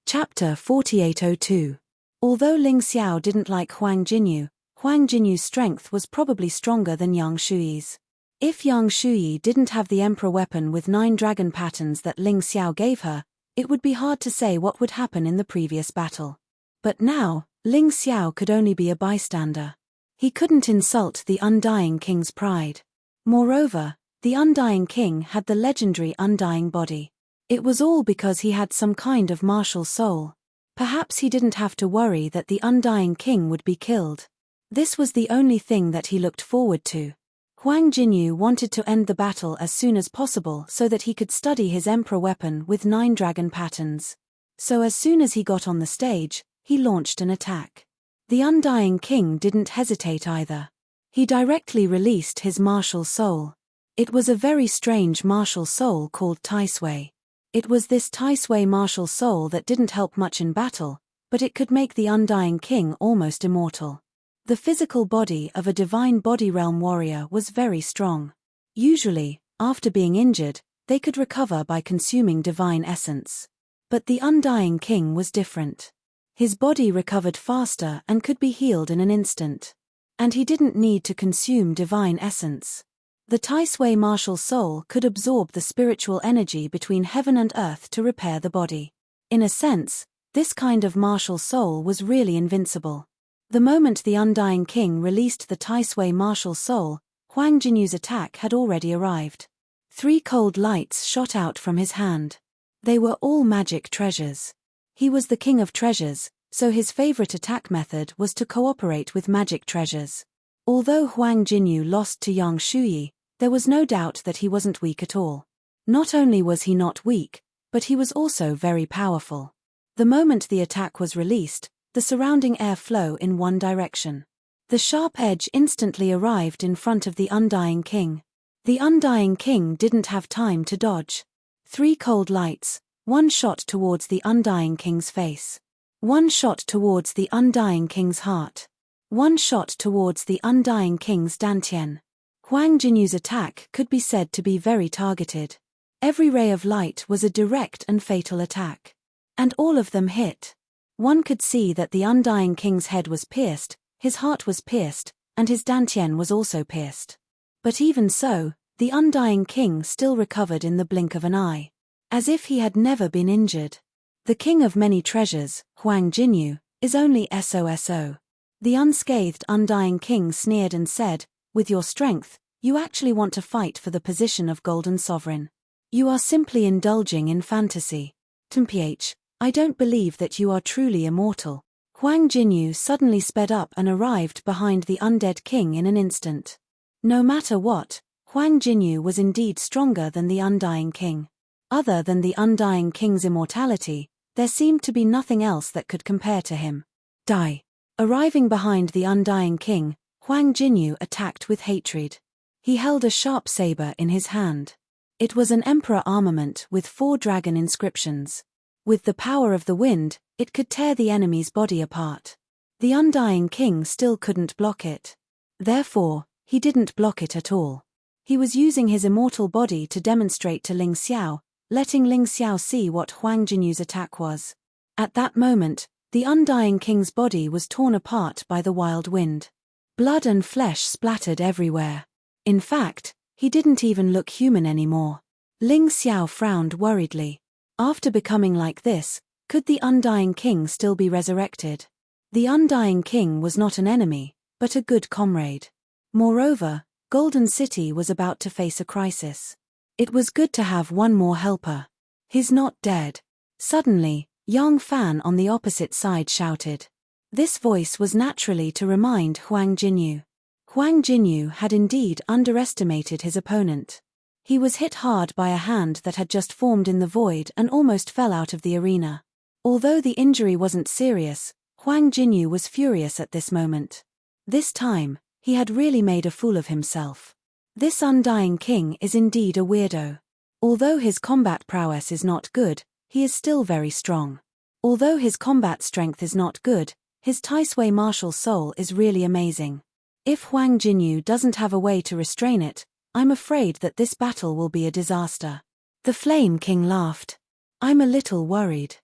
Chapter 4802. Although Ling Xiao didn't like Huang Jinyu's strength was probably stronger than Yang Shuyi's. If Yang Shuyi didn't have the emperor weapon with 9 dragon patterns that Ling Xiao gave her, it would be hard to say what would happen in the previous battle. But now, Ling Xiao could only be a bystander. He couldn't insult the Undying King's pride. Moreover, the Undying King had the legendary Undying Body. It was all because he had some kind of martial soul. Perhaps he didn't have to worry that the Undying King would be killed. This was the only thing that he looked forward to. Huang Jinyu wanted to end the battle as soon as possible so that he could study his emperor weapon with 9 dragon patterns. So as soon as he got on the stage, he launched an attack. The Undying King didn't hesitate either. He directly released his martial soul. It was a very strange martial soul called Taisui. It was this Taisui martial soul that didn't help much in battle, but it could make the Undying King almost immortal. The physical body of a divine body realm warrior was very strong. Usually, after being injured, they could recover by consuming divine essence. But the Undying King was different. His body recovered faster and could be healed in an instant. And he didn't need to consume divine essence. The Taisui martial soul could absorb the spiritual energy between heaven and earth to repair the body. In a sense, this kind of martial soul was really invincible. The moment the Undying King released the Taisui martial soul, Huang Jinyu's attack had already arrived. 3 cold lights shot out from his hand. They were all magic treasures. He was the king of treasures, so his favorite attack method was to cooperate with magic treasures. Although Huang Jinyu lost to Yang Shuyi, there was no doubt that he wasn't weak at all. Not only was he not weak, but he was also very powerful. The moment the attack was released, the surrounding air flew in one direction. The sharp edge instantly arrived in front of the Undying King. The Undying King didn't have time to dodge. 3 cold lights, 1 shot towards the Undying King's face. 1 shot towards the Undying King's heart. 1 shot towards the Undying King's dantian. Huang Jinyu's attack could be said to be very targeted. Every ray of light was a direct and fatal attack. And all of them hit. One could see that the Undying King's head was pierced, his heart was pierced, and his dantian was also pierced. But even so, the Undying King still recovered in the blink of an eye. As if he had never been injured. The king of many treasures, Huang Jinyu, is only SOSO. The unscathed Undying King sneered and said, "With your strength, you actually want to fight for the position of Golden Sovereign. You are simply indulging in fantasy. Temph, I don't believe that you are truly immortal." Huang Jinyu suddenly sped up and arrived behind the undead king in an instant. No matter what, Huang Jinyu was indeed stronger than the Undying King. Other than the Undying King's immortality, there seemed to be nothing else that could compare to him. Die. Arriving behind the Undying King, Huang Jinyu attacked with hatred. He held a sharp saber in his hand. It was an emperor armament with 4 dragon inscriptions. With the power of the wind, it could tear the enemy's body apart. The Undying King still couldn't block it. Therefore, he didn't block it at all. He was using his immortal body to demonstrate to Ling Xiao, letting Ling Xiao see what Huang Jinyu's attack was. At that moment, the Undying King's body was torn apart by the wild wind. Blood and flesh splattered everywhere. In fact, he didn't even look human anymore. Ling Xiao frowned worriedly. After becoming like this, could the Undying King still be resurrected? The Undying King was not an enemy, but a good comrade. Moreover, Golden City was about to face a crisis. It was good to have one more helper. He's not dead. Suddenly, Yang Fan on the opposite side shouted. This voice was naturally to remind Huang Jinyu. Huang Jinyu had indeed underestimated his opponent. He was hit hard by a hand that had just formed in the void and almost fell out of the arena. Although the injury wasn't serious, Huang Jinyu was furious at this moment. This time, he had really made a fool of himself. This Undying King is indeed a weirdo. Although his combat prowess is not good, he is still very strong. Although his combat strength is not good, his Taisui martial soul is really amazing. If Huang Jinyu doesn't have a way to restrain it, I'm afraid that this battle will be a disaster. The Flame King laughed. I'm a little worried.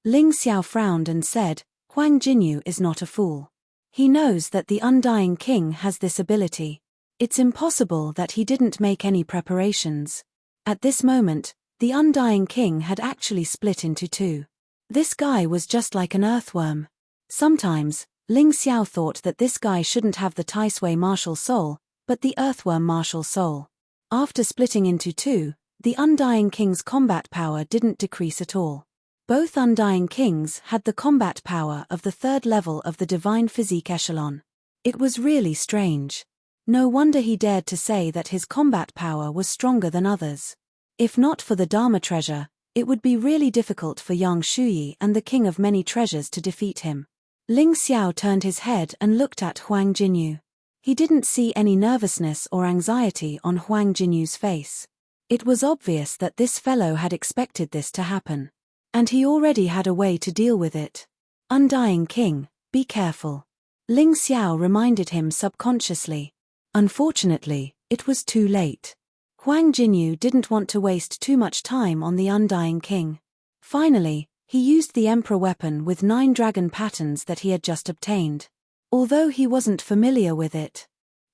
Ling Xiao frowned and said, Huang Jinyu is not a fool. He knows that the Undying King has this ability. It's impossible that he didn't make any preparations. At this moment, the Undying King had actually split into two. This guy was just like an earthworm. Sometimes, Ling Xiao thought that this guy shouldn't have the Tai Sui martial soul, but the earthworm martial soul. After splitting into two, the Undying King's combat power didn't decrease at all. Both Undying Kings had the combat power of the third level of the divine physique echelon. It was really strange. No wonder he dared to say that his combat power was stronger than others. If not for the Dharma treasure, it would be really difficult for Yang Shuyi and the King of Many Treasures to defeat him. Ling Xiao turned his head and looked at Huang Jinyu. He didn't see any nervousness or anxiety on Huang Jinyu's face. It was obvious that this fellow had expected this to happen. And he already had a way to deal with it. Undying King, be careful. Ling Xiao reminded him subconsciously. Unfortunately, it was too late. Huang Jinyu didn't want to waste too much time on the Undying King. Finally, he used the Emperor weapon with 9 dragon patterns that he had just obtained. Although he wasn't familiar with it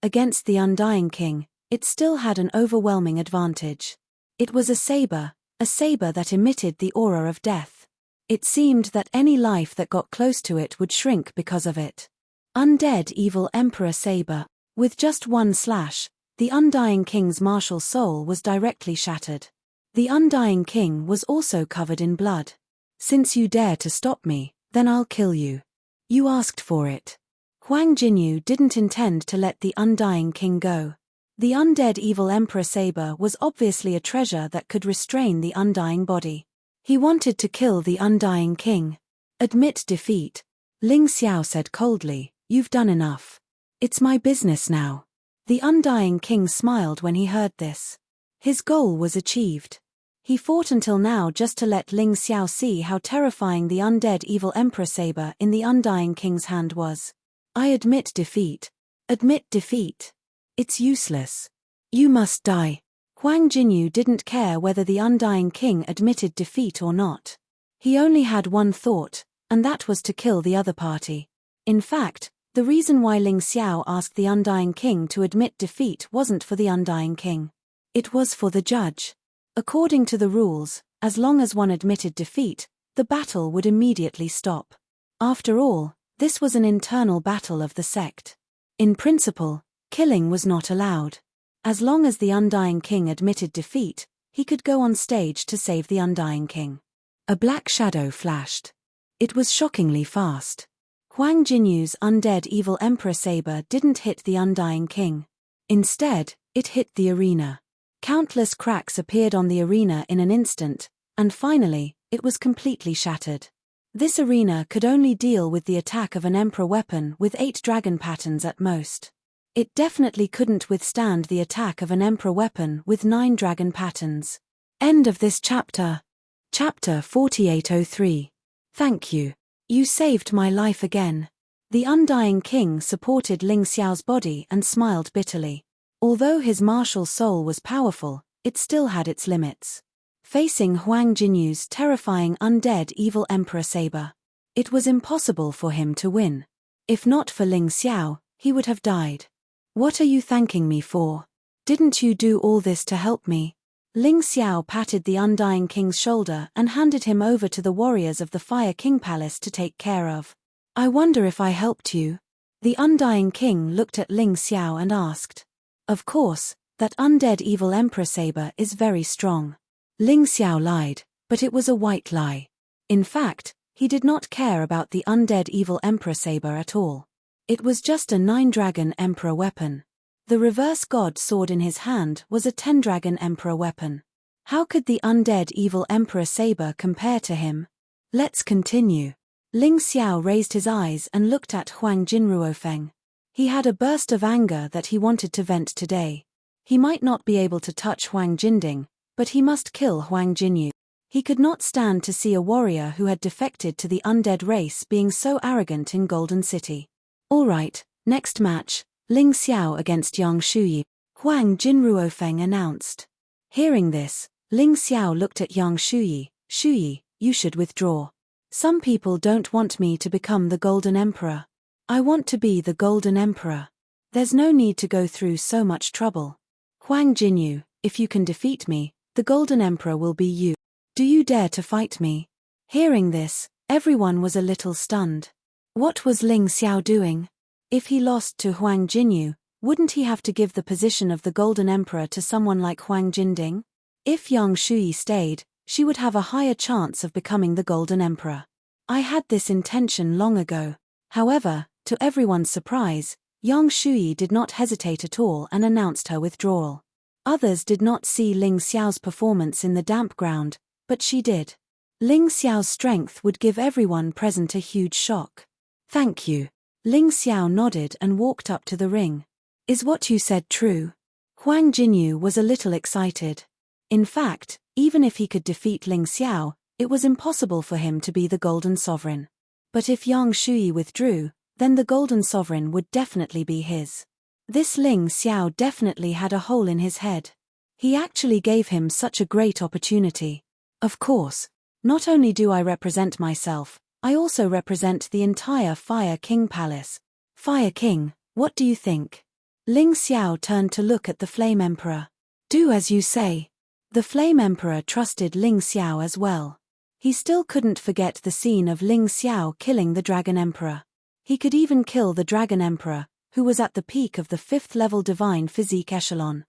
against the Undying King, it still had an overwhelming advantage. It was a saber that emitted the aura of death. It seemed that any life that got close to it would shrink because of it. Undead Evil Emperor Saber. With just one slash, the Undying King's martial soul was directly shattered. The Undying King was also covered in blood. Since you dare to stop me, then I'll kill you. You asked for it. Huang Jinyu didn't intend to let the Undying King go. The Undead Evil Emperor Saber was obviously a treasure that could restrain the undying body. He wanted to kill the Undying King. Admit defeat. Ling Xiao said coldly, you've done enough. It's my business now. The Undying King smiled when he heard this. His goal was achieved. He fought until now just to let Ling Xiao see how terrifying the Undead Evil Emperor Saber in the Undying King's hand was. I admit defeat. Admit defeat. It's useless. You must die. Huang Jinyu didn't care whether the Undying King admitted defeat or not. He only had one thought, and that was to kill the other party. In fact, the reason why Ling Xiao asked the Undying King to admit defeat wasn't for the Undying King. It was for the judge. According to the rules, as long as one admitted defeat, the battle would immediately stop. After all, this was an internal battle of the sect. In principle, killing was not allowed. As long as the Undying King admitted defeat, he could go on stage to save the Undying King. A black shadow flashed. It was shockingly fast. Huang Jinyu's Undead Evil Emperor Saber didn't hit the Undying King. Instead, it hit the arena. Countless cracks appeared on the arena in an instant, and finally, it was completely shattered. This arena could only deal with the attack of an Emperor weapon with 8 dragon patterns at most. It definitely couldn't withstand the attack of an Emperor weapon with 9 dragon patterns. End of this chapter. Chapter 4803. Thank you. You saved my life again. The Undying King supported Ling Xiao's body and smiled bitterly. Although his martial soul was powerful, it still had its limits. Facing Huang Jinyu's terrifying Undead Evil Emperor Saber, it was impossible for him to win. If not for Ling Xiao, he would have died. What are you thanking me for? Didn't you do all this to help me? Ling Xiao patted the Undying King's shoulder and handed him over to the warriors of the Fire King Palace to take care of. I wonder if I helped you? The Undying King looked at Ling Xiao and asked. Of course, that Undead Evil Emperor Saber is very strong. Ling Xiao lied, but it was a white lie. In fact, he did not care about the Undead Evil Emperor Saber at all. It was just a 9-dragon Emperor weapon. The reverse god sword in his hand was a 10-dragon Emperor weapon. How could the Undead Evil Emperor Saber compare to him? Let's continue. Ling Xiao raised his eyes and looked at Huang Jinruofeng. He had a burst of anger that he wanted to vent today. He might not be able to touch Huang Jinding, but he must kill Huang Jinyu. He could not stand to see a warrior who had defected to the undead race being so arrogant in Golden City. Alright, next match, Ling Xiao against Yang Shuyi, Huang Jinruofeng announced. Hearing this, Ling Xiao looked at Yang Shuyi. Shuyi, you should withdraw. Some people don't want me to become the Golden Emperor. I want to be the Golden Emperor. There's no need to go through so much trouble. Huang Jinyu, if you can defeat me, the Golden Emperor will be you. Do you dare to fight me? Hearing this, everyone was a little stunned. What was Ling Xiao doing? If he lost to Huang Jinyu, wouldn't he have to give the position of the Golden Emperor to someone like Huang Jinding? If Yang Shuyi stayed, she would have a higher chance of becoming the Golden Emperor. I had this intention long ago. However, to everyone's surprise, Yang Shuyi did not hesitate at all and announced her withdrawal. Others did not see Ling Xiao's performance in the damp ground, but she did. Ling Xiao's strength would give everyone present a huge shock. Thank you. Ling Xiao nodded and walked up to the ring. Is what you said true? Huang Jinyu was a little excited. In fact, even if he could defeat Ling Xiao, it was impossible for him to be the Golden Sovereign. But if Yang Shuyi withdrew, then the Golden Sovereign would definitely be his. This Ling Xiao definitely had a hole in his head. He actually gave him such a great opportunity. Of course, not only do I represent myself, I also represent the entire Fire King Palace. Fire King, what do you think? Ling Xiao turned to look at the Flame Emperor. Do as you say. The Flame Emperor trusted Ling Xiao as well. He still couldn't forget the scene of Ling Xiao killing the Dragon Emperor. He could even kill the Dragon Emperor, who was at the peak of the 5th level divine physique echelon.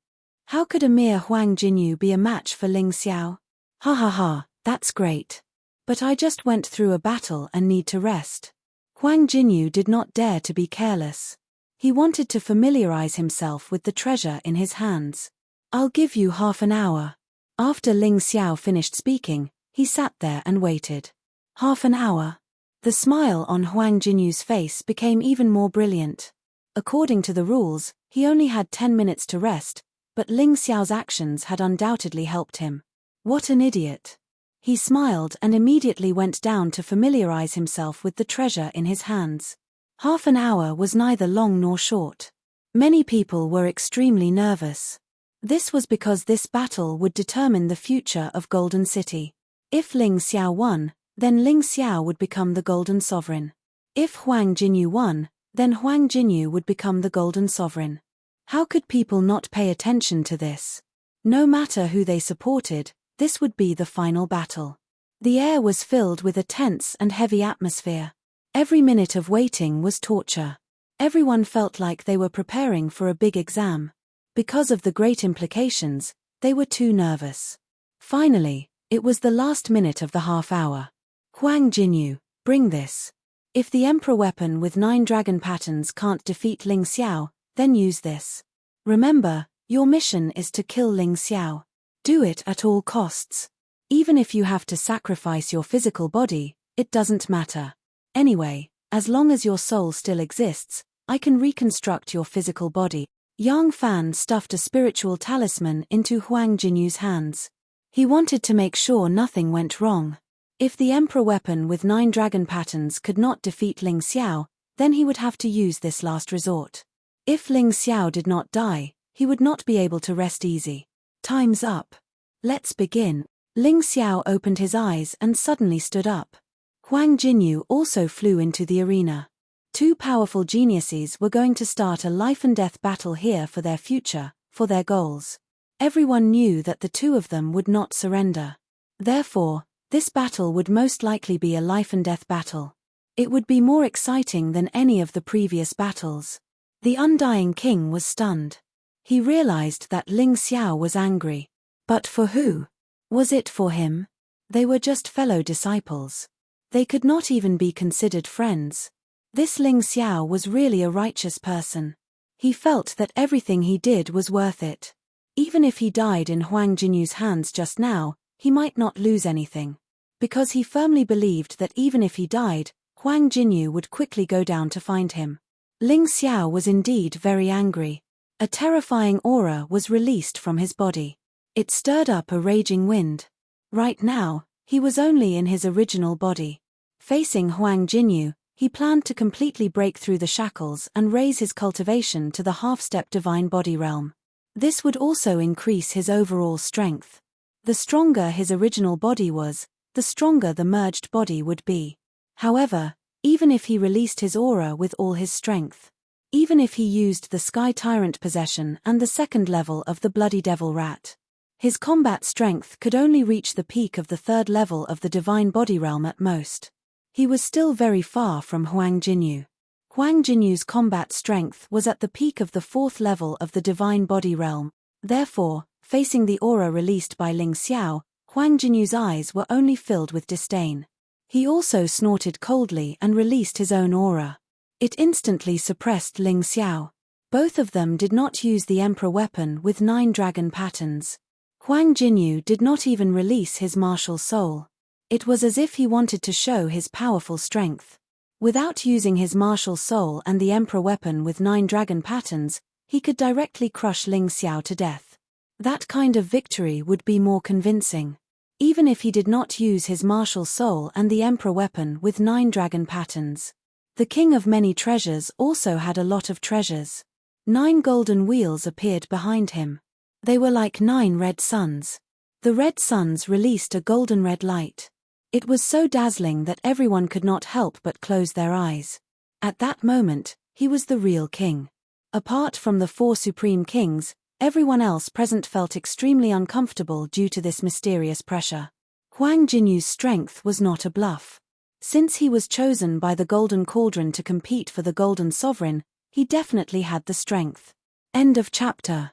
How could a mere Huang Jinyu be a match for Ling Xiao? Ha ha ha, that's great. But I just went through a battle and need to rest. Huang Jinyu did not dare to be careless. He wanted to familiarize himself with the treasure in his hands. I'll give you half an hour. After Ling Xiao finished speaking, he sat there and waited. Half an hour. The smile on Huang Jinyu's face became even more brilliant. According to the rules, he only had 10 minutes to rest, but Ling Xiao's actions had undoubtedly helped him. What an idiot. He smiled and immediately went down to familiarize himself with the treasure in his hands. Half an hour was neither long nor short. Many people were extremely nervous. This was because this battle would determine the future of Golden City. If Ling Xiao won, then Ling Xiao would become the Golden Sovereign. If Huang Jinyu won, then Huang Jinyu would become the Golden Sovereign. How could people not pay attention to this? No matter who they supported, this would be the final battle. The air was filled with a tense and heavy atmosphere. Every minute of waiting was torture. Everyone felt like they were preparing for a big exam. Because of the great implications, they were too nervous. Finally, it was the last minute of the half hour. Huang Jinyu, bring this. If the Emperor weapon with 9 dragon patterns can't defeat Ling Xiao, then use this. Remember, your mission is to kill Ling Xiao. Do it at all costs. Even if you have to sacrifice your physical body, it doesn't matter. Anyway, as long as your soul still exists, I can reconstruct your physical body. Yang Fan stuffed a spiritual talisman into Huang Jinyu's hands. He wanted to make sure nothing went wrong. If the Emperor weapon with 9 dragon patterns could not defeat Ling Xiao, then he would have to use this last resort. If Ling Xiao did not die, he would not be able to rest easy. Time's up. Let's begin. Ling Xiao opened his eyes and suddenly stood up. Huang Jinyu also flew into the arena. 2 powerful geniuses were going to start a life-and-death battle here for their future, for their goals. Everyone knew that the 2 of them would not surrender. Therefore, this battle would most likely be a life-and-death battle. It would be more exciting than any of the previous battles. The Undying King was stunned. He realized that Ling Xiao was angry. But for who? Was it for him? They were just fellow disciples. They could not even be considered friends. This Ling Xiao was really a righteous person. He felt that everything he did was worth it. Even if he died in Huang Jinyu's hands just now, he might not lose anything. Because he firmly believed that even if he died, Huang Jinyu would quickly go down to find him. Ling Xiao was indeed very angry. A terrifying aura was released from his body. It stirred up a raging wind. Right now, he was only in his original body. Facing Huang Jinyu, he planned to completely break through the shackles and raise his cultivation to the half-step divine body realm. This would also increase his overall strength. The stronger his original body was, the stronger the merged body would be. However, even if he released his aura with all his strength, even if he used the Sky Tyrant possession and the second level of the Bloody Devil Rat, his combat strength could only reach the peak of the third level of the Divine Body Realm at most. He was still very far from Huang Jinyu. Huang Jinyu's combat strength was at the peak of the fourth level of the Divine Body Realm. Therefore, facing the aura released by Ling Xiao, Huang Jinyu's eyes were only filled with disdain. He also snorted coldly and released his own aura. It instantly suppressed Ling Xiao. Both of them did not use the Emperor weapon with 9 dragon patterns. Huang Jinyu did not even release his martial soul. It was as if he wanted to show his powerful strength. Without using his martial soul and the Emperor weapon with 9 dragon patterns, he could directly crush Ling Xiao to death. That kind of victory would be more convincing. Even if he did not use his martial soul and the Emperor weapon with 9 dragon patterns. The King of Many Treasures also had a lot of treasures. 9 golden wheels appeared behind him. They were like 9 red suns. The red suns released a golden red light. It was so dazzling that everyone could not help but close their eyes. At that moment, he was the real king. Apart from the 4 supreme kings, everyone else present felt extremely uncomfortable due to this mysterious pressure. Huang Jinyu's strength was not a bluff. Since he was chosen by the Golden Cauldron to compete for the Golden Sovereign, he definitely had the strength. End of chapter.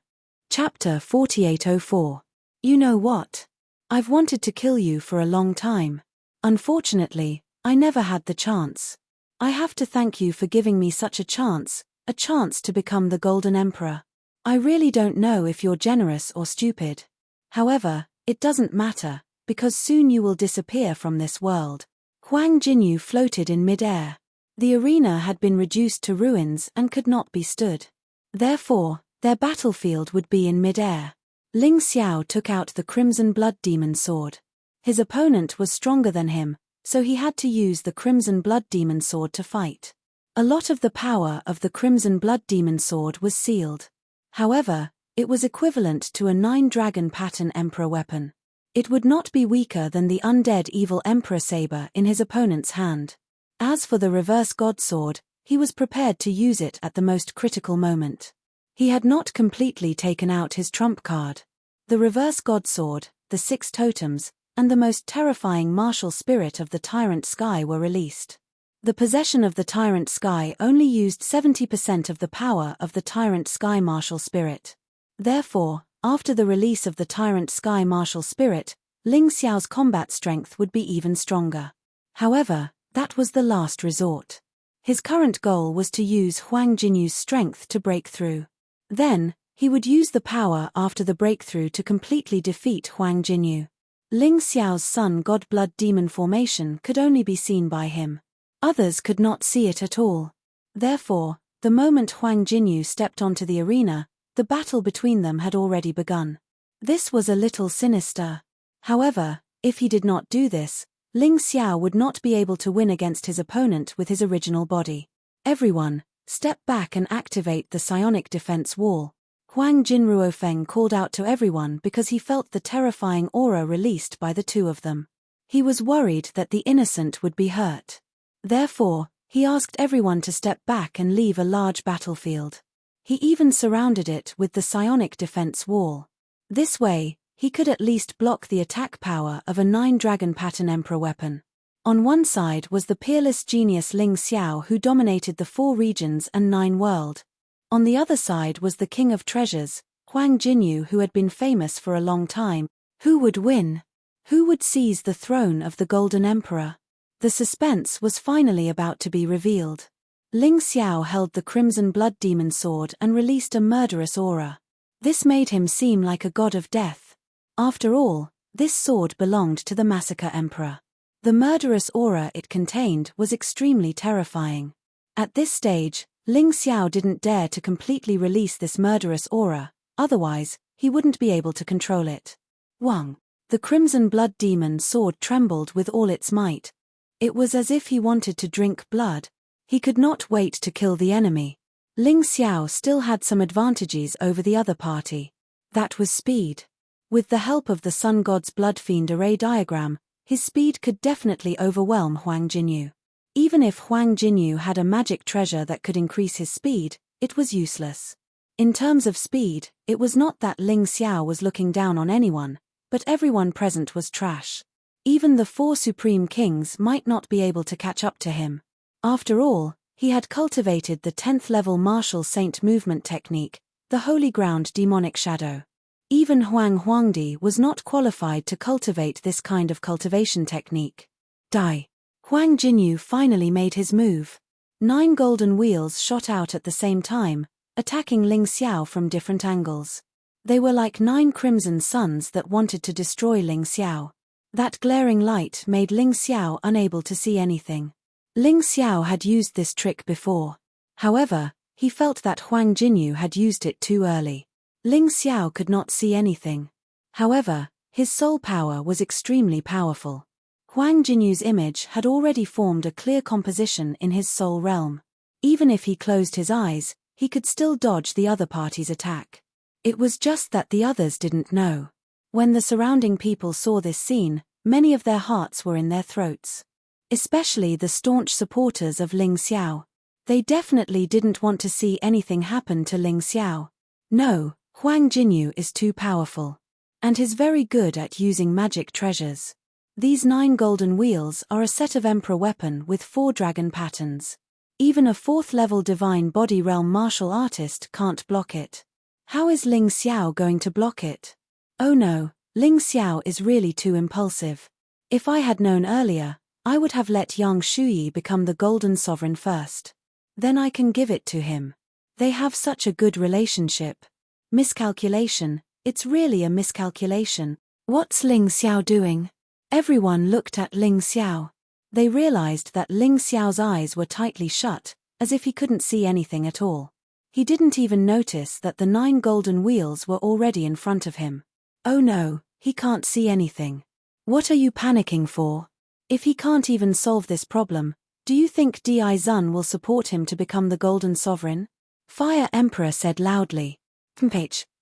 Chapter 4804. You know what? I've wanted to kill you for a long time. Unfortunately, I never had the chance. I have to thank you for giving me such a chance to become the Golden Emperor. I really don't know if you're generous or stupid. However, it doesn't matter, because soon you will disappear from this world. Huang Jinyu floated in mid-air. The arena had been reduced to ruins and could not be stood. Therefore, their battlefield would be in mid-air. Ling Xiao took out the Crimson Blood Demon Sword. His opponent was stronger than him, so he had to use the Crimson Blood Demon Sword to fight. A lot of the power of the Crimson Blood Demon Sword was sealed. However, it was equivalent to a 9 dragon pattern Emperor weapon. It would not be weaker than the undead evil Emperor Saber in his opponent's hand. As for the Reverse God Sword, he was prepared to use it at the most critical moment. He had not completely taken out his trump card. The Reverse God Sword, the 6 totems, and the most terrifying martial spirit of the Tyrant Sky were released. The possession of the Tyrant Sky only used 70% of the power of the Tyrant Sky martial spirit. Therefore, after the release of the Tyrant Sky martial spirit, Ling Xiao's combat strength would be even stronger. However, that was the last resort. His current goal was to use Huang Jinyu's strength to break through. Then, he would use the power after the breakthrough to completely defeat Huang Jinyu. Ling Xiao's Sun God Blood Demon formation could only be seen by him. Others could not see it at all. Therefore, the moment Huang Jinyu stepped onto the arena, the battle between them had already begun. This was a little sinister. However, if he did not do this, Ling Xiao would not be able to win against his opponent with his original body. Everyone, step back and activate the psionic defense wall. Huang Jinruofeng called out to everyone because he felt the terrifying aura released by the two of them. He was worried that the innocent would be hurt. Therefore, he asked everyone to step back and leave a large battlefield. He even surrounded it with the psionic defense wall. This way, he could at least block the attack power of a 9 dragon pattern Emperor weapon. On one side was the peerless genius Ling Xiao, who dominated the 4 regions and 9 world. On the other side was the King of Treasures, Huang Jinyu, who had been famous for a long time. Who would win? Who would seize the throne of the Golden Emperor? The suspense was finally about to be revealed. Ling Xiao held the Crimson Blood Demon Sword and released a murderous aura. This made him seem like a god of death. After all, this sword belonged to the Massacre Emperor. The murderous aura it contained was extremely terrifying. At this stage, Ling Xiao didn't dare to completely release this murderous aura, otherwise, he wouldn't be able to control it. Wang. The Crimson Blood Demon Sword trembled with all its might. It was as if he wanted to drink blood. He could not wait to kill the enemy. Ling Xiao still had some advantages over the other party. That was speed. With the help of the Sun God's Blood Fiend array diagram, His speed could definitely overwhelm Huang Jinyu. Even if Huang Jinyu had a magic treasure that could increase his speed, it was useless. In terms of speed, it was not that Ling Xiao was looking down on anyone, but everyone present was trash. Even the 4 supreme kings might not be able to catch up to him. After all, he had cultivated the 10th level martial saint movement technique, the holy ground demonic shadow. Even Huang Huangdi was not qualified to cultivate this kind of cultivation technique. Die. Huang Jinyu finally made his move. 9 golden wheels shot out at the same time, attacking Ling Xiao from different angles. They were like 9 crimson suns that wanted to destroy Ling Xiao. That glaring light made Ling Xiao unable to see anything. Ling Xiao had used this trick before. However, he felt that Huang Jinyu had used it too early. Ling Xiao could not see anything. However, his soul power was extremely powerful. Huang Jinyu's image had already formed a clear composition in his soul realm. Even if he closed his eyes, he could still dodge the other party's attack. It was just that the others didn't know. When the surrounding people saw this scene, many of their hearts were in their throats. Especially the staunch supporters of Ling Xiao. They definitely didn't want to see anything happen to Ling Xiao. No, Huang Jinyu is too powerful. And he's very good at using magic treasures. These 9 golden wheels are a set of emperor weapon with 4 dragon patterns. Even a 4th level divine body realm martial artist can't block it. How is Ling Xiao going to block it? Oh no, Ling Xiao is really too impulsive. If I had known earlier, I would have let Yang Shuyi become the golden sovereign first. Then I can give it to him. They have such a good relationship. Miscalculation, it's really a miscalculation. What's Ling Xiao doing? Everyone looked at Ling Xiao. They realized that Ling Xiao's eyes were tightly shut, as if he couldn't see anything at all. He didn't even notice that the 9 golden wheels were already in front of him. Oh no, he can't see anything. What are you panicking for? If he can't even solve this problem, do you think Di Zun will support him to become the golden sovereign? Fire Emperor said loudly.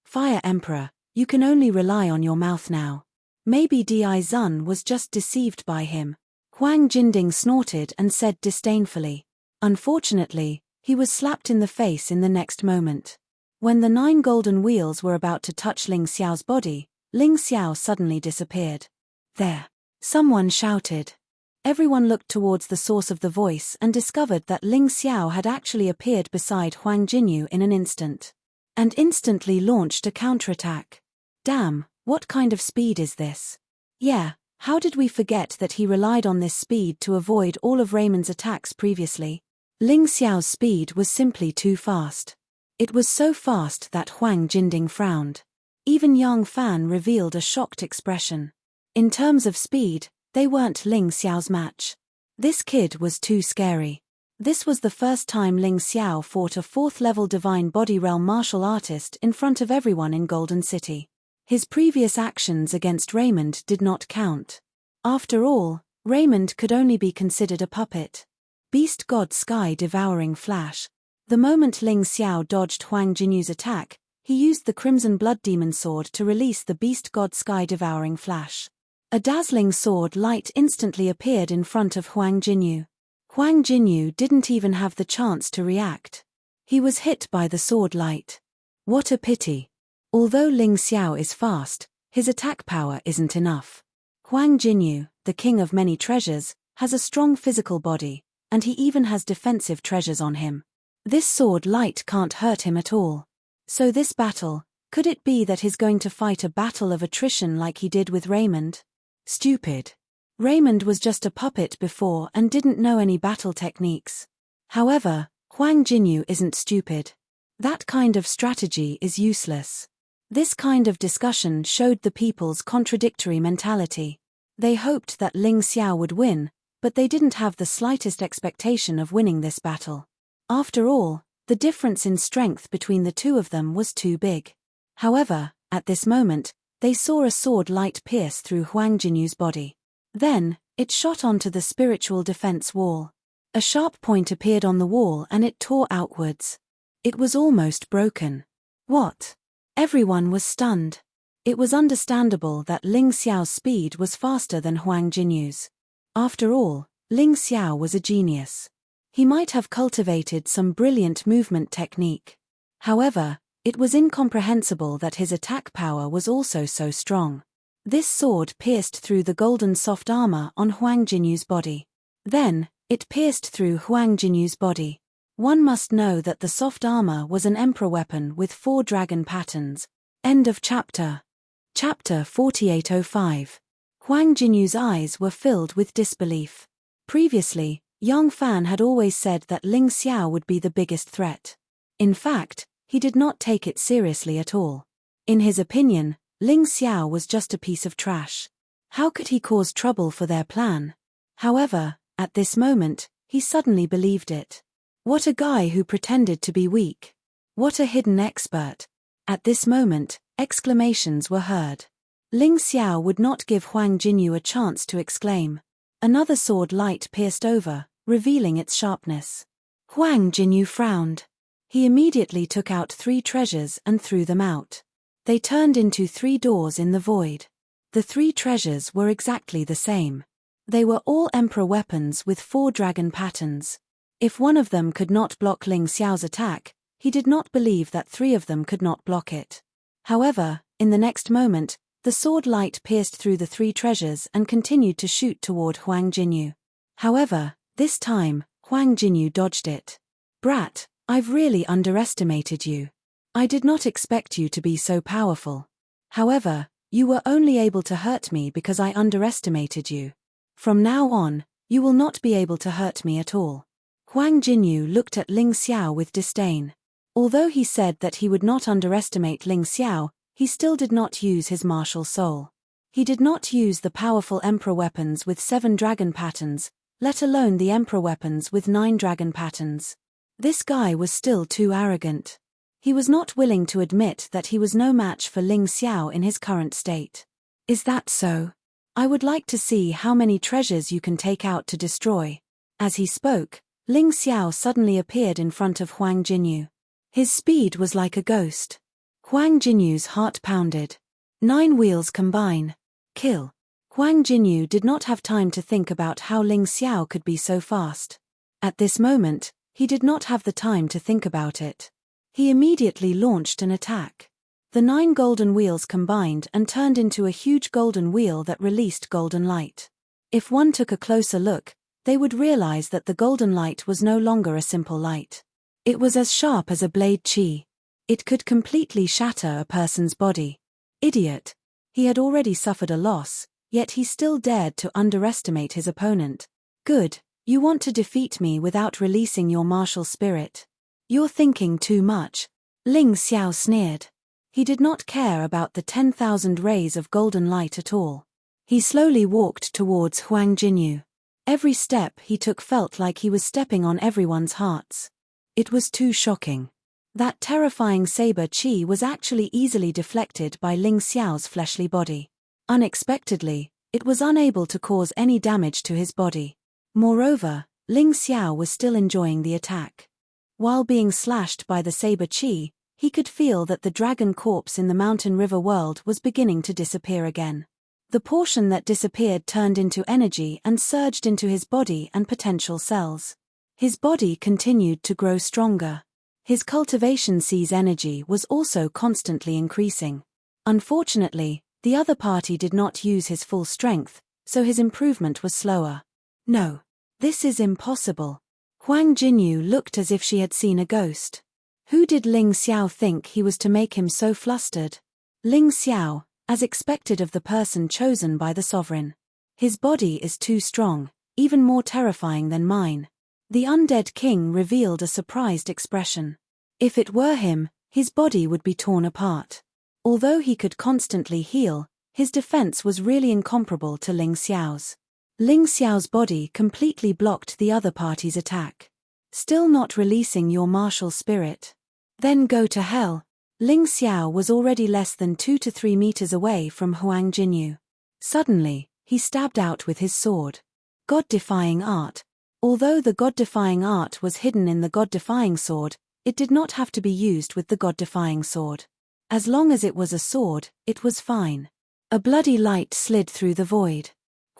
Fire Emperor, you can only rely on your mouth now. Maybe Di Zun was just deceived by him. Huang Jinding snorted and said disdainfully. Unfortunately, he was slapped in the face in the next moment. When the 9 golden wheels were about to touch Ling Xiao's body, Ling Xiao suddenly disappeared. There! Someone shouted. Everyone looked towards the source of the voice and discovered that Ling Xiao had actually appeared beside Huang Jinyu in an instant. And instantly launched a counterattack. Damn, what kind of speed is this? Yeah, how did we forget that he relied on this speed to avoid all of Raymond's attacks previously? Ling Xiao's speed was simply too fast. It was so fast that Huang Jinding frowned. Even Yang Fan revealed a shocked expression. In terms of speed, they weren't Ling Xiao's match. This kid was too scary. This was the first time Ling Xiao fought a 4th level divine body realm martial artist in front of everyone in Golden City. His previous actions against Raymond did not count. After all, Raymond could only be considered a puppet. Beast God Sky Devouring Flash. The moment Ling Xiao dodged Huang Jinyu's attack, he used the Crimson Blood Demon Sword to release the Beast God Sky Devouring Flash. A dazzling sword light instantly appeared in front of Huang Jinyu. Huang Jinyu didn't even have the chance to react. He was hit by the sword light. What a pity. Although Ling Xiao is fast, his attack power isn't enough. Huang Jinyu, the king of many treasures, has a strong physical body, and he even has defensive treasures on him. This sword light can't hurt him at all. So this battle, could it be that he's going to fight a battle of attrition like he did with Raymond? Stupid. Raymond was just a puppet before and didn't know any battle techniques. However, Huang Jinyu isn't stupid. That kind of strategy is useless. This kind of discussion showed the people's contradictory mentality. They hoped that Ling Xiao would win, but they didn't have the slightest expectation of winning this battle. After all, the difference in strength between the two of them was too big. However, at this moment, they saw a sword light pierce through Huang Jinyu's body. Then, it shot onto the spiritual defense wall. A sharp point appeared on the wall and it tore outwards. It was almost broken. What? Everyone was stunned. It was understandable that Ling Xiao's speed was faster than Huang Jinyu's. After all, Ling Xiao was a genius. He might have cultivated some brilliant movement technique. However, it was incomprehensible that his attack power was also so strong. This sword pierced through the golden soft armor on Huang Jinyu's body. Then, it pierced through Huang Jinyu's body. One must know that the soft armor was an emperor weapon with 4 dragon patterns. End of chapter. Chapter 4805. Huang Jinyu's eyes were filled with disbelief. Previously, Yang Fan had always said that Ling Xiao would be the biggest threat. In fact, he did not take it seriously at all. In his opinion, Ling Xiao was just a piece of trash. How could he cause trouble for their plan? However, at this moment, he suddenly believed it. What a guy who pretended to be weak. What a hidden expert. At this moment, exclamations were heard. Ling Xiao would not give Huang Jinyu a chance to exclaim. Another sword light pierced over, revealing its sharpness. Huang Jinyu frowned. He immediately took out 3 treasures and threw them out. They turned into 3 doors in the void. The 3 treasures were exactly the same. They were all emperor weapons with 4 dragon patterns. If one of them could not block Ling Xiao's attack, he did not believe that 3 of them could not block it. However, in the next moment, the sword light pierced through the 3 treasures and continued to shoot toward Huang Jinyu. However, this time, Huang Jinyu dodged it. Brat, I've really underestimated you. I did not expect you to be so powerful. However, you were only able to hurt me because I underestimated you. From now on, you will not be able to hurt me at all. Huang Jinyu looked at Ling Xiao with disdain. Although he said that he would not underestimate Ling Xiao, he still did not use his martial soul. He did not use the powerful emperor weapons with 7 dragon patterns, let alone the emperor weapons with 9 dragon patterns. This guy was still too arrogant. He was not willing to admit that he was no match for Ling Xiao in his current state. Is that so? I would like to see how many treasures you can take out to destroy. As he spoke, Ling Xiao suddenly appeared in front of Huang Jinyu. His speed was like a ghost. Huang Jinyu's heart pounded. 9 wheels combine. Kill. Huang Jinyu did not have time to think about how Ling Xiao could be so fast. At this moment, he did not have the time to think about it. He immediately launched an attack. The 9 golden wheels combined and turned into a huge golden wheel that released golden light. If one took a closer look, they would realize that the golden light was no longer a simple light. It was as sharp as a blade chi. It could completely shatter a person's body. Idiot. He had already suffered a loss, yet he still dared to underestimate his opponent. Good, you want to defeat me without releasing your martial spirit. You're thinking too much. Ling Xiao sneered. He did not care about the 10,000 rays of golden light at all. He slowly walked towards Huang Jinyu. Every step he took felt like he was stepping on everyone's hearts. It was too shocking. That terrifying saber chi was actually easily deflected by Ling Xiao's fleshly body. Unexpectedly, it was unable to cause any damage to his body. Moreover, Ling Xiao was still enjoying the attack. While being slashed by the saber chi, he could feel that the dragon corpse in the mountain river world was beginning to disappear again. The portion that disappeared turned into energy and surged into his body and potential cells. His body continued to grow stronger. His cultivation sea's energy was also constantly increasing. Unfortunately, the other party did not use his full strength, so his improvement was slower. No. This is impossible. Huang Jinyu looked as if she had seen a ghost. Who did Ling Xiao think he was to make him so flustered? Ling Xiao, as expected of the person chosen by the sovereign. His body is too strong, even more terrifying than mine. The undead king revealed a surprised expression. If it were him, his body would be torn apart. Although he could constantly heal, his defense was really incomparable to Ling Xiao's. Ling Xiao's body completely blocked the other party's attack. Still not releasing your martial spirit? Then go to hell. Ling Xiao was already less than 2 to 3 meters away from Huang Jinyu. Suddenly, he stabbed out with his sword. God-defying art. Although the God-defying art was hidden in the God-defying sword, it did not have to be used with the God-defying sword. As long as it was a sword, it was fine. A bloody light slid through the void.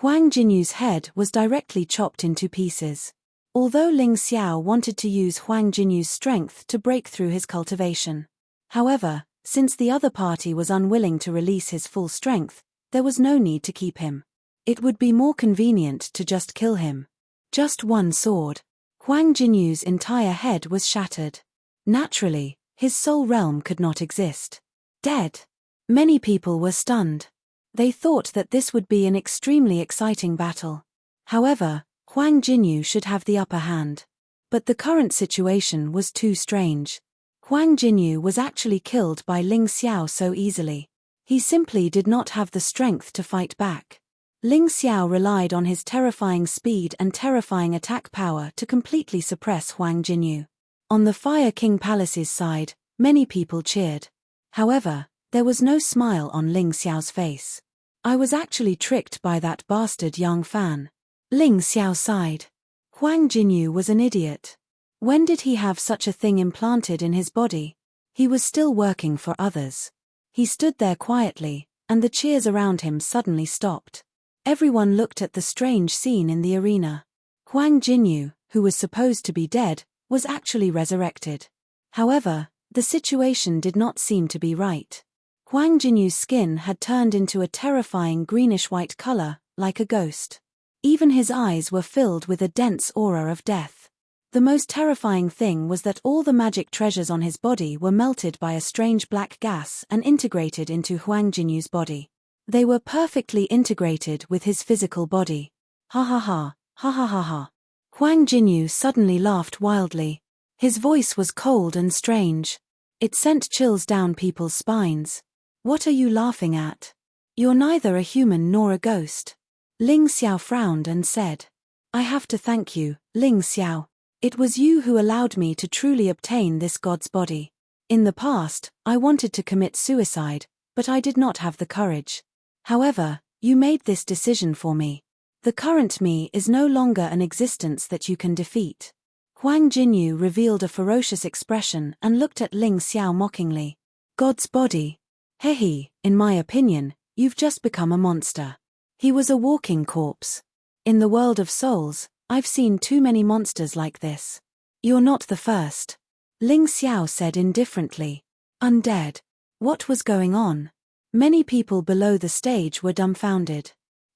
Huang Jinyu's head was directly chopped into pieces. Although Ling Xiao wanted to use Huang Jinyu's strength to break through his cultivation. However, since the other party was unwilling to release his full strength, there was no need to keep him. It would be more convenient to just kill him. Just one sword. Huang Jinyu's entire head was shattered. Naturally, his soul realm could not exist. Dead. Many people were stunned. They thought that this would be an extremely exciting battle. However, Huang Jinyu should have the upper hand. But the current situation was too strange. Huang Jinyu was actually killed by Ling Xiao so easily. He simply did not have the strength to fight back. Ling Xiao relied on his terrifying speed and terrifying attack power to completely suppress Huang Jinyu. On the Fire King Palace's side, many people cheered. However, there was no smile on Ling Xiao's face. I was actually tricked by that bastard young fan. Ling Xiao sighed. Huang Jinyu was an idiot. When did he have such a thing implanted in his body? He was still working for others. He stood there quietly, and the cheers around him suddenly stopped. Everyone looked at the strange scene in the arena. Huang Jinyu, who was supposed to be dead, was actually resurrected. However, the situation did not seem to be right. Huang Jinyu's skin had turned into a terrifying greenish-white color, like a ghost. Even his eyes were filled with a dense aura of death. The most terrifying thing was that all the magic treasures on his body were melted by a strange black gas and integrated into Huang Jinyu's body. They were perfectly integrated with his physical body. Ha ha ha, ha ha ha ha. Huang Jinyu suddenly laughed wildly. His voice was cold and strange. It sent chills down people's spines. What are you laughing at? You're neither a human nor a ghost. Ling Xiao frowned and said. I have to thank you, Ling Xiao. It was you who allowed me to truly obtain this god's body. In the past, I wanted to commit suicide, but I did not have the courage. However, you made this decision for me. The current me is no longer an existence that you can defeat. Huang Jinyu revealed a ferocious expression and looked at Ling Xiao mockingly. God's body. Hehe, in my opinion, you've just become a monster. He was a walking corpse. In the world of souls, I've seen too many monsters like this. You're not the first. Ling Xiao said indifferently. Undead. What was going on? Many people below the stage were dumbfounded.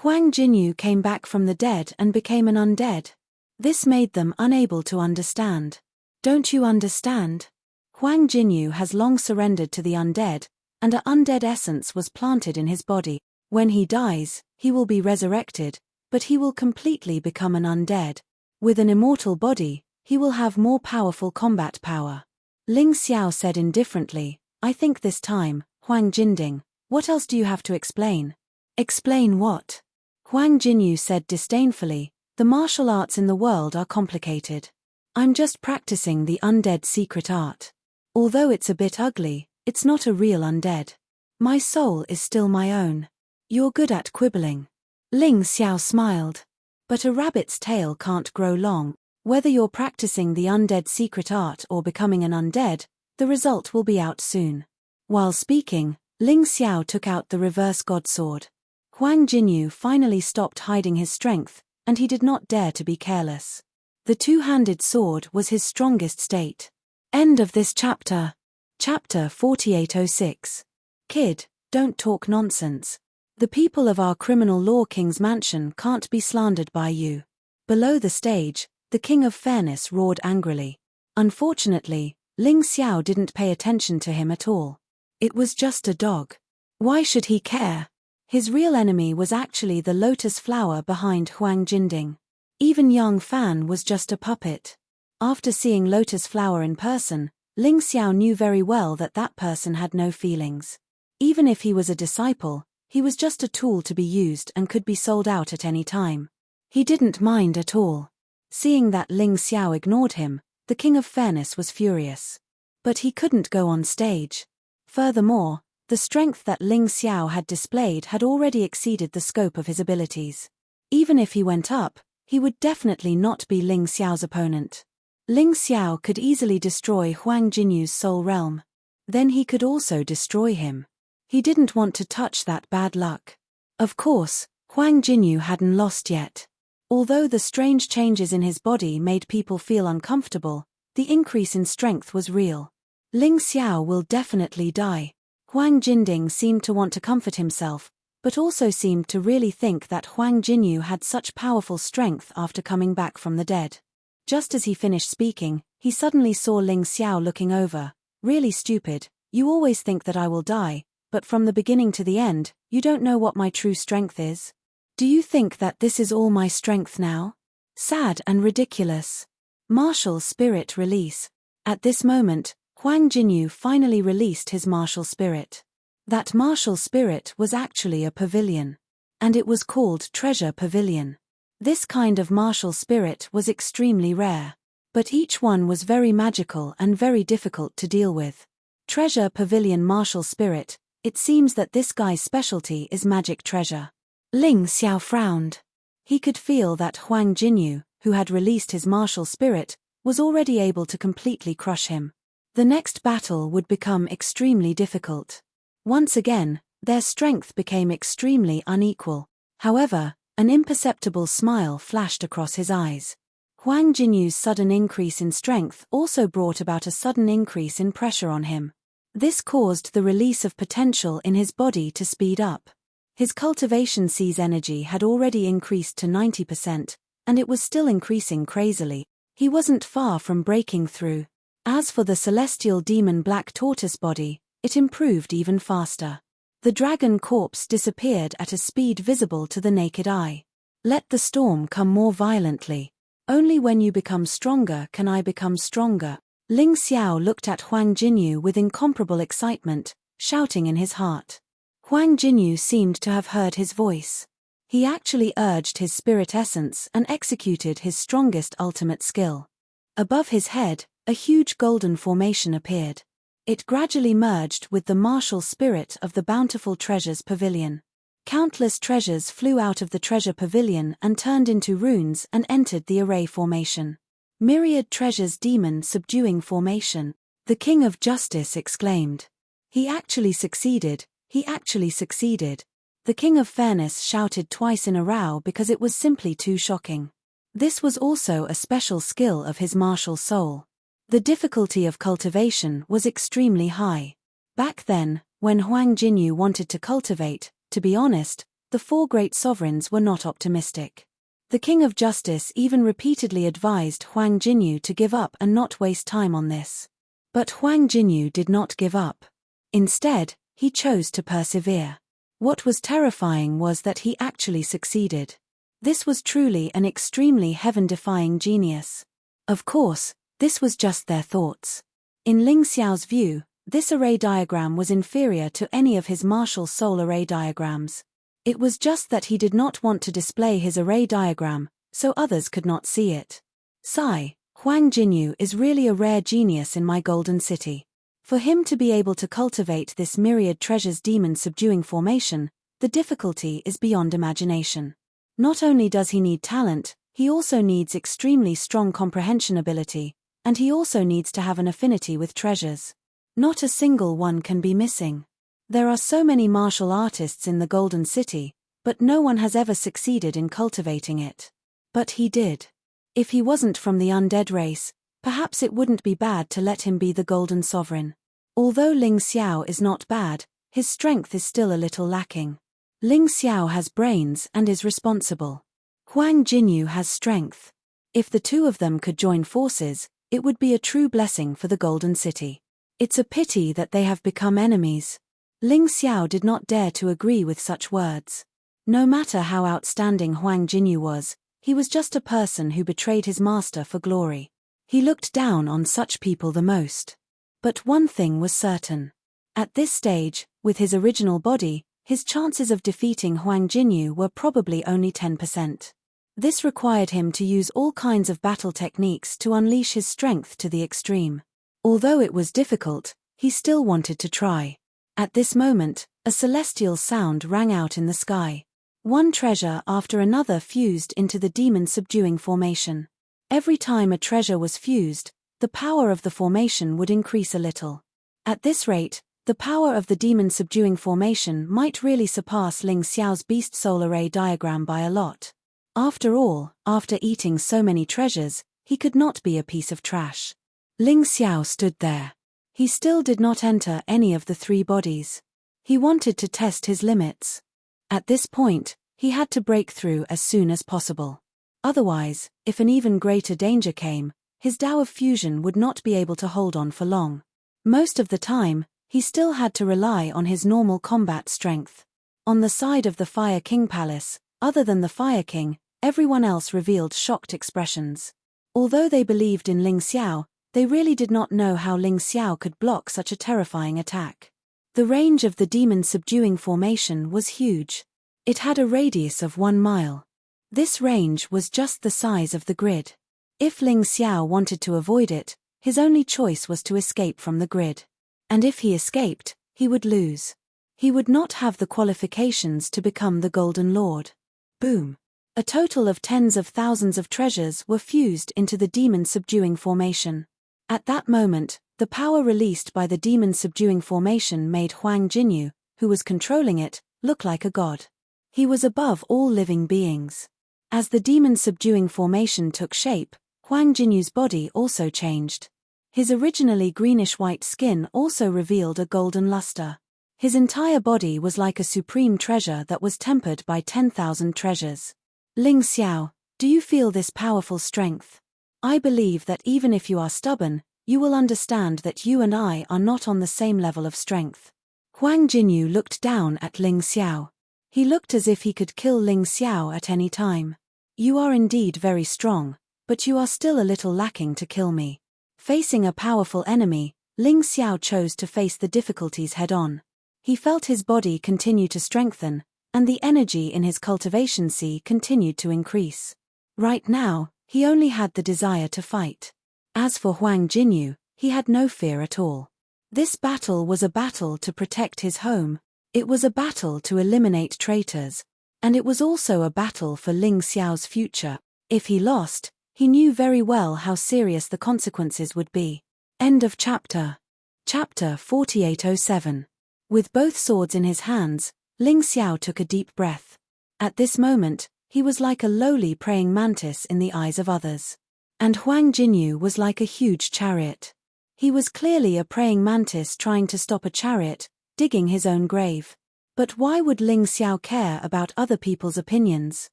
Huang Jinyu came back from the dead and became an undead. This made them unable to understand. Don't you understand? Huang Jinyu has long surrendered to the undead, and an undead essence was planted in his body. When he dies, he will be resurrected, but he will completely become an undead. With an immortal body, he will have more powerful combat power. Ling Xiao said indifferently, I think this time, Huang Jinding, what else do you have to explain? Explain what? Huang Jinyu said disdainfully, the martial arts in the world are complicated. I'm just practicing the undead secret art. Although it's a bit ugly, it's not a real undead. My soul is still my own. You're good at quibbling. Ling Xiao smiled. But a rabbit's tail can't grow long. Whether you're practicing the undead secret art or becoming an undead, the result will be out soon. While speaking, Ling Xiao took out the reverse god sword. Huang Jinyu finally stopped hiding his strength, and he did not dare to be careless. The two-handed sword was his strongest state. End of this chapter. Chapter 4806. Kid, don't talk nonsense. The people of our criminal law king's mansion can't be slandered by you. Below the stage, the king of fairness roared angrily. Unfortunately, Ling Xiao didn't pay attention to him at all. It was just a dog. Why should he care? His real enemy was actually the lotus flower behind Huang Jinding. Even young Fan was just a puppet. After seeing lotus flower in person, Ling Xiao knew very well that that person had no feelings. Even if he was a disciple, he was just a tool to be used and could be sold out at any time. He didn't mind at all. Seeing that Ling Xiao ignored him, the king of fairness was furious. But he couldn't go on stage. Furthermore, the strength that Ling Xiao had displayed had already exceeded the scope of his abilities. Even if he went up, he would definitely not be Ling Xiao's opponent. Ling Xiao could easily destroy Huang Jinyu's soul realm. then he could also destroy him. He didn't want to touch that bad luck. Of course, Huang Jinyu hadn't lost yet. Although the strange changes in his body made people feel uncomfortable, the increase in strength was real. Ling Xiao will definitely die. Huang Jinding seemed to want to comfort himself, but also seemed to really think that Huang Jinyu had such powerful strength after coming back from the dead. Just as he finished speaking, he suddenly saw Ling Xiao looking over. Really stupid, you always think that I will die, but from the beginning to the end, you don't know what my true strength is. Do you think that this is all my strength now? Sad and ridiculous. Martial spirit release. At this moment, Huang Jinyu finally released his martial spirit. That martial spirit was actually a pavilion. And it was called Treasure Pavilion. This kind of martial spirit was extremely rare. But each one was very magical and very difficult to deal with. Treasure Pavilion martial spirit, it seems that this guy's specialty is magic treasure. Ling Xiao frowned. He could feel that Huang Jinyu, who had released his martial spirit, was already able to completely crush him. The next battle would become extremely difficult. Once again, their strength became extremely unequal. However, an imperceptible smile flashed across his eyes. Huang Jinyu's sudden increase in strength also brought about a sudden increase in pressure on him. This caused the release of potential in his body to speed up. His cultivation sea's energy had already increased to 90%, and it was still increasing crazily. He wasn't far from breaking through. As for the celestial demon black tortoise body, it improved even faster. The dragon corpse disappeared at a speed visible to the naked eye. Let the storm come more violently. Only when you become stronger can I become stronger. Ling Xiao looked at Huang Jinyu with incomparable excitement, shouting in his heart. Huang Jinyu seemed to have heard his voice. He actually urged his spirit essence and executed his strongest ultimate skill. Above his head, a huge golden formation appeared. It gradually merged with the martial spirit of the bountiful treasures pavilion. Countless treasures flew out of the treasure pavilion and turned into runes and entered the array formation. Myriad treasures demon subduing formation. The King of Justice exclaimed. He actually succeeded. He actually succeeded. The King of Fairness shouted twice in a row because it was simply too shocking. This was also a special skill of his martial soul. The difficulty of cultivation was extremely high. Back then, when Huang Jinyu wanted to cultivate, to be honest, the four great sovereigns were not optimistic. The King of Justice even repeatedly advised Huang Jinyu to give up and not waste time on this. But Huang Jinyu did not give up. Instead, he chose to persevere. What was terrifying was that he actually succeeded. This was truly an extremely heaven-defying genius. Of course, this was just their thoughts. In Ling Xiao's view, this array diagram was inferior to any of his martial soul array diagrams. It was just that he did not want to display his array diagram, so others could not see it. Sigh, Huang Jinyu is really a rare genius in my golden city. For him to be able to cultivate this myriad treasures demon subduing formation, the difficulty is beyond imagination. Not only does he need talent, he also needs extremely strong comprehension ability, and he also needs to have an affinity with treasures. Not a single one can be missing. There are so many martial artists in the Golden City, but no one has ever succeeded in cultivating it. But he did. If he wasn't from the undead race, perhaps it wouldn't be bad to let him be the Golden Sovereign. Although Ling Xiao is not bad, his strength is still a little lacking. Ling Xiao has brains and is responsible. Huang Jinyu has strength. If the two of them could join forces, it would be a true blessing for the Golden City. It's a pity that they have become enemies. Ling Xiao did not dare to agree with such words. No matter how outstanding Huang Jinyu was, he was just a person who betrayed his master for glory. He looked down on such people the most. But one thing was certain. At this stage, with his original body, his chances of defeating Huang Jinyu were probably only 10%. This required him to use all kinds of battle techniques to unleash his strength to the extreme. Although it was difficult, he still wanted to try. At this moment, a celestial sound rang out in the sky. One treasure after another fused into the demon subduing formation. Every time a treasure was fused, the power of the formation would increase a little. At this rate, the power of the demon subduing formation might really surpass Ling Xiao's beast soul array diagram by a lot. After all, after eating so many treasures, he could not be a piece of trash. Ling Xiao stood there. He still did not enter any of the three bodies. He wanted to test his limits. At this point, he had to break through as soon as possible. Otherwise, if an even greater danger came, his Tao of fusion would not be able to hold on for long. Most of the time, he still had to rely on his normal combat strength. On the side of the Fire King Palace, other than the Fire King, everyone else revealed shocked expressions. Although they believed in Ling Xiao, they really did not know how Ling Xiao could block such a terrifying attack. The range of the demon subduing formation was huge. It had a radius of 1 mile. This range was just the size of the grid. If Ling Xiao wanted to avoid it, his only choice was to escape from the grid. And if he escaped, he would lose. He would not have the qualifications to become the Golden Lord. Boom. A total of tens of thousands of treasures were fused into the demon subduing formation. At that moment, the power released by the demon subduing formation made Huang Jinyu, who was controlling it, look like a god. He was above all living beings. As the demon subduing formation took shape, Huang Jinyu's body also changed. His originally greenish-white skin also revealed a golden luster. His entire body was like a supreme treasure that was tempered by 10,000 treasures. Ling Xiao, do you feel this powerful strength? I believe that even if you are stubborn, you will understand that you and I are not on the same level of strength. Huang Jinyu looked down at Ling Xiao. He looked as if he could kill Ling Xiao at any time. You are indeed very strong, but you are still a little lacking to kill me. Facing a powerful enemy, Ling Xiao chose to face the difficulties head-on. He felt his body continue to strengthen, and the energy in his cultivation sea continued to increase. Right now, he only had the desire to fight. As for Huang Jinyu, he had no fear at all. This battle was a battle to protect his home. It was a battle to eliminate traitors. And it was also a battle for Ling Xiao's future. If he lost, he knew very well how serious the consequences would be. End of chapter. Chapter 4807. With both swords in his hands, Ling Xiao took a deep breath. At this moment, he was like a lowly praying mantis in the eyes of others. And Huang Jinyu was like a huge chariot. He was clearly a praying mantis trying to stop a chariot, digging his own grave. But why would Ling Xiao care about other people's opinions?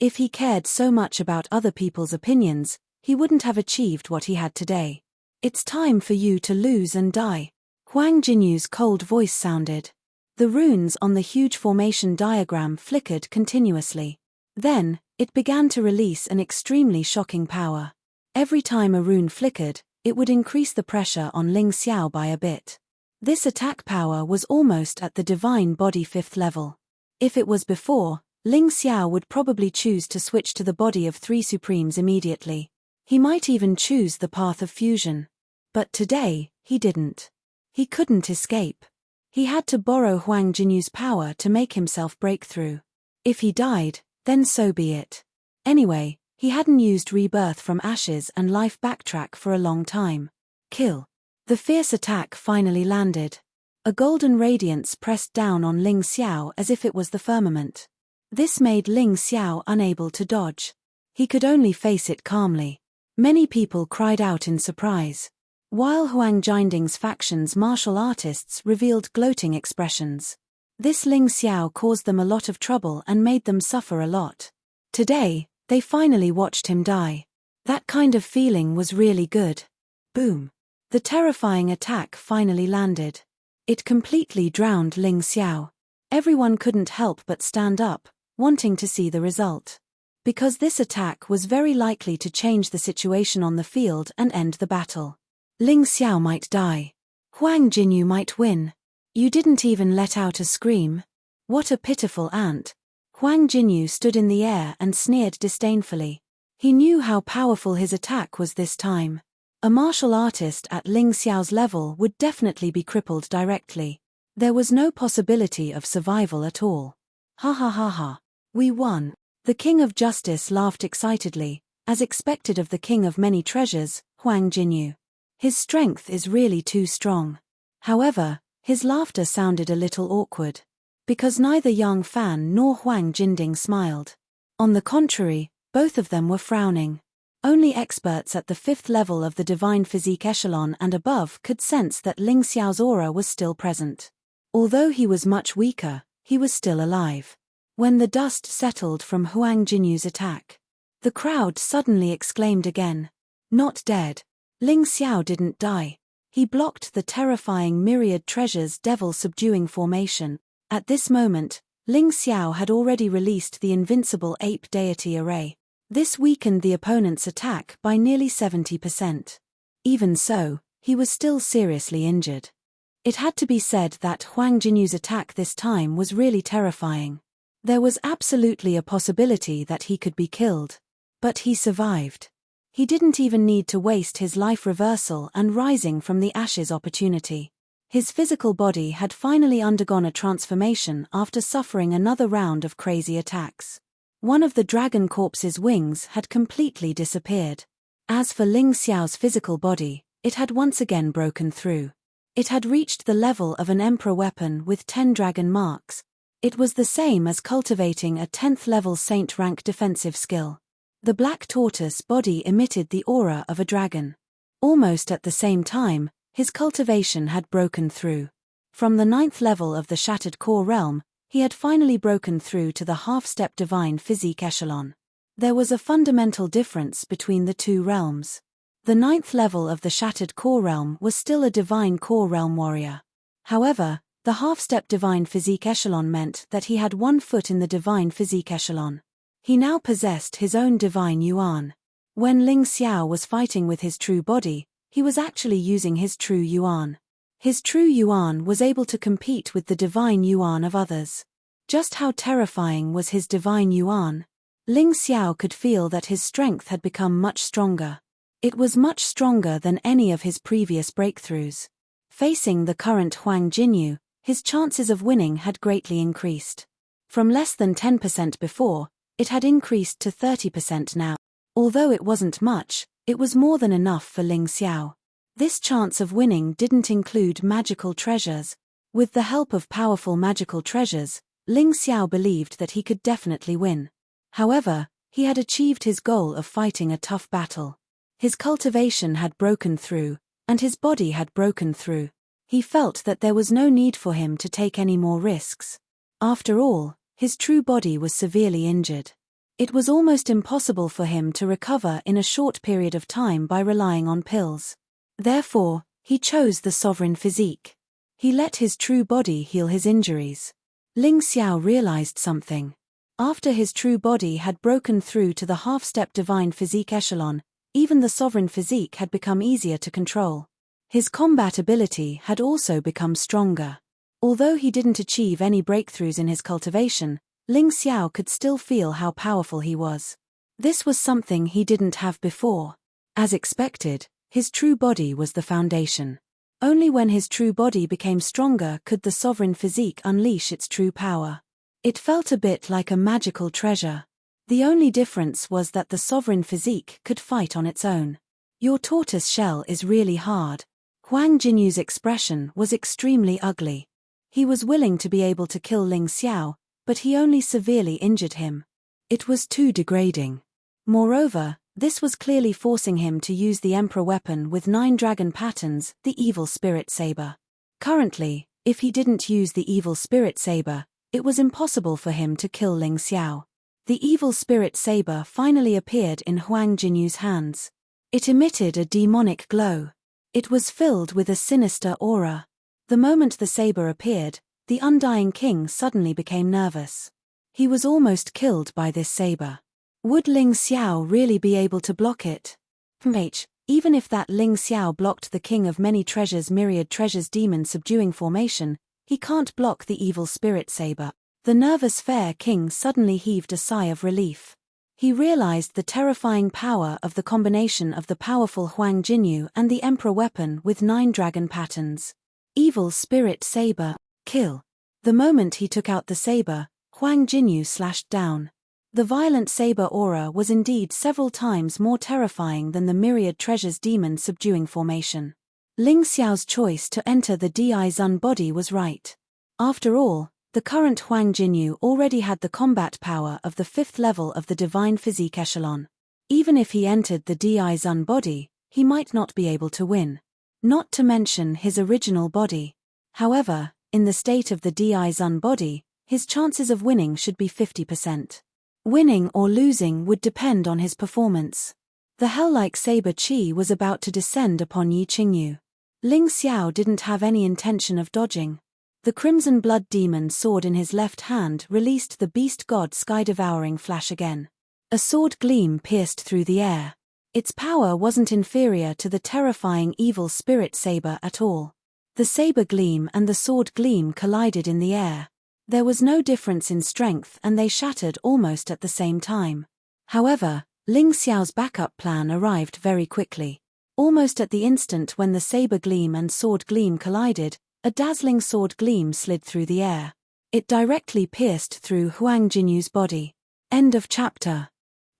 If he cared so much about other people's opinions, he wouldn't have achieved what he had today. It's time for you to lose and die. Huang Jinyu's cold voice sounded. The runes on the huge formation diagram flickered continuously. Then, it began to release an extremely shocking power. Every time a rune flickered, it would increase the pressure on Ling Xiao by a bit. This attack power was almost at the divine body 5th level. If it was before, Ling Xiao would probably choose to switch to the body of 3 supremes immediately. He might even choose the path of fusion. But today, he didn't. He couldn't escape. He had to borrow Huang Jinyu's power to make himself break through. If he died, then so be it. Anyway, he hadn't used rebirth from ashes and life backtrack for a long time. Kill. The fierce attack finally landed. A golden radiance pressed down on Ling Xiao as if it was the firmament. This made Ling Xiao unable to dodge. He could only face it calmly. Many people cried out in surprise. While Huang Jinding's faction's martial artists revealed gloating expressions. This Ling Xiao caused them a lot of trouble and made them suffer a lot. Today, they finally watched him die. That kind of feeling was really good. Boom. The terrifying attack finally landed. It completely drowned Ling Xiao. Everyone couldn't help but stand up, wanting to see the result. Because this attack was very likely to change the situation on the field and end the battle. Ling Xiao might die. Huang Jinyu might win. You didn't even let out a scream. What a pitiful ant. Huang Jinyu stood in the air and sneered disdainfully. He knew how powerful his attack was this time. A martial artist at Ling Xiao's level would definitely be crippled directly. There was no possibility of survival at all. Ha ha ha ha. We won. The King of Justice laughed excitedly, as expected of the King of Many Treasures, Huang Jinyu. His strength is really too strong. However, his laughter sounded a little awkward. Because neither Yang Fan nor Huang Jinding smiled. On the contrary, both of them were frowning. Only experts at the 5th level of the divine physique echelon and above could sense that Ling Xiao's aura was still present. Although he was much weaker, he was still alive. When the dust settled from Huang Jinyu's attack, the crowd suddenly exclaimed again. Not dead. Ling Xiao didn't die. He blocked the terrifying myriad treasures devil subduing formation. At this moment, Ling Xiao had already released the invincible ape deity array. This weakened the opponent's attack by nearly 70%. Even so, he was still seriously injured. It had to be said that Huang Jinyu's attack this time was really terrifying. There was absolutely a possibility that he could be killed. But he survived. He didn't even need to waste his life reversal and rising from the ashes opportunity. His physical body had finally undergone a transformation after suffering another round of crazy attacks. One of the dragon corpse's wings had completely disappeared. As for Ling Xiao's physical body, it had once again broken through. It had reached the level of an emperor weapon with 10 dragon marks. It was the same as cultivating a 10th level saint rank defensive skill. The black tortoise body emitted the aura of a dragon. Almost at the same time, his cultivation had broken through. From the 9th level of the Shattered Core realm, he had finally broken through to the half-step divine physique echelon. There was a fundamental difference between the two realms. The 9th level of the Shattered Core realm was still a divine core realm warrior. However, the half-step divine physique echelon meant that he had 1 foot in the divine physique echelon. He now possessed his own divine yuan. When Ling Xiao was fighting with his true body, he was actually using his true yuan. His true yuan was able to compete with the divine yuan of others. Just how terrifying was his divine yuan? Ling Xiao could feel that his strength had become much stronger. It was much stronger than any of his previous breakthroughs. Facing the current Huang Jinyu, his chances of winning had greatly increased. From less than 10% before, it had increased to 30% now. Although it wasn't much, it was more than enough for Ling Xiao. This chance of winning didn't include magical treasures. With the help of powerful magical treasures, Ling Xiao believed that he could definitely win. However, he had achieved his goal of fighting a tough battle. His cultivation had broken through, and his body had broken through. He felt that there was no need for him to take any more risks. After all, his true body was severely injured. It was almost impossible for him to recover in a short period of time by relying on pills. Therefore, he chose the sovereign physique. He let his true body heal his injuries. Ling Xiao realized something. After his true body had broken through to the half-step divine physique echelon, even the sovereign physique had become easier to control. His combat ability had also become stronger. Although he didn't achieve any breakthroughs in his cultivation, Ling Xiao could still feel how powerful he was. This was something he didn't have before. As expected, his true body was the foundation. Only when his true body became stronger could the sovereign physique unleash its true power. It felt a bit like a magical treasure. The only difference was that the sovereign physique could fight on its own. Your tortoise shell is really hard. Huang Jinyu's expression was extremely ugly. He was willing to be able to kill Ling Xiao, but he only severely injured him. It was too degrading. Moreover, this was clearly forcing him to use the emperor weapon with 9 dragon patterns, the evil spirit saber. Currently, if he didn't use the evil spirit saber, it was impossible for him to kill Ling Xiao. The evil spirit saber finally appeared in Huang Jinyu's hands. It emitted a demonic glow. It was filled with a sinister aura. The moment the saber appeared, the undying king suddenly became nervous. He was almost killed by this saber. Would Ling Xiao really be able to block it? Even if that Ling Xiao blocked the king of many treasures myriad treasures demon subduing formation, he can't block the evil spirit saber. The nervous fair king suddenly heaved a sigh of relief. He realized the terrifying power of the combination of the powerful Huang Jinyu and the emperor weapon with 9 dragon patterns. Evil spirit saber, kill. The moment he took out the saber, Huang Jinyu slashed down. The violent saber aura was indeed several times more terrifying than the myriad treasures demon subduing formation. Ling Xiao's choice to enter the Di Zun body was right. After all, the current Huang Jinyu already had the combat power of the 5th level of the divine physique echelon. Even if he entered the Di Zun body, he might not be able to win. Not to mention his original body. However, in the state of the Di Zun body, his chances of winning should be 50%. Winning or losing would depend on his performance. The hell-like saber chi was about to descend upon Yi Qingyu. Ling Xiao didn't have any intention of dodging. The crimson blood demon sword in his left hand released the beast god sky-devouring flash again. A sword gleam pierced through the air. Its power wasn't inferior to the terrifying evil spirit saber at all. The saber gleam and the sword gleam collided in the air. There was no difference in strength and they shattered almost at the same time. However, Ling Xiao's backup plan arrived very quickly. Almost at the instant when the saber gleam and sword gleam collided, a dazzling sword gleam slid through the air. It directly pierced through Huang Jinyu's body. End of chapter.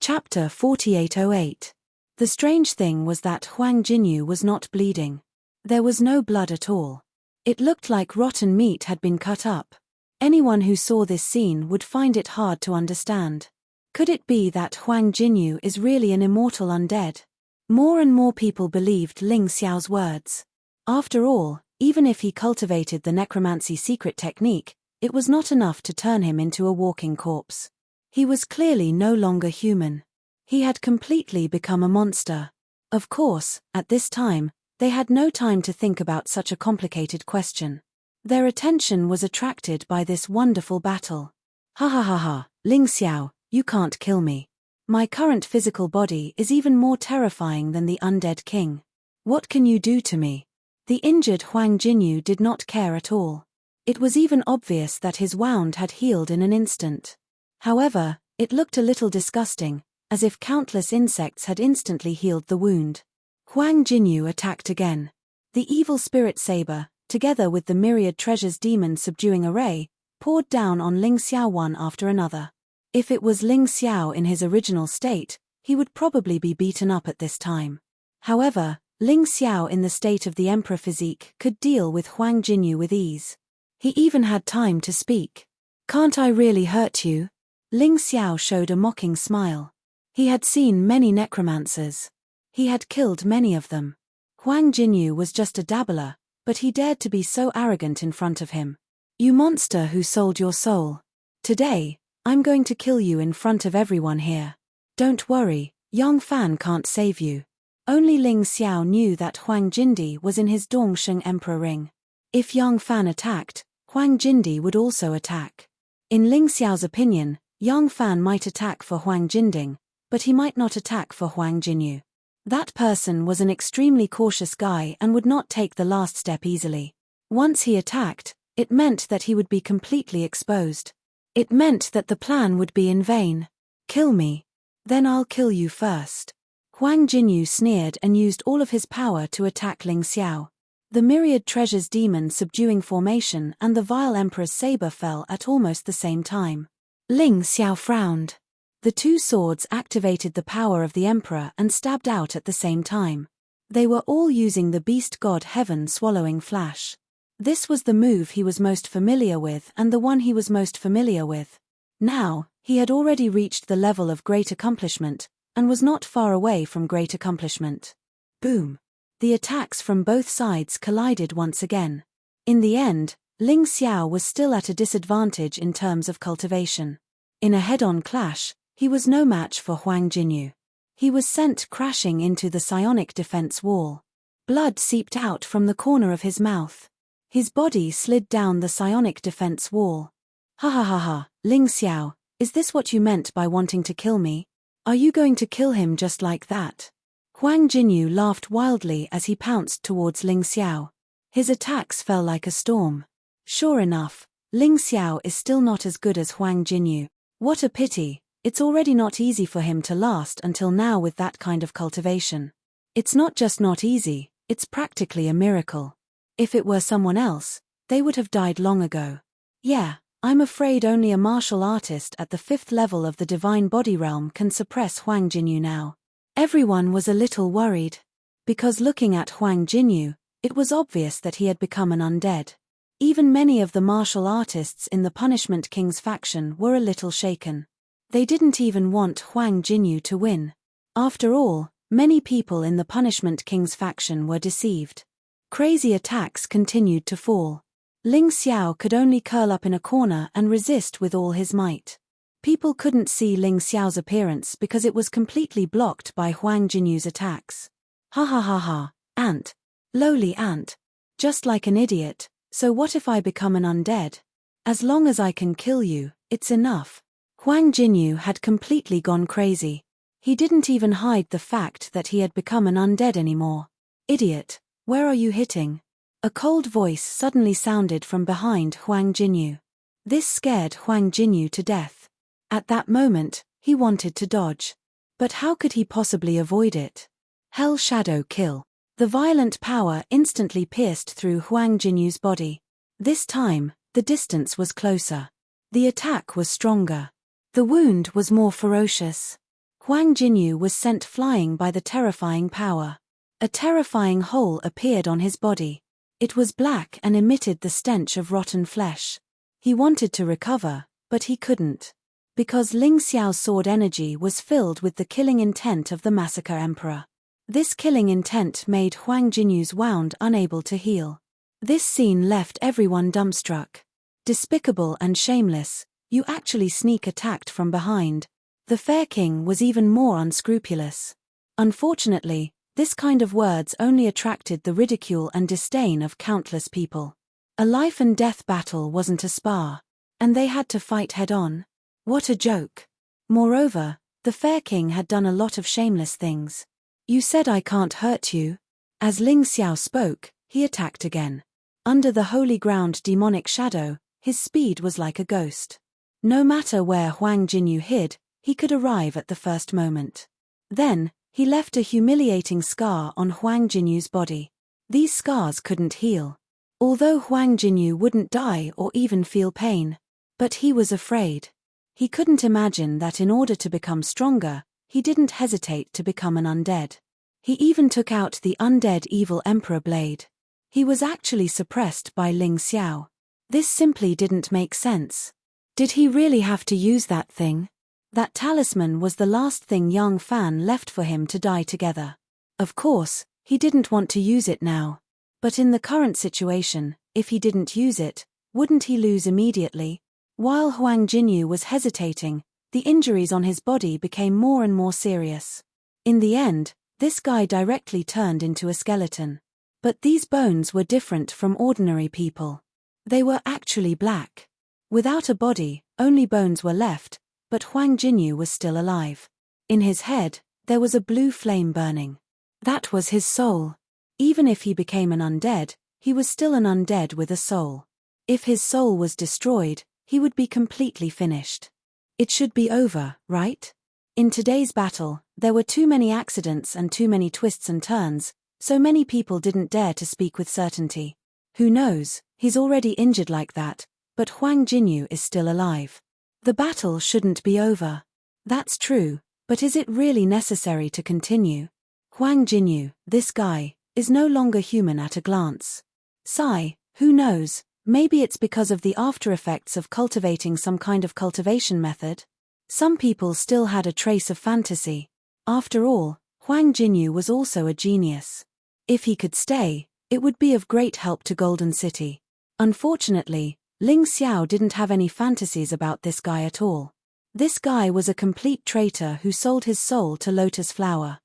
Chapter 4808. The strange thing was that Huang Jinyu was not bleeding. There was no blood at all. It looked like rotten meat had been cut up. Anyone who saw this scene would find it hard to understand. Could it be that Huang Jinyu is really an immortal undead? More and more people believed Ling Xiao's words. After all, even if he cultivated the necromancy secret technique, it was not enough to turn him into a walking corpse. He was clearly no longer human. He had completely become a monster. Of course, at this time, they had no time to think about such a complicated question. Their attention was attracted by this wonderful battle. Ha ha ha ha, Ling Xiao, you can't kill me. My current physical body is even more terrifying than the undead king. What can you do to me? The injured Huang Jinyu did not care at all. It was even obvious that his wound had healed in an instant. However, it looked a little disgusting, as if countless insects had instantly healed the wound. Huang Jinyu attacked again. The evil spirit saber, together with the myriad treasures demon subduing array, poured down on Ling Xiao one after another. If it was Ling Xiao in his original state, he would probably be beaten up at this time. However, Ling Xiao in the state of the emperor physique could deal with Huang Jinyu with ease. He even had time to speak. Can't I really hurt you? Ling Xiao showed a mocking smile. He had seen many necromancers. He had killed many of them. Huang Jinyu was just a dabbler, but he dared to be so arrogant in front of him. You monster who sold your soul. Today, I'm going to kill you in front of everyone here. Don't worry, Yang Fan can't save you. Only Ling Xiao knew that Huang Jindi was in his Dongsheng Emperor ring. If Yang Fan attacked, Huang Jindi would also attack. In Ling Xiao's opinion, Yang Fan might attack for Huang Jinding, but he might not attack for Huang Jinyu. That person was an extremely cautious guy and would not take the last step easily. Once he attacked, it meant that he would be completely exposed. It meant that the plan would be in vain. Kill me. Then I'll kill you first. Huang Jinyu sneered and used all of his power to attack Ling Xiao. The myriad treasures demon subduing formation and the vile emperor's saber fell at almost the same time. Ling Xiao frowned. The two swords activated the power of the emperor and stabbed out at the same time. They were all using the beast god heaven swallowing flash. This was the move he was most familiar with and the one he was most familiar with. Now, he had already reached the level of great accomplishment, and was not far away from great accomplishment. Boom! The attacks from both sides collided once again. In the end, Ling Xiao was still at a disadvantage in terms of cultivation. In a head-on clash, he was no match for Huang Jinyu. He was sent crashing into the psionic defense wall. Blood seeped out from the corner of his mouth. His body slid down the psionic defense wall. Ha ha ha ha, Ling Xiao, is this what you meant by wanting to kill me? Are you going to kill him just like that? Huang Jinyu laughed wildly as he pounced towards Ling Xiao. His attacks fell like a storm. Sure enough, Ling Xiao is still not as good as Huang Jinyu. What a pity, it's already not easy for him to last until now with that kind of cultivation. It's not just not easy, it's practically a miracle. If it were someone else, they would have died long ago. Yeah, I'm afraid only a martial artist at the 5th level of the divine body realm can suppress Huang Jinyu now. Everyone was a little worried. Because looking at Huang Jinyu, It was obvious that he had become an undead. Even many of the martial artists in the Punishment King's faction were a little shaken. They didn't even want Huang Jinyu to win. After all, many people in the Punishment King's faction were deceived. Crazy attacks continued to fall. Ling Xiao could only curl up in a corner and resist with all his might. People couldn't see Ling Xiao's appearance because it was completely blocked by Huang Jinyu's attacks. Ha ha ha ha, ant. Lowly ant. Just like an idiot, so what if I become an undead? As long as I can kill you, it's enough. Huang Jinyu had completely gone crazy. He didn't even hide the fact that he had become an undead anymore. Idiot, where are you hitting? A cold voice suddenly sounded from behind Huang Jinyu. This scared Huang Jinyu to death. At that moment, he wanted to dodge. But how could he possibly avoid it? Hell Shadow Kill. The violent power instantly pierced through Huang Jinyu's body. This time, the distance was closer. The attack was stronger. The wound was more ferocious. Huang Jinyu was sent flying by the terrifying power. A terrifying hole appeared on his body. It was black and emitted the stench of rotten flesh. He wanted to recover, but he couldn't. Because Ling Xiao's sword energy was filled with the killing intent of the Massacre Emperor. This killing intent made Huang Jinyu's wound unable to heal. This scene left everyone dumbstruck. Despicable and shameless, you actually sneak attacked from behind. The Fair King was even more unscrupulous. Unfortunately, this kind of words only attracted the ridicule and disdain of countless people. A life and death battle wasn't a spar, and they had to fight head-on. What a joke. Moreover, the Fair King had done a lot of shameless things. You said I can't hurt you. As Ling Xiao spoke, he attacked again. Under the holy ground demonic shadow, his speed was like a ghost. No matter where Huang Jinyu hid, he could arrive at the first moment. Then, he left a humiliating scar on Huang Jinyu's body. These scars couldn't heal. Although Huang Jinyu wouldn't die or even feel pain. But he was afraid. He couldn't imagine that in order to become stronger, he didn't hesitate to become an undead. He even took out the undead evil emperor blade. He was actually suppressed by Ling Xiao. This simply didn't make sense. Did he really have to use that thing? That talisman was the last thing Yang Fan left for him to die together. Of course, he didn't want to use it now. But in the current situation, if he didn't use it, wouldn't he lose immediately? While Huang Jinyu was hesitating, the injuries on his body became more and more serious. In the end, this guy directly turned into a skeleton. But these bones were different from ordinary people. They were actually black. Without a body, only bones were left, but Huang Jinyu was still alive. In his head, there was a blue flame burning. That was his soul. Even if he became an undead, he was still an undead with a soul. If his soul was destroyed, he would be completely finished. It should be over, right? In today's battle, there were too many accidents and too many twists and turns, so many people didn't dare to speak with certainty. Who knows, he's already injured like that, but Huang Jinyu is still alive. The battle shouldn't be over. That's true, but is it really necessary to continue? Huang Jinyu, this guy, is no longer human at a glance. Sigh, who knows? Maybe it's because of the after effects of cultivating some kind of cultivation method. Some people still had a trace of fantasy. After all, Huang Jinyu was also a genius. If he could stay, it would be of great help to Golden City. Unfortunately, Ling Xiao didn't have any fantasies about this guy at all. This guy was a complete traitor who sold his soul to Lotus Flower.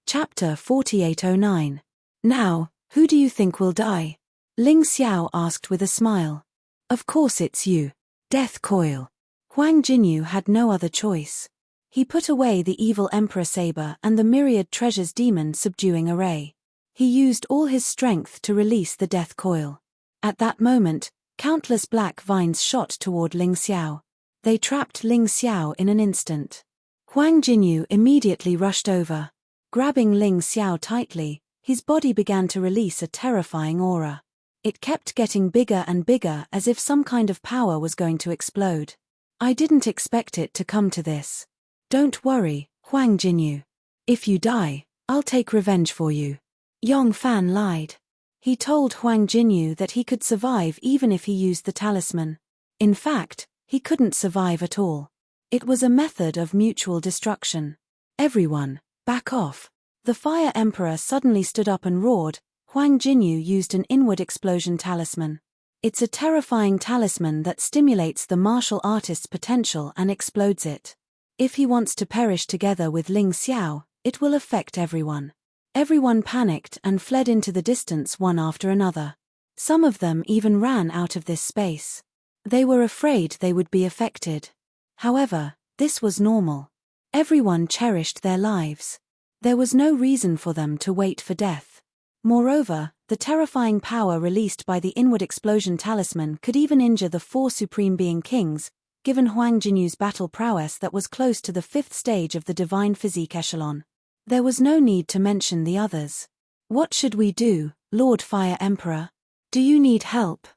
Chapter 4809. Now, who do you think will die? Ling Xiao asked with a smile. Of course it's you. Death Coil. Huang Jinyu had no other choice. He put away the evil Emperor Saber and the myriad treasures demon subduing array. He used all his strength to release the Death Coil. At that moment, countless black vines shot toward Ling Xiao. They trapped Ling Xiao in an instant. Huang Jinyu immediately rushed over. Grabbing Ling Xiao tightly, his body began to release a terrifying aura. It kept getting bigger and bigger as if some kind of power was going to explode. I didn't expect it to come to this. Don't worry, Huang Jinyu. If you die, I'll take revenge for you. Yongfan lied. He told Huang Jinyu that he could survive even if he used the talisman. In fact, he couldn't survive at all. It was a method of mutual destruction. Everyone, back off. The Fire Emperor suddenly stood up and roared. Huang Jinyu used an inward explosion talisman. It's a terrifying talisman that stimulates the martial artist's potential and explodes it. If he wants to perish together with Ling Xiao, it will affect everyone. Everyone panicked and fled into the distance one after another. Some of them even ran out of this space. They were afraid they would be affected. However, this was normal. Everyone cherished their lives. There was no reason for them to wait for death. Moreover, the terrifying power released by the inward explosion talisman could even injure the 4 Supreme Being Kings, given Huang Jinyu's battle prowess that was close to the 5th stage of the divine physique echelon. There was no need to mention the others. What should we do, Lord Fire Emperor? Do you need help?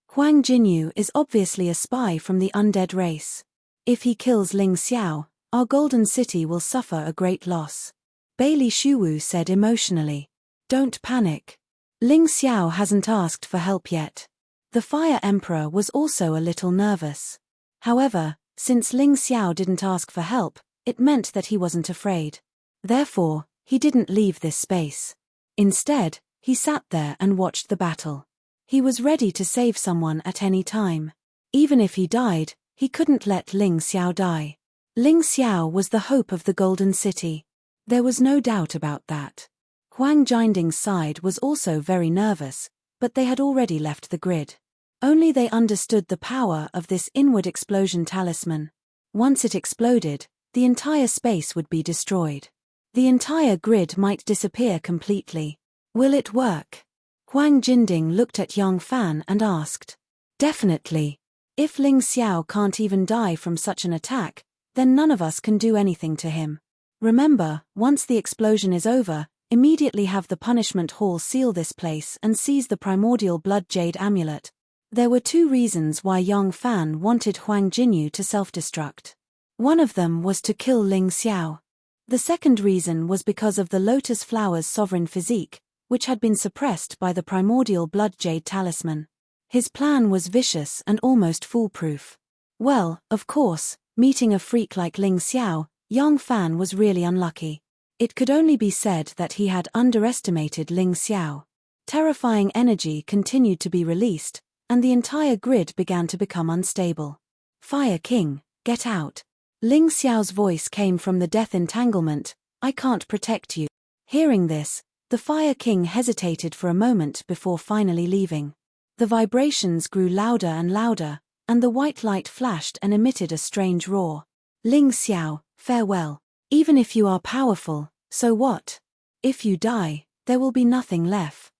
Huang Jinyu is obviously a spy from the undead race. If he kills Ling Xiao, our golden city will suffer a great loss. Bailey Shuwu said emotionally. Don't panic. Ling Xiao hasn't asked for help yet. The Fire Emperor was also a little nervous. However, since Ling Xiao didn't ask for help, it meant that he wasn't afraid. Therefore, he didn't leave this space. Instead, he sat there and watched the battle. He was ready to save someone at any time. Even if he died, he couldn't let Ling Xiao die. Ling Xiao was the hope of the Golden City. There was no doubt about that. Huang Jinding's side was also very nervous, but they had already left the grid. Only they understood the power of this inward explosion talisman. Once it exploded, the entire space would be destroyed. The entire grid might disappear completely. Will it work? Huang Jinding looked at Yongfan and asked. Definitely. If Ling Xiao can't even die from such an attack, then none of us can do anything to him. Remember, once the explosion is over, immediately have the punishment hall seal this place and seize the primordial blood jade amulet. There were 2 reasons why Yongfan wanted Huang Jinyu to self-destruct. One of them was to kill Ling Xiao. The second reason was because of the lotus flower's sovereign physique, which had been suppressed by the primordial blood jade talisman. His plan was vicious and almost foolproof. Well, of course, meeting a freak like Ling Xiao, Yongfan was really unlucky. It could only be said that he had underestimated Ling Xiao. Terrifying energy continued to be released, and the entire grid began to become unstable. Fire King, get out. Ling Xiao's voice came from the death entanglement. I can't protect you. Hearing this, the Fire King hesitated for a moment before finally leaving. The vibrations grew louder and louder, and the white light flashed and emitted a strange roar. Ling Xiao, farewell. Even if you are powerful, so what? If you die, there will be nothing left.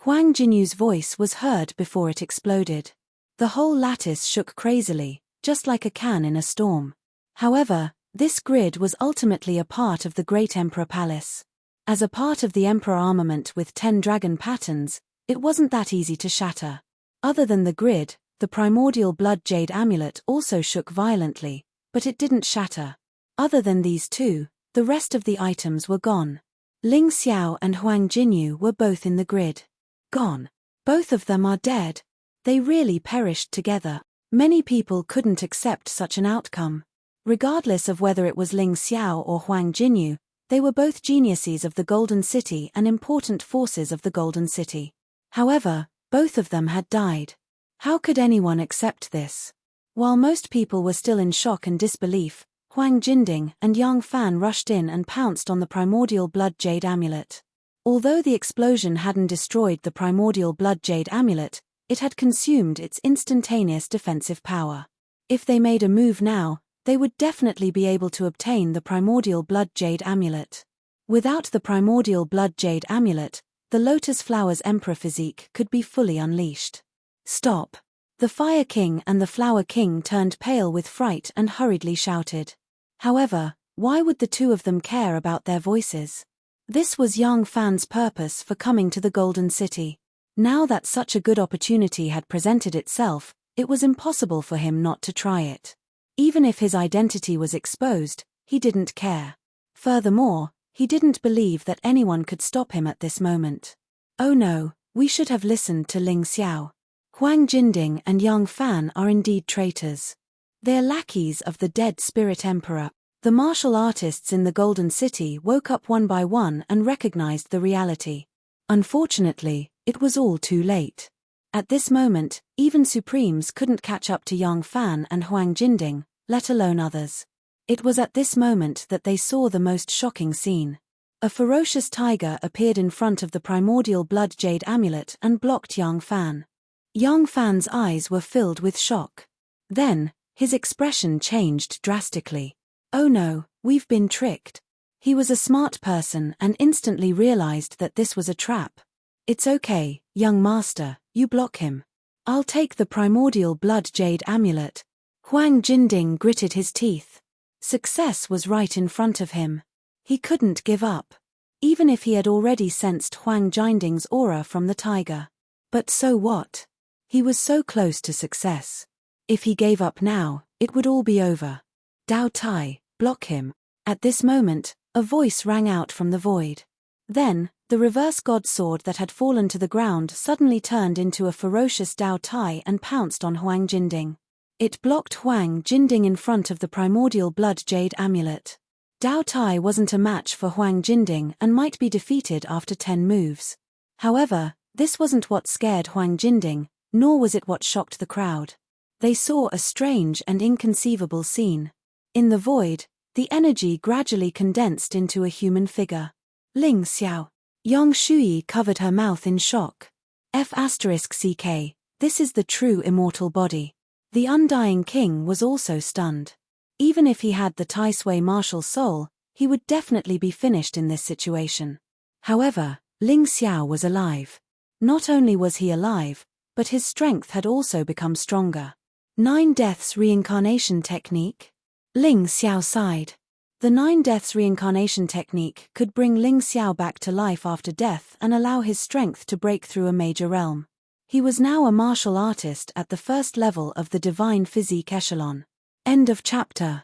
Huang Jinyu's voice was heard before it exploded. The whole lattice shook crazily, just like a can in a storm. However, this grid was ultimately a part of the Great Emperor Palace. As a part of the Emperor armament with 10 dragon patterns, it wasn't that easy to shatter. Other than the grid, the primordial blood jade amulet also shook violently, but it didn't shatter. Other than these 2, the rest of the items were gone. Ling Xiao and Huang Jinyu were both in the grid. Gone. Both of them are dead. They really perished together. Many people couldn't accept such an outcome. Regardless of whether it was Ling Xiao or Huang Jinyu, they were both geniuses of the Golden City and important forces of the Golden City. However, both of them had died. How could anyone accept this? While most people were still in shock and disbelief, Huang Jinding and Yongfan rushed in and pounced on the primordial blood jade amulet. Although the explosion hadn't destroyed the primordial blood jade amulet, it had consumed its instantaneous defensive power. If they made a move now, they would definitely be able to obtain the primordial blood jade amulet. Without the primordial blood jade amulet, the lotus flower's emperor physique could be fully unleashed. Stop! The Fire King and the Flower King turned pale with fright and hurriedly shouted. However, why would the 2 of them care about their voices? This was Yongfan's purpose for coming to the Golden City. Now that such a good opportunity had presented itself, it was impossible for him not to try it. Even if his identity was exposed, he didn't care. Furthermore, he didn't believe that anyone could stop him at this moment. Oh no, we should have listened to Ling Xiao. Huang Jinding and Yang Fan are indeed traitors. They are lackeys of the dead spirit emperor. The martial artists in the Golden City woke up one by one and recognized the reality. Unfortunately, it was all too late. At this moment, even Supremes couldn't catch up to Yang Fan and Huang Jinding, let alone others. It was at this moment that they saw the most shocking scene. A ferocious tiger appeared in front of the primordial blood jade amulet and blocked Yang Fan. Yang Fan's eyes were filled with shock. Then, his expression changed drastically. Oh no, we've been tricked. He was a smart person and instantly realized that this was a trap. It's okay, young master, you block him. I'll take the primordial blood jade amulet. Huang Jinding gritted his teeth. Success was right in front of him. He couldn't give up. Even if he had already sensed Huang Jinding's aura from the tiger. But so what? He was so close to success. If he gave up now, it would all be over. Dao Tai, block him. At this moment, a voice rang out from the void. Then, the reverse god sword that had fallen to the ground suddenly turned into a ferocious Dao Tai and pounced on Huang Jinding. It blocked Huang Jinding in front of the primordial blood jade amulet. Dao Tai wasn't a match for Huang Jinding and might be defeated after 10 moves. However, this wasn't what scared Huang Jinding, nor was it what shocked the crowd. They saw a strange and inconceivable scene. In the void, the energy gradually condensed into a human figure. Ling Xiao. Yang Shui covered her mouth in shock. F***CK, this is the true immortal body. The undying king was also stunned. Even if he had the Tai Sui martial soul, he would definitely be finished in this situation. However, Ling Xiao was alive. Not only was he alive, but his strength had also become stronger. 9 Deaths Reincarnation Technique? Ling Xiao sighed. The 9 Deaths Reincarnation Technique could bring Ling Xiao back to life after death and allow his strength to break through a major realm. He was now a martial artist at the first level of the Divine Physique Echelon. End of chapter.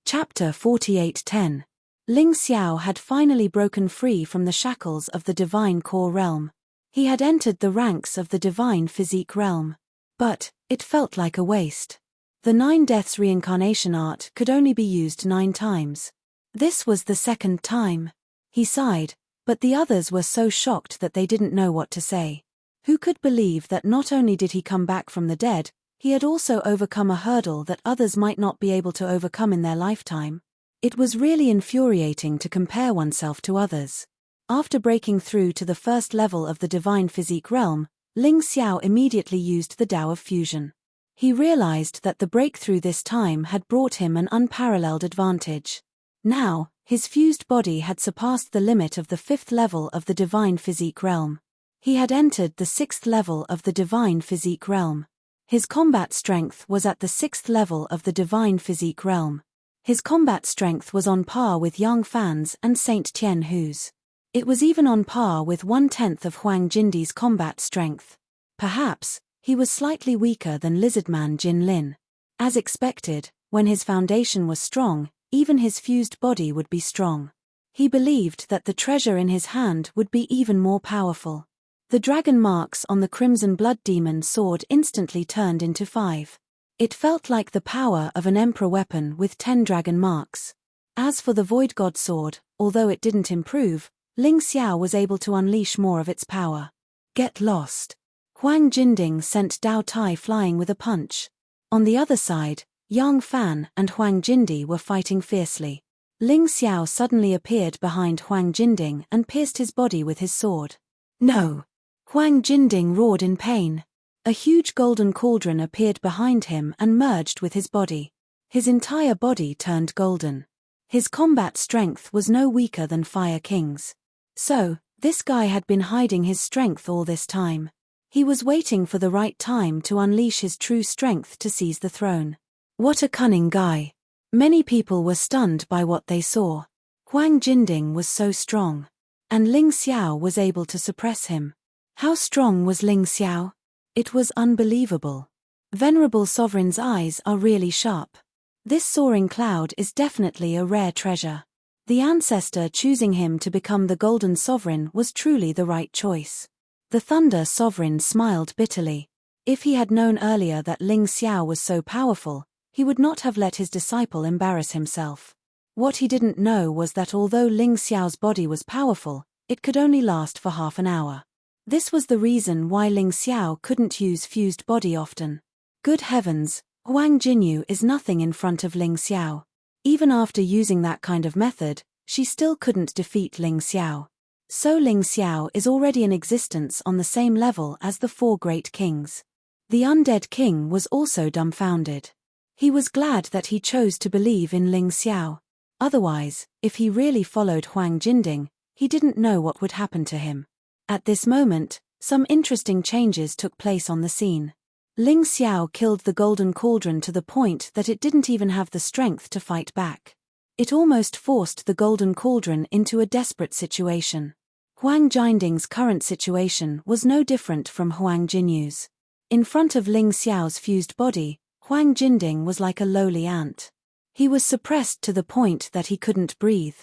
Chapter 4810. Ling Xiao had finally broken free from the shackles of the Divine Core Realm. He had entered the ranks of the Divine Physique Realm. But, it felt like a waste. The 9 Deaths Reincarnation art could only be used 9 times. This was the 2nd time. He sighed, but the others were so shocked that they didn't know what to say. Who could believe that not only did he come back from the dead, he had also overcome a hurdle that others might not be able to overcome in their lifetime? It was really infuriating to compare oneself to others. After breaking through to the first level of the Divine Physique Realm, Ling Xiao immediately used the Tao of Fusion. He realized that the breakthrough this time had brought him an unparalleled advantage. Now, his fused body had surpassed the limit of the 5th level of the Divine Physique Realm. He had entered the 6th level of the Divine Physique Realm. His combat strength was at the 6th level of the Divine Physique Realm. His combat strength was on par with Yang Fan's and Saint Tian Hu's. It was even on par with 1/10 of Huang Jinding's combat strength. Perhaps, he was slightly weaker than Lizardman Jin Lin. As expected, when his foundation was strong, even his fused body would be strong. He believed that the treasure in his hand would be even more powerful. The dragon marks on the Crimson Blood Demon sword instantly turned into 5. It felt like the power of an emperor weapon with 10 dragon marks. As for the Void God sword, although it didn't improve, Ling Xiao was able to unleash more of its power. Get lost. Huang Jinding sent Dao Tai flying with a punch. On the other side, Yang Fan and Huang Jinding were fighting fiercely. Ling Xiao suddenly appeared behind Huang Jinding and pierced his body with his sword. No! Huang Jinding roared in pain. A huge golden cauldron appeared behind him and merged with his body. His entire body turned golden. His combat strength was no weaker than Fire King's. So, this guy had been hiding his strength all this time. He was waiting for the right time to unleash his true strength to seize the throne. What a cunning guy. Many people were stunned by what they saw. Huang Jinding was so strong. And Ling Xiao was able to suppress him. How strong was Ling Xiao? It was unbelievable. Venerable Sovereign's eyes are really sharp. This soaring cloud is definitely a rare treasure. The ancestor choosing him to become the Golden Sovereign was truly the right choice. The Thunder Sovereign smiled bitterly. If he had known earlier that Ling Xiao was so powerful, he would not have let his disciple embarrass himself. What he didn't know was that although Ling Xiao's body was powerful, it could only last for half an hour. This was the reason why Ling Xiao couldn't use fused body often. Good heavens, Huang Jinyu is nothing in front of Ling Xiao. Even after using that kind of method, she still couldn't defeat Ling Xiao. So Ling Xiao is already in existence on the same level as the four great kings. The undead king was also dumbfounded. He was glad that he chose to believe in Ling Xiao. Otherwise, if he really followed Huang Jinding, he didn't know what would happen to him. At this moment, some interesting changes took place on the scene. Ling Xiao killed the golden cauldron to the point that it didn't even have the strength to fight back. It almost forced the golden cauldron into a desperate situation. Huang Jinding's current situation was no different from Huang Jinyu's. In front of Ling Xiao's fused body, Huang Jinding was like a lowly ant. He was suppressed to the point that he couldn't breathe.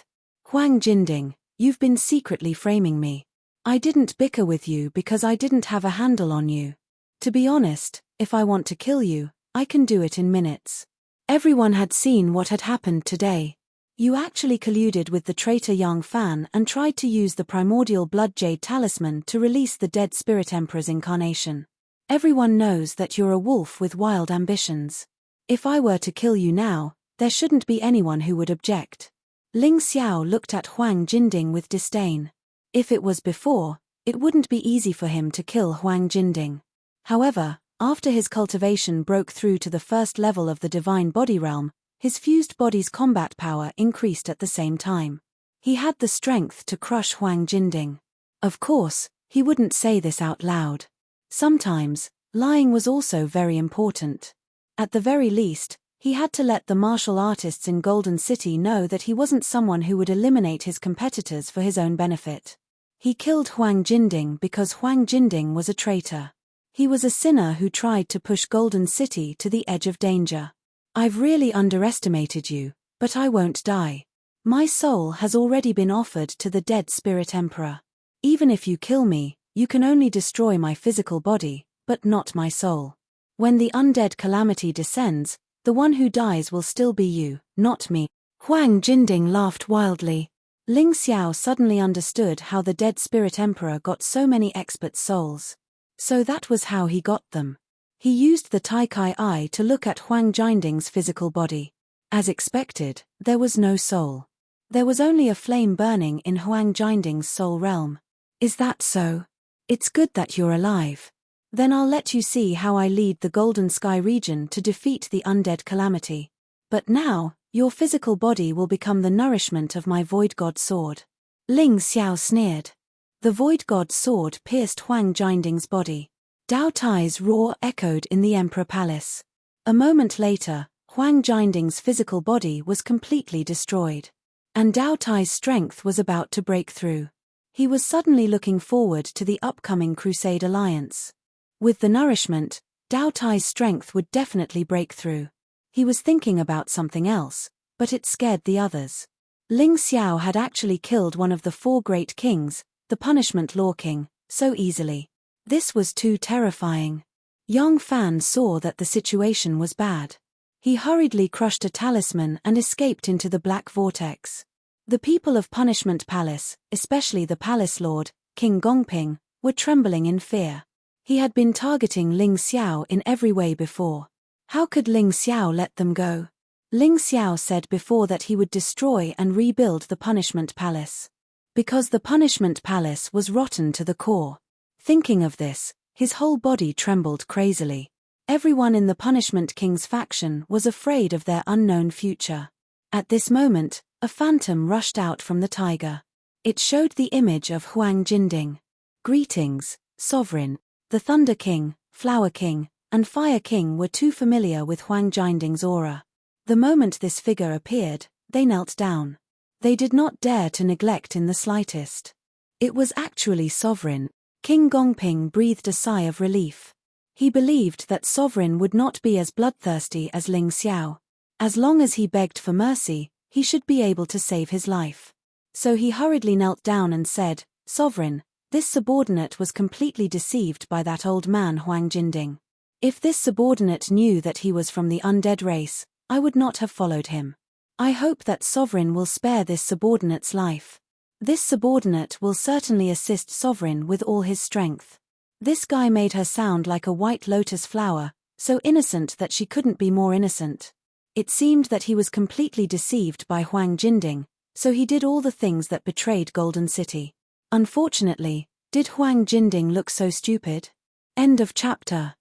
Huang Jinding, you've been secretly framing me. I didn't bicker with you because I didn't have a handle on you. To be honest, if I want to kill you, I can do it in minutes. Everyone had seen what had happened today. You actually colluded with the traitor Yang Fan and tried to use the primordial blood jade talisman to release the dead spirit emperor's incarnation. Everyone knows that you're a wolf with wild ambitions. If I were to kill you now, there shouldn't be anyone who would object. Ling Xiao looked at Huang Jinding with disdain. If it was before, it wouldn't be easy for him to kill Huang Jinding. However, after his cultivation broke through to the first level of the divine body realm, his fused body's combat power increased at the same time. He had the strength to crush Huang Jinding. Of course, he wouldn't say this out loud. Sometimes, lying was also very important. At the very least, he had to let the martial artists in Golden City know that he wasn't someone who would eliminate his competitors for his own benefit. He killed Huang Jinding because Huang Jinding was a traitor. He was a sinner who tried to push Golden City to the edge of danger. I've really underestimated you, but I won't die. My soul has already been offered to the dead spirit emperor. Even if you kill me, you can only destroy my physical body, but not my soul. When the undead calamity descends, the one who dies will still be you, not me. Huang Jinding laughed wildly. Ling Xiao suddenly understood how the dead spirit emperor got so many expert souls. So that was how he got them. He used the Taikai eye to look at Huang Jinding's physical body. As expected, there was no soul. There was only a flame burning in Huang Jinding's soul realm. Is that so? It's good that you're alive. Then I'll let you see how I lead the Golden Sky region to defeat the undead calamity. But now, your physical body will become the nourishment of my Void God sword. Ling Xiao sneered. The Void God sword pierced Huang Jinding's body. Dao Tai's roar echoed in the Emperor Palace. A moment later, Huang Jinding's physical body was completely destroyed. And Dao Tai's strength was about to break through. He was suddenly looking forward to the upcoming Crusade Alliance. With the nourishment, Dao Tai's strength would definitely break through. He was thinking about something else, but it scared the others. Ling Xiao had actually killed one of the four great kings, the Punishment Law King, so easily. This was too terrifying. Yang Fan saw that the situation was bad. He hurriedly crushed a talisman and escaped into the black vortex. The people of Punishment Palace, especially the Palace Lord, King Gongping, were trembling in fear. He had been targeting Ling Xiao in every way before. How could Ling Xiao let them go? Ling Xiao said before that he would destroy and rebuild the Punishment Palace. Because the Punishment Palace was rotten to the core. Thinking of this, his whole body trembled crazily. Everyone in the Punishment King's faction was afraid of their unknown future. At this moment, a phantom rushed out from the tiger. It showed the image of Huang Jinding. Greetings, Sovereign. The Thunder King, Flower King, and Fire King were too familiar with Huang Jinding's aura. The moment this figure appeared, they knelt down. They did not dare to neglect in the slightest. It was actually Sovereign. King Gongping breathed a sigh of relief. He believed that Sovereign would not be as bloodthirsty as Ling Xiao. As long as he begged for mercy, he should be able to save his life. So he hurriedly knelt down and said, "Sovereign, This subordinate was completely deceived by that old man Huang Jinding. If this subordinate knew that he was from the undead race, I would not have followed him. I hope that Sovereign will spare this subordinate's life. This subordinate will certainly assist Sovereign with all his strength. This guy made her sound like a white lotus flower, so innocent that she couldn't be more innocent. It seemed that he was completely deceived by Huang Jinding, so he did all the things that betrayed Golden City. Unfortunately, did Huang Jinding look so stupid? End of chapter.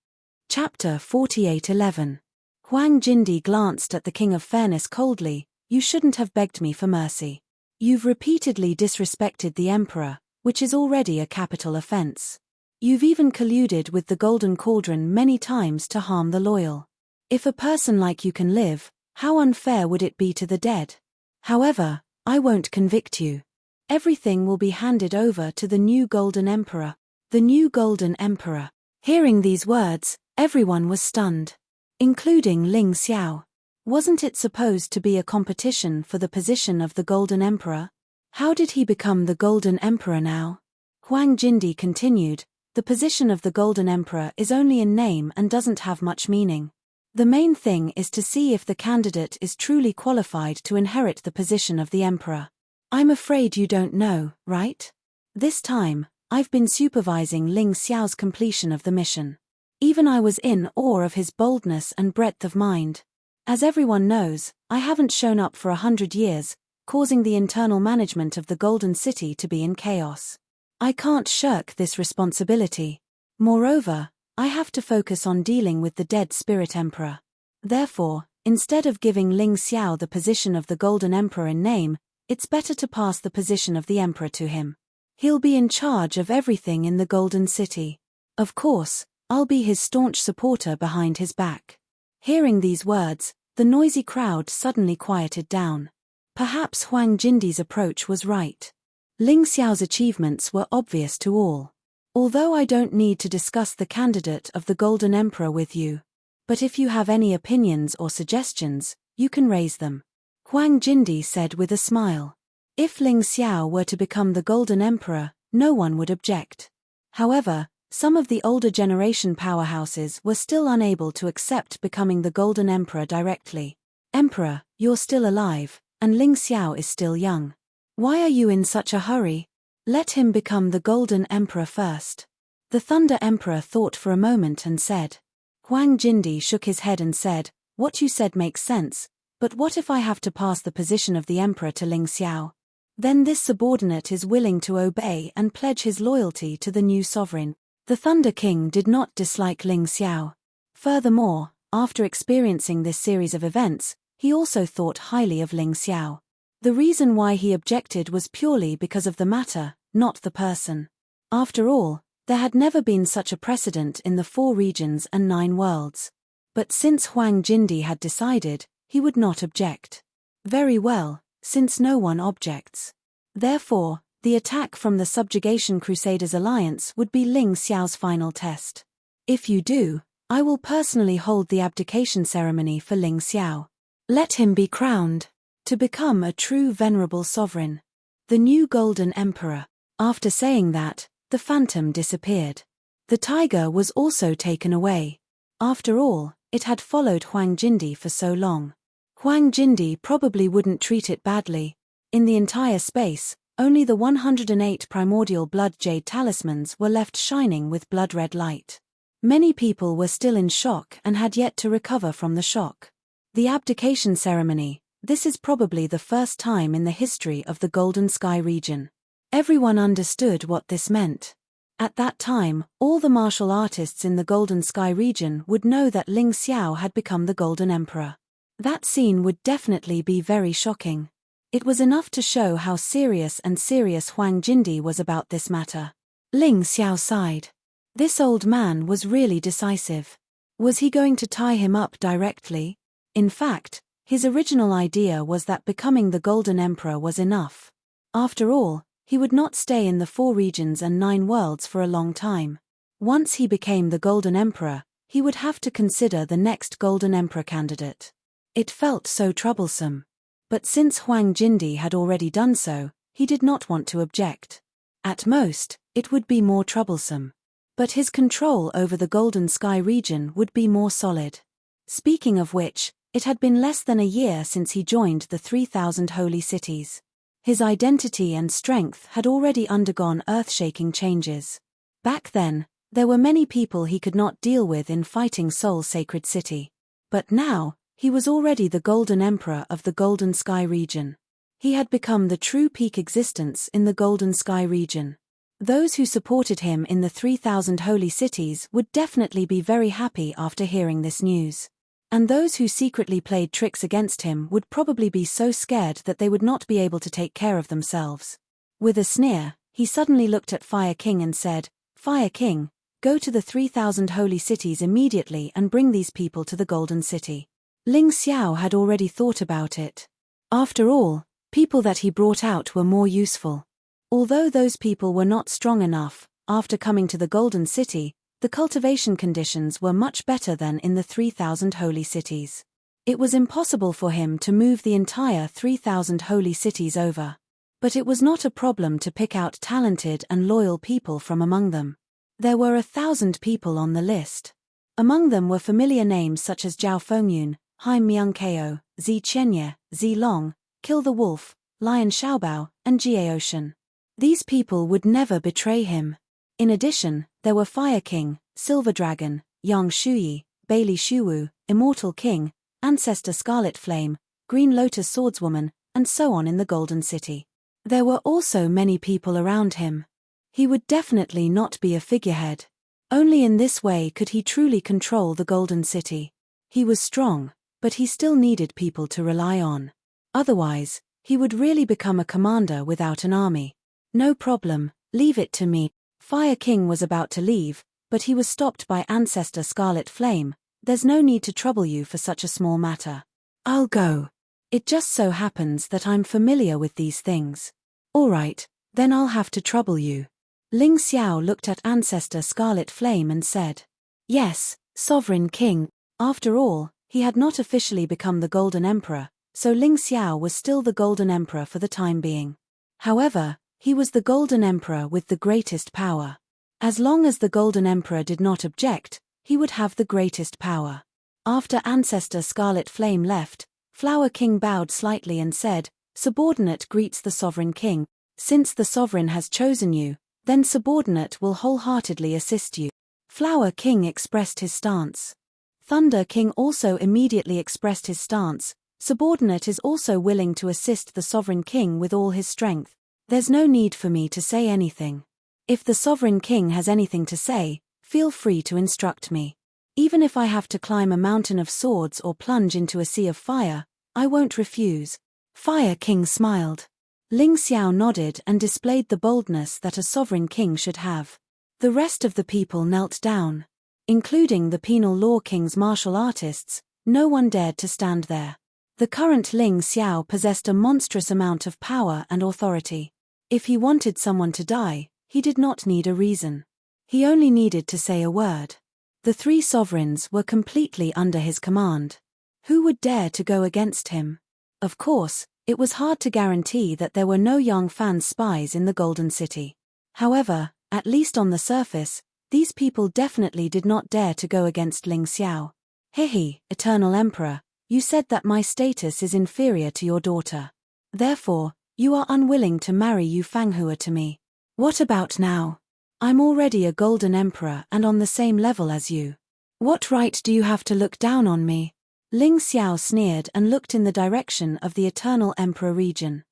Chapter 48:11. Huang Jinding glanced at the King of Fairness coldly. You shouldn't have begged me for mercy. You've repeatedly disrespected the Emperor, which is already a capital offense. You've even colluded with the Golden Cauldron many times to harm the loyal. If a person like you can live, how unfair would it be to the dead? However, I won't convict you. Everything will be handed over to the new Golden Emperor. The new Golden Emperor. Hearing these words, everyone was stunned, including Ling Xiao. Wasn't it supposed to be a competition for the position of the Golden Emperor? How did he become the Golden Emperor now? Huang Jinding continued, the position of the Golden Emperor is only in name and doesn't have much meaning. The main thing is to see if the candidate is truly qualified to inherit the position of the Emperor. I'm afraid you don't know, right? This time, I've been supervising Ling Xiao's completion of the mission. Even I was in awe of his boldness and breadth of mind. As everyone knows, I haven't shown up for 100 years, causing the internal management of the Golden City to be in chaos. I can't shirk this responsibility. Moreover, I have to focus on dealing with the dead Spirit Emperor. Therefore, instead of giving Ling Xiao the position of the Golden Emperor in name, it's better to pass the position of the Emperor to him. He'll be in charge of everything in the Golden City. Of course, I'll be his staunch supporter behind his back. Hearing these words, the noisy crowd suddenly quieted down. Perhaps Huang Jinding's approach was right. Ling Xiao's achievements were obvious to all. Although I don't need to discuss the candidate of the Golden Emperor with you. But if you have any opinions or suggestions, you can raise them. Huang Jinding said with a smile. If Ling Xiao were to become the Golden Emperor, no one would object. However, some of the older generation powerhouses were still unable to accept becoming the Golden Emperor directly. Emperor, you're still alive, and Ling Xiao is still young. Why are you in such a hurry? Let him become the Golden Emperor first. The Thunder Emperor thought for a moment and said. Huang Jinding shook his head and said, what you said makes sense, but what if I have to pass the position of the Emperor to Ling Xiao? Then this subordinate is willing to obey and pledge his loyalty to the new sovereign. The Thunder King did not dislike Ling Xiao. Furthermore, after experiencing this series of events, he also thought highly of Ling Xiao. The reason why he objected was purely because of the matter, not the person. After all, there had never been such a precedent in the 4 regions and 9 worlds. But since Huang Jinding had decided, he would not object. Very well, since no one objects. Therefore, the attack from the Subjugation Crusaders Alliance would be Ling Xiao's final test. If you do, I will personally hold the abdication ceremony for Ling Xiao. Let him be crowned to become a true venerable sovereign. The new Golden Emperor. After saying that, the phantom disappeared. The tiger was also taken away. After all, it had followed Huang Jinding for so long. Huang Jinding probably wouldn't treat it badly. In the entire space, only the 108 primordial blood jade talismans were left shining with blood-red light. Many people were still in shock and had yet to recover from the shock. The abdication ceremony, this is probably the first time in the history of the Golden Sky region. Everyone understood what this meant. At that time, all the martial artists in the Golden Sky region would know that Ling Xiao had become the Golden Emperor. That scene would definitely be very shocking. It was enough to show how serious Huang Jinding was about this matter. Ling Xiao sighed. This old man was really decisive. Was he going to tie him up directly? In fact, his original idea was that becoming the Golden Emperor was enough. After all, he would not stay in the 4 regions and 9 worlds for a long time. Once he became the Golden Emperor, he would have to consider the next Golden Emperor candidate. It felt so troublesome. But since Huang Jinding had already done so, he did not want to object. At most, it would be more troublesome. But his control over the Golden Sky region would be more solid. Speaking of which, it had been less than a year since he joined the 3,000 holy cities. His identity and strength had already undergone earth-shaking changes. Back then, there were many people he could not deal with in fighting Seoul's sacred city. But now, he was already the Golden Emperor of the Golden Sky region. He had become the true peak existence in the Golden Sky region. Those who supported him in the 3,000 holy cities would definitely be very happy after hearing this news. And those who secretly played tricks against him would probably be so scared that they would not be able to take care of themselves. With a sneer, he suddenly looked at Fire King and said, "Fire King, go to the 3,000 holy cities immediately and bring these people to the Golden City." Ling Xiao had already thought about it. After all, people that he brought out were more useful. Although those people were not strong enough, after coming to the Golden City, the cultivation conditions were much better than in the 3,000 holy cities. It was impossible for him to move the entire 3,000 holy cities over. But it was not a problem to pick out talented and loyal people from among them. There were 1,000 people on the list. Among them were familiar names such as Zhao Fengyun, Haim Myung-keo, Zi Chenye, Zi Long, Kill the Wolf, Lion Xiaobao, and Jie Ocean. These people would never betray him. In addition, there were Fire King, Silver Dragon, Yang Shuyi, Bailey Shuwu, Immortal King, Ancestor Scarlet Flame, Green Lotus Swordswoman, and so on in the Golden City. There were also many people around him. He would definitely not be a figurehead. Only in this way could he truly control the Golden City. He was strong, but he still needed people to rely on. Otherwise, he would really become a commander without an army. "No problem, leave it to me." Fire King was about to leave, but he was stopped by Ancestor Scarlet Flame. "There's no need to trouble you for such a small matter. I'll go. It just so happens that I'm familiar with these things." "All right, then I'll have to trouble you." Ling Xiao looked at Ancestor Scarlet Flame and said, "Yes, Sovereign King." After all, he had not officially become the Golden Emperor, so Ling Xiao was still the Golden Emperor for the time being. However, he was the Golden Emperor with the greatest power. As long as the Golden Emperor did not object, he would have the greatest power. After Ancestor Scarlet Flame left, Flower King bowed slightly and said, "Subordinate greets the Sovereign King. Since the Sovereign has chosen you, then Subordinate will wholeheartedly assist you." Flower King expressed his stance. Thunder King also immediately expressed his stance. Subordinate is also willing to assist the Sovereign King with all his strength. There's no need for me to say anything. If the Sovereign King has anything to say, feel free to instruct me. Even if I have to climb a mountain of swords or plunge into a sea of fire, I won't refuse. Fire King smiled. Ling Xiao nodded and displayed the boldness that a Sovereign King should have. The rest of the people knelt down. Including the Penal Law King's martial artists, no one dared to stand there. The current Ling Xiao possessed a monstrous amount of power and authority. If he wanted someone to die, he did not need a reason. He only needed to say a word. The three sovereigns were completely under his command. Who would dare to go against him? Of course, it was hard to guarantee that there were no young fan spies in the Golden City. However, at least on the surface, these people definitely did not dare to go against Ling Xiao. "Hehe, Eternal Emperor, you said that my status is inferior to your daughter. Therefore, you are unwilling to marry Yu Fanghua to me. What about now? I'm already a Golden Emperor and on the same level as you. What right do you have to look down on me?" Ling Xiao sneered and looked in the direction of the Eternal Emperor region.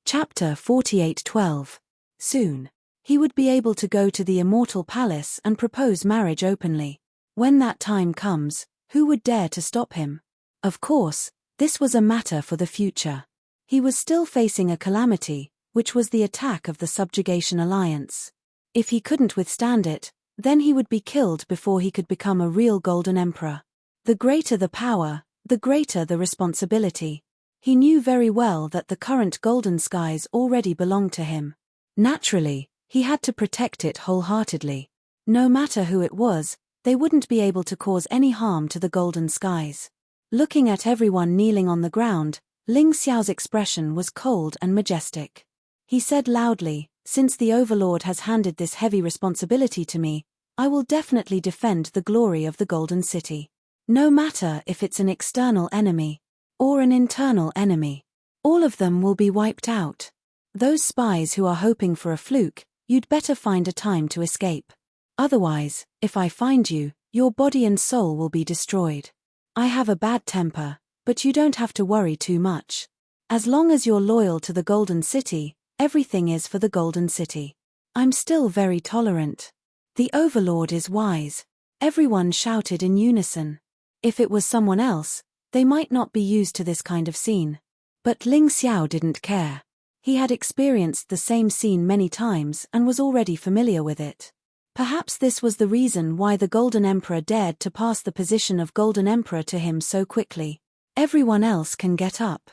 Chapter 48:12. Soon, he would be able to go to the Immortal Palace and propose marriage openly. When that time comes, who would dare to stop him? Of course, this was a matter for the future. He was still facing a calamity, which was the attack of the Subjugation Alliance. If he couldn't withstand it, then he would be killed before he could become a real Golden Emperor. The greater the power, the greater the responsibility. He knew very well that the current Golden Skies already belonged to him. Naturally, he had to protect it wholeheartedly. No matter who it was, they wouldn't be able to cause any harm to the Golden Skies. Looking at everyone kneeling on the ground, Ling Xiao's expression was cold and majestic. He said loudly, Since the Overlord has handed this heavy responsibility to me, I will definitely defend the glory of the Golden City. No matter if it's an external enemy or an internal enemy. All of them will be wiped out. Those spies who are hoping for a fluke, you'd better find a time to escape. Otherwise, if I find you, your body and soul will be destroyed. I have a bad temper, but you don't have to worry too much. As long as you're loyal to the Golden City, everything is for the Golden City. I'm still very tolerant. The Overlord is wise. Everyone shouted in unison. If it was someone else, they might not be used to this kind of scene. But Ling Xiao didn't care. He had experienced the same scene many times and was already familiar with it. Perhaps this was the reason why the Golden Emperor dared to pass the position of Golden Emperor to him so quickly. Everyone else can get up.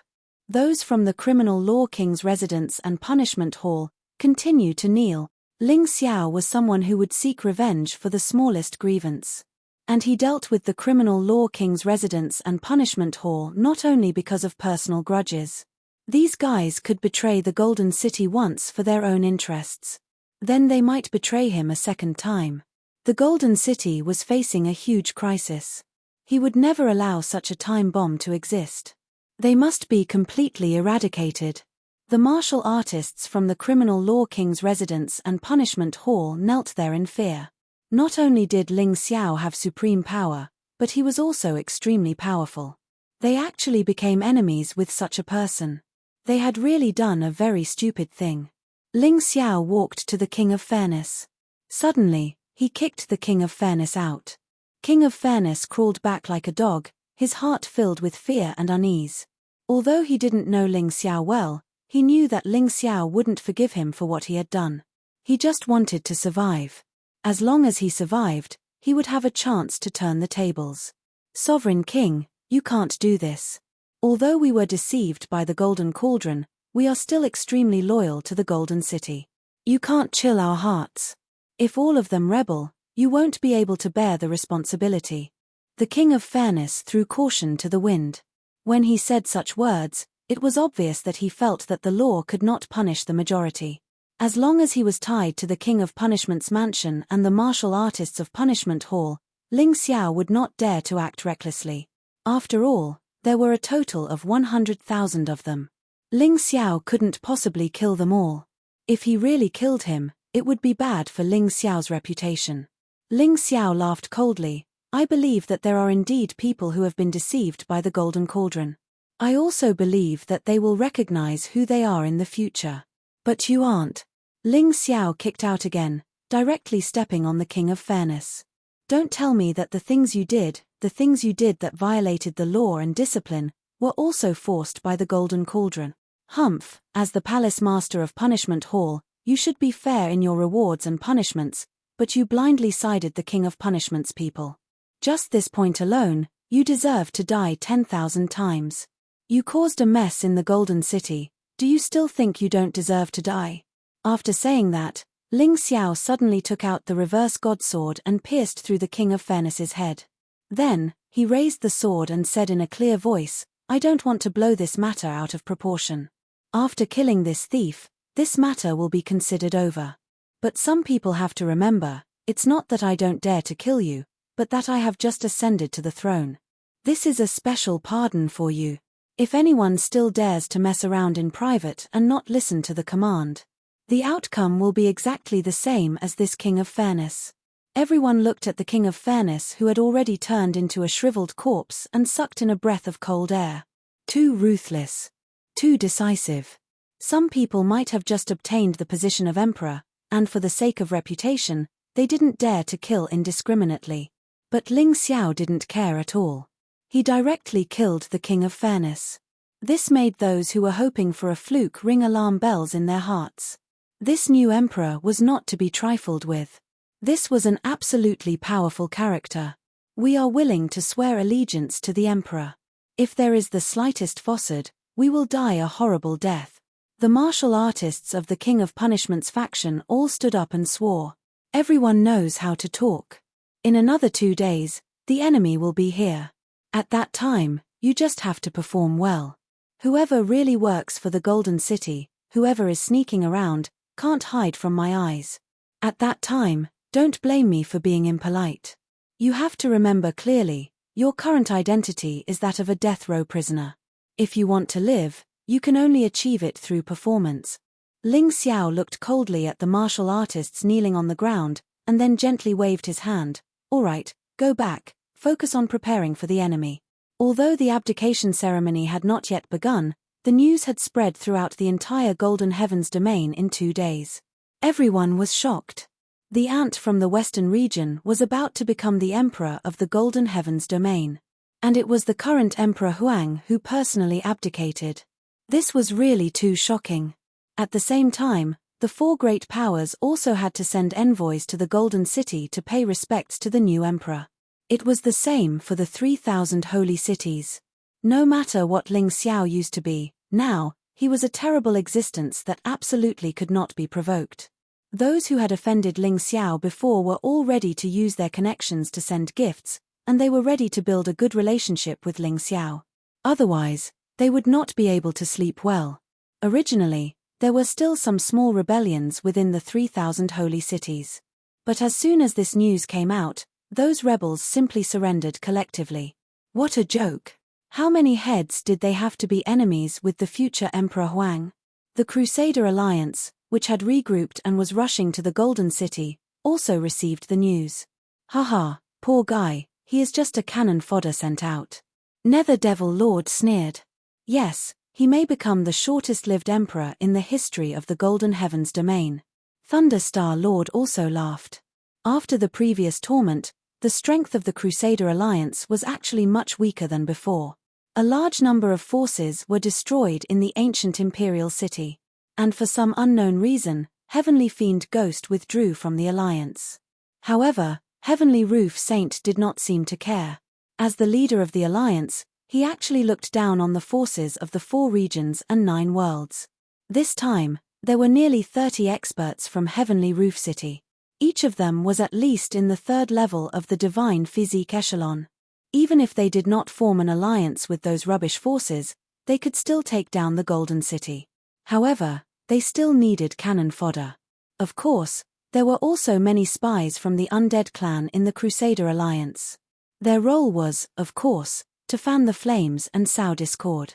Those from the Criminal Law King's residence and punishment hall continue to kneel. Ling Xiao was someone who would seek revenge for the smallest grievance. And he dealt with the Criminal Law King's residence and punishment hall not only because of personal grudges. These guys could betray the Golden City once for their own interests. Then they might betray him a second time. The Golden City was facing a huge crisis. He would never allow such a time bomb to exist. They must be completely eradicated. The martial artists from the Criminal Law King's residence and punishment hall knelt there in fear. Not only did Ling Xiao have supreme power, but he was also extremely powerful. They actually became enemies with such a person. They had really done a very stupid thing. Ling Xiao walked to the King of Fairness. Suddenly, he kicked the King of Fairness out. King of Fairness crawled back like a dog, his heart filled with fear and unease. Although he didn't know Ling Xiao well, he knew that Ling Xiao wouldn't forgive him for what he had done. He just wanted to survive. As long as he survived, he would have a chance to turn the tables. Sovereign King, you can't do this. Although we were deceived by the Golden Cauldron, we are still extremely loyal to the Golden City. You can't chill our hearts. If all of them rebel, you won't be able to bear the responsibility. The King of Fairness threw caution to the wind. When he said such words, it was obvious that he felt that the law could not punish the majority. As long as he was tied to the King of Punishment's mansion and the martial artists of Punishment Hall, Ling Xiao would not dare to act recklessly. After all, there were a total of 100,000 of them. Ling Xiao couldn't possibly kill them all. If he really killed him, it would be bad for Ling Xiao's reputation. Ling Xiao laughed coldly. I believe that there are indeed people who have been deceived by the Golden Cauldron. I also believe that they will recognize who they are in the future. But you aren't. Ling Xiao kicked out again, directly stepping on the King of Fairness. Don't tell me that the things you did that violated the law and discipline, were also forced by the Golden Cauldron. Humph, as the Palace Master of Punishment Hall, you should be fair in your rewards and punishments, but you blindly sided the King of Punishment's people. Just this point alone, you deserve to die 10,000 times. You caused a mess in the Golden City. Do you still think you don't deserve to die? After saying that, Ling Xiao suddenly took out the reverse god sword and pierced through the King of Fairness's head. Then, he raised the sword and said in a clear voice, I don't want to blow this matter out of proportion. After killing this thief, this matter will be considered over. But some people have to remember, it's not that I don't dare to kill you, but that I have just ascended to the throne. This is a special pardon for you. If anyone still dares to mess around in private and not listen to the command, the outcome will be exactly the same as this King of Fairness. Everyone looked at the King of Fairness, who had already turned into a shriveled corpse and sucked in a breath of cold air. Too ruthless. Too decisive. Some people might have just obtained the position of emperor, and for the sake of reputation, they didn't dare to kill indiscriminately. But Ling Xiao didn't care at all. He directly killed the King of Fairness. This made those who were hoping for a fluke ring alarm bells in their hearts. This new emperor was not to be trifled with. This was an absolutely powerful character. We are willing to swear allegiance to the emperor. If there is the slightest falsehood, we will die a horrible death. The martial artists of the King of Punishment's faction all stood up and swore. Everyone knows how to talk. In another 2 days, the enemy will be here. At that time, you just have to perform well. Whoever really works for the Golden City, whoever is sneaking around, can't hide from my eyes. At that time, don't blame me for being impolite. You have to remember clearly, your current identity is that of a death row prisoner. If you want to live, you can only achieve it through performance. Ling Xiao looked coldly at the martial artists kneeling on the ground, and then gently waved his hand. All right, go back, focus on preparing for the enemy. Although the abdication ceremony had not yet begun, the news had spread throughout the entire Golden Heavens domain in 2 days. Everyone was shocked. The ant from the western region was about to become the emperor of the Golden Heavens domain. And it was the current Emperor Huang who personally abdicated. This was really too shocking. At the same time, the 4 great powers also had to send envoys to the Golden City to pay respects to the new emperor. It was the same for the 3,000 holy cities. No matter what Ling Xiao used to be, now, he was a terrible existence that absolutely could not be provoked. Those who had offended Ling Xiao before were all ready to use their connections to send gifts, and they were ready to build a good relationship with Ling Xiao. Otherwise, they would not be able to sleep well. Originally, there were still some small rebellions within the 3,000 holy cities. But as soon as this news came out, those rebels simply surrendered collectively. What a joke! How many heads did they have to be enemies with the future Emperor Huang? The Crusader Alliance, which had regrouped and was rushing to the Golden City, also received the news. Haha, poor guy, he is just a cannon fodder sent out. Nether Devil Lord sneered. Yes, he may become the shortest-lived emperor in the history of the Golden Heavens domain. Thunderstar Lord also laughed. After the previous torment, the strength of the Crusader Alliance was actually much weaker than before. A large number of forces were destroyed in the ancient imperial city. And for some unknown reason, Heavenly Fiend Ghost withdrew from the alliance. However, Heavenly Roof Saint did not seem to care. As the leader of the alliance, he actually looked down on the forces of the 4 regions and 9 worlds. This time, there were nearly 30 experts from Heavenly Roof City. Each of them was at least in the 3rd level of the divine physique echelon. Even if they did not form an alliance with those rubbish forces, they could still take down the Golden City. However, they still needed cannon fodder. Of course, there were also many spies from the Undead clan in the Crusader Alliance. Their role was, of course, to fan the flames and sow discord.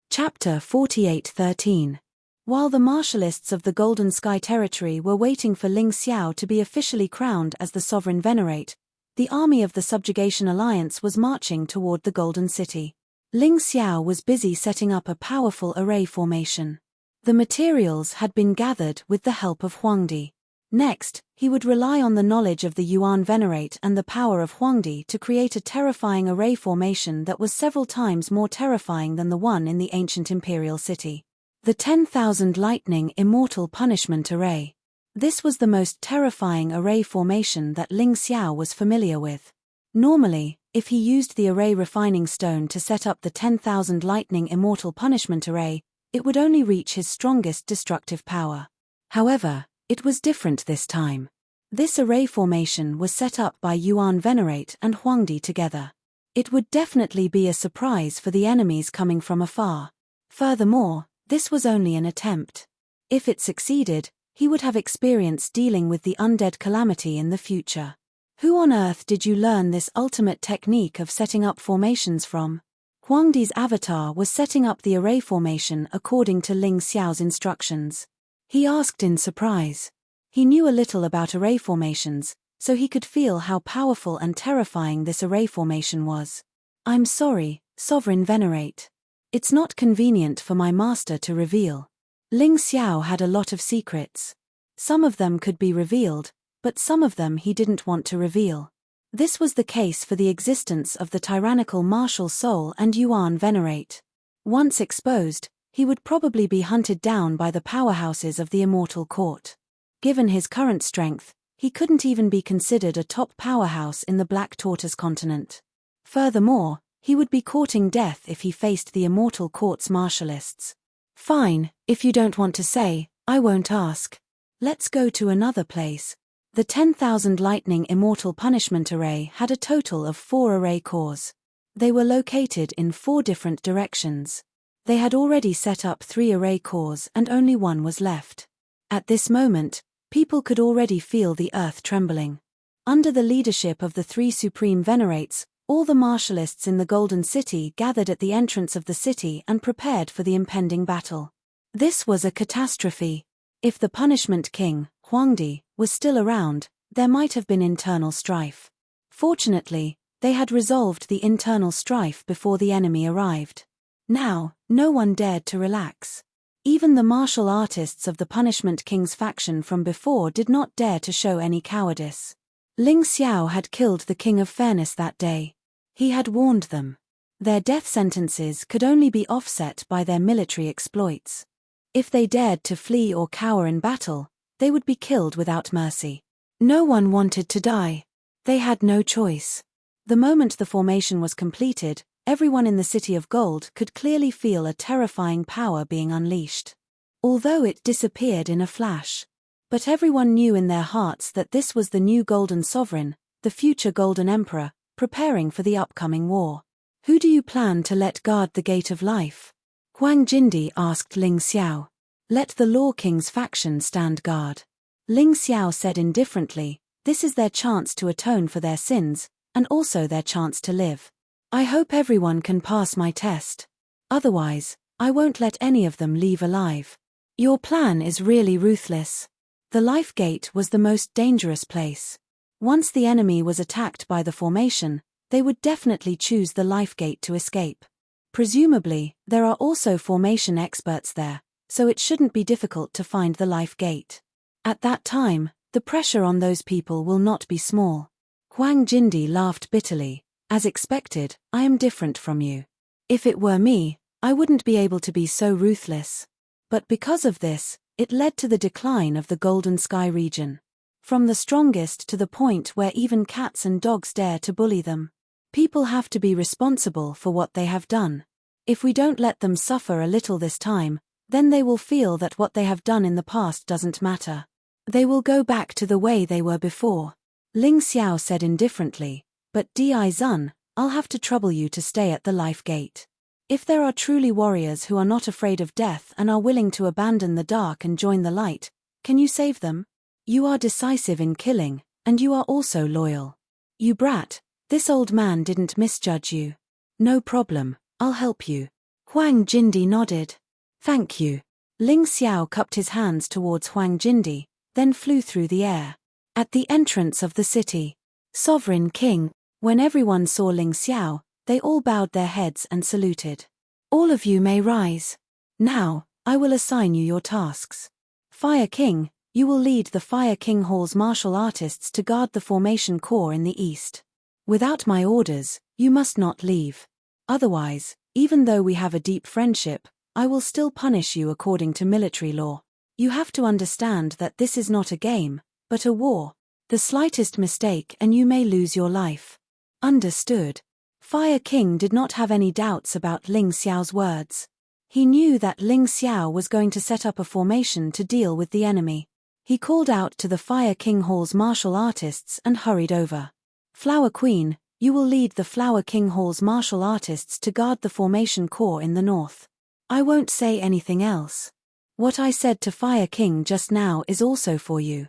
Chapter 48:13. While the martialists of the Golden Sky Territory were waiting for Ling Xiao to be officially crowned as the Sovereign Venerate, the army of the Subjugation Alliance was marching toward the Golden City. Ling Xiao was busy setting up a powerful array formation. The materials had been gathered with the help of Huangdi. Next, he would rely on the knowledge of the Yuan Venerate and the power of Huangdi to create a terrifying array formation that was several times more terrifying than the one in the ancient imperial city. The 10,000 Lightning Immortal Punishment Array. This was the most terrifying array formation that Ling Xiao was familiar with. Normally, if he used the array refining stone to set up the 10,000 Lightning Immortal Punishment Array, it would only reach his strongest destructive power. However, it was different this time. This array formation was set up by Yuan Venerate and Huangdi together. It would definitely be a surprise for the enemies coming from afar. Furthermore, this was only an attempt. If it succeeded, he would have experience dealing with the undead calamity in the future. Who on earth did you learn this ultimate technique of setting up formations from? Huangdi's avatar was setting up the array formation according to Ling Xiao's instructions. He asked in surprise. He knew a little about array formations, so he could feel how powerful and terrifying this array formation was. I'm sorry, Sovereign Venerate. It's not convenient for my master to reveal. Ling Xiao had a lot of secrets. Some of them could be revealed, but some of them he didn't want to reveal. This was the case for the existence of the tyrannical martial soul and Yuan Venerate. Once exposed, he would probably be hunted down by the powerhouses of the Immortal Court. Given his current strength, he couldn't even be considered a top powerhouse in the Black Tortoise continent. Furthermore, he would be courting death if he faced the Immortal Court's martialists. Fine, if you don't want to say, I won't ask. Let's go to another place. The 10,000 Lightning Immortal Punishment Array had a total of 4 array cores. They were located in 4 different directions. They had already set up 3 array cores and only 1 was left. At this moment, people could already feel the earth trembling. Under the leadership of the 3 supreme venerates, all the martialists in the Golden City gathered at the entrance of the city and prepared for the impending battle. This was a catastrophe. If the Punishment King, Huangdi, was still around, there might have been internal strife. Fortunately, they had resolved the internal strife before the enemy arrived. Now, no one dared to relax. Even the martial artists of the Punishment King's faction from before did not dare to show any cowardice. Ling Xiao had killed the King of Fairness that day. He had warned them. Their death sentences could only be offset by their military exploits. If they dared to flee or cower in battle, they would be killed without mercy. No one wanted to die. They had no choice. The moment the formation was completed, everyone in the City of Gold could clearly feel a terrifying power being unleashed. Although it disappeared in a flash. But everyone knew in their hearts that this was the new Golden Sovereign, the future Golden Emperor, preparing for the upcoming war. Who do you plan to let guard the Gate of Life? Huang Jindi asked Ling Xiao. Let the Law King's faction stand guard. Ling Xiao said indifferently, this is their chance to atone for their sins, and also their chance to live. I hope everyone can pass my test. Otherwise, I won't let any of them leave alive. Your plan is really ruthless. The Life Gate was the most dangerous place. Once the enemy was attacked by the formation, they would definitely choose the Life Gate to escape. Presumably, there are also formation experts there, so it shouldn't be difficult to find the Life Gate. At that time, the pressure on those people will not be small. Huang Jindi laughed bitterly. As expected, I am different from you. If it were me, I wouldn't be able to be so ruthless. But because of this, it led to the decline of the Golden Sky region. From the strongest to the point where even cats and dogs dare to bully them. People have to be responsible for what they have done. If we don't let them suffer a little this time, then they will feel that what they have done in the past doesn't matter. They will go back to the way they were before. Ling Xiao said indifferently, but Di Zun, I'll have to trouble you to stay at the Life Gate. If there are truly warriors who are not afraid of death and are willing to abandon the dark and join the light, can you save them? You are decisive in killing, and you are also loyal. You brat, this old man didn't misjudge you. No problem, I'll help you. Huang Jindi nodded. Thank you. Ling Xiao cupped his hands towards Huang Jindi, then flew through the air. At the entrance of the city, Sovereign King, when everyone saw Ling Xiao, they all bowed their heads and saluted. All of you may rise. Now, I will assign you your tasks. Fire King, you will lead the Fire King Hall's martial artists to guard the formation core in the east. Without my orders, you must not leave. Otherwise, even though we have a deep friendship, I will still punish you according to military law. You have to understand that this is not a game, but a war. The slightest mistake and you may lose your life. Understood. Fire King did not have any doubts about Ling Xiao's words. He knew that Ling Xiao was going to set up a formation to deal with the enemy. He called out to the Fire King Hall's martial artists and hurried over. Flower Queen, you will lead the Flower King Hall's martial artists to guard the formation core in the north. I won't say anything else. What I said to Fire King just now is also for you.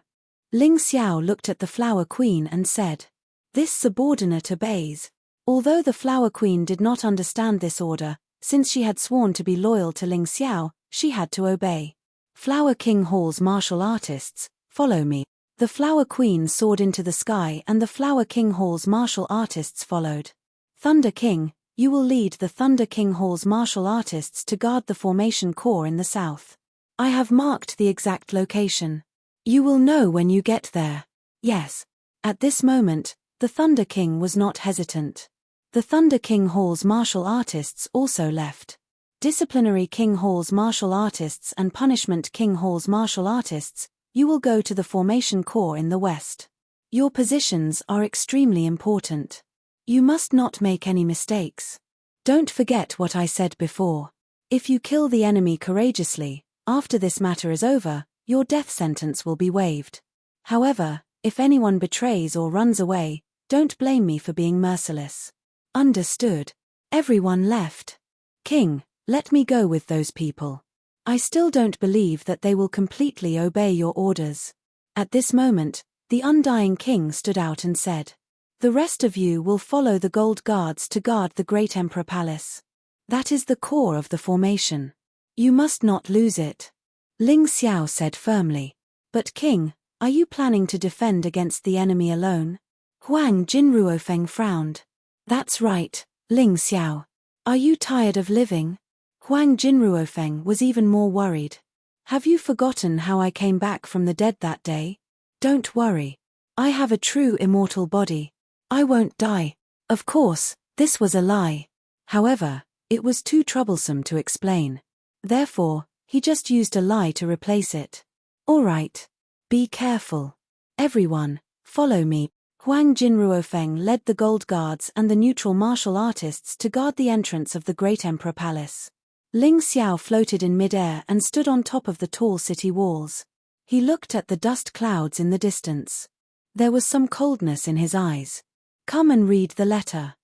Ling Xiao looked at the Flower Queen and said, this subordinate obeys. Although the Flower Queen did not understand this order, since she had sworn to be loyal to Ling Xiao, she had to obey. Flower King Hall's martial artists, follow me. The Flower Queen soared into the sky and the Flower King Hall's martial artists followed. Thunder King, you will lead the Thunder King Hall's martial artists to guard the formation core in the south. I have marked the exact location. You will know when you get there. Yes. At this moment, the Thunder King was not hesitant. The Thunder King Hall's martial artists also left. Disciplinary King Hall's martial artists and Punishment King Hall's martial artists, you will go to the formation core in the west. Your positions are extremely important. You must not make any mistakes. Don't forget what I said before. If you kill the enemy courageously, after this matter is over, your death sentence will be waived. However, if anyone betrays or runs away, don't blame me for being merciless. Understood. Everyone left. King, let me go with those people. I still don't believe that they will completely obey your orders. At this moment, the undying king stood out and said, "The rest of you will follow the gold guards to guard the great emperor palace. That is the core of the formation. You must not lose it." Ling Xiao said firmly. "But king, are you planning to defend against the enemy alone?" Huang Jinruofeng frowned. "That's right, Ling Xiao. Are you tired of living?" Huang Jinruofeng was even more worried. "Have you forgotten how I came back from the dead that day? Don't worry. I have a true immortal body. I won't die." Of course, this was a lie. However, it was too troublesome to explain. Therefore, he just used a lie to replace it. "All right. Be careful. Everyone, follow me." Huang Jinruofeng led the gold guards and the neutral martial artists to guard the entrance of the great emperor palace. Ling Xiao floated in midair and stood on top of the tall city walls. He looked at the dust clouds in the distance. There was some coldness in his eyes. "Come and read the letter."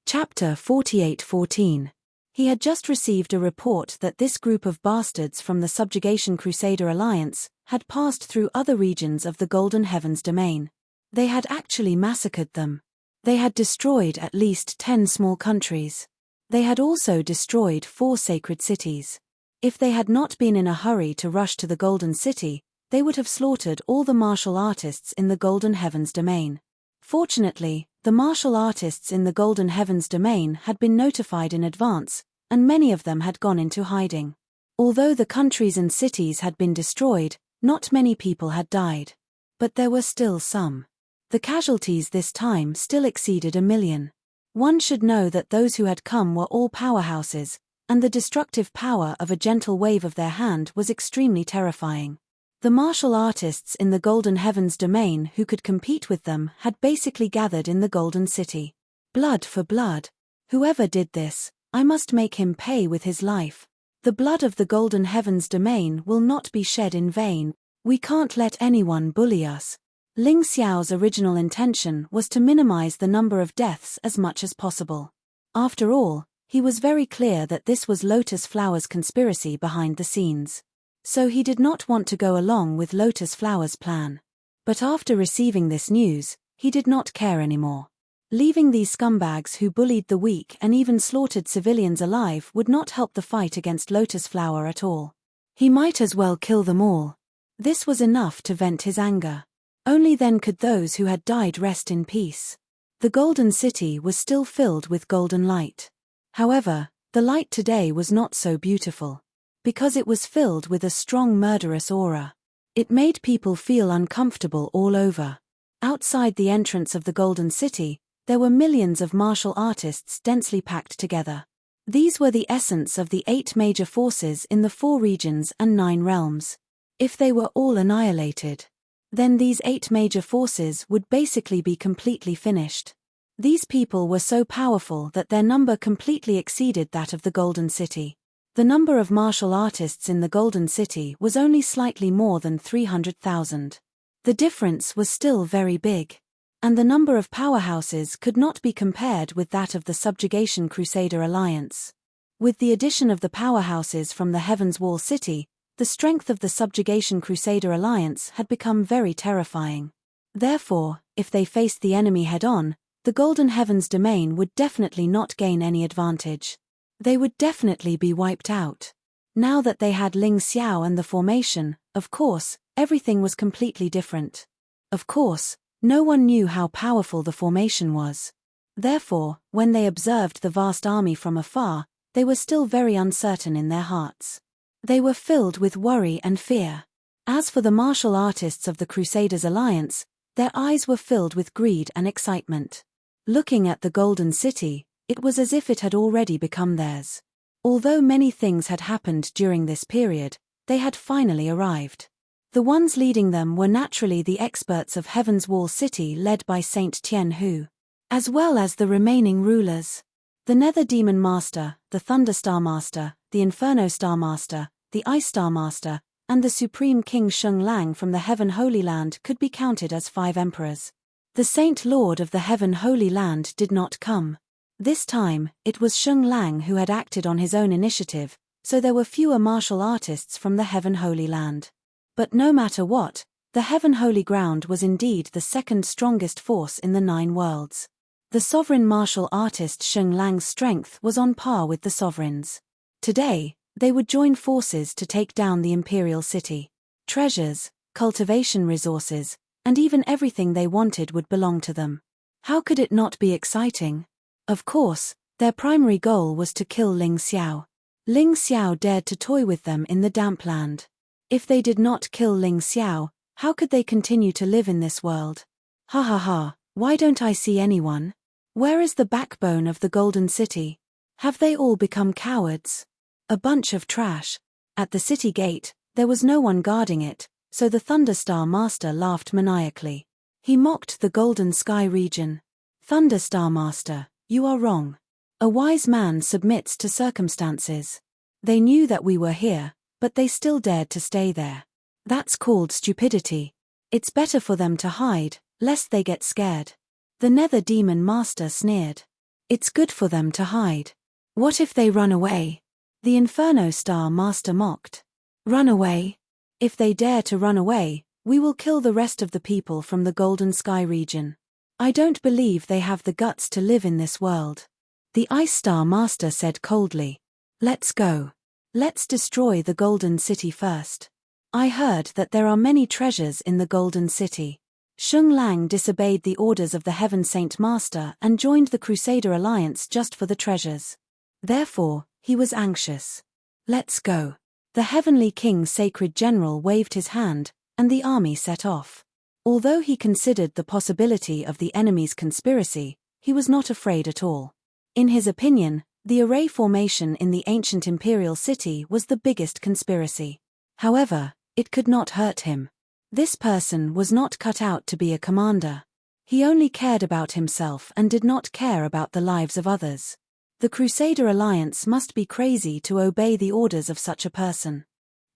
Chapter 48:14. He had just received a report that this group of bastards from the Subjugation Crusader Alliance had passed through other regions of the Golden Heavens domain. They had actually massacred them. They had destroyed at least 10 small countries. They had also destroyed 4 sacred cities. If they had not been in a hurry to rush to the Golden City, they would have slaughtered all the martial artists in the Golden Heavens domain. Fortunately, the martial artists in the Golden Heavens domain had been notified in advance, and many of them had gone into hiding. Although the countries and cities had been destroyed, not many people had died. But there were still some. The casualties this time still exceeded 1 million. One should know that those who had come were all powerhouses, and the destructive power of a gentle wave of their hand was extremely terrifying. The martial artists in the Golden Heavens domain who could compete with them had basically gathered in the Golden City. Blood for blood. Whoever did this, I must make him pay with his life. The blood of the Golden Heavens domain will not be shed in vain. We can't let anyone bully us. Ling Xiao's original intention was to minimize the number of deaths as much as possible. After all, he was very clear that this was Lotus Flower's conspiracy behind the scenes. So he did not want to go along with Lotus Flower's plan. But after receiving this news, he did not care anymore. Leaving these scumbags who bullied the weak and even slaughtered civilians alive would not help the fight against Lotus Flower at all. He might as well kill them all. This was enough to vent his anger. Only then could those who had died rest in peace. The Golden City was still filled with golden light. However, the light today was not so beautiful. Because it was filled with a strong murderous aura. It made people feel uncomfortable all over. Outside the entrance of the Golden City, there were millions of martial artists densely packed together. These were the essence of the 8 major forces in the 4 regions and 9 realms. If they were all annihilated, then these 8 major forces would basically be completely finished. These people were so powerful that their number completely exceeded that of the Golden City. The number of martial artists in the Golden City was only slightly more than 300,000. The difference was still very big. And the number of powerhouses could not be compared with that of the Subjugation Crusader Alliance. With the addition of the powerhouses from the Heaven's Wall City, the strength of the Subjugation Crusader Alliance had become very terrifying. Therefore, if they faced the enemy head-on, the Golden Heavens domain would definitely not gain any advantage. They would definitely be wiped out. Now that they had Ling Xiao and the formation, of course, everything was completely different. Of course, no one knew how powerful the formation was. Therefore, when they observed the vast army from afar, they were still very uncertain in their hearts. They were filled with worry and fear. As for the martial artists of the Crusaders' Alliance, their eyes were filled with greed and excitement. Looking at the Golden City, it was as if it had already become theirs. Although many things had happened during this period, they had finally arrived. The ones leading them were naturally the experts of Heaven's Wall City led by Saint Tian Hu, as well as the remaining rulers. The Nether Demon Master, the Thunder Star Master, the Inferno Star Master, the Ice Star Master, and the Supreme King Sheng Lang from the Heaven Holy Land could be counted as 5 emperors. The Saint Lord of the Heaven Holy Land did not come. This time, it was Sheng Lang who had acted on his own initiative, so there were fewer martial artists from the Heaven Holy Land. But no matter what, the Heaven Holy Ground was indeed the second strongest force in the 9 worlds. The sovereign martial artist Sheng Lang's strength was on par with the sovereign's. Today, they would join forces to take down the imperial city. Treasures, cultivation resources, and even everything they wanted would belong to them. How could it not be exciting? Of course, their primary goal was to kill Ling Xiao. Ling Xiao dared to toy with them in the damp land. If they did not kill Ling Xiao, how could they continue to live in this world? Ha ha ha, why don't I see anyone? Where is the backbone of the Golden City? Have they all become cowards? A bunch of trash. At the city gate, there was no one guarding it, so the Thunderstar Master laughed maniacally. He mocked the Golden Sky region. Thunderstar Master, you are wrong. A wise man submits to circumstances. They knew that we were here, but they still dared to stay there. That's called stupidity. It's better for them to hide, lest they get scared. The Nether Demon Master sneered. It's good for them to hide. What if they run away? The Inferno Star Master mocked. Run away? If they dare to run away, we will kill the rest of the people from the Golden Sky region. I don't believe they have the guts to live in this world. The Ice Star Master said coldly. Let's go. Let's destroy the Golden City first. I heard that there are many treasures in the Golden City. Sheng Lang disobeyed the orders of the Heaven Saint Master and joined the Crusader Alliance just for the treasures. Therefore, he was anxious. Let's go. The Heavenly King's Sacred General waved his hand, and the army set off. Although he considered the possibility of the enemy's conspiracy, he was not afraid at all. In his opinion, the array formation in the ancient imperial city was the biggest conspiracy. However, it could not hurt him. This person was not cut out to be a commander. He only cared about himself and did not care about the lives of others. The Crusader Alliance must be crazy to obey the orders of such a person.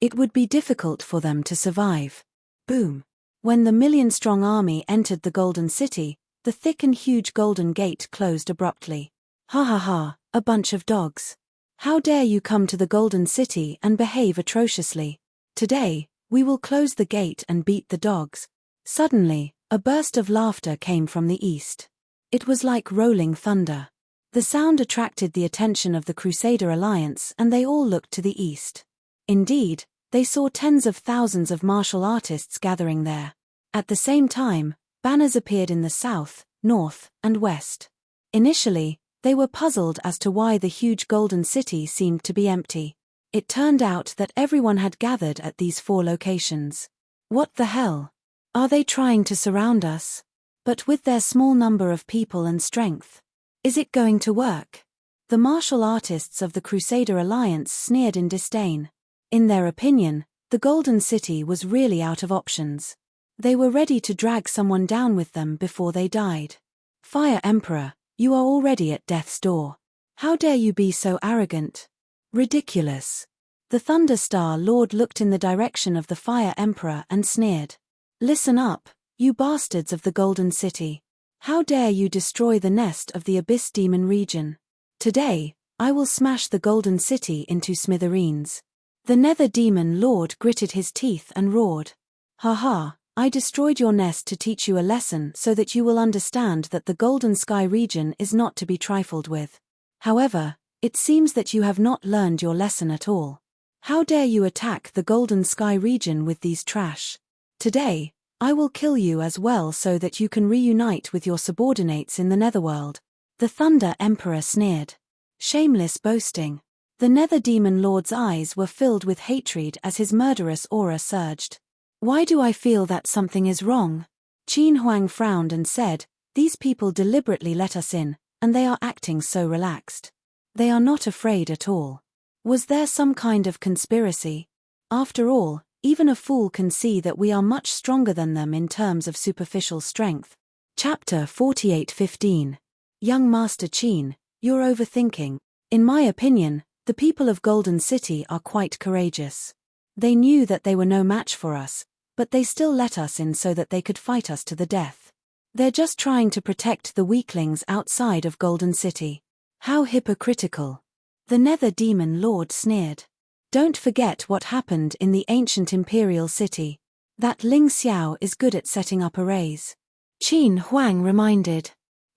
It would be difficult for them to survive. Boom. When the million-strong army entered the Golden City, the thick and huge Golden Gate closed abruptly. Ha ha ha, a bunch of dogs. How dare you come to the Golden City and behave atrociously? Today, we will close the gate and beat the dogs. Suddenly, a burst of laughter came from the east. It was like rolling thunder. The sound attracted the attention of the Crusader Alliance and they all looked to the east. Indeed, they saw tens of thousands of martial artists gathering there. At the same time, banners appeared in the south, north, and west. Initially, they were puzzled as to why the huge Golden City seemed to be empty. It turned out that everyone had gathered at these 4 locations. What the hell? Are they trying to surround us? But with their small number of people and strength. Is it going to work? The martial artists of the Crusader Alliance sneered in disdain. In their opinion, the Golden City was really out of options. They were ready to drag someone down with them before they died. Fire Emperor, you are already at death's door. How dare you be so arrogant? Ridiculous. The Thunderstar Lord looked in the direction of the Fire Emperor and sneered. Listen up, you bastards of the Golden City. How dare you destroy the nest of the Abyss Demon region? Today, I will smash the Golden City into smithereens. The Nether Demon Lord gritted his teeth and roared. Ha ha, I destroyed your nest to teach you a lesson so that you will understand that the Golden Sky region is not to be trifled with. However, it seems that you have not learned your lesson at all. How dare you attack the Golden Sky region with these trash? Today, I will kill you as well so that you can reunite with your subordinates in the Netherworld. The Thunder Emperor sneered. Shameless boasting. The Nether Demon Lord's eyes were filled with hatred as his murderous aura surged. Why do I feel that something is wrong? Qin Huang frowned and said, these people deliberately let us in, and they are acting so relaxed. They are not afraid at all. Was there some kind of conspiracy? After all, even a fool can see that we are much stronger than them in terms of superficial strength. Chapter 48:15. Young Master Qin, you're overthinking. In my opinion, the people of Golden City are quite courageous. They knew that they were no match for us, but they still let us in so that they could fight us to the death. They're just trying to protect the weaklings outside of Golden City. How hypocritical. The Nether Demon Lord sneered. Don't forget what happened in the ancient imperial city. That Ling Xiao is good at setting up arrays. Qin Huang reminded.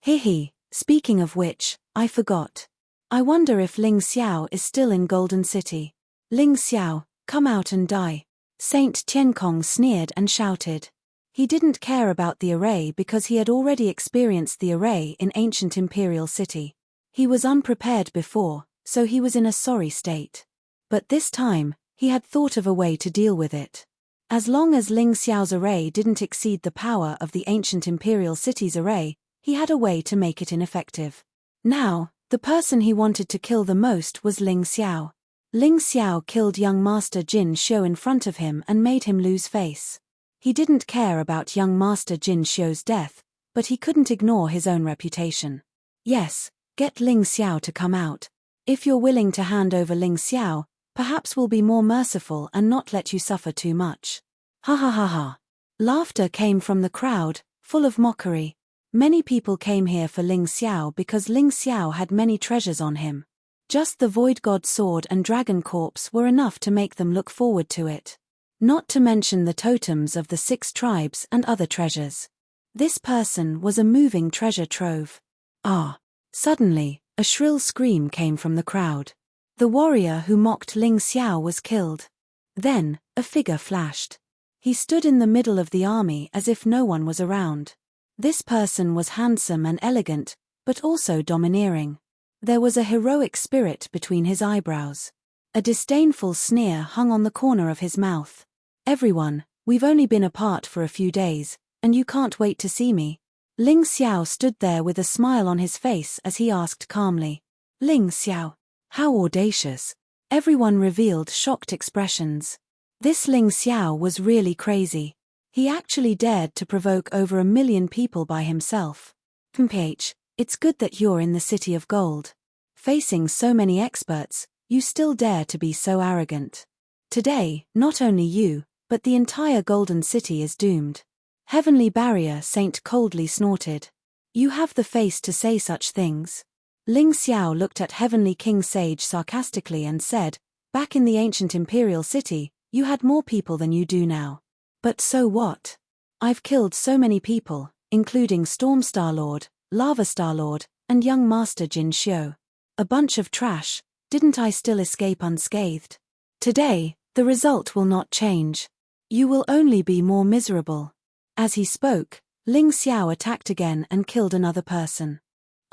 Hihi, speaking of which, I forgot. I wonder if Ling Xiao is still in Golden City. Ling Xiao, come out and die. Saint Tienkong sneered and shouted. He didn't care about the array because he had already experienced the array in ancient imperial city. He was unprepared before, so he was in a sorry state. But this time, he had thought of a way to deal with it. As long as Ling Xiao's array didn't exceed the power of the ancient imperial city's array, he had a way to make it ineffective. Now, the person he wanted to kill the most was Ling Xiao. Ling Xiao killed young Master Jin Xiu in front of him and made him lose face. He didn't care about young Master Jin Xiu's death, but he couldn't ignore his own reputation. Yes, get Ling Xiao to come out. If you're willing to hand over Ling Xiao, perhaps we'll be more merciful and not let you suffer too much. Ha ha ha ha. Laughter came from the crowd, full of mockery. Many people came here for Ling Xiao because Ling Xiao had many treasures on him. Just the Void God sword and dragon corpse were enough to make them look forward to it. Not to mention the totems of the 6 tribes and other treasures. This person was a moving treasure trove. Ah! Suddenly, a shrill scream came from the crowd. The warrior who mocked Ling Xiao was killed. Then, a figure flashed. He stood in the middle of the army as if no one was around. This person was handsome and elegant, but also domineering. There was a heroic spirit between his eyebrows. A disdainful sneer hung on the corner of his mouth. Everyone, we've only been apart for a few days, and you can't wait to see me. Ling Xiao stood there with a smile on his face as he asked calmly. Ling Xiao. How audacious. Everyone revealed shocked expressions. This Ling Xiao was really crazy. He actually dared to provoke over 1 million people by himself. It's good that you're in the City of Gold. Facing so many experts, you still dare to be so arrogant. Today, not only you, but the entire Golden City is doomed. Heavenly Barrier Saint coldly snorted. You have the face to say such things. Ling Xiao looked at Heavenly King Sage sarcastically and said, back in the ancient imperial city, you had more people than you do now. But so what? I've killed so many people, including Storm Star-Lord, Lava Star-Lord, and young Master Jin Xiu. A bunch of trash, didn't I still escape unscathed? Today, the result will not change. You will only be more miserable. As he spoke, Ling Xiao attacked again and killed another person.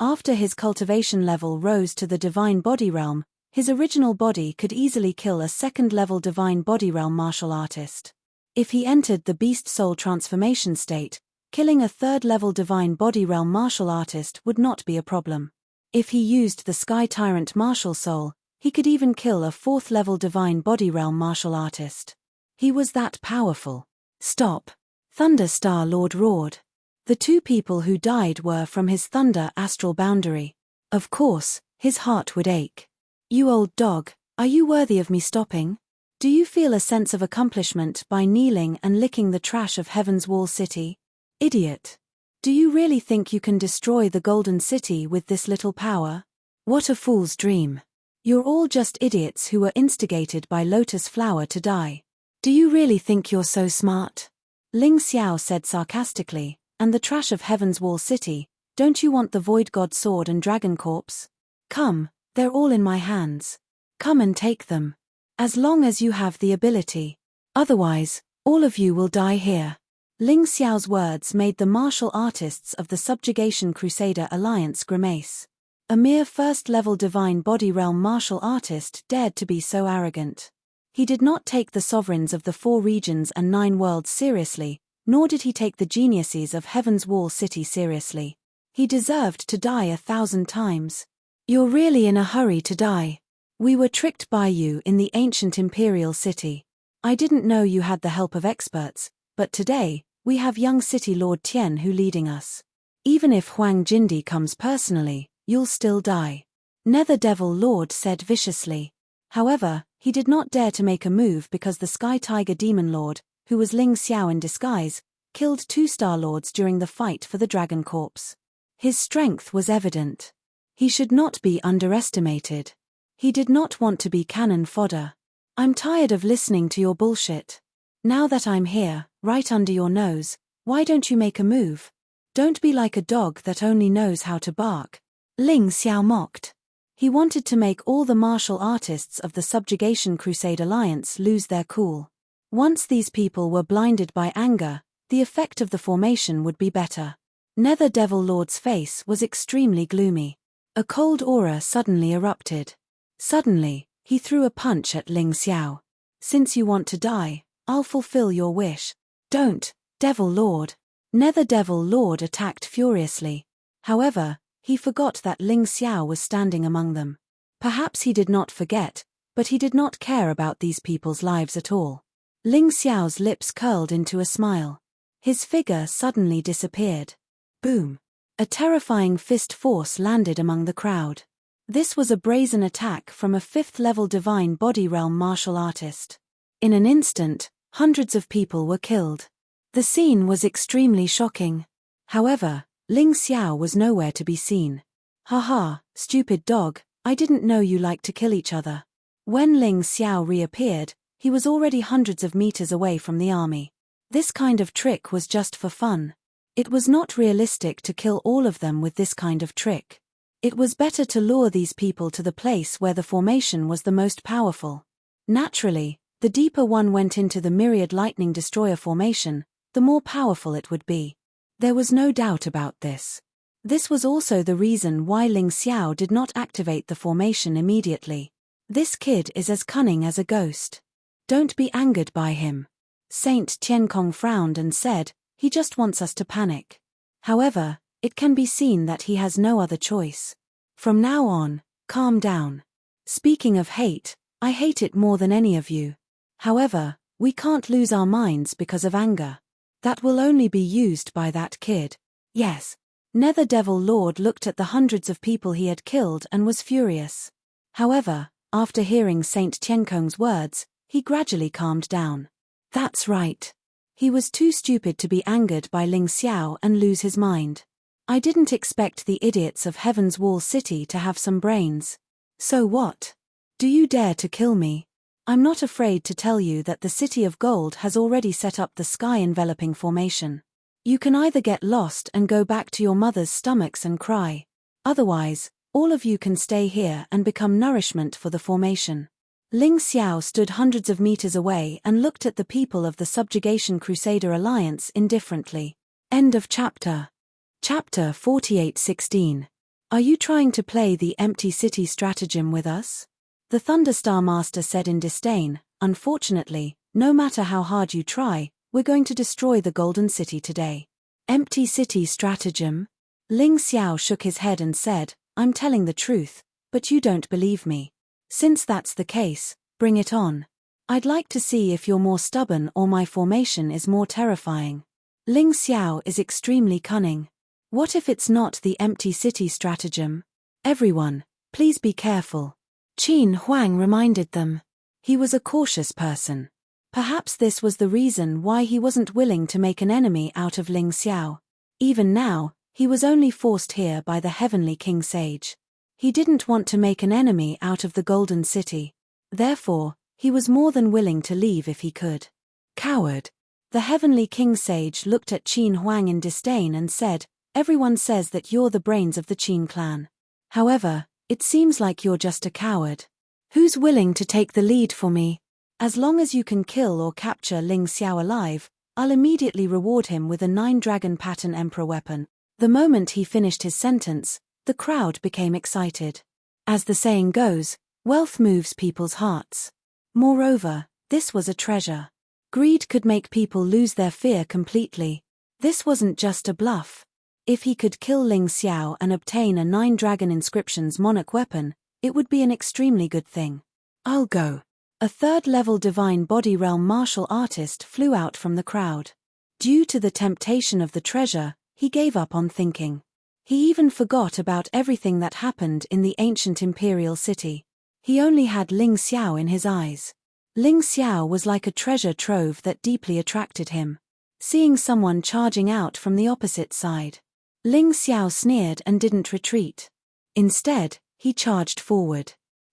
After his cultivation level rose to the Divine Body Realm, his original body could easily kill a second-level Divine Body Realm martial artist. If he entered the Beast Soul transformation state, killing a third-level Divine Body Realm martial artist would not be a problem. If he used the Sky Tyrant martial soul, he could even kill a 4th-level Divine Body Realm martial artist. He was that powerful. Stop! Thunder Star Lord roared. The 2 people who died were from his Thunder astral boundary. Of course, his heart would ache. You old dog, are you worthy of me stopping? Do you feel a sense of accomplishment by kneeling and licking the trash of Heaven's Wall City? Idiot! Do you really think you can destroy the Golden City with this little power? What a fool's dream. You're all just idiots who were instigated by Lotus Flower to die. Do you really think you're so smart? Ling Xiao said sarcastically, and the trash of Heaven's Wall City, don't you want the Void God sword and dragon corpse? Come, they're all in my hands. Come and take them. As long as you have the ability. Otherwise, all of you will die here. Ling Xiao's words made the martial artists of the Subjugation Crusader Alliance grimace. A mere first-level Divine Body Realm martial artist dared to be so arrogant. He did not take the sovereigns of the 4 regions and 9 worlds seriously, nor did he take the geniuses of Heaven's Wall City seriously. He deserved to die 1,000 times. You're really in a hurry to die. We were tricked by you in the ancient imperial city. I didn't know you had the help of experts, but today, we have young City Lord Tian Hu leading us. Even if Huang Jindi comes personally, you'll still die. Nether Devil Lord said viciously. However, he did not dare to make a move because the Sky Tiger Demon Lord, who was Ling Xiao in disguise, killed 2 Star Lords during the fight for the Dragon Corpse. His strength was evident. He should not be underestimated. He did not want to be cannon fodder. I'm tired of listening to your bullshit. Now that I'm here, right under your nose, why don't you make a move? Don't be like a dog that only knows how to bark. Ling Xiao mocked. He wanted to make all the martial artists of the Subjugation Crusade Alliance lose their cool. Once these people were blinded by anger, the effect of the formation would be better. Nether Devil Lord's face was extremely gloomy. A cold aura suddenly erupted. Suddenly, he threw a punch at Ling Xiao. Since you want to die, I'll fulfill your wish. Don't, Devil Lord. Nether Devil Lord attacked furiously. However, he forgot that Ling Xiao was standing among them. Perhaps he did not forget, but he did not care about these people's lives at all. Ling Xiao's lips curled into a smile. His figure suddenly disappeared. Boom! A terrifying fist force landed among the crowd. This was a brazen attack from a 5th-level divine body realm martial artist. In an instant, hundreds of people were killed. The scene was extremely shocking. However, Ling Xiao was nowhere to be seen. Haha, stupid dog, I didn't know you liked to kill each other. When Ling Xiao reappeared, he was already hundreds of meters away from the army. This kind of trick was just for fun. It was not realistic to kill all of them with this kind of trick. It was better to lure these people to the place where the formation was the most powerful. Naturally, the deeper one went into the Myriad Lightning Destroyer formation, the more powerful it would be. There was no doubt about this. This was also the reason why Ling Xiao did not activate the formation immediately. This kid is as cunning as a ghost. Don't be angered by him. Saint Tiankong frowned and said, he just wants us to panic. However, it can be seen that he has no other choice. From now on, calm down. Speaking of hate, I hate it more than any of you. However, we can't lose our minds because of anger. That will only be used by that kid. Yes. Nether Devil Lord looked at the hundreds of people he had killed and was furious. However, after hearing Saint Tiankong's words, he gradually calmed down. That's right. He was too stupid to be angered by Ling Xiao and lose his mind. I didn't expect the idiots of Heaven's Wall City to have some brains. So what? Do you dare to kill me? I'm not afraid to tell you that the City of Gold has already set up the sky-enveloping formation. You can either get lost and go back to your mother's stomachs and cry. Otherwise, all of you can stay here and become nourishment for the formation. Ling Xiao stood hundreds of meters away and looked at the people of the Subjugation Crusader Alliance indifferently. End of chapter. Chapter 48:16. Are you trying to play the empty city stratagem with us? The Thunderstar Master said in disdain, unfortunately, no matter how hard you try, we're going to destroy the Golden City today. Empty city stratagem? Ling Xiao shook his head and said, I'm telling the truth, but you don't believe me. Since that's the case, bring it on. I'd like to see if you're more stubborn or my formation is more terrifying. Ling Xiao is extremely cunning. What if it's not the empty city stratagem? Everyone, please be careful. Qin Huang reminded them. He was a cautious person. Perhaps this was the reason why he wasn't willing to make an enemy out of Ling Xiao. Even now, he was only forced here by the Heavenly King Sage. He didn't want to make an enemy out of the Golden City. Therefore, he was more than willing to leave if he could. Coward. The Heavenly King Sage looked at Qin Huang in disdain and said, everyone says that you're the brains of the Qin clan. However, it seems like you're just a coward. Who's willing to take the lead for me? As long as you can kill or capture Ling Xiao alive, I'll immediately reward him with a 9-dragon pattern emperor weapon. The moment he finished his sentence, the crowd became excited. As the saying goes, wealth moves people's hearts. Moreover, this was a treasure. Greed could make people lose their fear completely. This wasn't just a bluff. If he could kill Ling Xiao and obtain a 9-dragon inscriptions monarch weapon, it would be an extremely good thing. I'll go. A 3rd-level divine body realm martial artist flew out from the crowd. Due to the temptation of the treasure, he gave up on thinking. He even forgot about everything that happened in the ancient imperial city. He only had Ling Xiao in his eyes. Ling Xiao was like a treasure trove that deeply attracted him. Seeing someone charging out from the opposite side, Ling Xiao sneered and didn't retreat. Instead, he charged forward.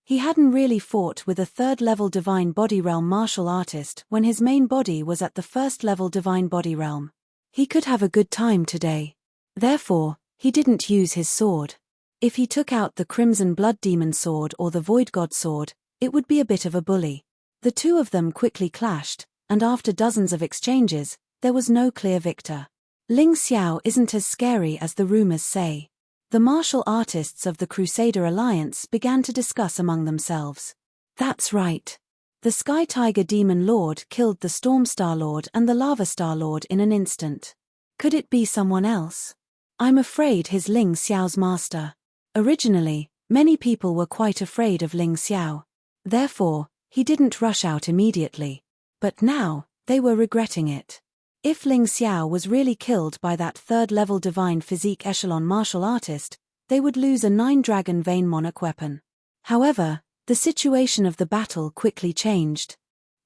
He hadn't really fought with a third-level Divine Body Realm martial artist when his main body was at the first-level Divine Body Realm. He could have a good time today. Therefore, he didn't use his sword. If he took out the Crimson Blood Demon sword or the Void God sword, it would be a bit of a bully. The two of them quickly clashed, and after dozens of exchanges, there was no clear victor. Ling Xiao isn't as scary as the rumors say. The martial artists of the Crusader Alliance began to discuss among themselves. That's right. The Sky Tiger Demon Lord killed the Storm Star Lord and the Lava Star Lord in an instant. Could it be someone else? I'm afraid he's Ling Xiao's master. Originally, many people were quite afraid of Ling Xiao. Therefore, he didn't rush out immediately. But now, they were regretting it. If Ling Xiao was really killed by that third-level Divine Physique Echelon martial artist, they would lose a 9-Dragon Vein Monarch weapon. However, the situation of the battle quickly changed.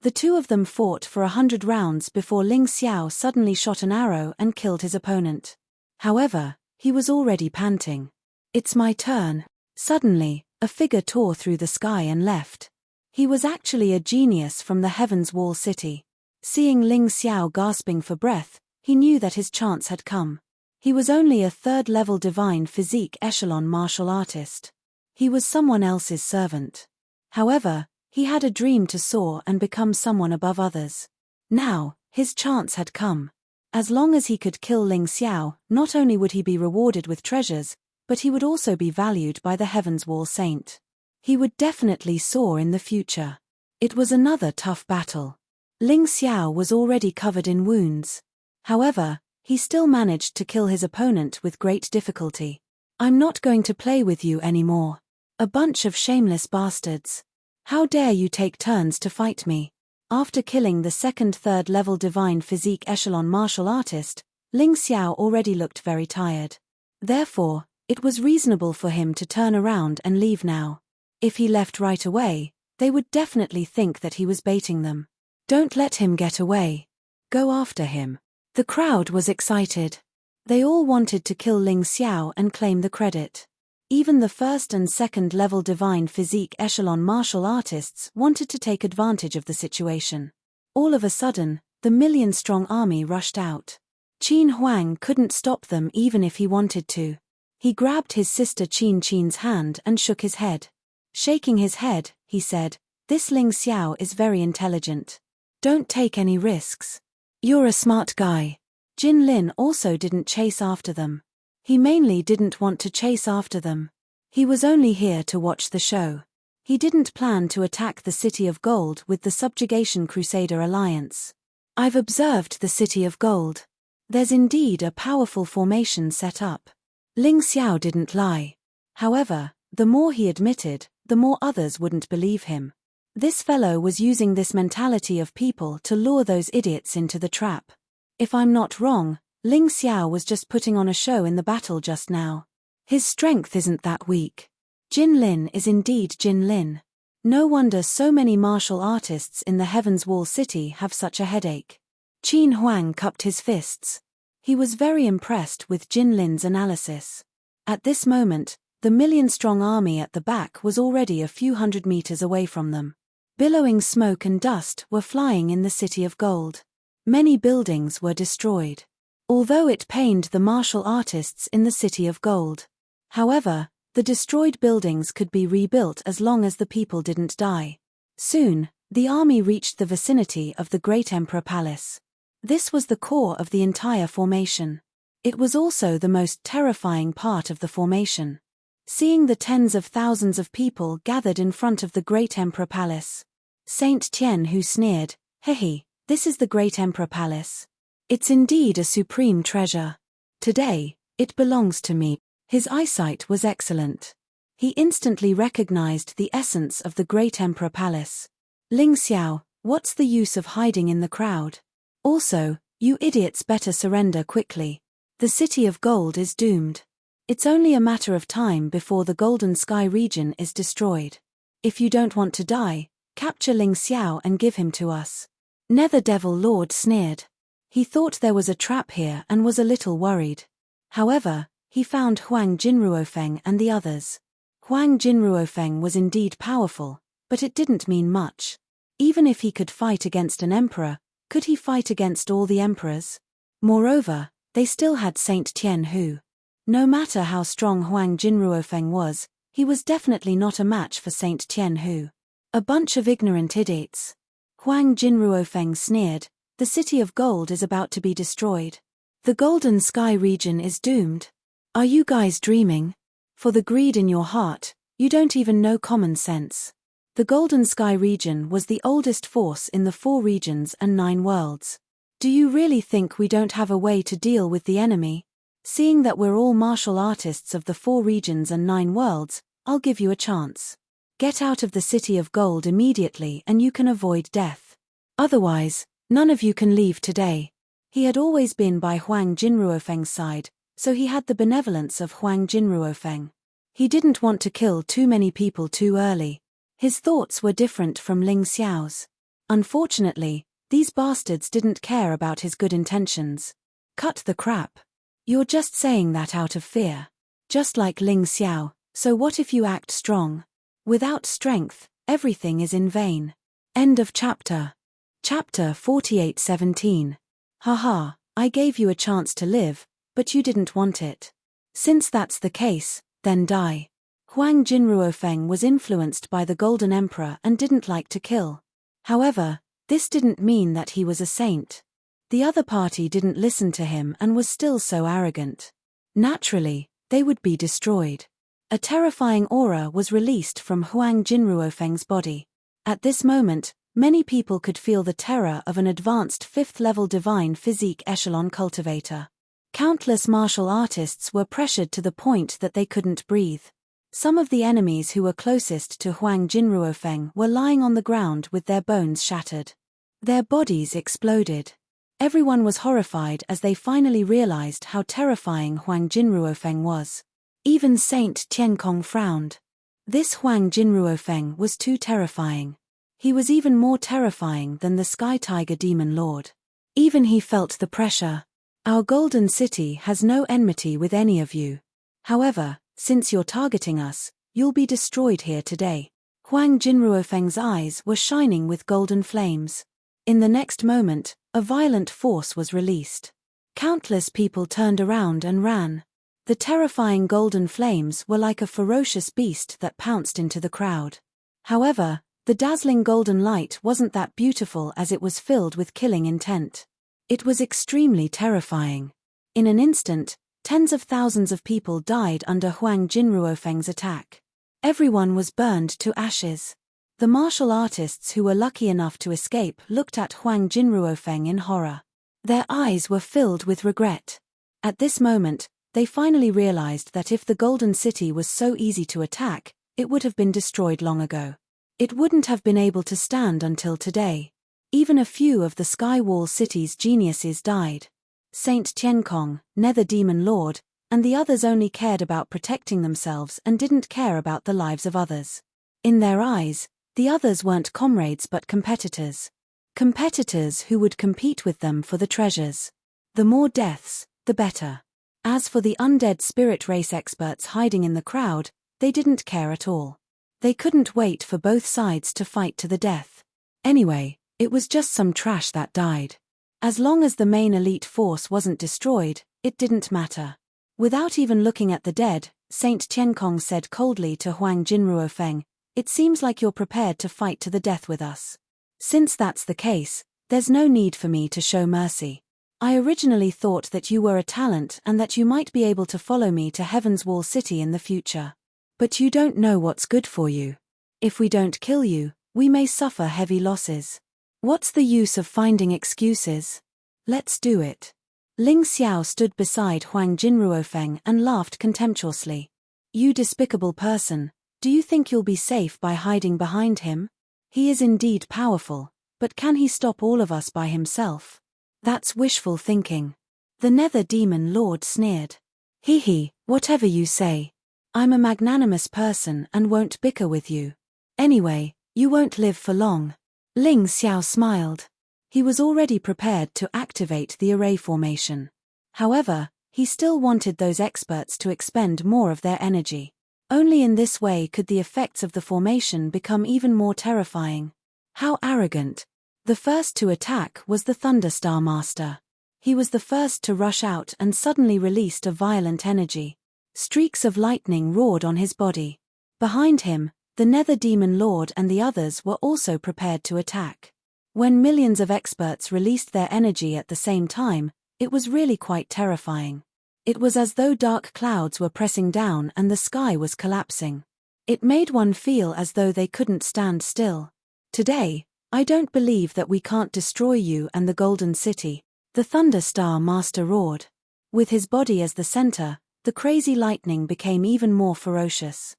The two of them fought for 100 rounds before Ling Xiao suddenly shot an arrow and killed his opponent. However, he was already panting. It's my turn. Suddenly, a figure tore through the sky and left. He was actually a genius from the Heaven's Wall City. Seeing Ling Xiao gasping for breath, he knew that his chance had come. He was only a third-level Divine Physique Echelon martial artist. He was someone else's servant. However, he had a dream to soar and become someone above others. Now, his chance had come. As long as he could kill Ling Xiao, not only would he be rewarded with treasures, but he would also be valued by the Heaven's Wall Saint. He would definitely soar in the future. It was another tough battle. Ling Xiao was already covered in wounds. However, he still managed to kill his opponent with great difficulty. I'm not going to play with you anymore. A bunch of shameless bastards. How dare you take turns to fight me? After killing the second third-level Divine Physique Echelon martial artist, Ling Xiao already looked very tired. Therefore, it was reasonable for him to turn around and leave now. If he left right away, they would definitely think that he was baiting them. Don't let him get away. Go after him. The crowd was excited. They all wanted to kill Ling Xiao and claim the credit. Even the first and second level Divine Physique Echelon martial artists wanted to take advantage of the situation. All of a sudden, the million-strong army rushed out. Qin Huang couldn't stop them even if he wanted to. He grabbed his sister Qin Qin's hand and shook his head. Shaking his head, he said, "This Ling Xiao is very intelligent. Don't take any risks. You're a smart guy." Jin Lin also didn't chase after them. He mainly didn't want to chase after them. He was only here to watch the show. He didn't plan to attack the City of Gold with the Subjugation Crusader Alliance. I've observed the City of Gold. There's indeed a powerful formation set up. Ling Xiao didn't lie. However, the more he admitted, the more others wouldn't believe him. This fellow was using this mentality of people to lure those idiots into the trap. If I'm not wrong, Ling Xiao was just putting on a show in the battle just now. His strength isn't that weak. Jin Lin is indeed Jin Lin. No wonder so many martial artists in the Heaven's Wall City have such a headache. Qin Huang cupped his fists. He was very impressed with Jin Lin's analysis. At this moment, the million-strong army at the back was already a few hundred meters away from them. Billowing smoke and dust were flying in the City of Gold. Many buildings were destroyed. Although it pained the martial artists in the City of Gold. However, the destroyed buildings could be rebuilt as long as the people didn't die. Soon, the army reached the vicinity of the Great Emperor Palace. This was the core of the entire formation. It was also the most terrifying part of the formation. Seeing the tens of thousands of people gathered in front of the Great Emperor Palace. Saint Tian Hu sneered, "Hehe, this is the Great Emperor Palace. It's indeed a supreme treasure. Today, it belongs to me." His eyesight was excellent. He instantly recognized the essence of the Great Emperor Palace. "Ling Xiao, what's the use of hiding in the crowd? Also, you idiots better surrender quickly. The City of Gold is doomed. It's only a matter of time before the Golden Sky region is destroyed. If you don't want to die, capture Ling Xiao and give him to us." Nether Devil Lord sneered. He thought there was a trap here and was a little worried. However, he found Huang Jinruofeng and the others. Huang Jinruofeng was indeed powerful, but it didn't mean much. Even if he could fight against an emperor, could he fight against all the emperors? Moreover, they still had Saint Tian who. No matter how strong Huang Jinruofeng was, he was definitely not a match for Saint Tian who. A bunch of ignorant idiots. Huang Jinruofeng sneered, the city of gold is about to be destroyed. The Golden Sky region is doomed. Are you guys dreaming? For the greed in your heart, you don't even know common sense. The Golden Sky region was the oldest force in the 4 regions and 9 worlds. Do you really think we don't have a way to deal with the enemy? Seeing that we're all martial artists of the 4 regions and 9 worlds, I'll give you a chance. Get out of the city of gold immediately and you can avoid death. Otherwise, none of you can leave today. He had always been by Huang Jinruofeng's side, so he had the benevolence of Huang Jinruofeng. He didn't want to kill too many people too early. His thoughts were different from Ling Xiao's. Unfortunately, these bastards didn't care about his good intentions. Cut the crap. You're just saying that out of fear. Just like Ling Xiao, so what if you act strong? Without strength, everything is in vain. End of chapter. Chapter 48:17. Haha, I gave you a chance to live, but you didn't want it. Since that's the case, then die. Huang Jinruofeng was influenced by the Golden Emperor and didn't like to kill. However, this didn't mean that he was a saint. The other party didn't listen to him and was still so arrogant. Naturally, they would be destroyed. A terrifying aura was released from Huang Jinruofeng's body. At this moment, many people could feel the terror of an advanced 5th-level divine physique echelon cultivator. Countless martial artists were pressured to the point that they couldn't breathe. Some of the enemies who were closest to Huang Jinruofeng were lying on the ground with their bones shattered. Their bodies exploded. Everyone was horrified as they finally realized how terrifying Huang Jinruofeng was. Even Saint Tiankong frowned. This Huang Jinruofeng was too terrifying. He was even more terrifying than the Sky Tiger Demon Lord. Even he felt the pressure. Our Golden City has no enmity with any of you. However, since you're targeting us, you'll be destroyed here today. Huang Jinruofeng's eyes were shining with golden flames. In the next moment, a violent force was released. Countless people turned around and ran. The terrifying golden flames were like a ferocious beast that pounced into the crowd. However, the dazzling golden light wasn't that beautiful as it was filled with killing intent. It was extremely terrifying. In an instant, tens of thousands of people died under Huang Jinruofeng's attack. Everyone was burned to ashes. The martial artists who were lucky enough to escape looked at Huang Jinruofeng in horror. Their eyes were filled with regret. At this moment, they finally realized that if the Golden City was so easy to attack, it would have been destroyed long ago. It wouldn't have been able to stand until today. Even a few of the Skywall City's geniuses died. Saint Tiankong, Nether Demon Lord, and the others only cared about protecting themselves and didn't care about the lives of others. In their eyes, the others weren't comrades but competitors. Competitors who would compete with them for the treasures. The more deaths, the better. As for the undead spirit race experts hiding in the crowd, they didn't care at all. They couldn't wait for both sides to fight to the death. Anyway, it was just some trash that died. As long as the main elite force wasn't destroyed, it didn't matter. Without even looking at the dead, Saint Tiankong said coldly to Huang Jinruofeng, "It seems like you're prepared to fight to the death with us. Since that's the case, there's no need for me to show mercy. I originally thought that you were a talent and that you might be able to follow me to Heaven's Wall City in the future. But you don't know what's good for you. If we don't kill you, we may suffer heavy losses. What's the use of finding excuses? Let's do it." Ling Xiao stood beside Huang Jinruofeng and laughed contemptuously. "You despicable person, do you think you'll be safe by hiding behind him? He is indeed powerful, but can he stop all of us by himself? That's wishful thinking." The Nether Demon Lord sneered. "Hee, whatever you say. I'm a magnanimous person and won't bicker with you. Anyway, you won't live for long." Ling Xiao smiled. He was already prepared to activate the array formation. However, he still wanted those experts to expend more of their energy. Only in this way could the effects of the formation become even more terrifying. How arrogant! The first to attack was the Thunderstar Master. He was the first to rush out and suddenly released a violent energy. Streaks of lightning roared on his body. Behind him, the Nether Demon Lord and the others were also prepared to attack. When millions of experts released their energy at the same time, it was really quite terrifying. It was as though dark clouds were pressing down and the sky was collapsing. It made one feel as though they couldn't stand still. Today, I don't believe that we can't destroy you and the Golden City, the Thunderstar Master roared. With his body as the center, the crazy lightning became even more ferocious.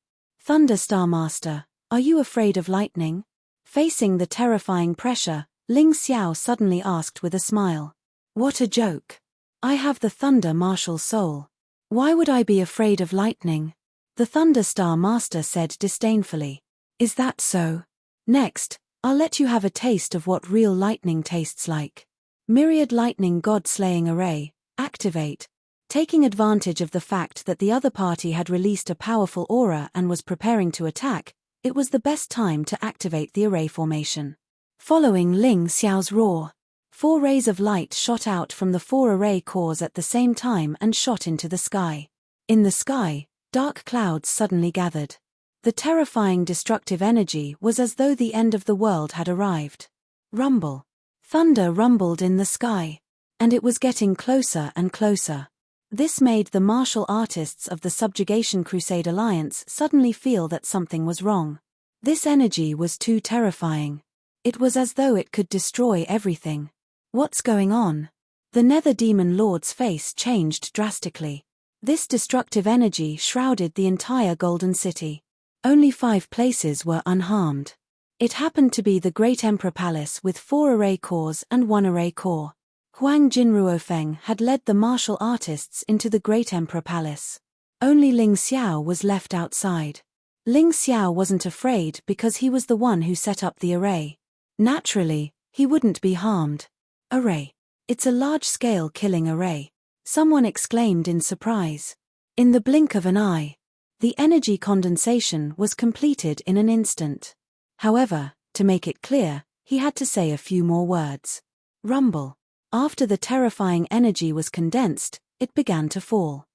Thunderstar Master, are you afraid of lightning? Facing the terrifying pressure, Ling Xiao suddenly asked with a smile. What a joke. I have the Thunder Martial Soul. Why would I be afraid of lightning? The Thunderstar Master said disdainfully. Is that so? Next, I'll let you have a taste of what real lightning tastes like. Myriad Lightning God-Slaying Array, activate. Taking advantage of the fact that the other party had released a powerful aura and was preparing to attack, it was the best time to activate the array formation. Following Ling Xiao's roar, 4 rays of light shot out from the 4 array cores at the same time and shot into the sky. In the sky, dark clouds suddenly gathered. The terrifying destructive energy was as though the end of the world had arrived. Rumble. Thunder rumbled in the sky. And it was getting closer and closer. This made the martial artists of the Subjugation Crusade Alliance suddenly feel that something was wrong. This energy was too terrifying. It was as though it could destroy everything. What's going on? The Nether Demon Lord's face changed drastically. This destructive energy shrouded the entire Golden City. Only 5 places were unharmed. It happened to be the Great Emperor Palace with 4 array cores and 1 array core. Huang Jinruofeng had led the martial artists into the Great Emperor Palace. Only Ling Xiao was left outside. Ling Xiao wasn't afraid because he was the one who set up the array. Naturally, he wouldn't be harmed. Array. It's a large-scale killing array. Someone exclaimed in surprise. In the blink of an eye, the energy condensation was completed in an instant. However, to make it clear, he had to say a few more words. Rumble. After the terrifying energy was condensed, it began to fall.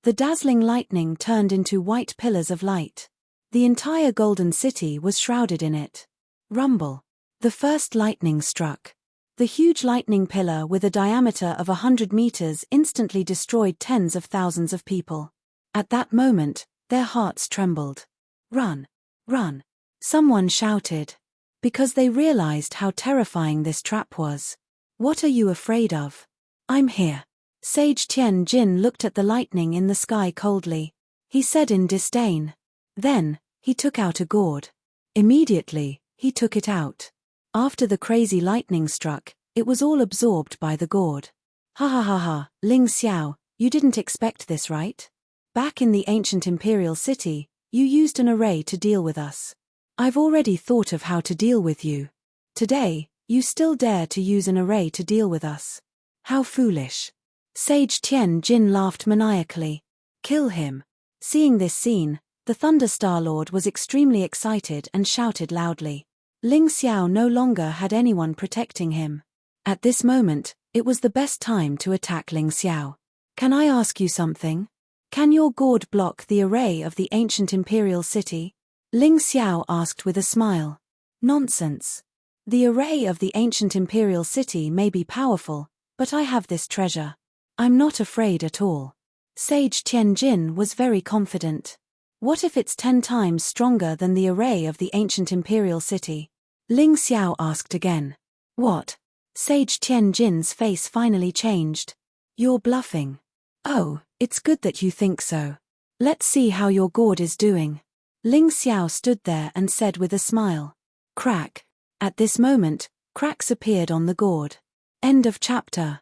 The dazzling lightning turned into white pillars of light. The entire Golden City was shrouded in it. Rumble. The first lightning struck. The huge lightning pillar with a diameter of 100 meters instantly destroyed tens of thousands of people. At that moment, their hearts trembled. Run! Run! Someone shouted. Because they realized how terrifying this trap was. What are you afraid of? I'm here. Sage Tian Jin looked at the lightning in the sky coldly. He said in disdain. Then, he took out a gourd. Immediately, he took it out. After the crazy lightning struck, it was all absorbed by the gourd. Ha ha ha ha, Ling Xiao, you didn't expect this, right? Back in the ancient imperial city, you used an array to deal with us. I've already thought of how to deal with you. Today, you still dare to use an array to deal with us. How foolish. Sage Tian Jin laughed maniacally. Kill him. Seeing this scene, the Thunderstar Lord was extremely excited and shouted loudly. Ling Xiao no longer had anyone protecting him. At this moment, it was the best time to attack Ling Xiao. Can I ask you something? Can your gourd block the array of the ancient imperial city? Ling Xiao asked with a smile. Nonsense. The array of the ancient imperial city may be powerful, but I have this treasure. I'm not afraid at all. Sage Tianjin was very confident. What if it's 10 times stronger than the array of the ancient imperial city? Ling Xiao asked again. What? Sage Tianjin's face finally changed. You're bluffing. Oh, it's good that you think so. Let's see how your gourd is doing. Ling Xiao stood there and said with a smile. Crack. At this moment, cracks appeared on the gourd. End of chapter.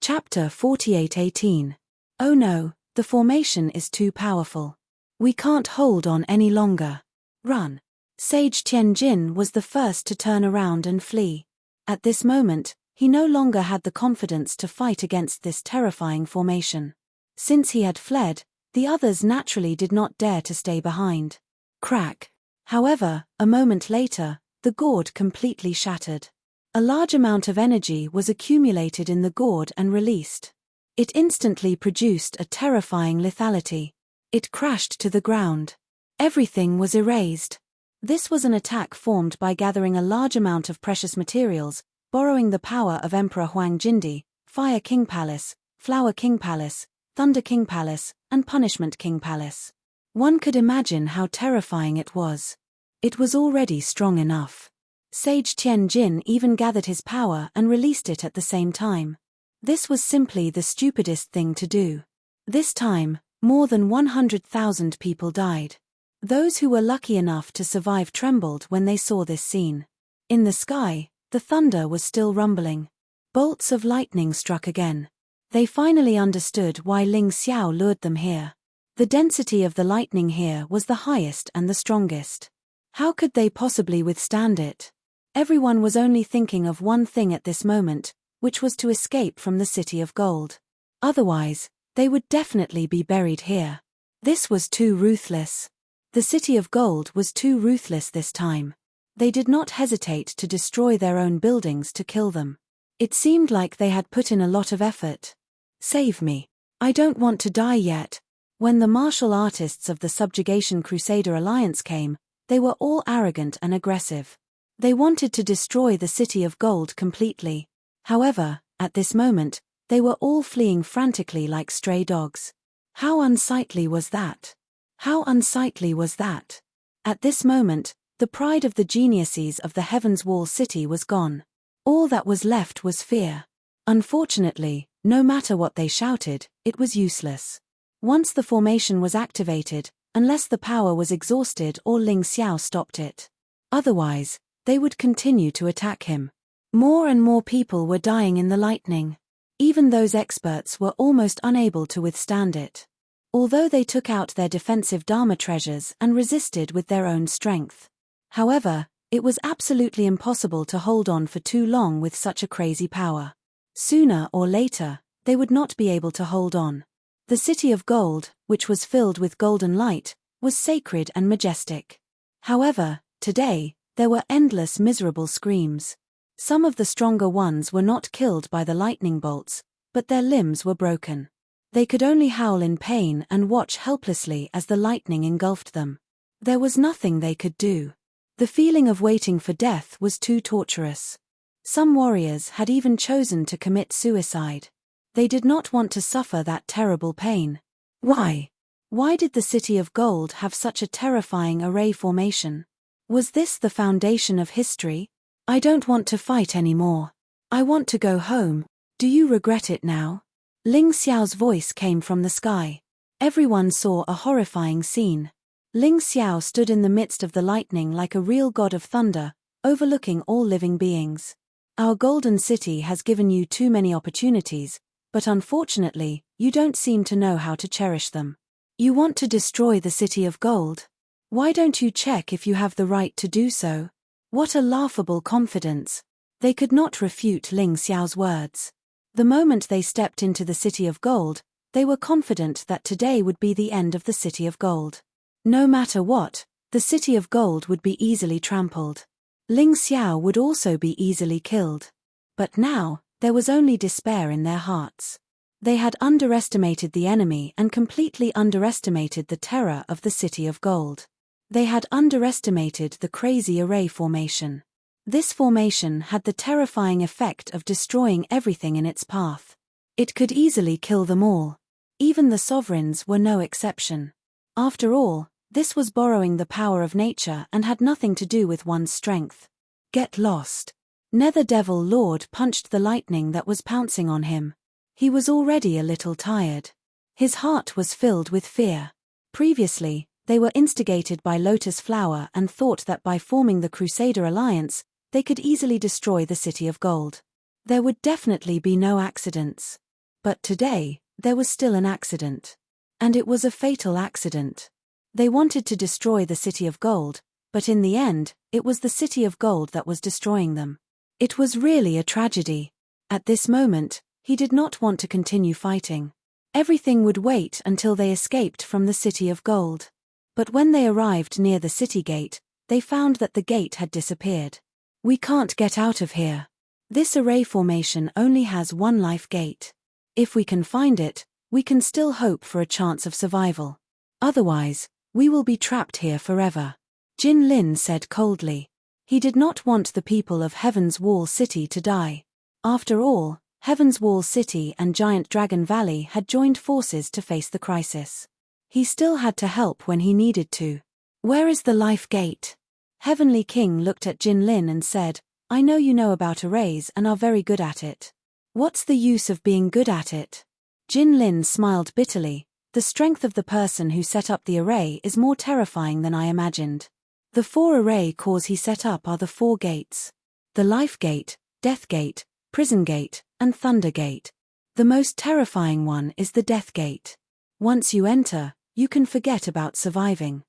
Chapter 48:18. Oh no, the formation is too powerful. We can't hold on any longer. Run. Sage Tianjin was the first to turn around and flee. At this moment, he no longer had the confidence to fight against this terrifying formation. Since he had fled, The others naturally did not dare to stay behind. Crack. However, a moment later, the gourd completely shattered. A large amount of energy was accumulated in the gourd and released. It instantly produced a terrifying lethality. It crashed to the ground. Everything was erased. This was an attack formed by gathering a large amount of precious materials, borrowing the power of Emperor Huang Jindi, Fire King Palace, Flower King Palace, Thunder King Palace, and Punishment King Palace. One could imagine how terrifying it was. It was already strong enough. Sage Tian Jin even gathered his power and released it at the same time. This was simply the stupidest thing to do. This time, more than 100,000 people died. Those who were lucky enough to survive trembled when they saw this scene. In the sky, the thunder was still rumbling. Bolts of lightning struck again. They finally understood why Ling Xiao lured them here. The density of the lightning here was the highest and the strongest. How could they possibly withstand it? Everyone was only thinking of one thing at this moment, which was to escape from the City of Gold. Otherwise, they would definitely be buried here. This was too ruthless. The City of Gold was too ruthless this time. They did not hesitate to destroy their own buildings to kill them. It seemed like they had put in a lot of effort. Save me. I don't want to die yet. When the martial artists of the Subjugation Crusader Alliance came, they were all arrogant and aggressive. They wanted to destroy the City of Gold completely. However, at this moment, they were all fleeing frantically like stray dogs. How unsightly was that? How unsightly was that? At this moment, the pride of the geniuses of the Heaven's Wall City was gone. All that was left was fear. Unfortunately, no matter what they shouted, it was useless. Once the formation was activated, unless the power was exhausted or Ling Xiao stopped it. Otherwise, they would continue to attack him. More and more people were dying in the lightning. Even those experts were almost unable to withstand it. Although they took out their defensive Dharma treasures and resisted with their own strength. However, it was absolutely impossible to hold on for too long with such a crazy power. Sooner or later, they would not be able to hold on. The City of Gold, which was filled with golden light, was sacred and majestic. However, today, there were endless miserable screams. Some of the stronger ones were not killed by the lightning bolts, but their limbs were broken. They could only howl in pain and watch helplessly as the lightning engulfed them. There was nothing they could do. The feeling of waiting for death was too torturous. Some warriors had even chosen to commit suicide. They did not want to suffer that terrible pain. Why? Why did the City of Gold have such a terrifying array formation? Was this the foundation of history? I don't want to fight anymore. I want to go home. Do you regret it now? Ling Xiao's voice came from the sky. Everyone saw a horrifying scene. Ling Xiao stood in the midst of the lightning like a real god of thunder, overlooking all living beings. Our golden city has given you too many opportunities, but unfortunately, you don't seem to know how to cherish them. You want to destroy the City of Gold? Why don't you check if you have the right to do so? What a laughable confidence. They could not refute Ling Xiao's words. The moment they stepped into the City of Gold, they were confident that today would be the end of the City of Gold. No matter what, the City of Gold would be easily trampled. Ling Xiao would also be easily killed. But now, there was only despair in their hearts. They had underestimated the enemy and completely underestimated the terror of the City of Gold. They had underestimated the crazy array formation. This formation had the terrifying effect of destroying everything in its path. It could easily kill them all. Even the sovereigns were no exception. After all, this was borrowing the power of nature and had nothing to do with one's strength. Get lost. Nether Devil Lord punched the lightning that was pouncing on him. He was already a little tired. His heart was filled with fear. Previously, they were instigated by Lotus Flower and thought that by forming the Crusader Alliance, they could easily destroy the City of Gold. There would definitely be no accidents. But today, there was still an accident. And it was a fatal accident. They wanted to destroy the City of Gold, but in the end, it was the City of Gold that was destroying them. It was really a tragedy. At this moment, he did not want to continue fighting. Everything would wait until they escaped from the City of Gold. But when they arrived near the city gate, they found that the gate had disappeared. We can't get out of here. This array formation only has one life gate. If we can find it, we can still hope for a chance of survival. Otherwise, we will be trapped here forever. Jin Lin said coldly. He did not want the people of Heaven's Wall City to die. After all, Heaven's Wall City and Giant Dragon Valley had joined forces to face the crisis. He still had to help when he needed to. Where is the life gate? Heavenly King looked at Jin Lin and said, I know you know about arrays and are very good at it. What's the use of being good at it? Jin Lin smiled bitterly. The strength of the person who set up the array is more terrifying than I imagined. The 4 array cores he set up are the 4 gates. The Life Gate, Death Gate, Prison Gate, and Thunder Gate. The most terrifying one is the Death Gate. Once you enter, you can forget about surviving.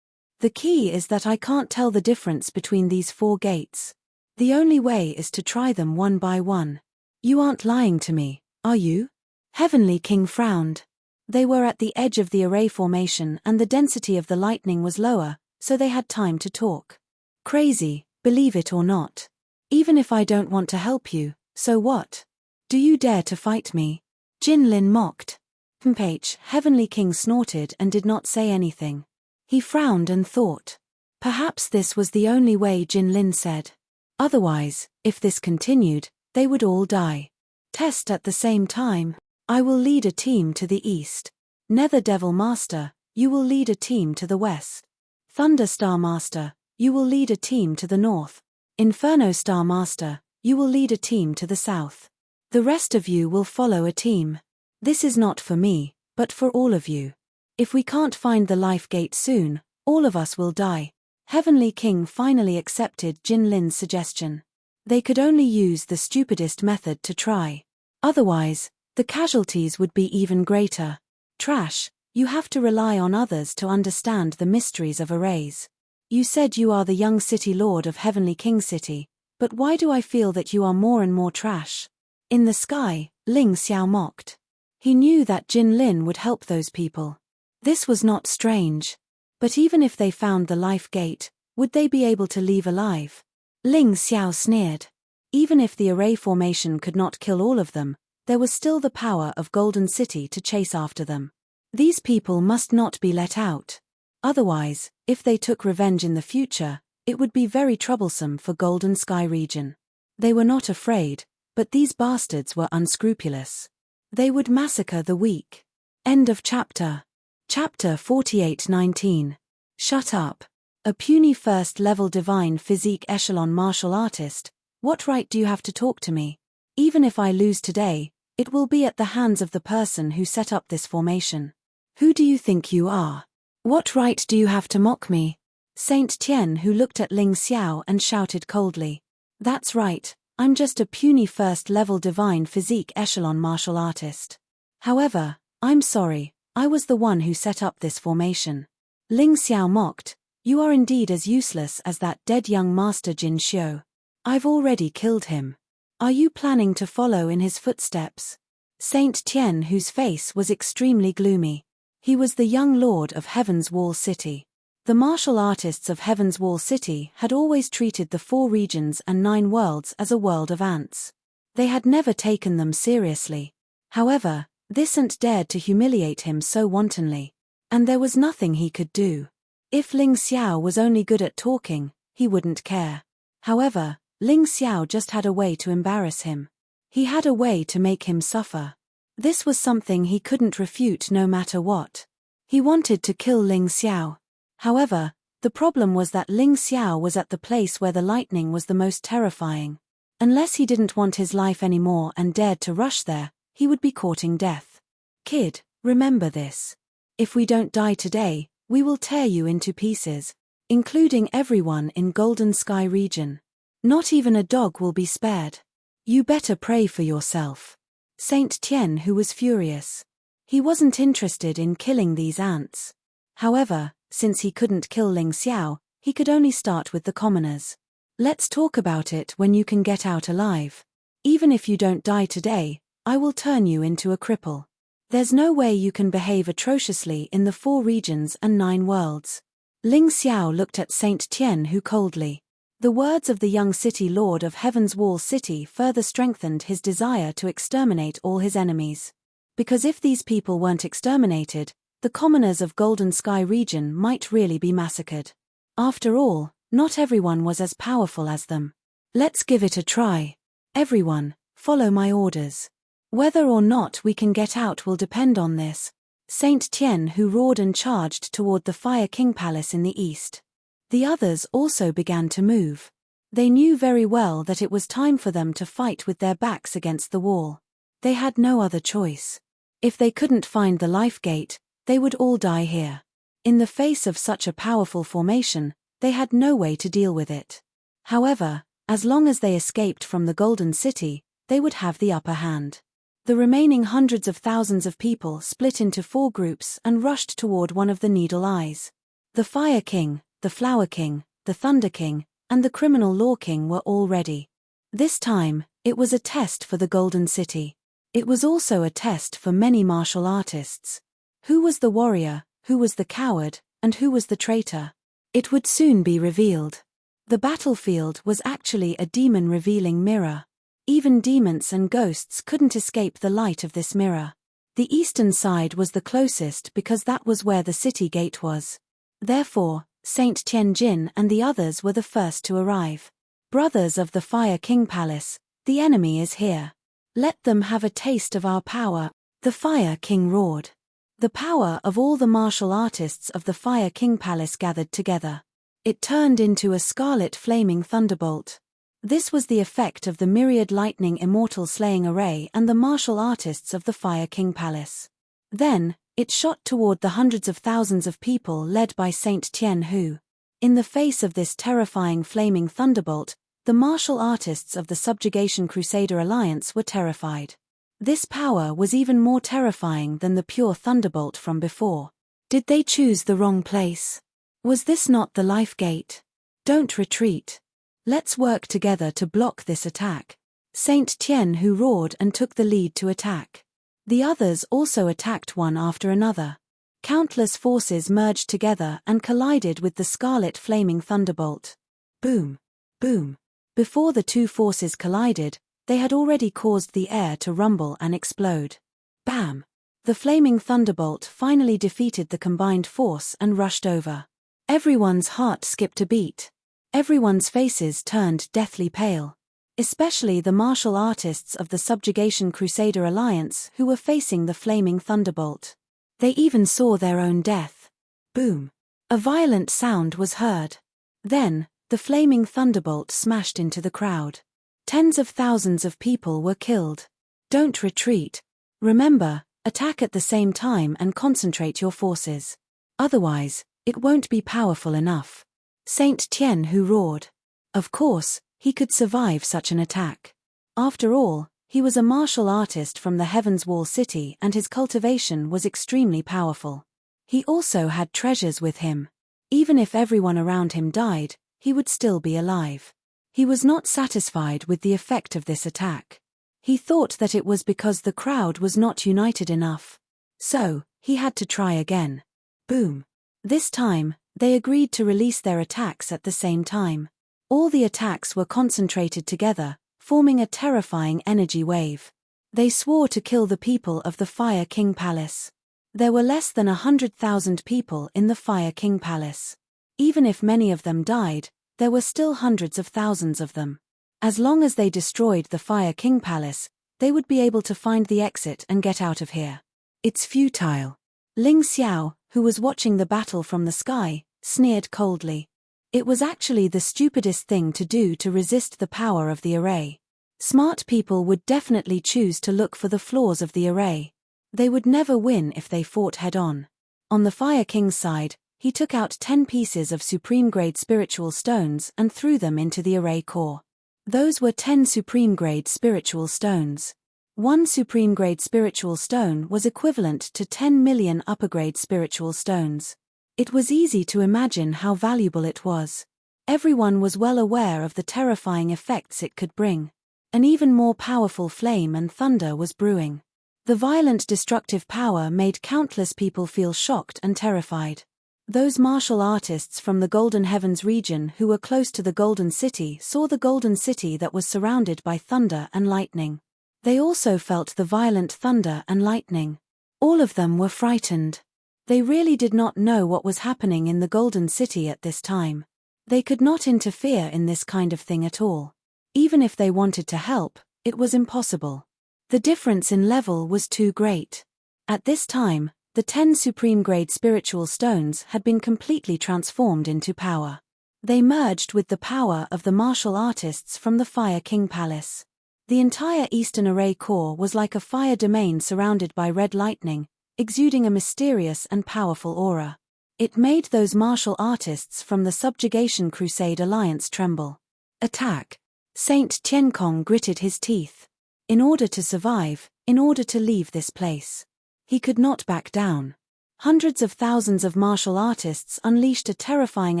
The key is that I can't tell the difference between these 4 gates. The only way is to try them one by one. You aren't lying to me, are you? Heavenly King frowned. They were at the edge of the array formation and the density of the lightning was lower, so they had time to talk. Crazy, believe it or not. Even if I don't want to help you, so what? Do you dare to fight me? Jin Lin mocked. Heavenly King snorted and did not say anything. He frowned and thought. Perhaps this was the only way, Jin Lin said. Otherwise, if this continued, they would all die. Test at the same time. I will lead a team to the east. Nether Devil Master, you will lead a team to the west. Thunder Star Master, you will lead a team to the north. Inferno Star Master, you will lead a team to the south. The rest of you will follow a team. This is not for me, but for all of you. If we can't find the life gate soon, all of us will die. Heavenly King finally accepted Jin Lin's suggestion. They could only use the stupidest method to try. Otherwise, the casualties would be even greater. Trash, you have to rely on others to understand the mysteries of arrays. You said you are the young city lord of Heavenly King City, but why do I feel that you are more and more trash? In the sky, Ling Xiao mocked. He knew that Jin Lin would help those people. This was not strange. But even if they found the life gate, would they be able to leave alive? Ling Xiao sneered. Even if the array formation could not kill all of them, there was still the power of Golden City to chase after them. These people must not be let out. Otherwise, if they took revenge in the future, it would be very troublesome for Golden Sky region. They were not afraid, but these bastards were unscrupulous. They would massacre the weak. End of chapter. Chapter 48-19. Shut up. A puny first-level divine physique echelon martial artist, what right do you have to talk to me? Even if I lose today, it will be at the hands of the person who set up this formation. Who do you think you are? What right do you have to mock me? Saint Tian who looked at Ling Xiao and shouted coldly. That's right, I'm just a puny first-level divine physique echelon martial artist. However, I'm sorry, I was the one who set up this formation. Ling Xiao mocked, you are indeed as useless as that dead young master Jin Xiu. I've already killed him. Are you planning to follow in his footsteps? Saint Tian whose face was extremely gloomy. He was the young lord of Heaven's Wall City. The martial artists of Heaven's Wall City had always treated the 4 regions and 9 worlds as a world of ants. They had never taken them seriously. However, this ant dared to humiliate him so wantonly. And there was nothing he could do. If Ling Xiao was only good at talking, he wouldn't care. However, Ling Xiao just had a way to embarrass him. He had a way to make him suffer. This was something he couldn't refute no matter what. He wanted to kill Ling Xiao. However, the problem was that Ling Xiao was at the place where the lightning was the most terrifying. Unless he didn't want his life anymore and dared to rush there, he would be courting death. Kid, remember this. If we don't die today, we will tear you into pieces, including everyone in Golden Sky region. Not even a dog will be spared. You better pray for yourself. Saint Tian who was furious. He wasn't interested in killing these ants. However, since he couldn't kill Ling Xiao, he could only start with the commoners. Let's talk about it when you can get out alive. Even if you don't die today, I will turn you into a cripple. There's no way you can behave atrociously in the 4 regions and 9 worlds. Ling Xiao looked at Saint Tian Hu coldly. The words of the young city lord of Heaven's Wall City further strengthened his desire to exterminate all his enemies. Because if these people weren't exterminated, the commoners of Golden Sky region might really be massacred. After all, not everyone was as powerful as them. Let's give it a try. Everyone, follow my orders. Whether or not we can get out will depend on this. Saint Tian Hu roared and charged toward the Fire King Palace in the east. The others also began to move. They knew very well that it was time for them to fight with their backs against the wall. They had no other choice. If they couldn't find the life gate, they would all die here. In the face of such a powerful formation, they had no way to deal with it. However, as long as they escaped from the Golden City, they would have the upper hand. The remaining hundreds of thousands of people split into 4 groups and rushed toward one of the Needle Eyes. The Fire King, the Flower King, the Thunder King, and the Criminal Law King were all ready. This time, it was a test for the Golden City. It was also a test for many martial artists. Who was the warrior, who was the coward, and who was the traitor? It would soon be revealed. The battlefield was actually a demon-revealing mirror. Even demons and ghosts couldn't escape the light of this mirror. The eastern side was the closest because that was where the city gate was. Therefore, Saint Tianjin and the others were the first to arrive. Brothers of the Fire King Palace, the enemy is here. Let them have a taste of our power, the Fire King roared. The power of all the martial artists of the Fire King Palace gathered together. It turned into a scarlet flaming thunderbolt. This was the effect of the myriad lightning immortal slaying array and the martial artists of the Fire King Palace. Then, it shot toward the hundreds of thousands of people led by Saint Tian Hu. In the face of this terrifying flaming thunderbolt, the martial artists of the Subjugation Crusader Alliance were terrified. This power was even more terrifying than the pure thunderbolt from before. Did they choose the wrong place? Was this not the life gate? Don't retreat. Let's work together to block this attack. Saint Tian Hu roared and took the lead to attack. The others also attacked one after another. Countless forces merged together and collided with the scarlet flaming thunderbolt. Boom! Boom! Before the 2 forces collided, they had already caused the air to rumble and explode. Bam! The flaming thunderbolt finally defeated the combined force and rushed over. Everyone's heart skipped a beat. Everyone's faces turned deathly pale. Especially the martial artists of the Subjugation Crusader Alliance who were facing the flaming thunderbolt. They even saw their own death. Boom! A violent sound was heard. Then, the flaming thunderbolt smashed into the crowd. Tens of thousands of people were killed. Don't retreat. Remember, attack at the same time and concentrate your forces. Otherwise, it won't be powerful enough. Saint Tian Hu roared. Of course, he could survive such an attack. After all, he was a martial artist from the Heaven's Wall City and his cultivation was extremely powerful. He also had treasures with him. Even if everyone around him died, he would still be alive. He was not satisfied with the effect of this attack. He thought that it was because the crowd was not united enough. So, he had to try again. Boom! This time, they agreed to release their attacks at the same time. All the attacks were concentrated together, forming a terrifying energy wave. They swore to kill the people of the Fire King Palace. There were less than 100,000 people in the Fire King Palace. Even if many of them died, there were still hundreds of thousands of them. As long as they destroyed the Fire King Palace, they would be able to find the exit and get out of here. It's futile. Ling Xiao, who was watching the battle from the sky, sneered coldly. It was actually the stupidest thing to do to resist the power of the array. Smart people would definitely choose to look for the flaws of the array. They would never win if they fought head-on. On the Fire King's side, he took out 10 pieces of supreme-grade spiritual stones and threw them into the array core. Those were 10 supreme-grade spiritual stones. One supreme-grade spiritual stone was equivalent to 10 million upper-grade spiritual stones. It was easy to imagine how valuable it was. Everyone was well aware of the terrifying effects it could bring. An even more powerful flame and thunder was brewing. The violent destructive power made countless people feel shocked and terrified. Those martial artists from the Golden Heavens region who were close to the Golden City saw the Golden City that was surrounded by thunder and lightning. They also felt the violent thunder and lightning. All of them were frightened. They really did not know what was happening in the Golden City at this time. They could not interfere in this kind of thing at all. Even if they wanted to help, it was impossible. The difference in level was too great. At this time, the 10 supreme grade spiritual stones had been completely transformed into power. They merged with the power of the martial artists from the Fire King Palace. The entire Eastern Array core was like a fire domain surrounded by red lightning, exuding a mysterious and powerful aura. It made those martial artists from the Subjugation Crusade Alliance tremble. Attack! Saint Tienkong gritted his teeth. In order to survive, in order to leave this place, he could not back down. Hundreds of thousands of martial artists unleashed a terrifying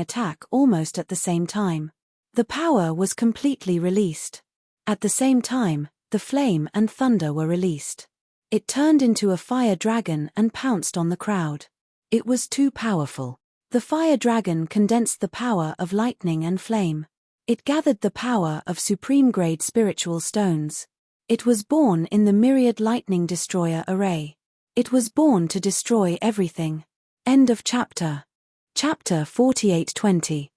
attack almost at the same time. The power was completely released. At the same time, the flame and thunder were released. It turned into a fire dragon and pounced on the crowd. It was too powerful. The fire dragon condensed the power of lightning and flame. It gathered the power of supreme-grade spiritual stones. It was born in the myriad lightning destroyer array. It was born to destroy everything. End of chapter. Chapter 48:20.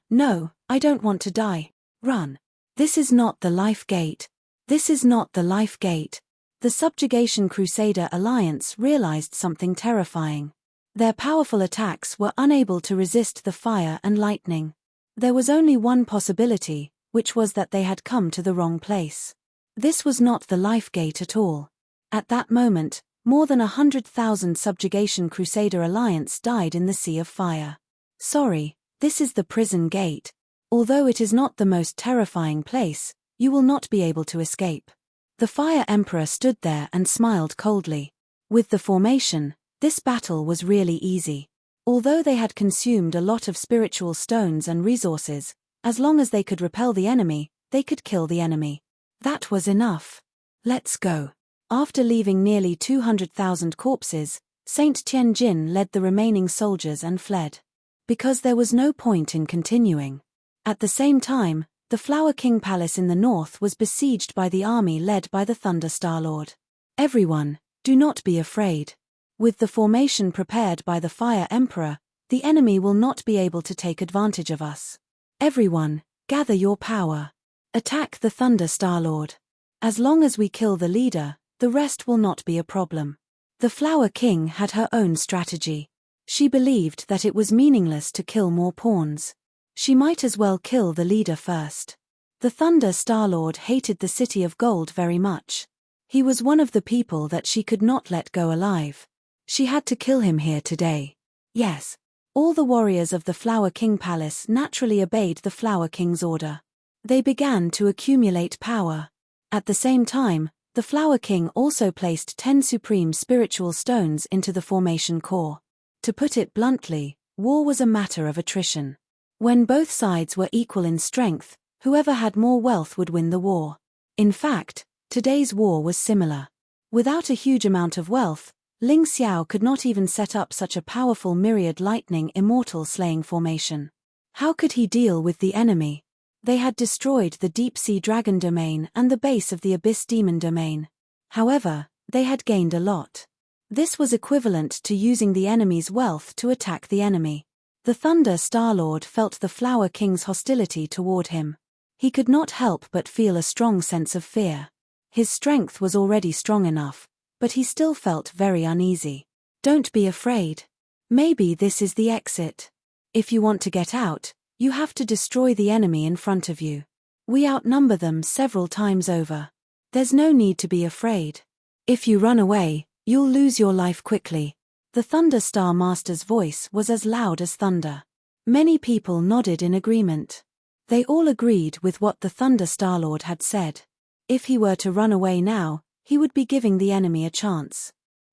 No, I don't want to die. Run. This is not the life gate. This is not the life gate. The Subjugation Crusader Alliance realized something terrifying. Their powerful attacks were unable to resist the fire and lightning. There was only one possibility, which was that they had come to the wrong place. This was not the life gate at all. At that moment, more than 100,000 Subjugation Crusader Alliance died in the Sea of Fire. Sorry, this is the prison gate. Although it is not the most terrifying place, you will not be able to escape. The Fire Emperor stood there and smiled coldly. With the formation, this battle was really easy. Although they had consumed a lot of spiritual stones and resources, as long as they could repel the enemy, they could kill the enemy. That was enough. Let's go. After leaving nearly 200,000 corpses, Saint Tianjin led the remaining soldiers and fled. Because there was no point in continuing. At the same time, the Flower King Palace in the north was besieged by the army led by the Thunder Star Lord. Everyone, do not be afraid. With the formation prepared by the Fire Emperor, the enemy will not be able to take advantage of us. Everyone, gather your power. Attack the Thunder Star Lord. As long as we kill the leader, the rest will not be a problem. The Flower King had her own strategy. She believed that it was meaningless to kill more pawns. She might as well kill the leader first. The Thunder Star Lord hated the City of Gold very much. He was one of the people that she could not let go alive. She had to kill him here today. Yes. All the warriors of the Flower King Palace naturally obeyed the Flower King's order. They began to accumulate power. At the same time, the Flower King also placed 10 supreme spiritual stones into the formation core. To put it bluntly, war was a matter of attrition. When both sides were equal in strength, whoever had more wealth would win the war. In fact, today's war was similar. Without a huge amount of wealth, Ling Xiao could not even set up such a powerful myriad lightning immortal slaying formation. How could he deal with the enemy? They had destroyed the Deep Sea Dragon domain and the base of the Abyss Demon domain. However, they had gained a lot. This was equivalent to using the enemy's wealth to attack the enemy. The Thunder Star Lord felt the Flower King's hostility toward him. He could not help but feel a strong sense of fear. His strength was already strong enough, but he still felt very uneasy. Don't be afraid. Maybe this is the exit. If you want to get out, you have to destroy the enemy in front of you. We outnumber them several times over. There's no need to be afraid. If you run away, you'll lose your life quickly. The Thunder Star Master's voice was as loud as thunder. Many people nodded in agreement. They all agreed with what the Thunder Star Lord had said. If he were to run away now, he would be giving the enemy a chance.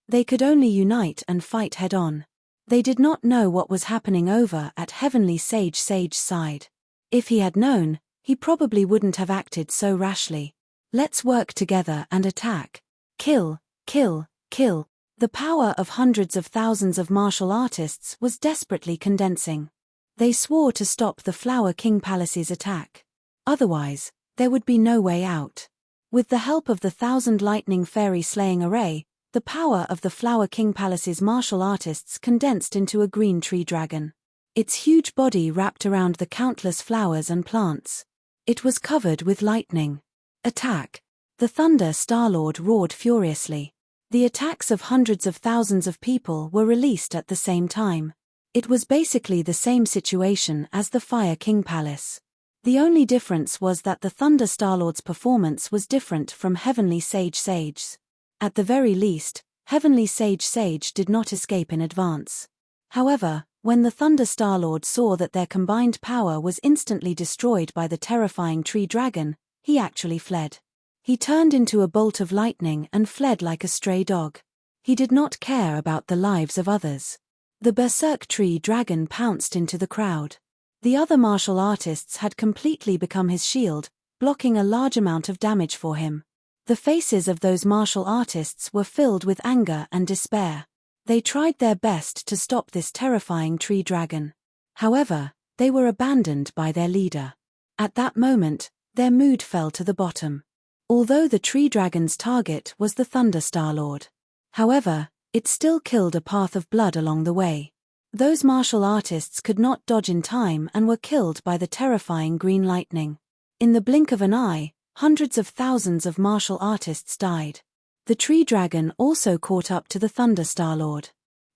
They could only unite and fight head-on. They did not know what was happening over at Heavenly Sage's side. If he had known, he probably wouldn't have acted so rashly. Let's work together and attack. Kill, kill, kill. The power of hundreds of thousands of martial artists was desperately condensing. They swore to stop the Flower King Palace's attack. Otherwise, there would be no way out. With the help of the 1,000 lightning fairy slaying array, the power of the Flower King Palace's martial artists condensed into a green tree dragon. Its huge body wrapped around the countless flowers and plants. It was covered with lightning. Attack! The Thunder Star-Lord roared furiously. The attacks of hundreds of thousands of people were released at the same time. It was basically the same situation as the Fire King Palace. The only difference was that the Thunder Star-Lord's performance was different from Heavenly Sage Sage's. At the very least, Heavenly Sage Sage did not escape in advance. However, when the Thunder Star-Lord saw that their combined power was instantly destroyed by the terrifying tree dragon, he actually fled. He turned into a bolt of lightning and fled like a stray dog. He did not care about the lives of others. The berserk tree dragon pounced into the crowd. The other martial artists had completely become his shield, blocking a large amount of damage for him. The faces of those martial artists were filled with anger and despair. They tried their best to stop this terrifying tree dragon. However, they were abandoned by their leader. At that moment, their mood fell to the bottom. Although the tree dragon's target was the Thunder Star-Lord. However, it still killed a path of blood along the way. Those martial artists could not dodge in time and were killed by the terrifying green lightning. In the blink of an eye, hundreds of thousands of martial artists died. The tree dragon also caught up to the Thunder Star-Lord.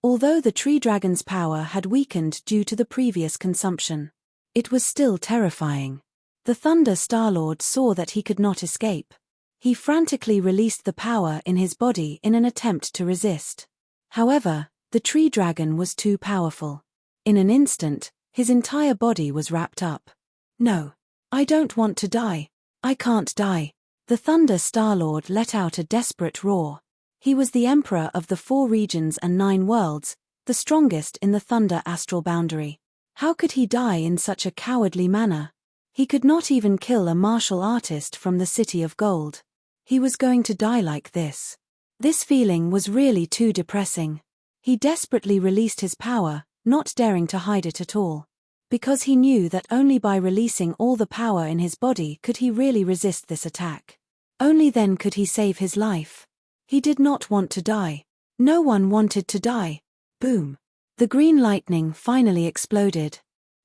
Although the tree dragon's power had weakened due to the previous consumption, it was still terrifying. The Thunder Star-Lord saw that he could not escape. He frantically released the power in his body in an attempt to resist. However, the tree dragon was too powerful. In an instant, his entire body was wrapped up. No. I don't want to die. I can't die. The Thunder Star-Lord let out a desperate roar. He was the Emperor of the 4 regions and 9 worlds, the strongest in the Thunder astral boundary. How could he die in such a cowardly manner? He could not even kill a martial artist from the City of Gold. He was going to die like this. This feeling was really too depressing. He desperately released his power, not daring to hide it at all. Because he knew that only by releasing all the power in his body could he really resist this attack. Only then could he save his life. He did not want to die. No one wanted to die. Boom. The green lightning finally exploded.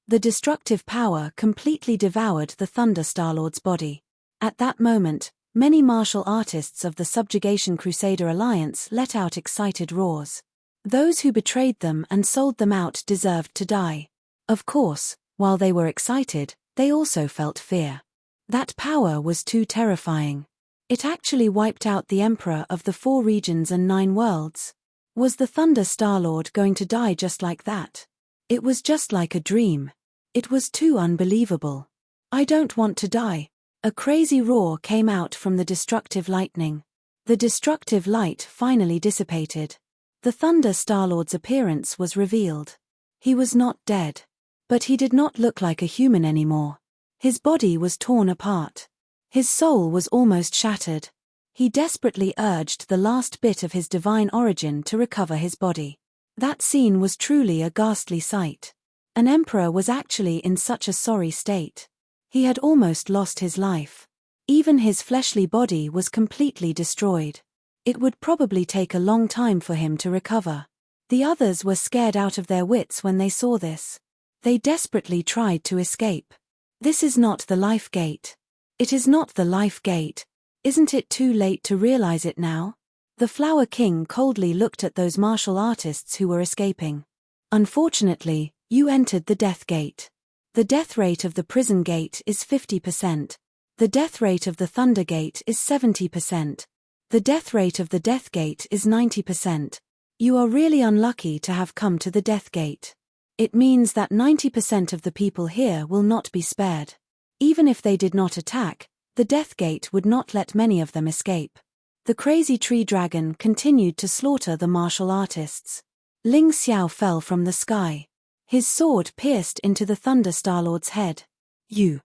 The destructive power completely devoured the Thunder Star-Lord's body. At that moment, many martial artists of the Subjugation Crusader Alliance let out excited roars. Those who betrayed them and sold them out deserved to die. Of course, while they were excited, they also felt fear. That power was too terrifying. It actually wiped out the Emperor of the 4 regions and 9 worlds. Was the Thunder Star-Lord going to die just like that? It was just like a dream. It was too unbelievable. I don't want to die. A crazy roar came out from the destructive lightning. The destructive light finally dissipated. The Thunder Star-Lord's appearance was revealed. He was not dead. But he did not look like a human anymore. His body was torn apart. His soul was almost shattered. He desperately urged the last bit of his divine origin to recover his body. That scene was truly a ghastly sight. An emperor was actually in such a sorry state. He had almost lost his life. Even his fleshly body was completely destroyed. It would probably take a long time for him to recover. The others were scared out of their wits when they saw this. They desperately tried to escape. This is not the life gate. It is not the life gate. Isn't it too late to realize it now? The Flower King coldly looked at those martial artists who were escaping. Unfortunately, you entered the death gate. The death rate of the prison gate is 50%. The death rate of the Thunder Gate is 70%. The death rate of the Death Gate is 90%. You are really unlucky to have come to the Death Gate. It means that 90% of the people here will not be spared. Even if they did not attack, the Death Gate would not let many of them escape. The crazy tree dragon continued to slaughter the martial artists. Ling Xiao fell from the sky. His sword pierced into the Thunder Star-Lord's head. The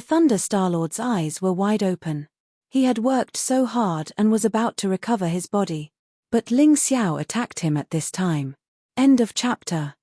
Thunder Star-Lord's eyes were wide open. He had worked so hard and was about to recover his body. But Ling Xiao attacked him at this time. End of chapter.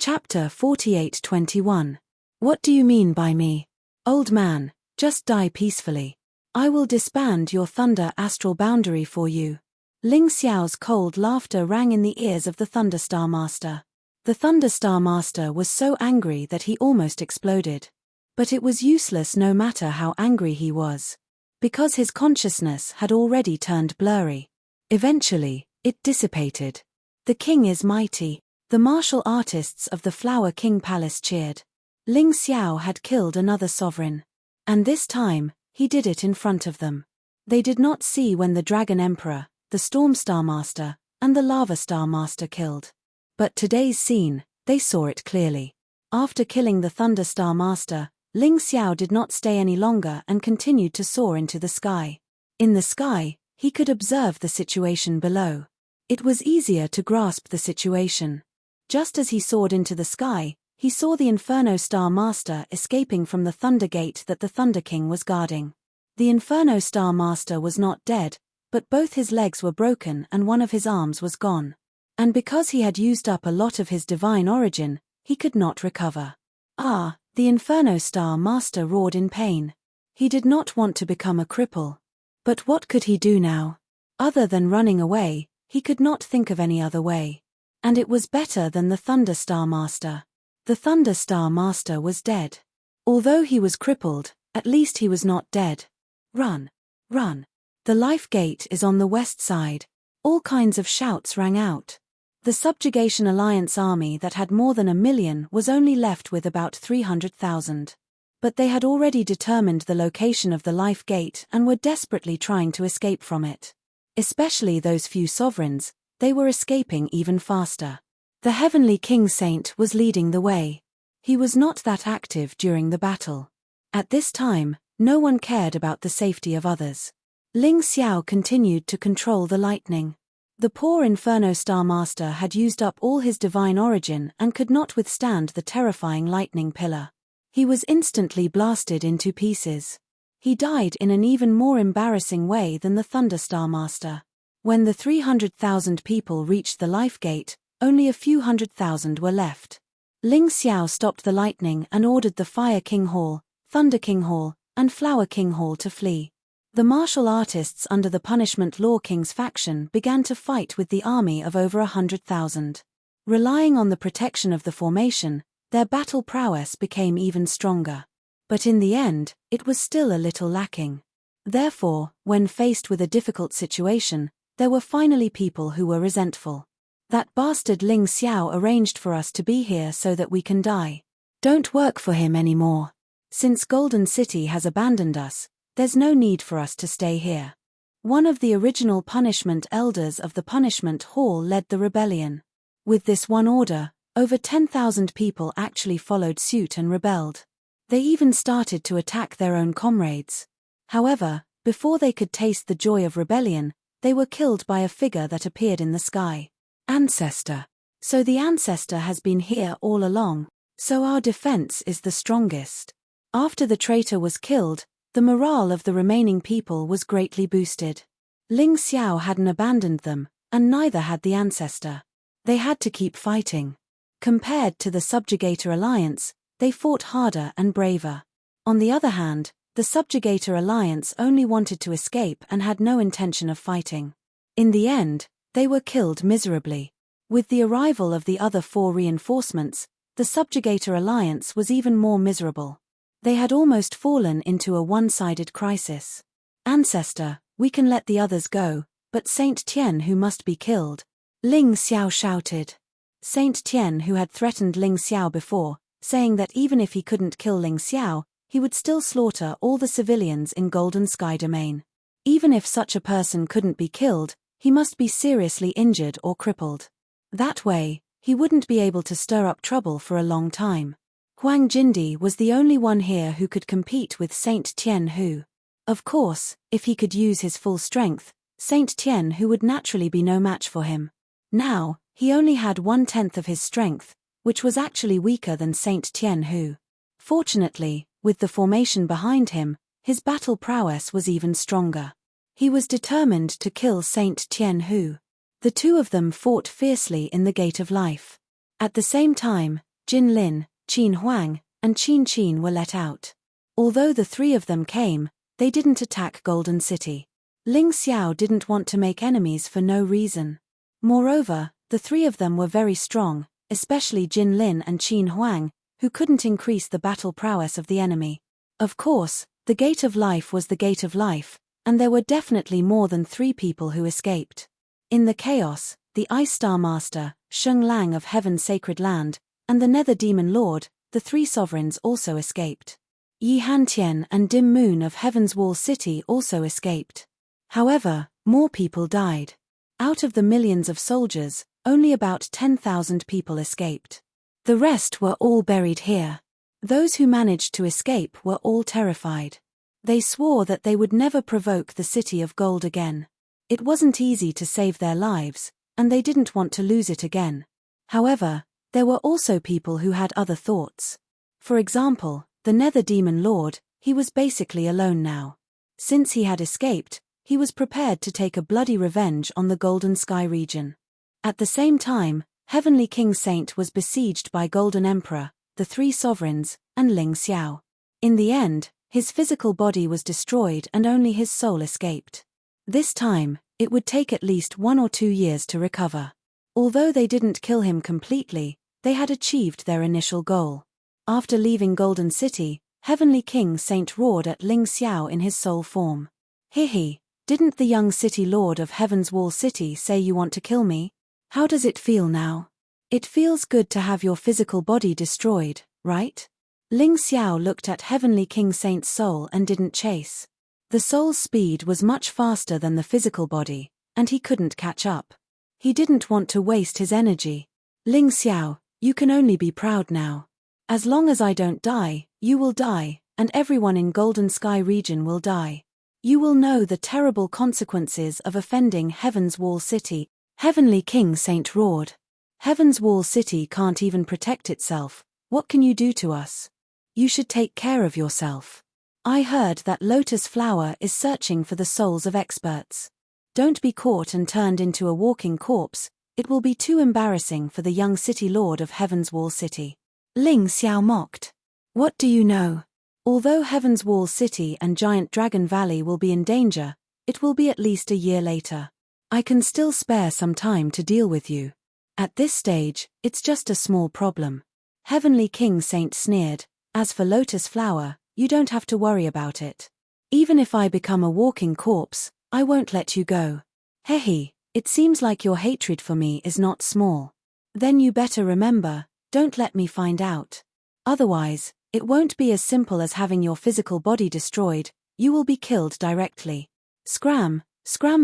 Chapter 48:21. What do you mean by me? Old man, just die peacefully. I will disband your thunder astral boundary for you. Ling Xiao's cold laughter rang in the ears of the Thunderstar Master. The Thunderstar Master was so angry that he almost exploded. But it was useless no matter how angry he was. Because his consciousness had already turned blurry. Eventually, it dissipated. The king is mighty. The martial artists of the Flower King Palace cheered. Ling Xiao had killed another sovereign. And this time, he did it in front of them. They did not see when the Dragon Emperor, the Storm Star Master, and the Lava Star Master killed. But today's scene, they saw it clearly. After killing the Thunder Star Master, Ling Xiao did not stay any longer and continued to soar into the sky. In the sky, he could observe the situation below. It was easier to grasp the situation. Just as he soared into the sky, he saw the Inferno Star Master escaping from the Thunder Gate that the Thunder King was guarding. The Inferno Star Master was not dead, but both his legs were broken and one of his arms was gone. And because he had used up a lot of his divine origin, he could not recover. Ah, the Inferno Star Master roared in pain. He did not want to become a cripple. But what could he do now? Other than running away, he could not think of any other way. And it was better than the Thunder Star Master. The Thunder Star Master was dead. Although he was crippled, at least he was not dead. Run! Run! The life gate is on the west side. All kinds of shouts rang out. The Subjugation Alliance army that had more than 1 million was only left with about 300,000. But they had already determined the location of the life gate and were desperately trying to escape from it. Especially those few sovereigns, they were escaping even faster. The Heavenly King Saint was leading the way. He was not that active during the battle. At this time, no one cared about the safety of others. Ling Xiao continued to control the lightning. The poor Inferno Star Master had used up all his divine origin and could not withstand the terrifying lightning pillar. He was instantly blasted into pieces. He died in an even more embarrassing way than the Thunder Star Master. When the 300,000 people reached the life gate, only a few 100,000 were left. Ling Xiao stopped the lightning and ordered the Fire King Hall, Thunder King Hall, and Flower King Hall to flee. The martial artists under the Punishment Law King's faction began to fight with the army of over 100,000. Relying on the protection of the formation, their battle prowess became even stronger. But in the end, it was still a little lacking. Therefore, when faced with a difficult situation, there were finally people who were resentful. That bastard Ling Xiao arranged for us to be here so that we can die. Don't work for him anymore. Since Golden City has abandoned us, there's no need for us to stay here. One of the original punishment elders of the Punishment Hall led the rebellion. With this one order, over 10,000 people actually followed suit and rebelled. They even started to attack their own comrades. However, before they could taste the joy of rebellion, they were killed by a figure that appeared in the sky. Ancestor. So the ancestor has been here all along, so our defense is the strongest. After the traitor was killed, the morale of the remaining people was greatly boosted. Ling Xiao hadn't abandoned them, and neither had the ancestor. They had to keep fighting. Compared to the Subjugator Alliance, they fought harder and braver. On the other hand, the Subjugator Alliance only wanted to escape and had no intention of fighting. In the end, they were killed miserably. With the arrival of the other 4 reinforcements, the Subjugator Alliance was even more miserable. They had almost fallen into a one-sided crisis. Ancestor, we can let the others go, but Saint Tian who must be killed. Ling Xiao shouted. Saint Tian who had threatened Ling Xiao before, saying that even if he couldn't kill Ling Xiao, he would still slaughter all the civilians in Golden Sky Domain. Even if such a person couldn't be killed, he must be seriously injured or crippled. That way, he wouldn't be able to stir up trouble for a long time. Huang Jindi was the only one here who could compete with Saint Tian Hu. Of course, if he could use his full strength, Saint Tian Hu would naturally be no match for him. Now, he only had 1/10 of his strength, which was actually weaker than Saint Tian Hu. Fortunately, with the formation behind him, his battle prowess was even stronger. He was determined to kill Saint Tianhu. The two of them fought fiercely in the Gate of Life. At the same time, Jin Lin, Qin Huang, and Qin Qin were let out. Although the three of them came, they didn't attack Golden City. Ling Xiao didn't want to make enemies for no reason. Moreover, the three of them were very strong, especially Jin Lin and Qin Huang, who couldn't increase the battle prowess of the enemy. Of course, the Gate of Life was the Gate of Life, and there were definitely more than 3 people who escaped. In the chaos, the Ice Star Master, Sheng Lang of Heaven's Sacred Land, and the Nether Demon Lord, the 3 sovereigns also escaped. Yi Hantian and Dim Moon of Heaven's Wall City also escaped. However, more people died. Out of the millions of soldiers, only about 10,000 people escaped. The rest were all buried here. Those who managed to escape were all terrified. They swore that they would never provoke the City of Gold again. It wasn't easy to save their lives, and they didn't want to lose it again. However, there were also people who had other thoughts. For example, the Nether Demon Lord, he was basically alone now. Since he had escaped, he was prepared to take a bloody revenge on the Golden Sky region. At the same time, Heavenly King Saint was besieged by Golden Emperor, the 3 sovereigns, and Ling Xiao. In the end, his physical body was destroyed and only his soul escaped. This time, it would take at least 1 or 2 years to recover. Although they didn't kill him completely, they had achieved their initial goal. After leaving Golden City, Heavenly King Saint roared at Ling Xiao in his soul form. "Hihi, didn't the young city lord of Heaven's Wall City say you want to kill me? How does it feel now? It feels good to have your physical body destroyed, right?" Ling Xiao looked at Heavenly King Saint's soul and didn't chase. The soul's speed was much faster than the physical body, and he couldn't catch up. He didn't want to waste his energy. "Ling Xiao, you can only be proud now. As long as I don't die, you will die, and everyone in Golden Sky region will die. You will know the terrible consequences of offending Heaven's Wall City." Heavenly King Saint roared. "Heaven's Wall City can't even protect itself. What can you do to us? You should take care of yourself. I heard that Lotus Flower is searching for the souls of experts. Don't be caught and turned into a walking corpse. It will be too embarrassing for the young city lord of Heaven's Wall City." Ling Xiao mocked. "What do you know? Although Heaven's Wall City and Giant Dragon Valley will be in danger, it will be at least a year later. I can still spare some time to deal with you. At this stage, it's just a small problem." Heavenly King Saint sneered. "As for Lotus Flower, you don't have to worry about it. Even if I become a walking corpse, I won't let you go. Hehe, it seems like your hatred for me is not small. Then you better remember, don't let me find out. Otherwise, it won't be as simple as having your physical body destroyed, you will be killed directly. Scram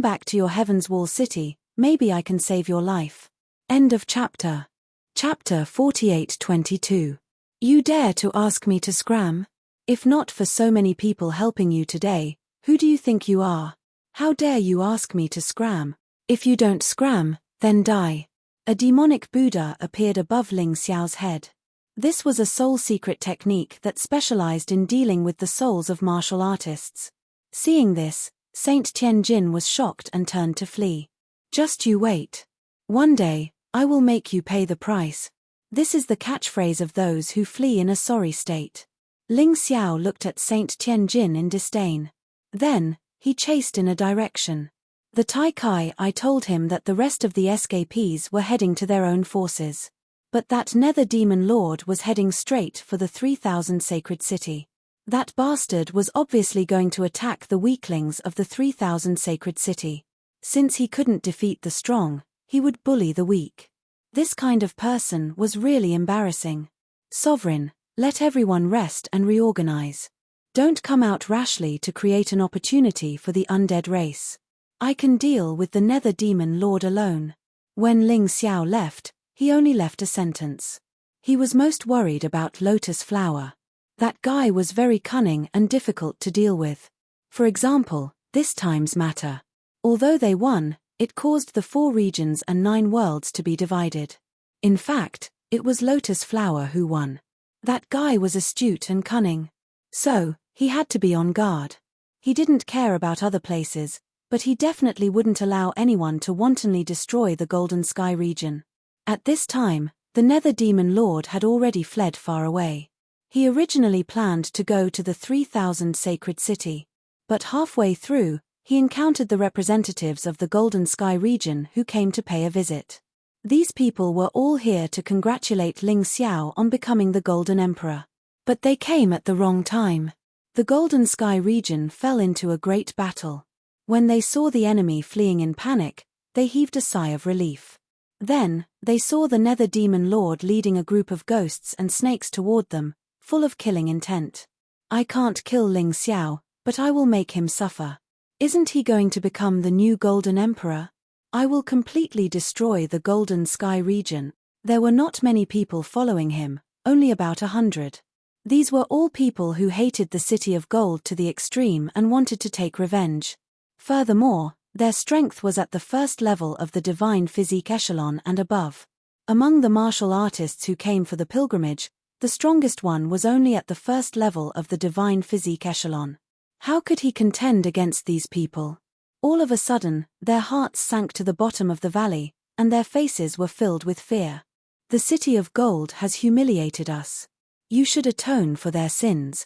back to your Heaven's Wall City, maybe I can save your life." End of chapter. Chapter 48-22. You dare to ask me to scram? If not for so many people helping you today, who do you think you are? How dare you ask me to scram? If you don't scram, then die. A demonic Buddha appeared above Ling Xiao's head. This was a soul secret technique that specialized in dealing with the souls of martial artists. Seeing this, Saint Tianjin was shocked and turned to flee. "Just you wait. One day, I will make you pay the price." This is the catchphrase of those who flee in a sorry state. Ling Xiao looked at Saint Tianjin in disdain. Then, he chased in a direction. The Tai Kai I told him that the rest of the escapees were heading to their own forces. But that Nether Demon Lord was heading straight for the 3,000 Sacred City. That bastard was obviously going to attack the weaklings of the 3,000 Sacred City. Since he couldn't defeat the strong, he would bully the weak. This kind of person was really embarrassing. "Sovereign, let everyone rest and reorganize. Don't come out rashly to create an opportunity for the undead race. I can deal with the Nether Demon Lord alone." When Ling Xiao left, he only left a sentence. He was most worried about Lotus Flower. That guy was very cunning and difficult to deal with. For example, this time's matter. Although they won, it caused the 4 regions and 9 worlds to be divided. In fact, it was Lotus Flower who won. That guy was astute and cunning. So, he had to be on guard. He didn't care about other places, but he definitely wouldn't allow anyone to wantonly destroy the Golden Sky region. At this time, the Nether Demon Lord had already fled far away. He originally planned to go to the 3000 Sacred City. But halfway through, he encountered the representatives of the Golden Sky region who came to pay a visit. These people were all here to congratulate Ling Xiao on becoming the Golden Emperor. But they came at the wrong time. The Golden Sky region fell into a great battle. When they saw the enemy fleeing in panic, they heaved a sigh of relief. Then, they saw the Nether Demon Lord leading a group of ghosts and snakes toward them, full of killing intent. I can't kill Ling Xiao, but I will make him suffer. Isn't he going to become the new Golden Emperor? I will completely destroy the Golden Sky region. There were not many people following him, only about 100. These were all people who hated the City of Gold to the extreme and wanted to take revenge. Furthermore, their strength was at the first level of the Divine Physique Echelon and above. Among the martial artists who came for the pilgrimage, the strongest one was only at the first level of the Divine Physique Echelon. How could he contend against these people? All of a sudden, their hearts sank to the bottom of the valley, and their faces were filled with fear. The City of Gold has humiliated us. You should atone for their sins.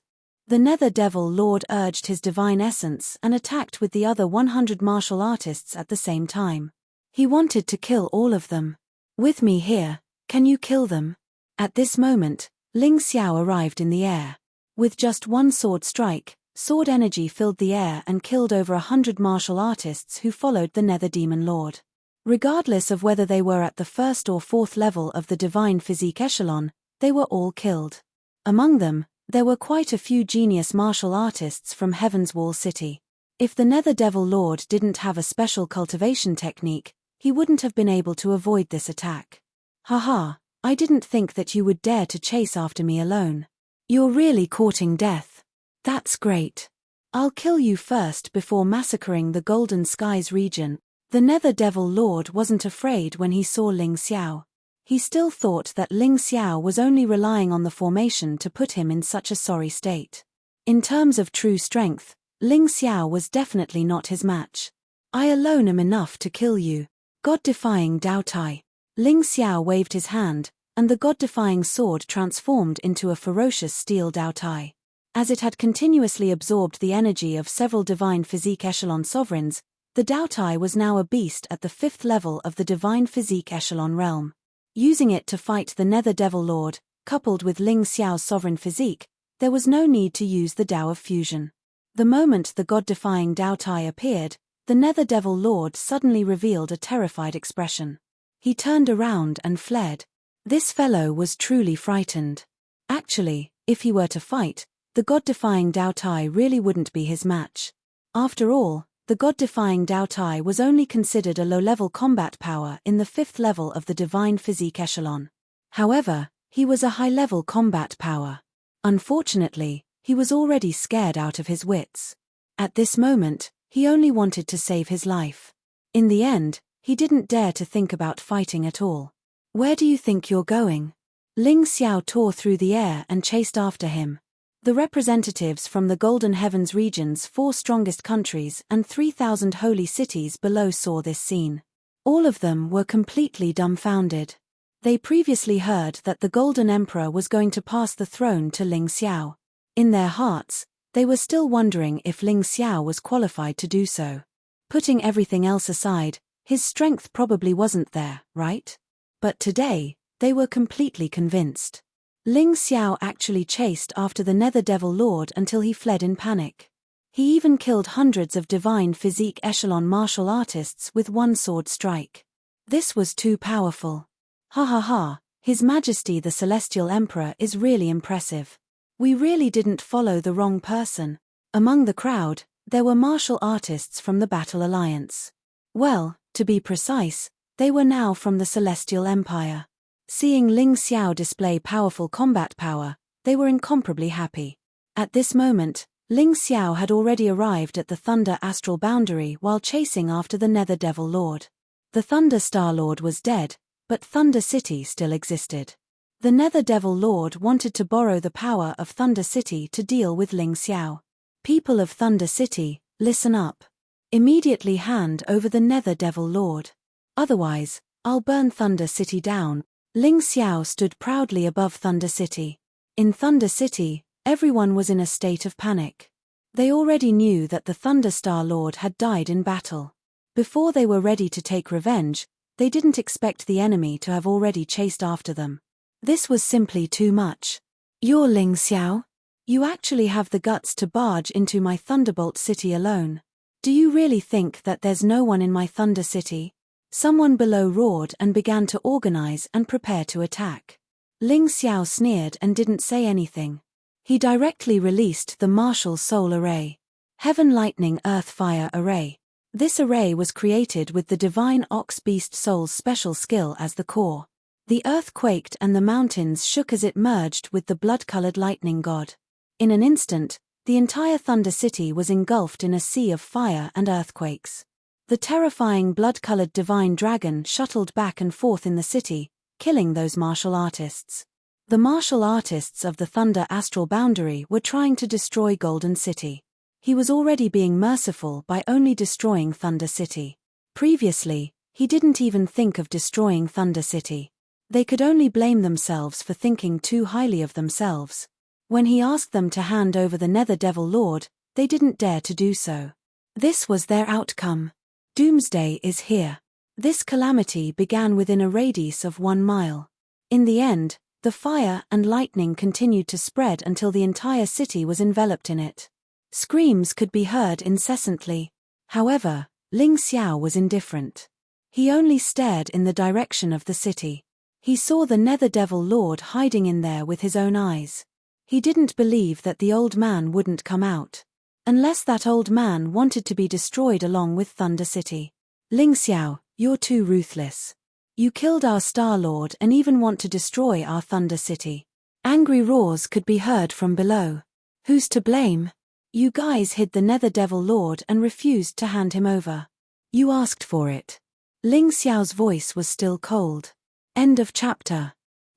The Nether Devil Lord urged his divine essence and attacked with the other 100 martial artists at the same time. He wanted to kill all of them. With me here, can you kill them? At this moment, Ling Xiao arrived in the air. With just one sword strike, sword energy filled the air and killed over 100 martial artists who followed the Nether Demon Lord. Regardless of whether they were at the first or fourth level of the Divine Physique Echelon, they were all killed. Among them, there were quite a few genius martial artists from Heaven's Wall City. If the Nether Devil Lord didn't have a special cultivation technique, he wouldn't have been able to avoid this attack. Haha, I didn't think that you would dare to chase after me alone. You're really courting death. That's great. I'll kill you first before massacring the Golden Skies region. The Nether Devil Lord wasn't afraid when he saw Ling Xiao. He still thought that Ling Xiao was only relying on the formation to put him in such a sorry state. In terms of true strength, Ling Xiao was definitely not his match. I alone am enough to kill you. God-defying Dao Tai. Ling Xiao waved his hand, and the God-defying sword transformed into a ferocious steel Dao Tai. As it had continuously absorbed the energy of several Divine Physique Echelon sovereigns, the Dao Tai was now a beast at the 5th level of the Divine Physique Echelon realm. Using it to fight the Nether Devil Lord, coupled with Ling Xiao's sovereign physique, there was no need to use the Dao of Fusion. The moment the God-defying Dao Tai appeared, the Nether Devil Lord suddenly revealed a terrified expression. He turned around and fled. This fellow was truly frightened. Actually, if he were to fight, the God-defying Dao Tai really wouldn't be his match. After all, the God-defying Dao Tai was only considered a low-level combat power in the 5th level of the Divine Physique Echelon. However, he was a high-level combat power. Unfortunately, he was already scared out of his wits. At this moment, he only wanted to save his life. In the end, he didn't dare to think about fighting at all. Where do you think you're going? Ling Xiao tore through the air and chased after him. The representatives from the Golden Heavens region's 4 strongest countries and 3,000 holy cities below saw this scene. All of them were completely dumbfounded. They previously heard that the Golden Emperor was going to pass the throne to Ling Xiao. In their hearts, they were still wondering if Ling Xiao was qualified to do so. Putting everything else aside, his strength probably wasn't there, right? But today, they were completely convinced. Ling Xiao actually chased after the Nether Devil Lord until he fled in panic. He even killed hundreds of Divine Physique Echelon martial artists with one sword strike. This was too powerful. Ha ha ha, His Majesty the Celestial Emperor is really impressive. We really didn't follow the wrong person. Among the crowd, there were martial artists from the Battle Alliance. Well, to be precise, they were now from the Celestial Empire. Seeing Ling Xiao display powerful combat power, they were incomparably happy. At this moment, Ling Xiao had already arrived at the Thunder Astral Boundary while chasing after the Nether Devil Lord. The Thunder Star Lord was dead, but Thunder City still existed. The Nether Devil Lord wanted to borrow the power of Thunder City to deal with Ling Xiao. People of Thunder City, listen up. Immediately hand over the Nether Devil Lord. Otherwise, I'll burn Thunder City down. Ling Xiao stood proudly above Thunder City. In Thunder City, everyone was in a state of panic. They already knew that the Thunder Star Lord had died in battle. Before they were ready to take revenge, they didn't expect the enemy to have already chased after them. This was simply too much. You're Ling Xiao? You actually have the guts to barge into my Thunderbolt City alone. Do you really think that there's no one in my Thunder City? Someone below roared and began to organize and prepare to attack. Ling Xiao sneered and didn't say anything. He directly released the Martial Soul Array. Heaven Lightning Earth Fire Array. This array was created with the Divine Ox Beast Soul's special skill as the core. The earth quaked and the mountains shook as it merged with the blood-colored lightning god. In an instant, the entire Thunder City was engulfed in a sea of fire and earthquakes. The terrifying blood-colored divine dragon shuttled back and forth in the city, killing those martial artists. The martial artists of the Thunder Astral Boundary were trying to destroy Golden City. He was already being merciful by only destroying Thunder City. Previously, he didn't even think of destroying Thunder City. They could only blame themselves for thinking too highly of themselves. When he asked them to hand over the Nether Devil Lord, they didn't dare to do so. This was their outcome. Doomsday is here. This calamity began within a radius of 1 mile. In the end, the fire and lightning continued to spread until the entire city was enveloped in it. Screams could be heard incessantly. However, Ling Xiao was indifferent. He only stared in the direction of the city. He saw the Nether Devil Lord hiding in there with his own eyes. He didn't believe that the old man wouldn't come out. Unless that old man wanted to be destroyed along with Thunder City. Ling Xiao, you're too ruthless. You killed our Star Lord and even want to destroy our Thunder City. Angry roars could be heard from below. Who's to blame? You guys hid the Nether Devil Lord and refused to hand him over. You asked for it. Ling Xiao's voice was still cold. End of chapter.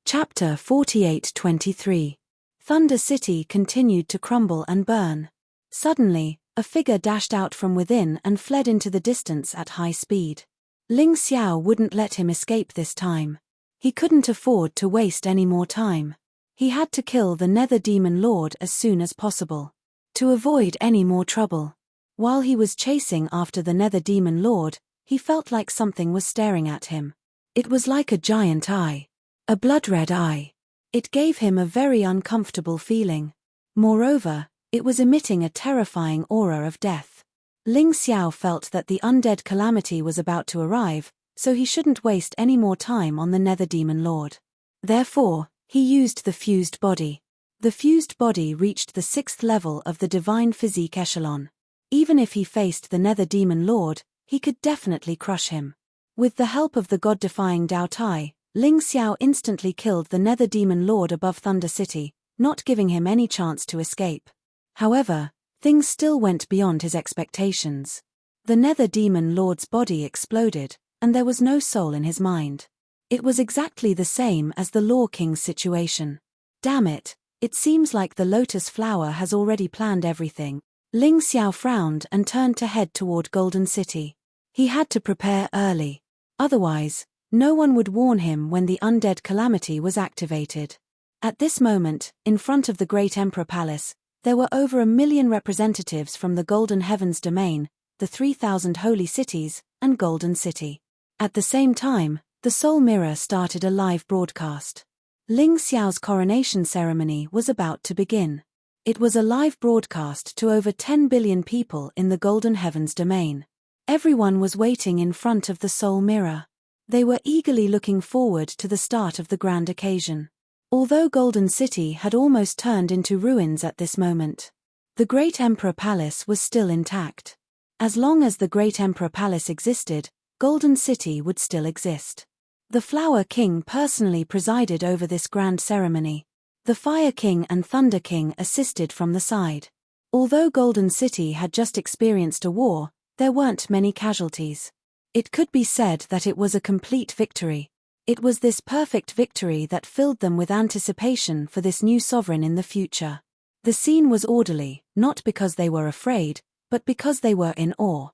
Chapter 48-23. Thunder City continued to crumble and burn. Suddenly, a figure dashed out from within and fled into the distance at high speed. Ling Xiao wouldn't let him escape this time. He couldn't afford to waste any more time. He had to kill the Nether Demon Lord as soon as possible. To avoid any more trouble. While he was chasing after the Nether Demon Lord, he felt like something was staring at him. It was like a giant eye. A blood-red eye. It gave him a very uncomfortable feeling. Moreover, it was emitting a terrifying aura of death. Ling Xiao felt that the undead calamity was about to arrive, so he shouldn't waste any more time on the Nether Demon Lord. Therefore, he used the fused body. The fused body reached the 6th level of the divine physique echelon. Even if he faced the Nether Demon Lord, he could definitely crush him. With the help of the god-defying Dao Tai, Ling Xiao instantly killed the Nether Demon Lord above Thunder City, not giving him any chance to escape. However, things still went beyond his expectations. The Nether Demon Lord's body exploded, and there was no soul in his mind. It was exactly the same as the Law King's situation. Damn it, it seems like the Lotus Flower has already planned everything. Ling Xiao frowned and turned to head toward Golden City. He had to prepare early. Otherwise, no one would warn him when the undead calamity was activated. At this moment, in front of the Great Emperor Palace, there were over 1 million representatives from the Golden Heavens Domain, the 3,000 Holy Cities, and Golden City. At the same time, the Soul Mirror started a live broadcast. Ling Xiao's coronation ceremony was about to begin. It was a live broadcast to over 10 billion people in the Golden Heavens Domain. Everyone was waiting in front of the Soul Mirror. They were eagerly looking forward to the start of the grand occasion. Although Golden City had almost turned into ruins at this moment, the Great Emperor Palace was still intact. As long as the Great Emperor Palace existed, Golden City would still exist. The Flower King personally presided over this grand ceremony. The Fire King and Thunder King assisted from the side. Although Golden City had just experienced a war, there weren't many casualties. It could be said that it was a complete victory. It was this perfect victory that filled them with anticipation for this new sovereign in the future. The scene was orderly, not because they were afraid, but because they were in awe.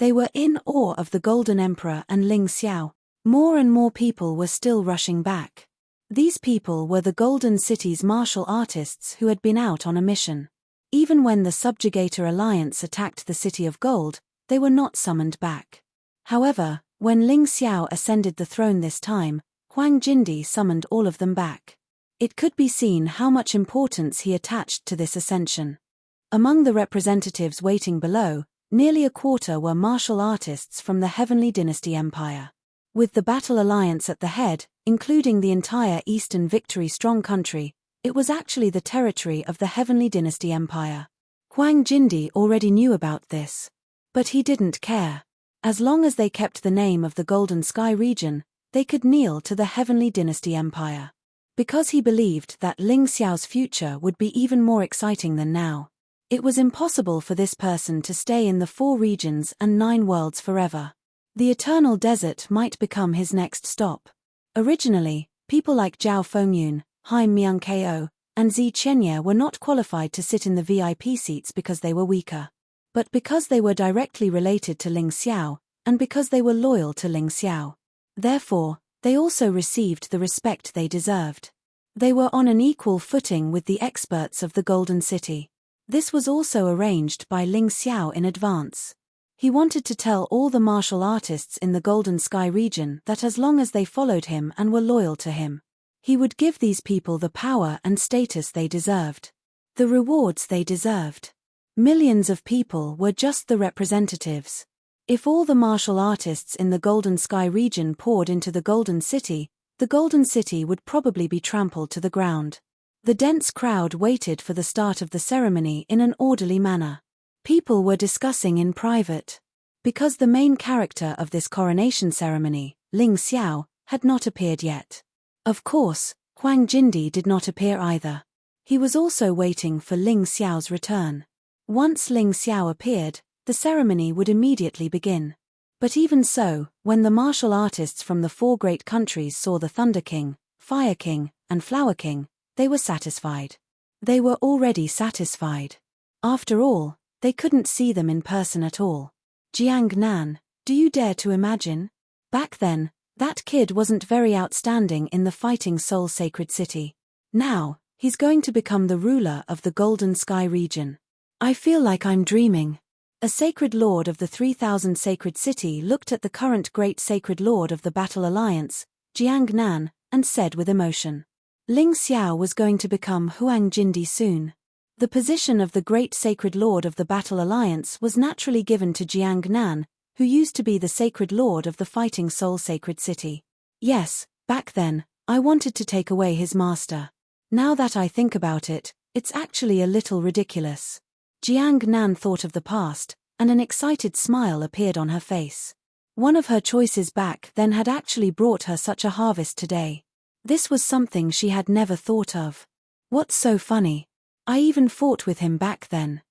They were in awe of the Golden Emperor and Ling Xiao. More and more people were still rushing back. These people were the Golden City's martial artists who had been out on a mission. Even when the Subjugator Alliance attacked the City of Gold, they were not summoned back. However, when Ling Xiao ascended the throne this time, Huang Jindi summoned all of them back. It could be seen how much importance he attached to this ascension. Among the representatives waiting below, nearly a quarter were martial artists from the Heavenly Dynasty Empire. With the Battle Alliance at the head, including the entire Eastern Victory Strong country, it was actually the territory of the Heavenly Dynasty Empire. Huang Jindi already knew about this. But he didn't care. As long as they kept the name of the Golden Sky region, they could kneel to the Heavenly Dynasty Empire. Because he believed that Ling Xiao's future would be even more exciting than now. It was impossible for this person to stay in the 4 regions and 9 worlds forever. The Eternal Desert might become his next stop. Originally, people like Zhao Fengyun, Haim Myung-ko, and Zi Qianye were not qualified to sit in the VIP seats because they were weaker. But because they were directly related to Ling Xiao, and because they were loyal to Ling Xiao. Therefore, they also received the respect they deserved. They were on an equal footing with the experts of the Golden City. This was also arranged by Ling Xiao in advance. He wanted to tell all the martial artists in the Golden Sky region that as long as they followed him and were loyal to him, he would give these people the power and status they deserved. The rewards they deserved. Millions of people were just the representatives. If all the martial artists in the Golden Sky region poured into the Golden City would probably be trampled to the ground. The dense crowd waited for the start of the ceremony in an orderly manner. People were discussing in private. Because the main character of this coronation ceremony, Ling Xiao, had not appeared yet. Of course, Huang Jindi did not appear either. He was also waiting for Ling Xiao's return. Once Ling Xiao appeared, the ceremony would immediately begin. But even so, when the martial artists from the 4 great countries saw the Thunder King, Fire King, and Flower King, they were satisfied. They were already satisfied. After all, they couldn't see them in person at all. Jiang Nan, do you dare to imagine? Back then, that kid wasn't very outstanding in the Fighting Soul Sacred City. Now, he's going to become the ruler of the Golden Sky region. I feel like I'm dreaming. A sacred lord of the 3000 Sacred City looked at the current great sacred lord of the Battle Alliance, Jiang Nan, and said with emotion. Ling Xiao was going to become Huang Jindi soon. The position of the great sacred lord of the Battle Alliance was naturally given to Jiang Nan, who used to be the sacred lord of the Fighting Soul Sacred City. Yes, back then, I wanted to take away his master. Now that I think about it, it's actually a little ridiculous. Jiang Nan thought of the past, and an excited smile appeared on her face. One of her choices back then had actually brought her such a harvest today. This was something she had never thought of. What's so funny? I even fought with him back then.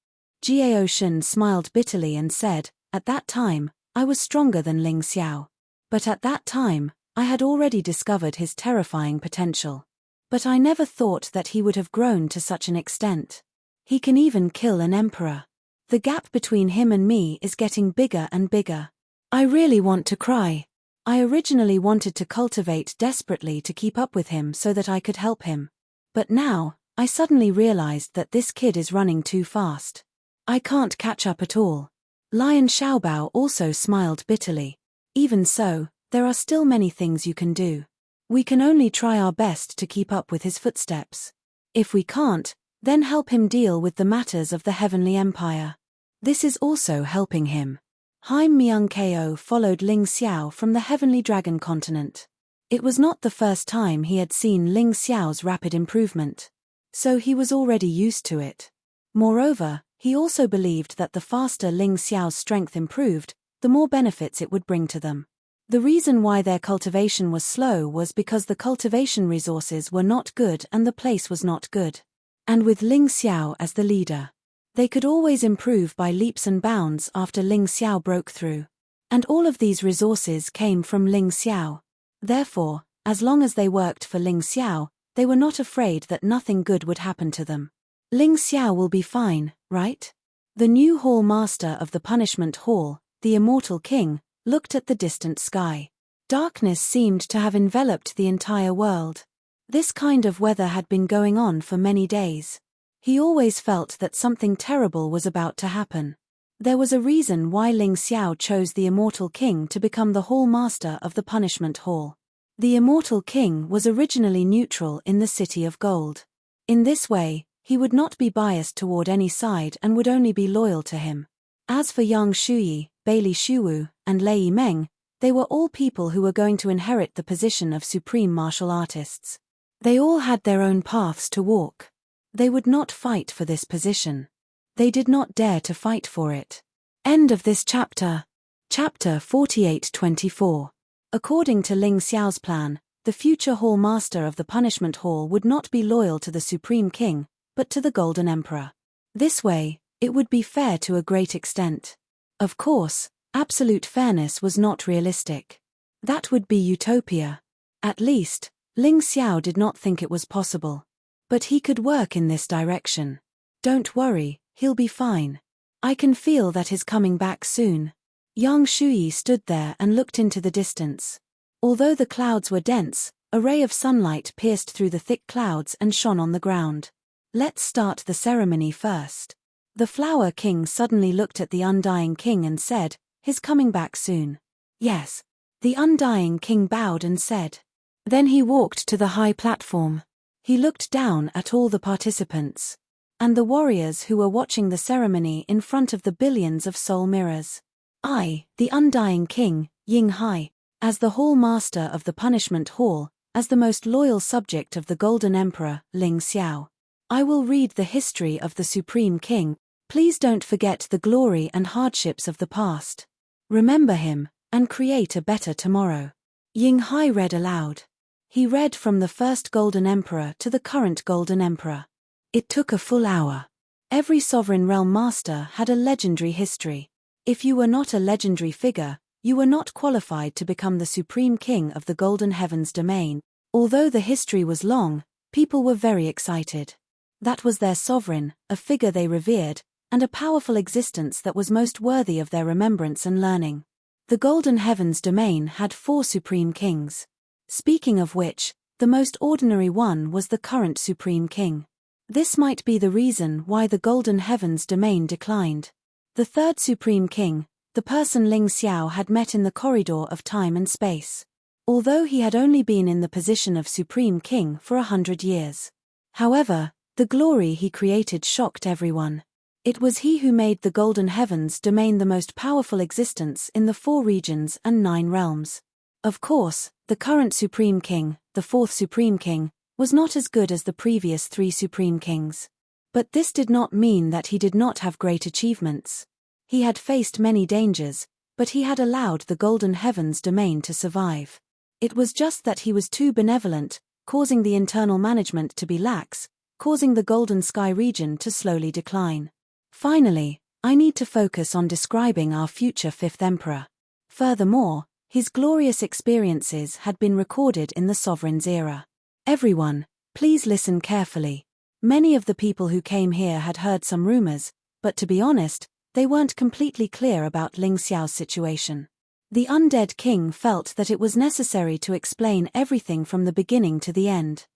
Jiao Shen smiled bitterly and said, at that time, I was stronger than Ling Xiao. But at that time, I had already discovered his terrifying potential. But I never thought that he would have grown to such an extent. He can even kill an emperor. The gap between him and me is getting bigger and bigger. I really want to cry. I originally wanted to cultivate desperately to keep up with him so that I could help him. But now, I suddenly realized that this kid is running too fast. I can't catch up at all. Lion Xiaobao also smiled bitterly. Even so, there are still many things you can do. We can only try our best to keep up with his footsteps. If we can't, then help him deal with the matters of the Heavenly Empire. This is also helping him. Haim Myung-ko followed Ling Xiao from the Heavenly Dragon continent. It was not the first time he had seen Ling Xiao's rapid improvement. So he was already used to it. Moreover, he also believed that the faster Ling Xiao's strength improved, the more benefits it would bring to them. The reason why their cultivation was slow was because the cultivation resources were not good and the place was not good. And with Ling Xiao as the leader, they could always improve by leaps and bounds after Ling Xiao broke through. And all of these resources came from Ling Xiao. Therefore, as long as they worked for Ling Xiao, they were not afraid that nothing good would happen to them. Ling Xiao will be fine, right? The new hall master of the punishment hall, the immortal king, looked at the distant sky. Darkness seemed to have enveloped the entire world. This kind of weather had been going on for many days. He always felt that something terrible was about to happen. There was a reason why Ling Xiao chose the immortal king to become the hall master of the punishment hall. The immortal king was originally neutral in the City of Gold. In this way, he would not be biased toward any side and would only be loyal to him. As for Yang Shuyi, Bailey Shuwu, and Lei Meng, they were all people who were going to inherit the position of supreme martial artists. They all had their own paths to walk. They would not fight for this position. They did not dare to fight for it. End of this chapter. Chapter 48-24. According to Ling Xiao's plan, the future hall master of the punishment hall would not be loyal to the supreme king, but to the Golden Emperor. This way, it would be fair to a great extent. Of course, absolute fairness was not realistic. That would be utopia. At least, Ling Xiao did not think it was possible. But he could work in this direction. Don't worry, he'll be fine. I can feel that he's coming back soon. Yang Shuyi stood there and looked into the distance. Although the clouds were dense, a ray of sunlight pierced through the thick clouds and shone on the ground. Let's start the ceremony first. The Flower King suddenly looked at the Undying King and said, "He's coming back soon." Yes. The Undying King bowed and said. Then he walked to the high platform. He looked down at all the participants and the warriors who were watching the ceremony in front of the billions of soul mirrors. I, the Undying King, Ying Hai, as the Hall Master of the Punishment Hall, as the most loyal subject of the Golden Emperor, Ling Xiao. I will read the history of the Supreme King. Please don't forget the glory and hardships of the past. Remember him, and create a better tomorrow. Ying Hai read aloud. He read from the first Golden Emperor to the current Golden Emperor. It took a full hour. Every sovereign realm master had a legendary history. If you were not a legendary figure, you were not qualified to become the Supreme King of the Golden Heavens domain. Although the history was long, people were very excited. That was their sovereign, a figure they revered, and a powerful existence that was most worthy of their remembrance and learning. The Golden Heavens domain had 4 Supreme Kings. Speaking of which, the most ordinary one was the current Supreme King. This might be the reason why the Golden Heavens domain declined. The third Supreme King, the person Ling Xiao had met in the corridor of time and space. Although he had only been in the position of Supreme King for 100 years. However, the glory he created shocked everyone. It was he who made the Golden Heavens domain the most powerful existence in the 4 regions and 9 realms. Of course, the current Supreme King, the 4th Supreme King, was not as good as the previous 3 Supreme Kings. But this did not mean that he did not have great achievements. He had faced many dangers, but he had allowed the Golden Heavens domain to survive. It was just that he was too benevolent, causing the internal management to be lax, causing the Golden Sky region to slowly decline. Finally, I need to focus on describing our future 5th Emperor. Furthermore, his glorious experiences had been recorded in the Sovereign's era. Everyone, please listen carefully. Many of the people who came here had heard some rumors, but to be honest, they weren't completely clear about Ling Xiao's situation. The Undead King felt that it was necessary to explain everything from the beginning to the end.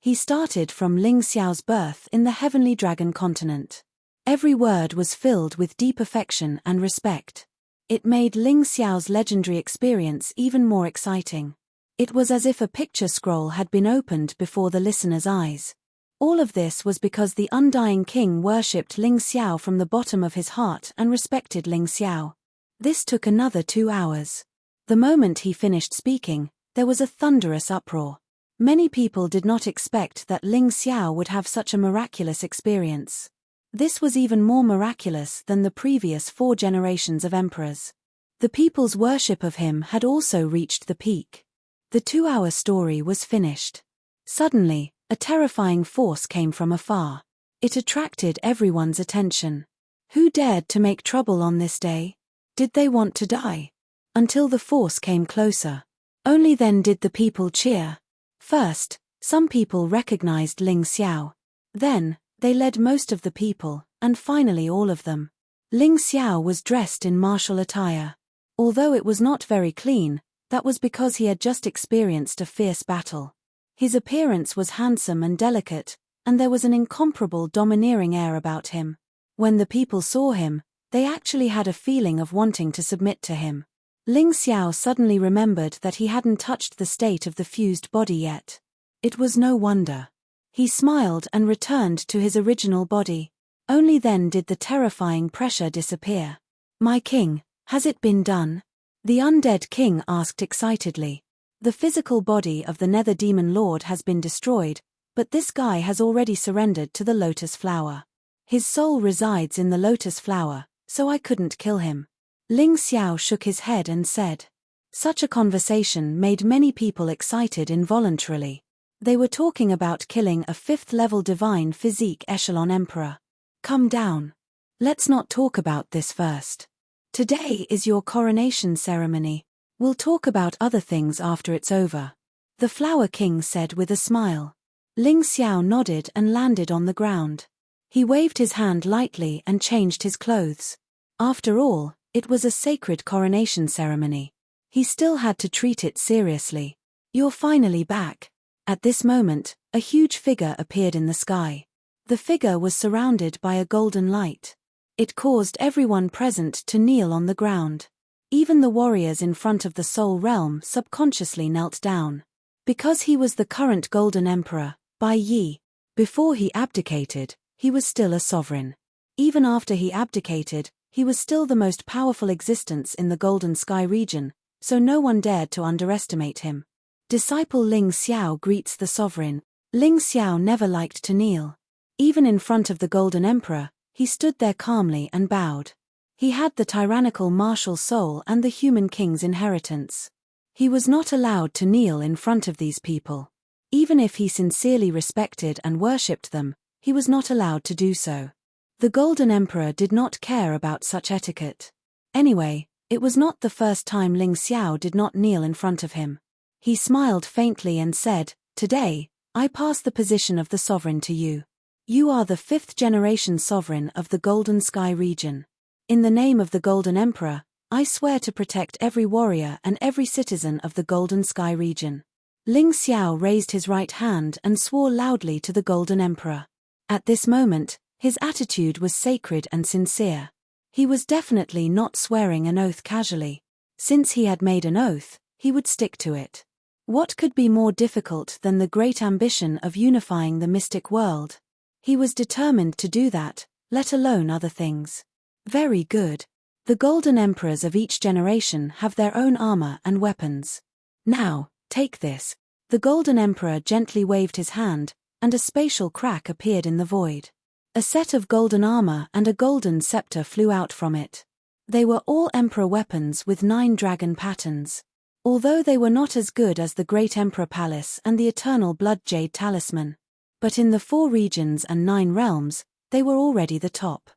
He started from Ling Xiao's birth in the Heavenly Dragon continent. Every word was filled with deep affection and respect. It made Ling Xiao's legendary experience even more exciting. It was as if a picture scroll had been opened before the listener's eyes. All of this was because the Undying King worshipped Ling Xiao from the bottom of his heart and respected Ling Xiao. This took another 2 hours. The moment he finished speaking, there was a thunderous uproar. Many people did not expect that Ling Xiao would have such a miraculous experience. This was even more miraculous than the previous 4 generations of emperors. The people's worship of him had also reached the peak. The 2-hour story was finished. Suddenly, a terrifying force came from afar. It attracted everyone's attention. Who dared to make trouble on this day? Did they want to die? Until the force came closer. Only then did the people cheer. First, some people recognized Ling Xiao. Then, they led most of the people, and finally all of them. Ling Xiao was dressed in martial attire. Although it was not very clean, that was because he had just experienced a fierce battle. His appearance was handsome and delicate, and there was an incomparable domineering air about him. When the people saw him, they actually had a feeling of wanting to submit to him. Ling Xiao suddenly remembered that he hadn't touched the state of the fused body yet. It was no wonder. He smiled and returned to his original body. Only then did the terrifying pressure disappear. "My king, has it been done?" the undead king asked excitedly. "The physical body of the Nether Demon Lord has been destroyed, but this guy has already surrendered to the lotus flower. His soul resides in the lotus flower, so I couldn't kill him." Ling Xiao shook his head and said. Such a conversation made many people excited involuntarily. They were talking about killing a 5th-level divine physique echelon emperor. "Come down. Let's not talk about this first. Today is your coronation ceremony. We'll talk about other things after it's over," the Flower King said with a smile. Ling Xiao nodded and landed on the ground. He waved his hand lightly and changed his clothes. After all, it was a sacred coronation ceremony. He still had to treat it seriously. "You're finally back." At this moment, a huge figure appeared in the sky. The figure was surrounded by a golden light. It caused everyone present to kneel on the ground. Even the warriors in front of the Soul Realm subconsciously knelt down. Because he was the current Golden Emperor, Bai Yi. Before he abdicated, he was still a sovereign. Even after he abdicated, he was still the most powerful existence in the Golden Sky region, so no one dared to underestimate him. Disciple Ling Xiao greets the sovereign. Ling Xiao never liked to kneel. Even in front of the Golden Emperor, he stood there calmly and bowed. He had the tyrannical martial soul and the human king's inheritance. He was not allowed to kneel in front of these people. Even if he sincerely respected and worshipped them, he was not allowed to do so. The Golden Emperor did not care about such etiquette. Anyway, it was not the first time Ling Xiao did not kneel in front of him. He smiled faintly and said, "Today, I pass the position of the sovereign to you. You are the 5th-generation sovereign of the Golden Sky region. In the name of the Golden Emperor, I swear to protect every warrior and every citizen of the Golden Sky region." Ling Xiao raised his right hand and swore loudly to the Golden Emperor. At this moment, his attitude was sacred and sincere. He was definitely not swearing an oath casually. Since he had made an oath, he would stick to it. What could be more difficult than the great ambition of unifying the mystic world? He was determined to do that, let alone other things. Very good. The Golden Emperors of each generation have their own armor and weapons. Now, take this. The Golden Emperor gently waved his hand, and a spatial crack appeared in the void. A set of golden armor and a golden scepter flew out from it. They were all Emperor weapons with 9 dragon patterns. Although they were not as good as the Great Emperor Palace and the Eternal Blood Jade Talisman. But in the 4 regions and 9 realms, they were already the top.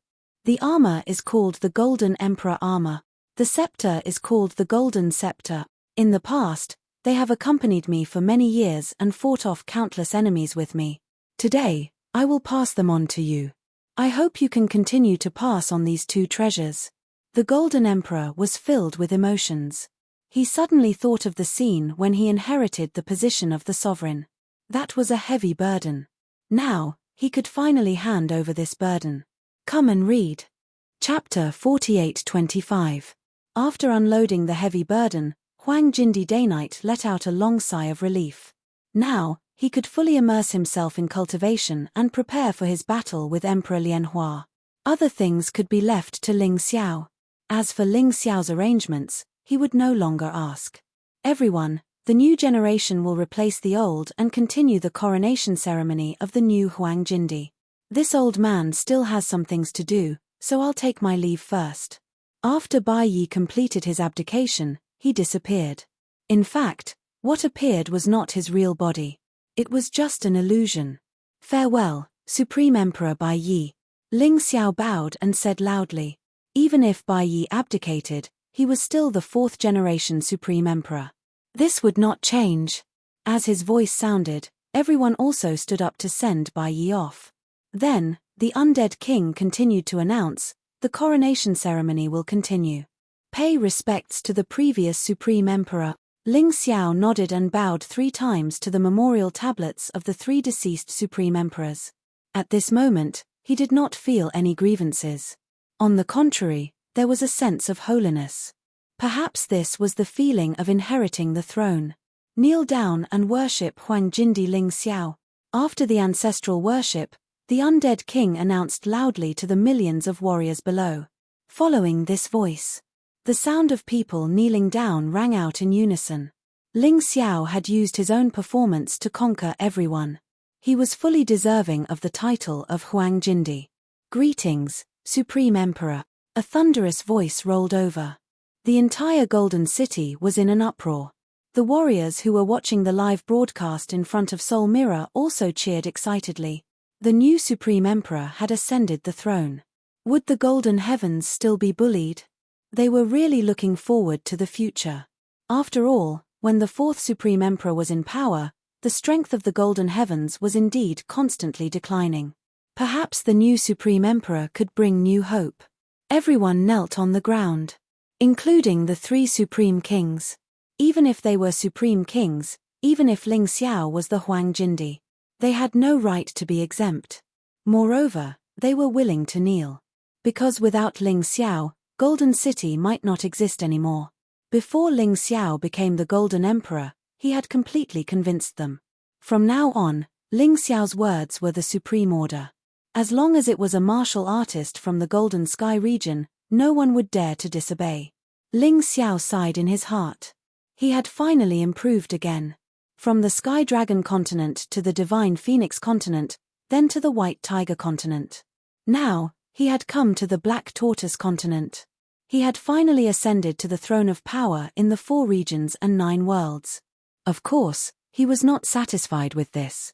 The armor is called the Golden Emperor Armor. The scepter is called the Golden Scepter. In the past, they have accompanied me for many years and fought off countless enemies with me. Today, I will pass them on to you. I hope you can continue to pass on these 2 treasures. The Golden Emperor was filled with emotions. He suddenly thought of the scene when he inherited the position of the sovereign. That was a heavy burden. Now, he could finally hand over this burden. Come and read. Chapter 48-25. After unloading the heavy burden, Huang Jindi Daynite let out a long sigh of relief. Now, he could fully immerse himself in cultivation and prepare for his battle with Emperor Lianhua. Other things could be left to Ling Xiao. As for Ling Xiao's arrangements, he would no longer ask. Everyone, the new generation will replace the old and continue the coronation ceremony of the new Huang Jindi. This old man still has some things to do, so I'll take my leave first. After Bai Yi completed his abdication, he disappeared. In fact, what appeared was not his real body. It was just an illusion. Farewell, Supreme Emperor Bai Yi. Ling Xiao bowed and said loudly. Even if Bai Yi abdicated, he was still the 4th-generation Supreme Emperor. This would not change. As his voice sounded, everyone also stood up to send Bai Yi off. Then, the undead king continued to announce, The coronation ceremony will continue. Pay respects to the previous Supreme Emperor. Ling Xiao nodded and bowed 3 times to the memorial tablets of the 3 deceased Supreme Emperors. At this moment, he did not feel any grievances. On the contrary, there was a sense of holiness. Perhaps this was the feeling of inheriting the throne. Kneel down and worship Huang Jindi Ling Xiao. After the ancestral worship, the undead king announced loudly to the millions of warriors below. Following this voice, the sound of people kneeling down rang out in unison. Ling Xiao had used his own performance to conquer everyone. He was fully deserving of the title of Huang Jindi. Greetings, Supreme Emperor. A thunderous voice rolled over. The entire Golden City was in an uproar. The warriors who were watching the live broadcast in front of Soul Mirror also cheered excitedly. The new Supreme Emperor had ascended the throne. Would the Golden Heavens still be bullied? They were really looking forward to the future. After all, when the 4th Supreme Emperor was in power, the strength of the Golden Heavens was indeed constantly declining. Perhaps the new Supreme Emperor could bring new hope. Everyone knelt on the ground, including the 3 Supreme Kings. Even if they were Supreme Kings, even if Ling Xiao was the Huang Jindi, they had no right to be exempt. Moreover, they were willing to kneel. Because without Ling Xiao, Golden City might not exist anymore. Before Ling Xiao became the Golden Emperor, he had completely convinced them. From now on, Ling Xiao's words were the supreme order. As long as it was a martial artist from the Golden Sky region, no one would dare to disobey. Ling Xiao sighed in his heart. He had finally improved again. From the Sky Dragon continent to the Divine Phoenix continent, then to the White Tiger continent. Now, he had come to the Black Tortoise continent. He had finally ascended to the throne of power in the 4 regions and 9 worlds. Of course, he was not satisfied with this.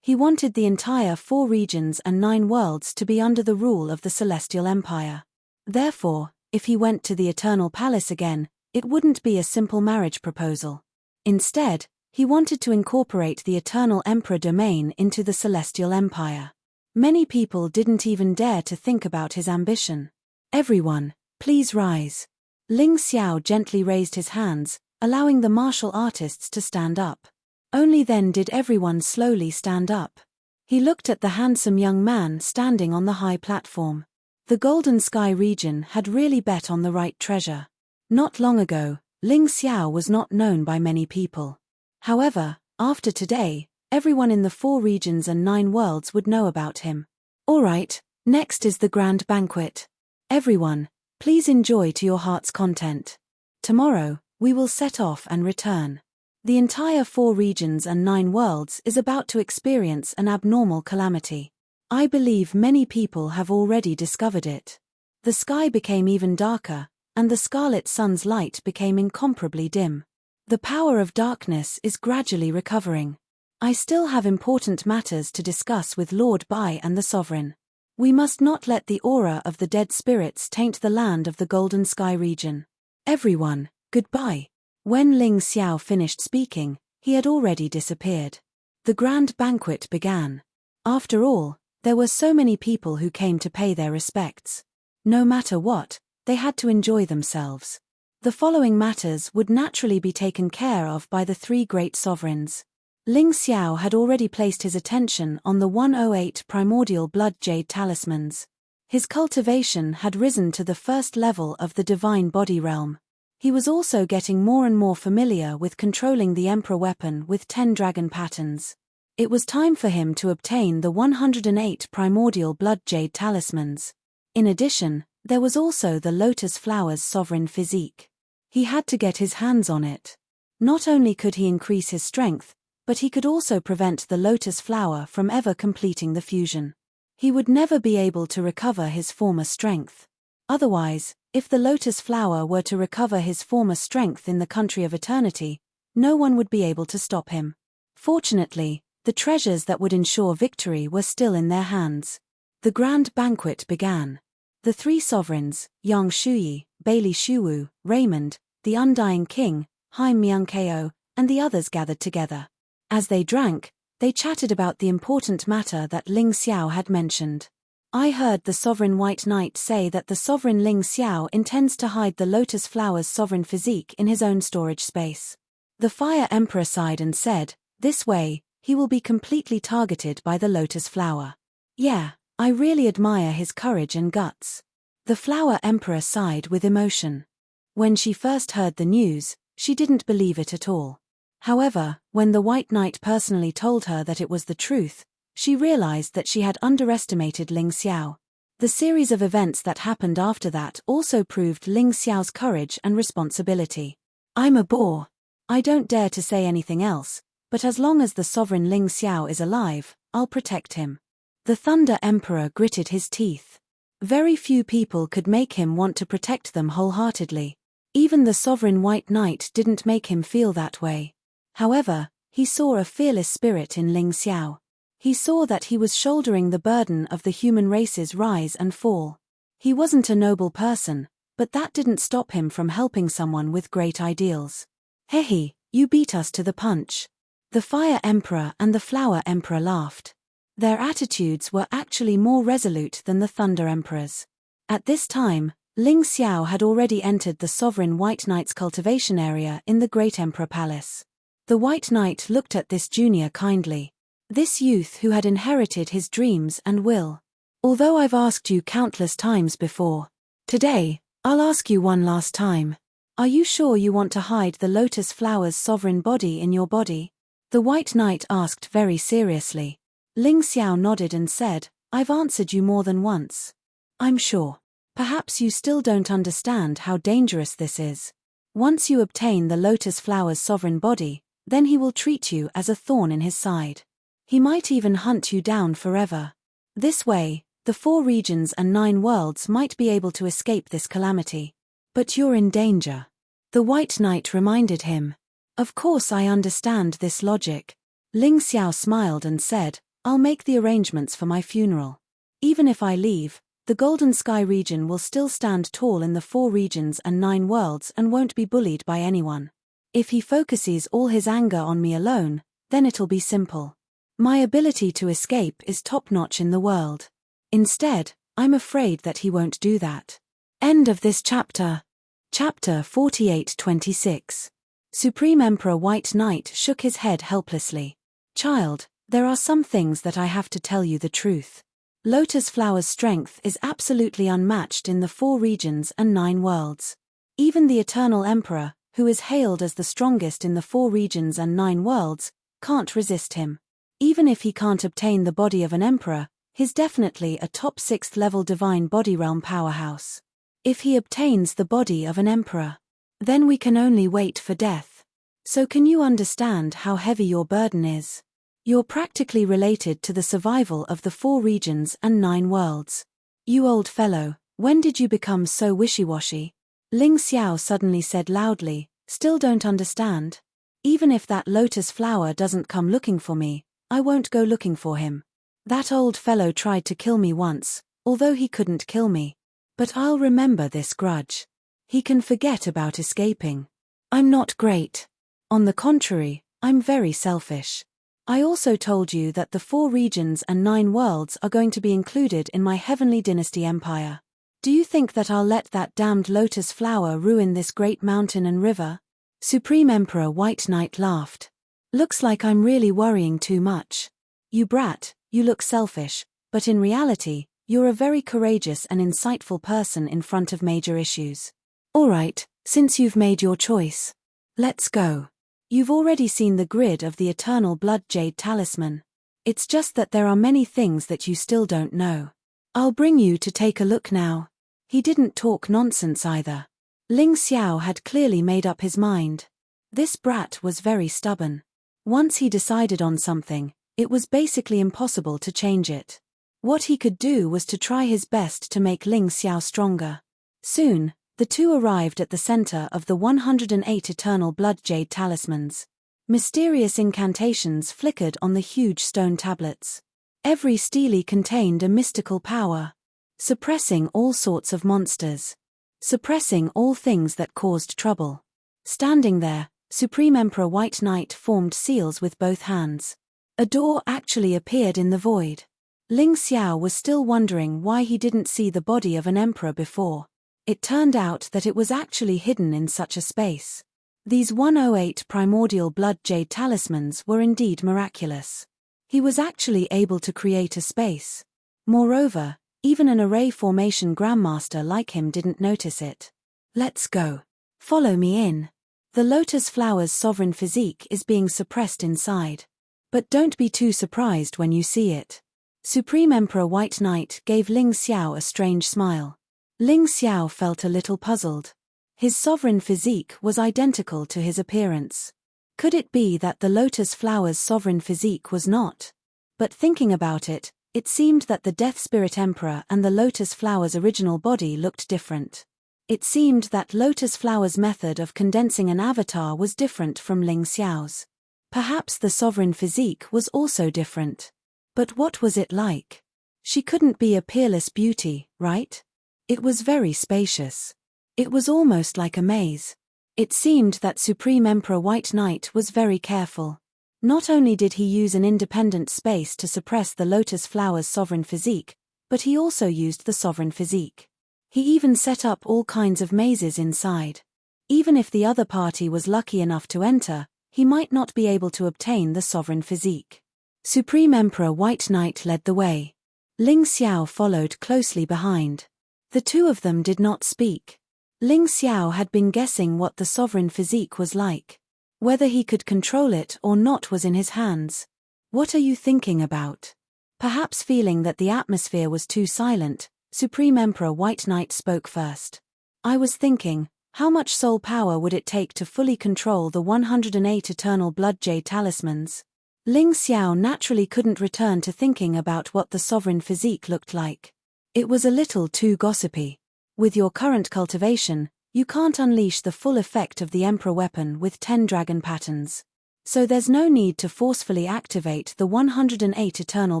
He wanted the entire 4 regions and 9 worlds to be under the rule of the Celestial Empire. Therefore, if he went to the Eternal Palace again, it wouldn't be a simple marriage proposal. Instead, he wanted to incorporate the Eternal Emperor domain into the Celestial Empire. Many people didn't even dare to think about his ambition. Everyone, please rise. Ling Xiao gently raised his hands, allowing the martial artists to stand up. Only then did everyone slowly stand up. He looked at the handsome young man standing on the high platform. The Golden Sky region had really bet on the right treasure. Not long ago, Ling Xiao was not known by many people. However, after today, everyone in the 4 regions and 9 worlds would know about him. Alright, next is the grand banquet. Everyone, please enjoy to your heart's content. Tomorrow, we will set off and return. The entire 4 regions and 9 worlds is about to experience an abnormal calamity. I believe many people have already discovered it. The sky became even darker, and the scarlet sun's light became incomparably dim. The power of darkness is gradually recovering. I still have important matters to discuss with Lord Bai and the Sovereign. We must not let the aura of the dead spirits taint the land of the Golden Sky region. Everyone, goodbye. When Ling Xiao finished speaking, he had already disappeared. The grand banquet began. After all, there were so many people who came to pay their respects. No matter what, they had to enjoy themselves. The following matters would naturally be taken care of by the 3 great sovereigns. Ling Xiao had already placed his attention on the 108 primordial blood jade talismans. His cultivation had risen to the 1st level of the divine body realm. He was also getting more and more familiar with controlling the Emperor weapon with 10 dragon patterns. It was time for him to obtain the 108 primordial blood jade talismans. In addition, there was also the lotus flower's sovereign physique. He had to get his hands on it. Not only could he increase his strength, but he could also prevent the lotus flower from ever completing the fusion. He would never be able to recover his former strength. Otherwise, if the lotus flower were to recover his former strength in the country of eternity, no one would be able to stop him. Fortunately, the treasures that would ensure victory were still in their hands. The grand banquet began. The 3 sovereigns, Yang Shuyi, Bailey Shuwu, Raymond, the Undying King, Haim Myung-keo, and the others gathered together. As they drank, they chatted about the important matter that Ling Xiao had mentioned. I heard the Sovereign White Knight say that the Sovereign Ling Xiao intends to hide the lotus flower's sovereign physique in his own storage space. The Fire Emperor sighed and said, this way, he will be completely targeted by the lotus flower. Yeah, I really admire his courage and guts. The Flower Emperor sighed with emotion. When she first heard the news, she didn't believe it at all. However, when the White Knight personally told her that it was the truth, she realized that she had underestimated Ling Xiao. The series of events that happened after that also proved Ling Xiao's courage and responsibility. I'm a bore. I don't dare to say anything else, but as long as the Sovereign Ling Xiao is alive, I'll protect him. The Thunder Emperor gritted his teeth. Very few people could make him want to protect them wholeheartedly. Even the Sovereign White Knight didn't make him feel that way. However, he saw a fearless spirit in Ling Xiao. He saw that he was shouldering the burden of the human race's rise and fall. He wasn't a noble person, but that didn't stop him from helping someone with great ideals. Hehe, you beat us to the punch. The Fire Emperor and the Flower Emperor laughed. Their attitudes were actually more resolute than the Thunder Emperor's. At this time, Ling Xiao had already entered the Sovereign White Knight's cultivation area in the Great Emperor Palace. The White Knight looked at this junior kindly. This youth who had inherited his dreams and will. Although I've asked you countless times before, today, I'll ask you one last time. Are you sure you want to hide the lotus flower's sovereign body in your body? The White Knight asked very seriously. Ling Xiao nodded and said, I've answered you more than once. I'm sure. Perhaps you still don't understand how dangerous this is. Once you obtain the lotus flower's sovereign body, then he will treat you as a thorn in his side. He might even hunt you down forever. This way, the 4 regions and 9 worlds might be able to escape this calamity. But you're in danger. The White Knight reminded him. Of course I understand this logic. Ling Xiao smiled and said, I'll make the arrangements for my funeral. Even if I leave, the Golden Sky region will still stand tall in the 4 regions and 9 worlds and won't be bullied by anyone. If he focuses all his anger on me alone, then it'll be simple. My ability to escape is top-notch in the world. Instead, I'm afraid that he won't do that. End of this chapter. Chapter 48-26. Supreme Emperor White Knight shook his head helplessly. Child, there are some things that I have to tell you the truth. Lotus Flower's strength is absolutely unmatched in the 4 regions and 9 worlds. Even the Eternal Emperor, who is hailed as the strongest in the 4 regions and 9 worlds, can't resist him. Even if he can't obtain the body of an emperor, he's definitely a top 6th level divine body realm powerhouse. If he obtains the body of an emperor, then we can only wait for death. So can you understand how heavy your burden is? You're practically related to the survival of the 4 regions and 9 worlds. You old fellow, when did you become so wishy-washy? Ling Xiao suddenly said loudly, still don't understand. Even if that lotus flower doesn't come looking for me, I won't go looking for him. That old fellow tried to kill me once, although he couldn't kill me. But I'll remember this grudge. He can forget about escaping. I'm not great. On the contrary, I'm very selfish. I also told you that the 4 regions and 9 worlds are going to be included in my Heavenly Dynasty Empire. Do you think that I'll let that damned lotus flower ruin this great mountain and river? Supreme Emperor White Knight laughed. Looks like I'm really worrying too much. You brat, you look selfish, but in reality, you're a very courageous and insightful person in front of major issues. Alright, since you've made your choice, let's go. You've already seen the grid of the Eternal Blood Jade Talisman. It's just that there are many things that you still don't know. I'll bring you to take a look now. He didn't talk nonsense either. Ling Xiao had clearly made up his mind. This brat was very stubborn. Once he decided on something, it was basically impossible to change it. What he could do was to try his best to make Ling Xiao stronger. Soon, the two arrived at the center of the 108 Eternal Blood Jade Talismans. Mysterious incantations flickered on the huge stone tablets. Every stele contained a mystical power, suppressing all sorts of monsters, suppressing all things that caused trouble. Standing there, Supreme Emperor White Knight formed seals with both hands. A door actually appeared in the void. Ling Xiao was still wondering why he didn't see the body of an emperor before. It turned out that it was actually hidden in such a space. These 108 primordial blood jade talismans were indeed miraculous. He was actually able to create a space. Moreover, even an array formation grandmaster like him didn't notice it. Let's go. Follow me in. The lotus flower's sovereign physique is being suppressed inside. But don't be too surprised when you see it. Supreme Emperor White Knight gave Ling Xiao a strange smile. Ling Xiao felt a little puzzled. His sovereign physique was identical to his appearance. Could it be that the lotus flower's sovereign physique was not? But thinking about it, it seemed that the Death Spirit Emperor and the lotus flower's original body looked different. It seemed that lotus flower's method of condensing an avatar was different from Ling Xiao's. Perhaps the sovereign physique was also different. But what was it like? She couldn't be a peerless beauty, right? It was very spacious. It was almost like a maze. It seemed that Supreme Emperor White Knight was very careful. Not only did he use an independent space to suppress the lotus flower's sovereign physique, but he also used the sovereign physique. He even set up all kinds of mazes inside. Even if the other party was lucky enough to enter, he might not be able to obtain the sovereign physique. Supreme Emperor White Knight led the way. Ling Xiao followed closely behind. The two of them did not speak. Ling Xiao had been guessing what the sovereign physique was like. Whether he could control it or not was in his hands. What are you thinking about? Perhaps feeling that the atmosphere was too silent, Supreme Emperor White Knight spoke first. I was thinking, how much soul power would it take to fully control the 108 eternal blood jade talismans? Ling Xiao naturally couldn't return to thinking about what the sovereign physique looked like. It was a little too gossipy. With your current cultivation, you can't unleash the full effect of the Emperor weapon with 10 dragon patterns. So there's no need to forcefully activate the 108 eternal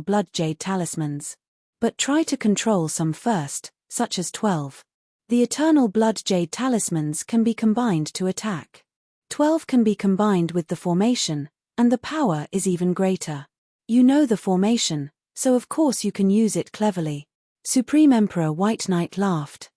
blood jade talismans. But try to control some first, such as 12. The eternal blood jade talismans can be combined to attack. 12 can be combined with the formation, and the power is even greater. You know the formation, so of course you can use it cleverly. Supreme Emperor White Knight laughed.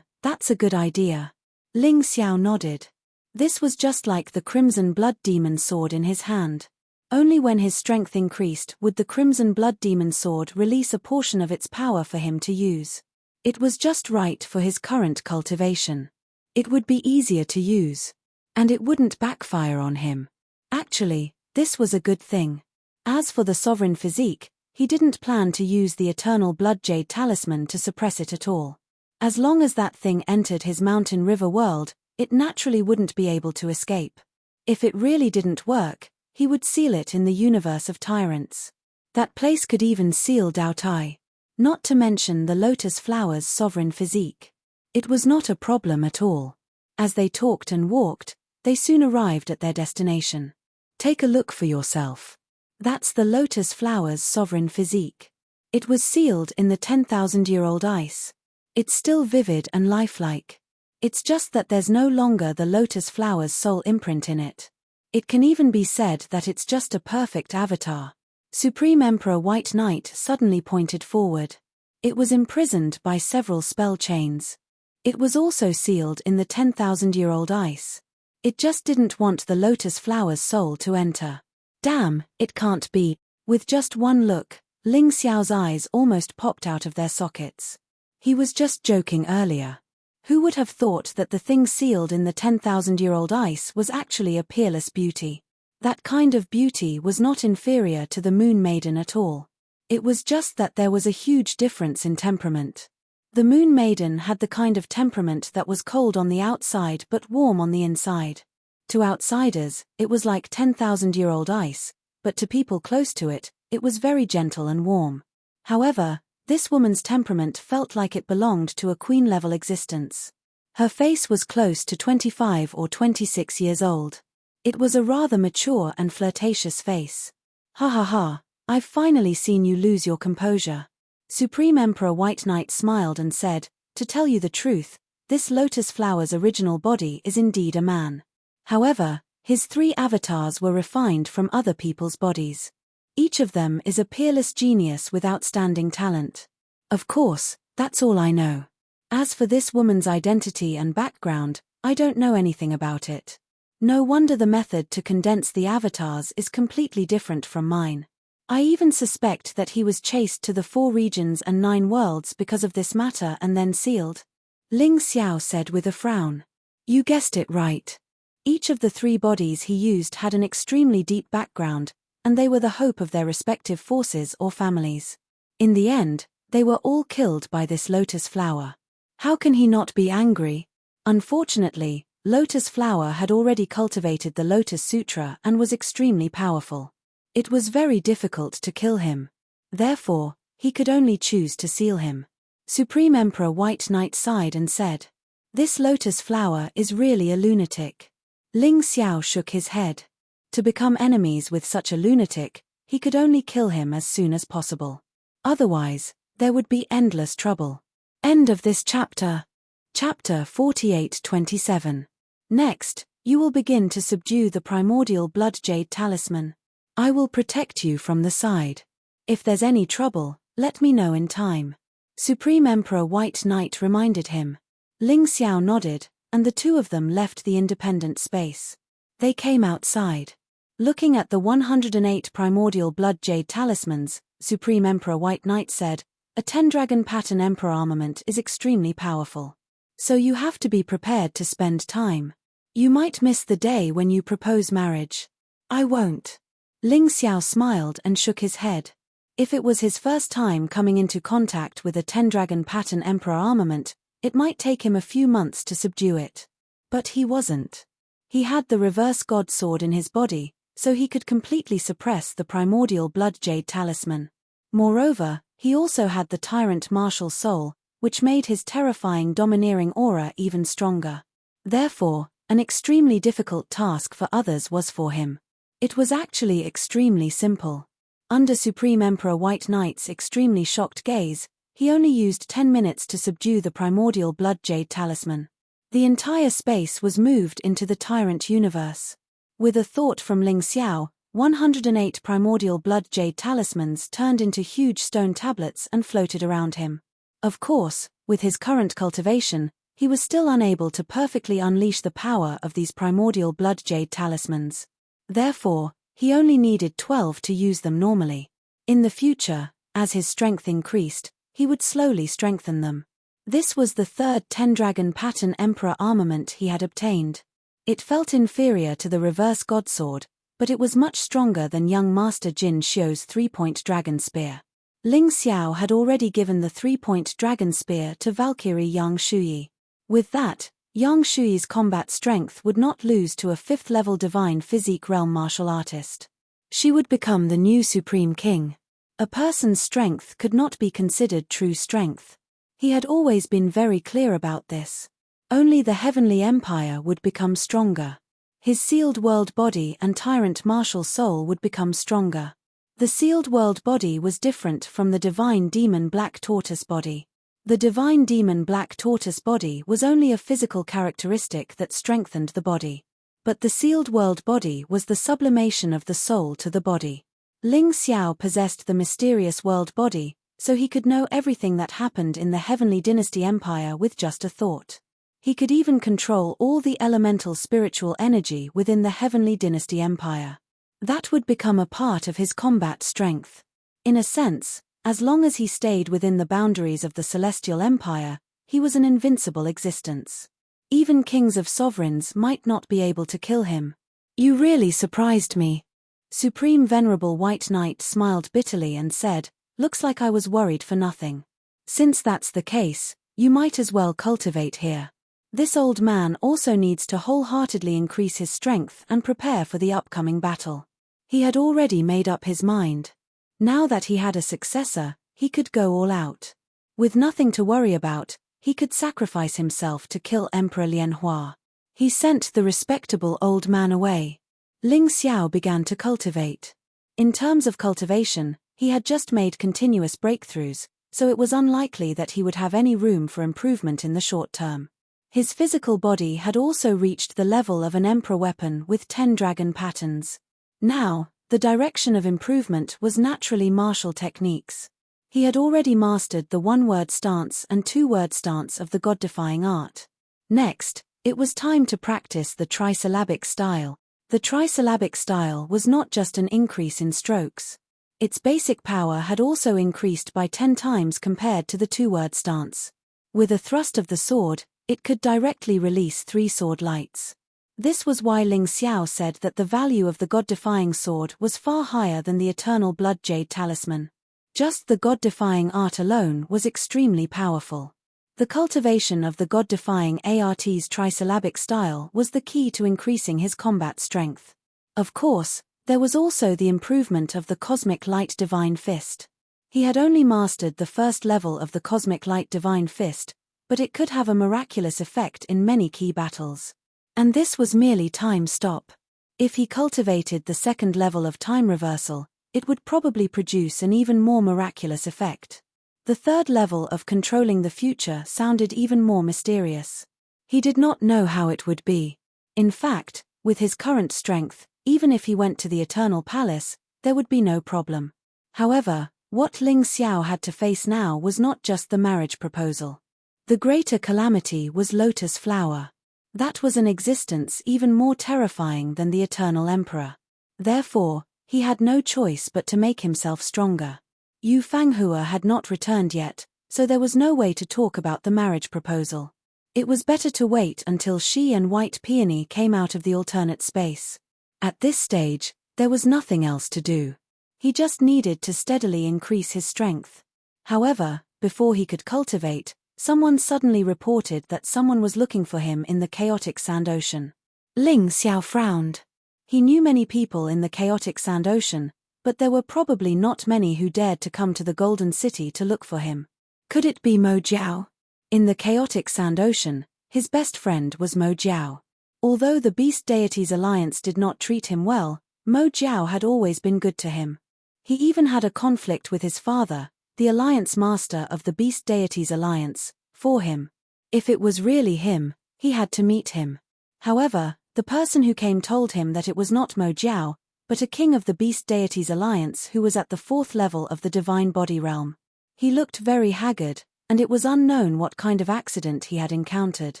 That's a good idea. Ling Xiao nodded. This was just like the Crimson Blood Demon sword in his hand. Only when his strength increased would the Crimson Blood Demon sword release a portion of its power for him to use. It was just right for his current cultivation. It would be easier to use. And it wouldn't backfire on him. Actually, this was a good thing. As for the sovereign physique, he didn't plan to use the eternal blood jade talisman to suppress it at all. As long as that thing entered his mountain river world, it naturally wouldn't be able to escape. If it really didn't work, he would seal it in the universe of tyrants. That place could even seal Dao Tai. Not to mention the lotus flower's sovereign physique. It was not a problem at all. As they talked and walked, they soon arrived at their destination. Take a look for yourself. That's the lotus flower's sovereign physique. It was sealed in the 10,000-year-old ice. It's still vivid and lifelike. It's just that there's no longer the lotus flower's soul imprint in it. It can even be said that it's just a perfect avatar. Supreme Emperor White Knight suddenly pointed forward. It was imprisoned by several spell chains. It was also sealed in the 10,000-year-old ice. It just didn't want the lotus flower's soul to enter. Damn, it can't be. With just one look, Ling Xiao's eyes almost popped out of their sockets. He was just joking earlier. Who would have thought that the thing sealed in the 10,000-year-old ice was actually a peerless beauty? That kind of beauty was not inferior to the Moon Maiden at all. It was just that there was a huge difference in temperament. The Moon Maiden had the kind of temperament that was cold on the outside but warm on the inside. To outsiders, it was like 10,000-year-old ice, but to people close to it, it was very gentle and warm. However, this woman's temperament felt like it belonged to a queen-level existence. Her face was close to 25 or 26 years old. It was a rather mature and flirtatious face. Ha ha ha, I've finally seen you lose your composure. Supreme Emperor White Knight smiled and said, to tell you the truth, this lotus flower's original body is indeed a man. However, his 3 avatars were refined from other people's bodies. Each of them is a peerless genius with outstanding talent. Of course, that's all I know. As for this woman's identity and background, I don't know anything about it. No wonder the method to condense the avatars is completely different from mine. I even suspect that he was chased to the 4 regions and 9 worlds because of this matter and then sealed. Ling Xiao said with a frown. You guessed it right. Each of the 3 bodies he used had an extremely deep background, and they were the hope of their respective forces or families. In the end, they were all killed by this lotus flower. How can he not be angry? Unfortunately, Lotus Flower had already cultivated the Lotus Sutra and was extremely powerful. It was very difficult to kill him. Therefore, he could only choose to seal him. Supreme Emperor White Knight sighed and said, "This Lotus Flower is really a lunatic." Ling Xiao shook his head. To become enemies with such a lunatic, he could only kill him as soon as possible. Otherwise, there would be endless trouble. End of this chapter. Chapter 48-27. Next, you will begin to subdue the primordial blood jade talisman. I will protect you from the side. If there's any trouble, let me know in time. Supreme Emperor White Knight reminded him. Ling Xiao nodded, and the 2 of them left the independent space. They came outside. Looking at the 108 primordial blood jade talismans, Supreme Emperor White Knight said, "A 10-dragon pattern Emperor armament is extremely powerful. So you have to be prepared to spend time. You might miss the day when you propose marriage." "I won't." Ling Xiao smiled and shook his head. If it was his first time coming into contact with a 10-dragon pattern Emperor armament, it might take him a few months to subdue it. But he wasn't. He had the reverse god sword in his body, so he could completely suppress the primordial blood jade talisman. Moreover, he also had the Tyrant martial soul, which made his terrifying domineering aura even stronger. Therefore, an extremely difficult task for others was for him. It was actually extremely simple. Under Supreme Emperor White Knight's extremely shocked gaze, he only used 10 minutes to subdue the primordial blood jade talisman. The entire space was moved into the Tyrant universe. With a thought from Ling Xiao, 108 primordial blood jade talismans turned into huge stone tablets and floated around him. Of course, with his current cultivation, he was still unable to perfectly unleash the power of these primordial blood jade talismans. Therefore, he only needed 12 to use them normally. In the future, as his strength increased, he would slowly strengthen them. This was the 3rd 10-dragon pattern Emperor armament he had obtained. It felt inferior to the reverse god sword, but it was much stronger than young Master Jin Xiu's 3-point dragon spear. Ling Xiao had already given the 3-point dragon spear to Valkyrie Yang Shuyi. With that, Yang Shuyi's combat strength would not lose to a 5th-level divine physique realm martial artist. She would become the new supreme king. A person's strength could not be considered true strength. He had always been very clear about this. Only the heavenly empire would become stronger. His sealed world body and tyrant martial soul would become stronger. The sealed world body was different from the divine demon black tortoise body. The divine demon black tortoise body was only a physical characteristic that strengthened the body. But the sealed world body was the sublimation of the soul to the body. Ling Xiao possessed the mysterious world body, so he could know everything that happened in the heavenly dynasty empire with just a thought. He could even control all the elemental spiritual energy within the heavenly dynasty empire. That would become a part of his combat strength. In a sense, as long as he stayed within the boundaries of the celestial empire, he was an invincible existence. Even kings of sovereigns might not be able to kill him. "You really surprised me." Supreme Venerable White Knight smiled bitterly and said, "Looks like I was worried for nothing. Since that's the case, you might as well cultivate here. This old man also needs to wholeheartedly increase his strength and prepare for the upcoming battle." He had already made up his mind. Now that he had a successor, he could go all out. With nothing to worry about, he could sacrifice himself to kill Emperor Lianhua. He sent the respectable old man away. Ling Xiao began to cultivate. In terms of cultivation, he had just made continuous breakthroughs, so it was unlikely that he would have any room for improvement in the short term. His physical body had also reached the level of an emperor weapon with 10 dragon patterns. Now, The direction of improvement was naturally martial techniques. He had already mastered the one-word stance and two-word stance of the god-defying art. Next, it was time to practice the trisyllabic style. The trisyllabic style was not just an increase in strokes. Its basic power had also increased by 10 times compared to the two-word stance. With a thrust of the sword, it could directly release 3 sword lights. This was why Ling Xiao said that the value of the god-defying sword was far higher than the eternal blood jade talisman. Just the god-defying art alone was extremely powerful. The cultivation of the god-defying art's trisyllabic style was the key to increasing his combat strength. Of course, there was also the improvement of the Cosmic Light Divine Fist. He had only mastered the first level of the Cosmic Light Divine Fist, but it could have a miraculous effect in many key battles. And this was merely time stop. If he cultivated the second level of time reversal, it would probably produce an even more miraculous effect. The third level of controlling the future sounded even more mysterious. He did not know how it would be. In fact, with his current strength, even if he went to the Eternal Palace, there would be no problem. However, what Ling Xiao had to face now was not just the marriage proposal. The greater calamity was Lotus Flower. That was an existence even more terrifying than the Eternal Emperor. Therefore, he had no choice but to make himself stronger. Yu Fanghua had not returned yet, so there was no way to talk about the marriage proposal. It was better to wait until she and White Peony came out of the alternate space. At this stage, there was nothing else to do. He just needed to steadily increase his strength. However, before he could cultivate, someone suddenly reported that someone was looking for him in the chaotic sand ocean. Ling Xiao frowned. He knew many people in the chaotic sand ocean, but there were probably not many who dared to come to the Golden City to look for him. Could it be Mo Jiao? In the chaotic sand ocean, his best friend was Mo Jiao. Although the Beast Deities Alliance did not treat him well, Mo Jiao had always been good to him. He even had a conflict with his father, the Alliance Master of the Beast Deities Alliance, for him. If it was really him, he had to meet him. However, the person who came told him that it was not Mo Jiao, but a king of the Beast Deities Alliance who was at the 4th level of the Divine Body Realm. He looked very haggard, and it was unknown what kind of accident he had encountered.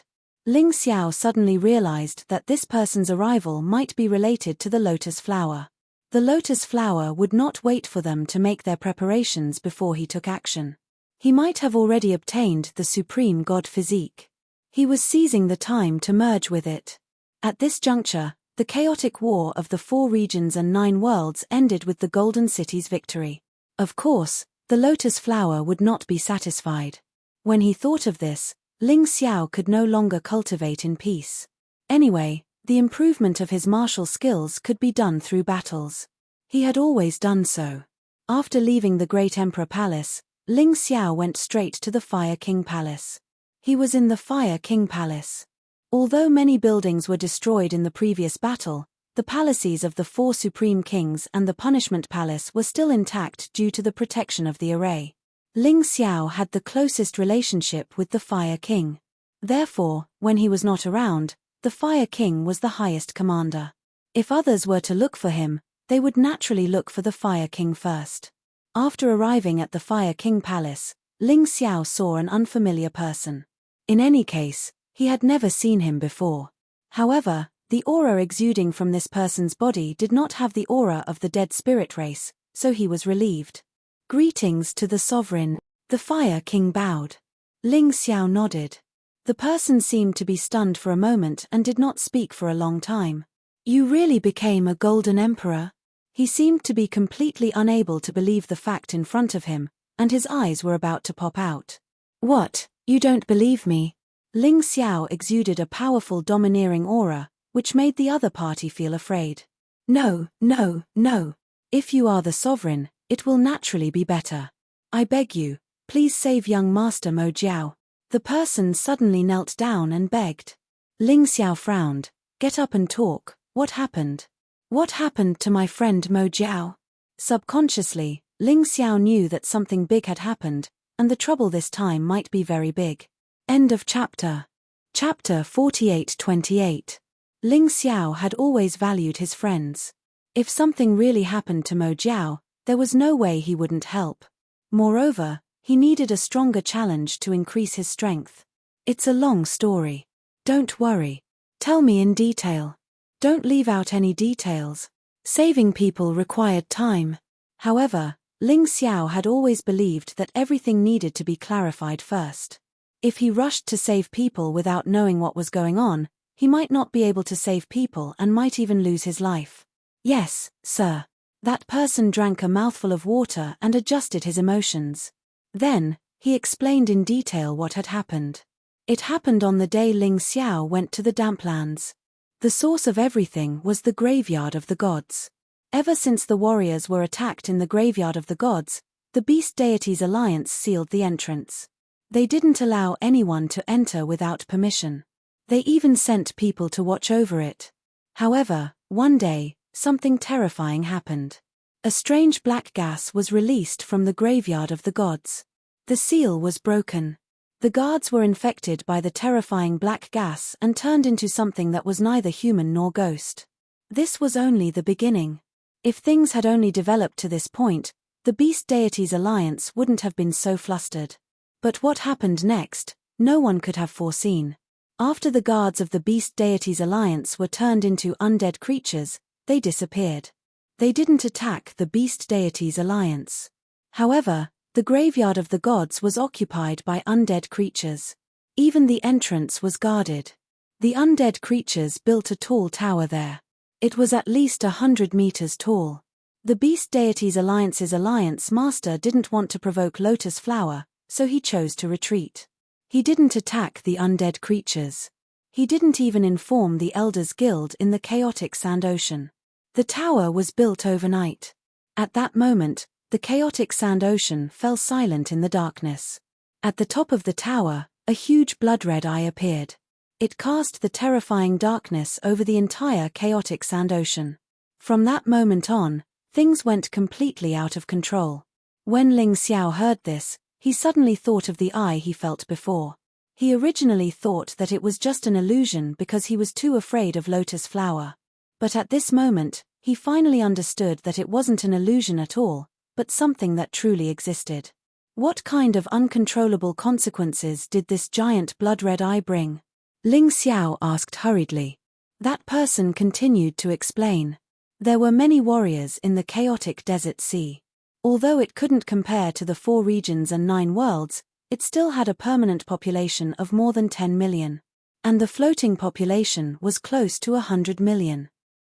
Ling Xiao suddenly realized that this person's arrival might be related to the Lotus Flower. The Lotus Flower would not wait for them to make their preparations before he took action. He might have already obtained the Supreme God Physique. He was seizing the time to merge with it. At this juncture, the chaotic war of the 4 regions and 9 worlds ended with the Golden City's victory. Of course, the Lotus Flower would not be satisfied. When he thought of this, Ling Xiao could no longer cultivate in peace. Anyway, the improvement of his martial skills could be done through battles. He had always done so. After leaving the Great Emperor Palace, Ling Xiao went straight to the Fire King Palace. He was in the Fire King Palace. Although many buildings were destroyed in the previous battle, the palaces of the 4 Supreme Kings and the Punishment Palace were still intact due to the protection of the array. Ling Xiao had the closest relationship with the Fire King. Therefore, when he was not around, the Fire King was the highest commander. If others were to look for him, they would naturally look for the Fire King first. After arriving at the Fire King Palace, Ling Xiao saw an unfamiliar person. In any case, he had never seen him before. However, the aura exuding from this person's body did not have the aura of the dead spirit race, so he was relieved. Greetings to the sovereign. The Fire King bowed. Ling Xiao nodded. The person seemed to be stunned for a moment and did not speak for a long time. You really became a Golden Emperor? He seemed to be completely unable to believe the fact in front of him, and his eyes were about to pop out. What, you don't believe me? Ling Xiao exuded a powerful domineering aura, which made the other party feel afraid. No, no, no. If you are the sovereign, it will naturally be better. I beg you, please save young Master Mo Jiao. The person suddenly knelt down and begged. Ling Xiao frowned. Get up and talk. What happened? What happened to my friend Mo Jiao? Subconsciously, Ling Xiao knew that something big had happened, and the trouble this time might be very big. End of chapter. Chapter 48-28. Ling Xiao had always valued his friends. If something really happened to Mo Jiao, there was no way he wouldn't help. Moreover, he needed a stronger challenge to increase his strength. It's a long story. Don't worry. Tell me in detail. Don't leave out any details. Saving people required time. However, Ling Xiao had always believed that everything needed to be clarified first. If he rushed to save people without knowing what was going on, he might not be able to save people and might even lose his life. Yes, sir. That person drank a mouthful of water and adjusted his emotions. Then, he explained in detail what had happened. It happened on the day Ling Xiao went to the Damplands. The source of everything was the graveyard of the gods. Ever since the warriors were attacked in the graveyard of the gods, the Beast Deities Alliance sealed the entrance. They didn't allow anyone to enter without permission. They even sent people to watch over it. However, one day, something terrifying happened. A strange black gas was released from the graveyard of the gods. The seal was broken. The guards were infected by the terrifying black gas and turned into something that was neither human nor ghost. This was only the beginning. If things had only developed to this point, the Beast Deities Alliance wouldn't have been so flustered. But what happened next, no one could have foreseen. After the guards of the Beast Deities Alliance were turned into undead creatures, they disappeared. They didn't attack the Beast Deities Alliance. However, the graveyard of the gods was occupied by undead creatures. Even the entrance was guarded. The undead creatures built a tall tower there. It was at least 100 meters tall. The Beast Deities Alliance's alliance master didn't want to provoke Lotus Flower, so he chose to retreat. He didn't attack the undead creatures. He didn't even inform the Elders Guild in the chaotic Sand Ocean. The tower was built overnight. At that moment, the chaotic Sand Ocean fell silent in the darkness. At the top of the tower, a huge blood-red eye appeared. It cast the terrifying darkness over the entire chaotic Sand Ocean. From that moment on, things went completely out of control. When Ling Xiao heard this, he suddenly thought of the eye he felt before. He originally thought that it was just an illusion because he was too afraid of Lotus Flower. But at this moment, he finally understood that it wasn't an illusion at all, but something that truly existed. What kind of uncontrollable consequences did this giant blood-red eye bring? Ling Xiao asked hurriedly. That person continued to explain. There were many warriors in the chaotic desert sea. Although it couldn't compare to the 4 regions and 9 worlds, it still had a permanent population of more than 10 million. And the floating population was close to 100 million.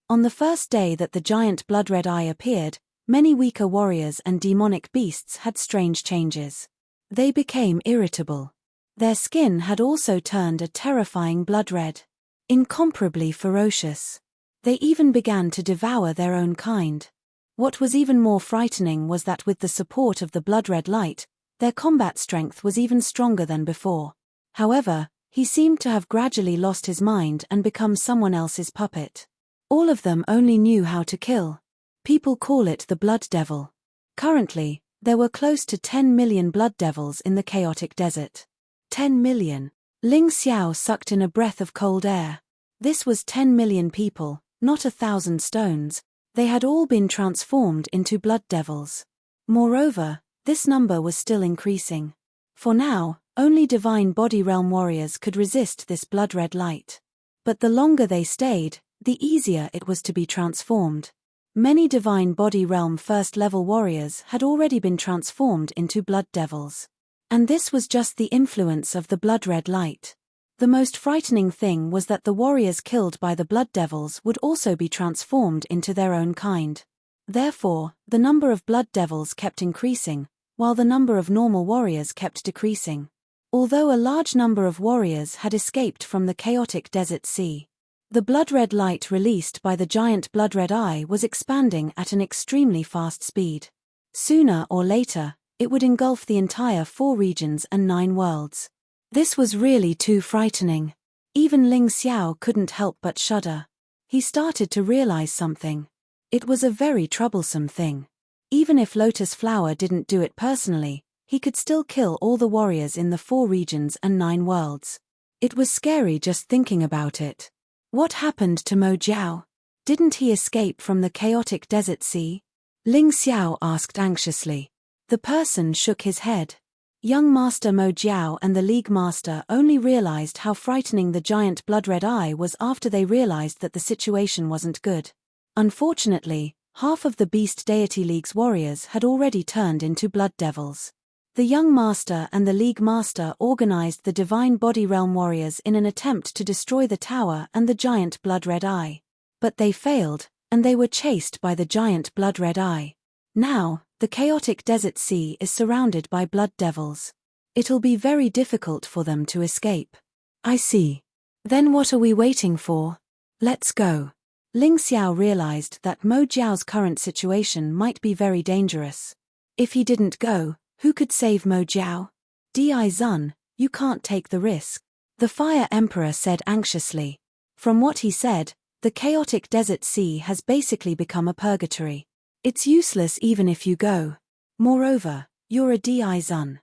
On the first day that the giant blood-red eye appeared, many weaker warriors and demonic beasts had strange changes. They became irritable. Their skin had also turned a terrifying blood-red. Incomparably ferocious. They even began to devour their own kind. What was even more frightening was that with the support of the blood-red light, their combat strength was even stronger than before. However, he seemed to have gradually lost his mind and become someone else's puppet. All of them only knew how to kill. People call it the Blood Devil. Currently, there were close to 10 million Blood Devils in the chaotic desert. 10 million. Ling Xiao sucked in a breath of cold air. This was 10 million people, not 1,000 stones. They had all been transformed into Blood Devils. Moreover, this number was still increasing. For now, only Divine Body Realm warriors could resist this blood-red light. But the longer they stayed, the easier it was to be transformed. Many Divine Body Realm first-level warriors had already been transformed into Blood Devils. And this was just the influence of the blood-red light. The most frightening thing was that the warriors killed by the Blood Devils would also be transformed into their own kind. Therefore, the number of Blood Devils kept increasing, while the number of normal warriors kept decreasing. Although a large number of warriors had escaped from the chaotic desert sea, the blood-red light released by the giant blood-red eye was expanding at an extremely fast speed. Sooner or later, it would engulf the entire 4 regions and 9 worlds. This was really too frightening. Even Ling Xiao couldn't help but shudder. He started to realize something. It was a very troublesome thing. Even if Lotus Flower didn't do it personally, he could still kill all the warriors in the 4 regions and 9 worlds. It was scary just thinking about it. What happened to Mo Jiao? Didn't he escape from the chaotic desert sea? Ling Xiao asked anxiously. The person shook his head. Young Master Mo Jiao and the League Master only realized how frightening the giant blood-red eye was after they realized that the situation wasn't good. Unfortunately, half of the Beast Deity League's warriors had already turned into blood devils. The young master and the League Master organized the Divine Body Realm warriors in an attempt to destroy the tower and the giant blood-red eye. But they failed, and they were chased by the giant blood-red eye. Now, the chaotic desert sea is surrounded by blood devils. It'll be very difficult for them to escape. I see. Then what are we waiting for? Let's go. Ling Xiao realized that Mo Jiao's current situation might be very dangerous. If he didn't go, who could save Mo Jiao? Di Zun, you can't take the risk. The Fire Emperor said anxiously. From what he said, the chaotic desert sea has basically become a purgatory. It's useless even if you go. Moreover, you're a Di Zun.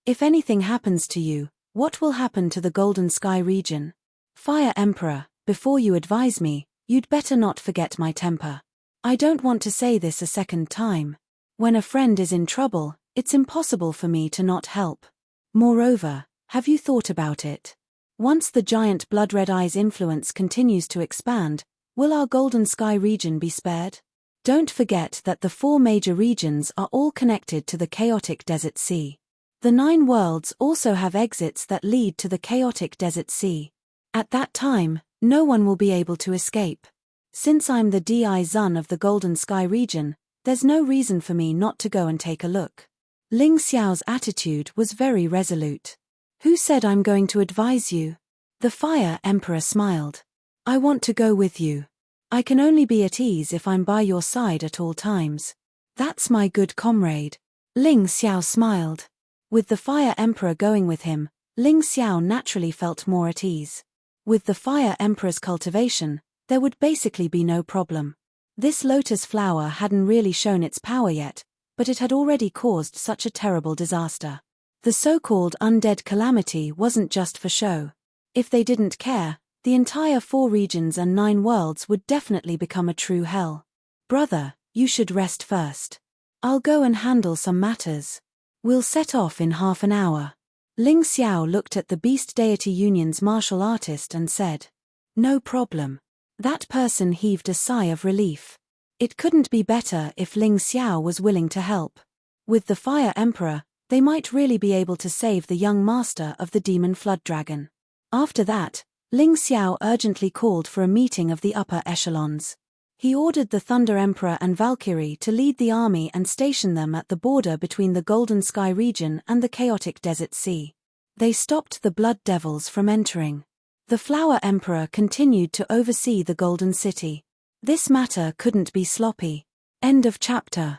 If anything happens to you, what will happen to the Golden Sky region? Fire Emperor, before you advise me, you'd better not forget my temper. I don't want to say this a second time. When a friend is in trouble, it's impossible for me to not help. Moreover, have you thought about it? Once the giant blood-red eye's influence continues to expand, will our Golden Sky region be spared? Don't forget that the 4 major regions are all connected to the chaotic desert sea. The 9 worlds also have exits that lead to the chaotic desert sea. At that time, no one will be able to escape. Since I'm the Di Zun of the Golden Sky region, there's no reason for me not to go and take a look. Ling Xiao's attitude was very resolute. Who said I'm going to advise you? The Fire Emperor smiled. I want to go with you. I can only be at ease if I'm by your side at all times. That's my good comrade. Ling Xiao smiled. With the Fire Emperor going with him, Ling Xiao naturally felt more at ease. With the Fire Emperor's cultivation, there would basically be no problem. This lotus flower hadn't really shown its power yet, but it had already caused such a terrible disaster. The so-called undead calamity wasn't just for show. If they didn't care, the entire 4 regions and 9 worlds would definitely become a true hell. Brother, you should rest first. I'll go and handle some matters. We'll set off in half an hour. Ling Xiao looked at the Beast Deity Union's martial artist and said. No problem. That person heaved a sigh of relief. It couldn't be better if Ling Xiao was willing to help. With the Fire Emperor, they might really be able to save the young master of the Demon Flood Dragon. After that, Ling Xiao urgently called for a meeting of the upper echelons. He ordered the Thunder Emperor and Valkyrie to lead the army and station them at the border between the Golden Sky region and the chaotic desert sea. They stopped the Blood Devils from entering. The Flower Emperor continued to oversee the Golden City. This matter couldn't be sloppy. End of chapter.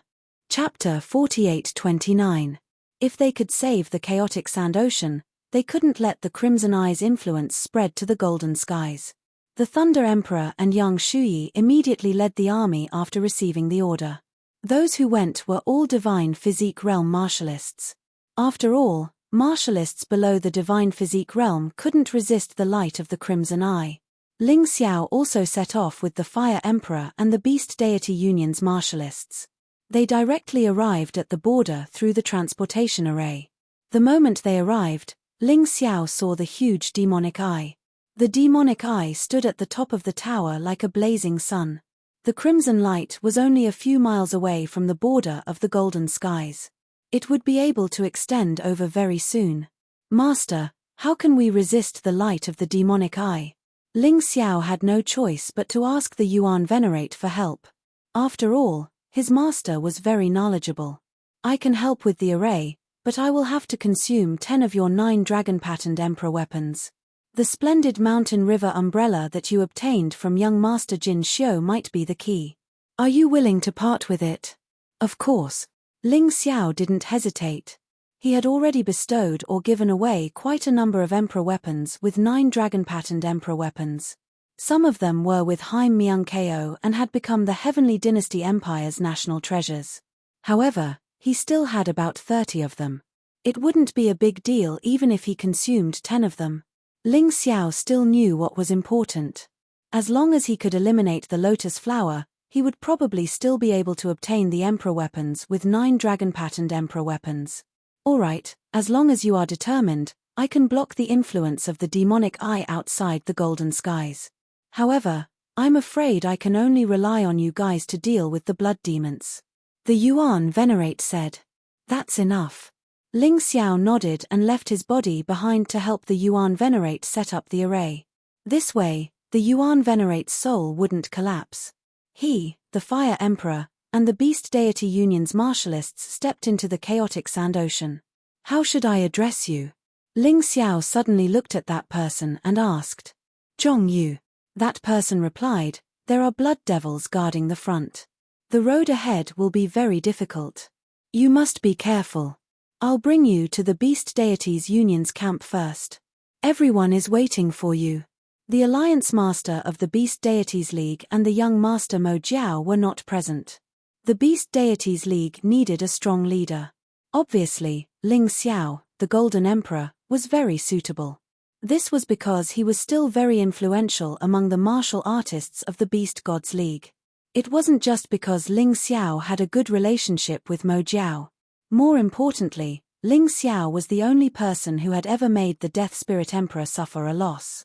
Chapter 48-29. If they could save the chaotic Sand Ocean, they couldn't let the Crimson Eye's influence spread to the Golden Skies. The Thunder Emperor and Yang Shuyi immediately led the army after receiving the order. Those who went were all Divine Physique Realm martialists. After all, martialists below the Divine Physique Realm couldn't resist the light of the Crimson Eye. Ling Xiao also set off with the Fire Emperor and the Beast Deity Union's martialists. They directly arrived at the border through the transportation array. The moment they arrived, Ling Xiao saw the huge demonic eye. The demonic eye stood at the top of the tower like a blazing sun. The crimson light was only a few miles away from the border of the Golden Skies. It would be able to extend over very soon. Master, how can we resist the light of the demonic eye? Ling Xiao had no choice but to ask the Yuan Venerate for help. After all, his master was very knowledgeable. I can help with the array, but I will have to consume 10 of your 9 dragon-patterned Emperor weapons. The splendid mountain river umbrella that you obtained from young Master Jin Xiu might be the key. Are you willing to part with it? Of course. Ling Xiao didn't hesitate. He had already bestowed or given away quite a number of Emperor weapons with 9 dragon-patterned Emperor weapons. Some of them were with Haim Myung-ko and had become the Heavenly Dynasty Empire's national treasures. However, he still had about 30 of them. It wouldn't be a big deal even if he consumed 10 of them. Ling Xiao still knew what was important. As long as he could eliminate the lotus flower, he would probably still be able to obtain the Emperor weapons with 9 dragon-patterned Emperor weapons. Alright, as long as you are determined, I can block the influence of the demonic eye outside the golden skies. However, I'm afraid I can only rely on you guys to deal with the blood demons. The Yuan Venerate said. That's enough. Ling Xiao nodded and left his body behind to help the Yuan Venerate set up the array. This way, the Yuan Venerate's soul wouldn't collapse. He, the Fire Emperor, and the Beast Deity Union's martialists stepped into the chaotic sand ocean. How should I address you? Ling Xiao suddenly looked at that person and asked. Zhong Yu. That person replied, there are blood devils guarding the front. The road ahead will be very difficult. You must be careful. I'll bring you to the Beast Deities Union's camp first. Everyone is waiting for you. The Alliance Master of the Beast Deities League and the young Master Mo Jiao were not present. The Beast Deities League needed a strong leader. Obviously, Ling Xiao, the Golden Emperor, was very suitable. This was because he was still very influential among the martial artists of the Beast Gods League. It wasn't just because Ling Xiao had a good relationship with Mo Jiao. More importantly, Ling Xiao was the only person who had ever made the Death Spirit Emperor suffer a loss.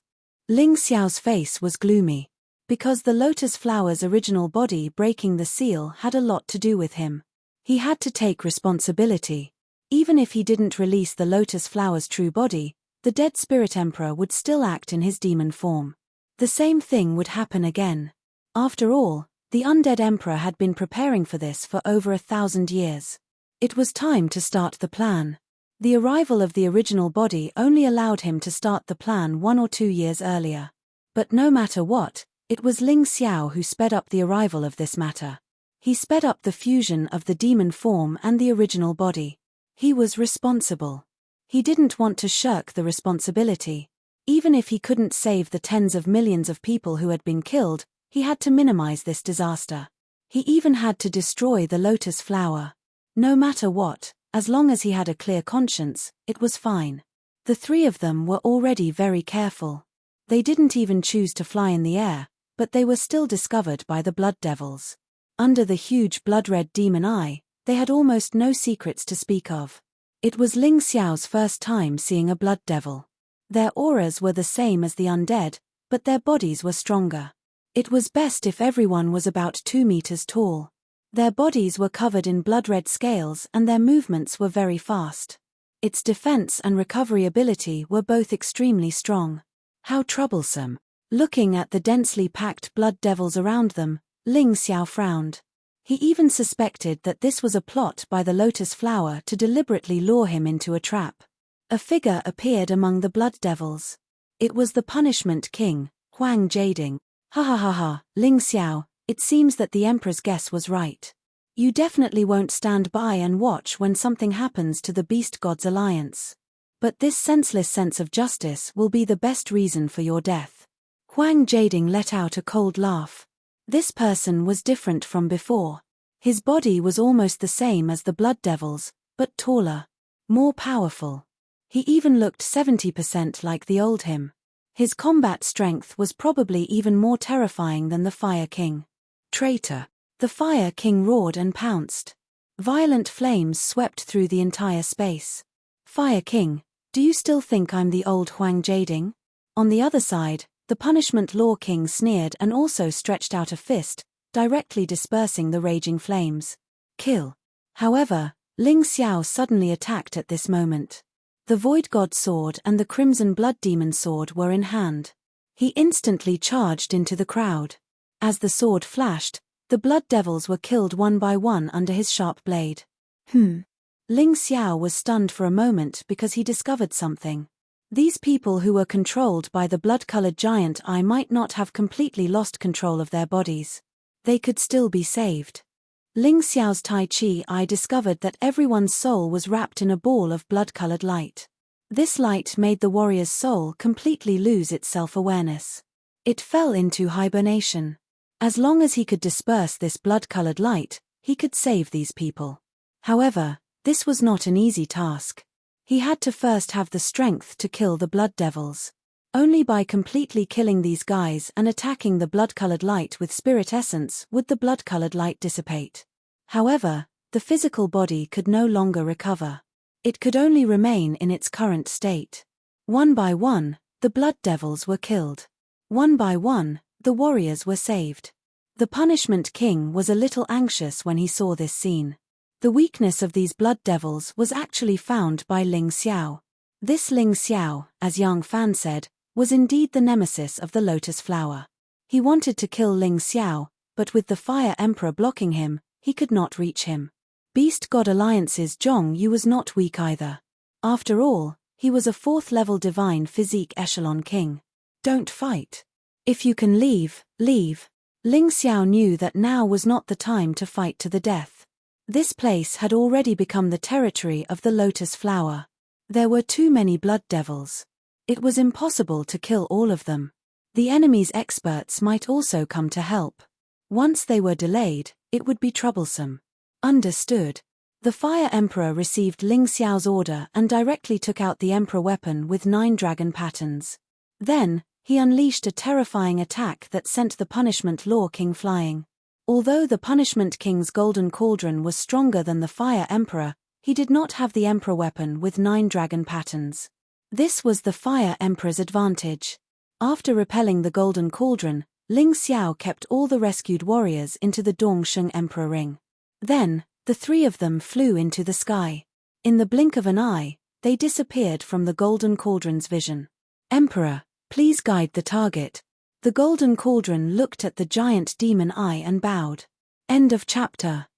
Ling Xiao's face was gloomy. Because the lotus flower's original body breaking the seal had a lot to do with him. He had to take responsibility. Even if he didn't release the lotus flower's true body, the Dead Spirit Emperor would still act in his demon form. The same thing would happen again. After all, the Undead Emperor had been preparing for this for over 1,000 years. It was time to start the plan. The arrival of the original body only allowed him to start the plan 1 or 2 years earlier. But no matter what, it was Ling Xiao who sped up the arrival of this matter. He sped up the fusion of the demon form and the original body. He was responsible. He didn't want to shirk the responsibility. Even if he couldn't save the tens of millions of people who had been killed, he had to minimize this disaster. He even had to destroy the lotus flower. No matter what, as long as he had a clear conscience, it was fine. The 3 of them were already very careful. They didn't even choose to fly in the air, but they were still discovered by the blood devils. Under the huge blood-red demon eye, they had almost no secrets to speak of. It was Ling Xiao's first time seeing a blood devil. Their auras were the same as the undead, but their bodies were stronger. It was best if everyone was about 2 meters tall. Their bodies were covered in blood-red scales and their movements were very fast. Its defense and recovery ability were both extremely strong. How troublesome. Looking at the densely packed blood devils around them, Ling Xiao frowned. He even suspected that this was a plot by the lotus flower to deliberately lure him into a trap. A figure appeared among the blood devils. It was the Punishment King, Huang Jading. Ha ha ha ha, Ling Xiao, it seems that the Emperor's guess was right. You definitely won't stand by and watch when something happens to the Beast Gods Alliance. But this senseless sense of justice will be the best reason for your death. Huang Jading let out a cold laugh. This person was different from before. His body was almost the same as the blood devils, but taller. More powerful. He even looked 70% like the old him. His combat strength was probably even more terrifying than the Fire King. Traitor! The Fire King roared and pounced. Violent flames swept through the entire space. Fire King, do you still think I'm the old Huang Jading? On the other side, the Punishment Law King sneered and also stretched out a fist, directly dispersing the raging flames. Kill. However, Ling Xiao suddenly attacked at this moment. The Void God Sword and the Crimson Blood Demon Sword were in hand. He instantly charged into the crowd. As the sword flashed, the blood devils were killed one by one under his sharp blade. Ling Xiao was stunned for a moment because he discovered something. These people who were controlled by the blood-colored giant eye might not have completely lost control of their bodies. They could still be saved. Ling Xiao's Tai Chi eye discovered that everyone's soul was wrapped in a ball of blood-colored light. This light made the warrior's soul completely lose its self-awareness. It fell into hibernation. As long as he could disperse this blood-colored light, he could save these people. However, this was not an easy task. He had to first have the strength to kill the blood devils. Only by completely killing these guys and attacking the blood-colored light with spirit essence would the blood-colored light dissipate. However, the physical body could no longer recover. It could only remain in its current state. One by one, the blood devils were killed. One by one, the warriors were saved. The Punishment King was a little anxious when he saw this scene. The weakness of these blood devils was actually found by Ling Xiao. This Ling Xiao, as Yang Fan said, was indeed the nemesis of the lotus flower. He wanted to kill Ling Xiao, but with the Fire Emperor blocking him, he could not reach him. Beast God Alliance's Zhong Yu was not weak either. After all, he was a 4th-level divine physique echelon king. Don't fight. If you can leave, leave. Ling Xiao knew that now was not the time to fight to the death. This place had already become the territory of the lotus flower. There were too many blood devils. It was impossible to kill all of them. The enemy's experts might also come to help. Once they were delayed, it would be troublesome. Understood. The Fire Emperor received Ling Xiao's order and directly took out the Emperor weapon with 9 dragon patterns. Then, he unleashed a terrifying attack that sent the Punishment Law King flying. Although the Punishment King's golden cauldron was stronger than the Fire Emperor, he did not have the Emperor weapon with 9 dragon patterns. This was the Fire Emperor's advantage. After repelling the golden cauldron, Ling Xiao kept all the rescued warriors into the Dongsheng Emperor ring. Then, the 3 of them flew into the sky. In the blink of an eye, they disappeared from the golden cauldron's vision. Emperor, please guide the target. The golden cauldron looked at the giant demon eye and bowed. End of chapter.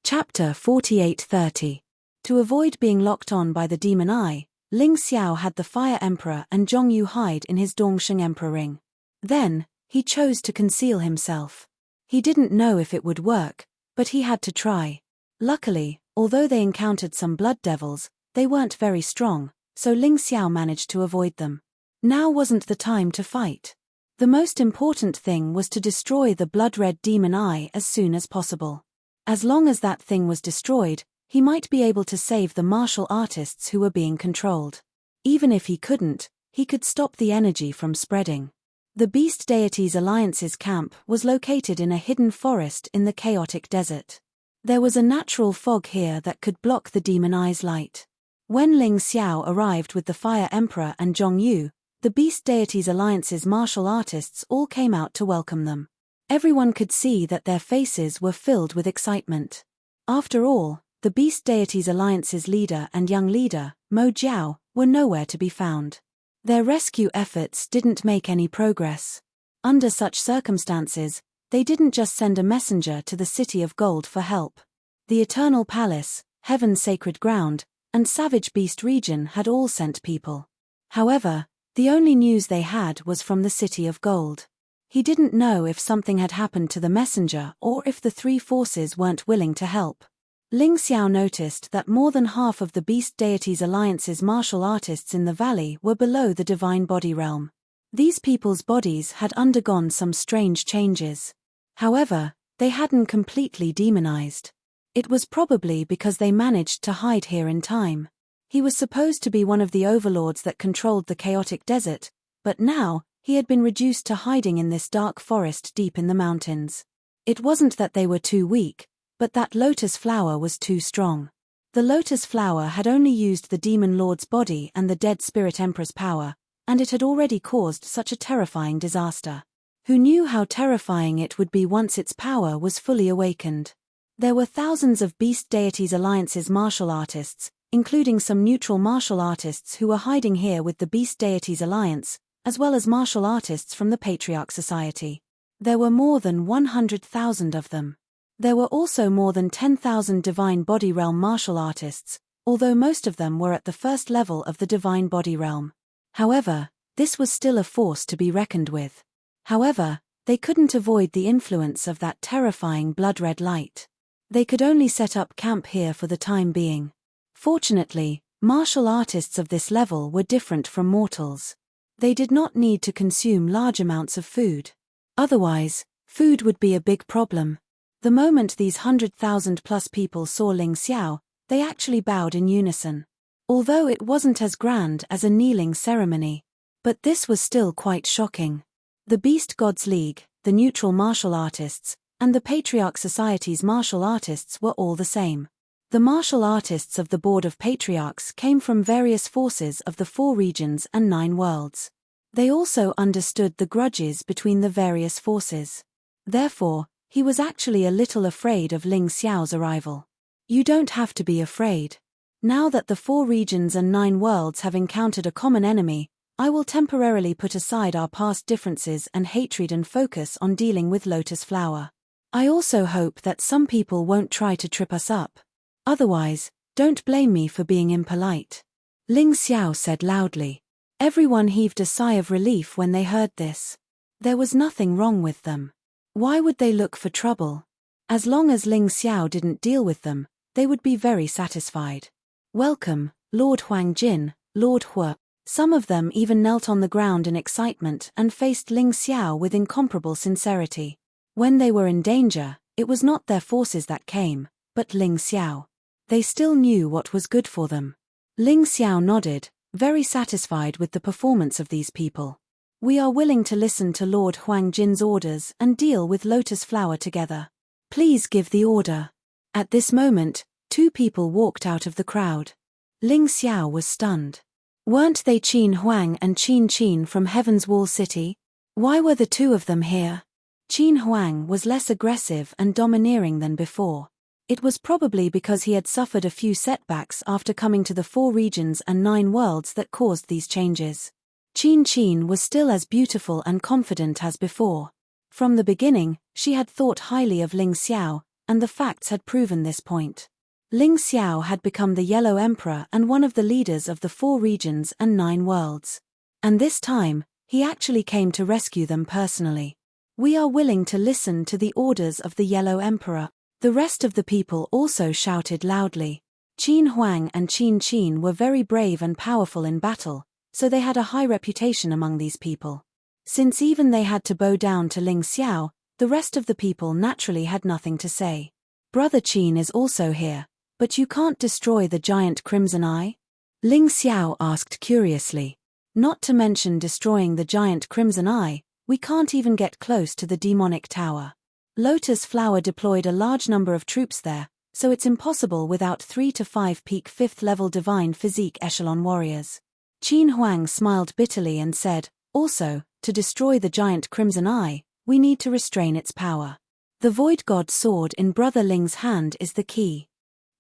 Chapter 48:30. To avoid being locked on by the demon eye, Ling Xiao had the Fire Emperor and Zhong Yu hide in his Dongsheng Emperor ring. Then, he chose to conceal himself. He didn't know if it would work, but he had to try. Luckily, although they encountered some blood devils, they weren't very strong, so Ling Xiao managed to avoid them. Now wasn't the time to fight. The most important thing was to destroy the blood-red demon eye as soon as possible. As long as that thing was destroyed, he might be able to save the martial artists who were being controlled. Even if he couldn't, he could stop the energy from spreading. The Beast Deities Alliance's camp was located in a hidden forest in the chaotic desert. There was a natural fog here that could block the demon eye's light. When Ling Xiao arrived with the Fire Emperor and Zhong Yu, the Beast Deities Alliance's martial artists all came out to welcome them. Everyone could see that their faces were filled with excitement. After all, the Beast Deities Alliance's leader and young leader, Mo Jiao, were nowhere to be found. Their rescue efforts didn't make any progress. Under such circumstances, they didn't just send a messenger to the City of Gold for help. The Eternal Palace, Heaven's Sacred Ground, and Savage Beast Region had all sent people. However, the only news they had was from the City of Gold. He didn't know if something had happened to the messenger or if the 3 forces weren't willing to help. Ling Xiao noticed that more than half of the Beast Deities Alliance's martial artists in the valley were below the Divine Body realm. These people's bodies had undergone some strange changes. However, they hadn't completely demonized. It was probably because they managed to hide here in time. He was supposed to be one of the overlords that controlled the chaotic desert, but now, he had been reduced to hiding in this dark forest deep in the mountains. It wasn't that they were too weak, but that lotus flower was too strong. The lotus flower had only used the demon lord's body and the dead spirit emperor's power, and it had already caused such a terrifying disaster. Who knew how terrifying it would be once its power was fully awakened? There were thousands of Beast Deities Alliance's martial artists, including some neutral martial artists who were hiding here with the Beast Deities Alliance, as well as martial artists from the Patriarch Society. There were more than 100,000 of them. There were also more than 10,000 Divine Body Realm martial artists, although most of them were at the first level of the Divine Body Realm. However, this was still a force to be reckoned with. However, they couldn't avoid the influence of that terrifying blood-red light. They could only set up camp here for the time being. Fortunately, martial artists of this level were different from mortals. They did not need to consume large amounts of food. Otherwise, food would be a big problem. The moment these 100,000+ people saw Ling Xiao, they actually bowed in unison. Although it wasn't as grand as a kneeling ceremony, But this was still quite shocking. The Beast Gods League, the neutral martial artists, and the Patriarch Society's martial artists were all the same. The martial artists of the Board of Patriarchs came from various forces of the 4 regions and 9 worlds. They also understood the grudges between the various forces. Therefore, he was actually a little afraid of Ling Xiao's arrival. You don't have to be afraid. Now that the 4 regions and 9 worlds have encountered a common enemy, I will temporarily put aside our past differences and hatred and focus on dealing with Lotus Flower. I also hope that some people won't try to trip us up. Otherwise, don't blame me for being impolite. Ling Xiao said loudly. Everyone heaved a sigh of relief when they heard this. There was nothing wrong with them. Why would they look for trouble? As long as Ling Xiao didn't deal with them, they would be very satisfied. Welcome, Lord Huang Jin, Lord Hua. Some of them even knelt on the ground in excitement and faced Ling Xiao with incomparable sincerity. When they were in danger, it was not their forces that came, but Ling Xiao. They still knew what was good for them. Ling Xiao nodded, very satisfied with the performance of these people. We are willing to listen to Lord Huang Jin's orders and deal with Lotus Flower together. Please give the order. At this moment, 2 people walked out of the crowd. Ling Xiao was stunned. Weren't they Qin Huang and Qin Qin from Heaven's Wall City? Why were the 2 of them here? Qin Huang was less aggressive and domineering than before. It was probably because he had suffered a few setbacks after coming to the 4 regions and 9 worlds that caused these changes. Qin Qin was still as beautiful and confident as before. From the beginning, she had thought highly of Ling Xiao, and the facts had proven this point. Ling Xiao had become the Yellow Emperor and one of the leaders of the 4 regions and 9 worlds. And this time, he actually came to rescue them personally. We are willing to listen to the orders of the Yellow Emperor. The rest of the people also shouted loudly. Qin Huang and Qin Qin were very brave and powerful in battle, so they had a high reputation among these people. Since even they had to bow down to Ling Xiao, the rest of the people naturally had nothing to say. Brother Qin is also here, but you can't destroy the giant Crimson Eye? Ling Xiao asked curiously. Not to mention destroying the giant Crimson Eye, we can't even get close to the demonic tower. Lotus Flower deployed a large number of troops there, so it's impossible without 3 to 5 peak 5th level divine physique echelon warriors. Qin Huang smiled bitterly and said, also, to destroy the giant Crimson Eye, we need to restrain its power. The Void God sword in Brother Ling's hand is the key.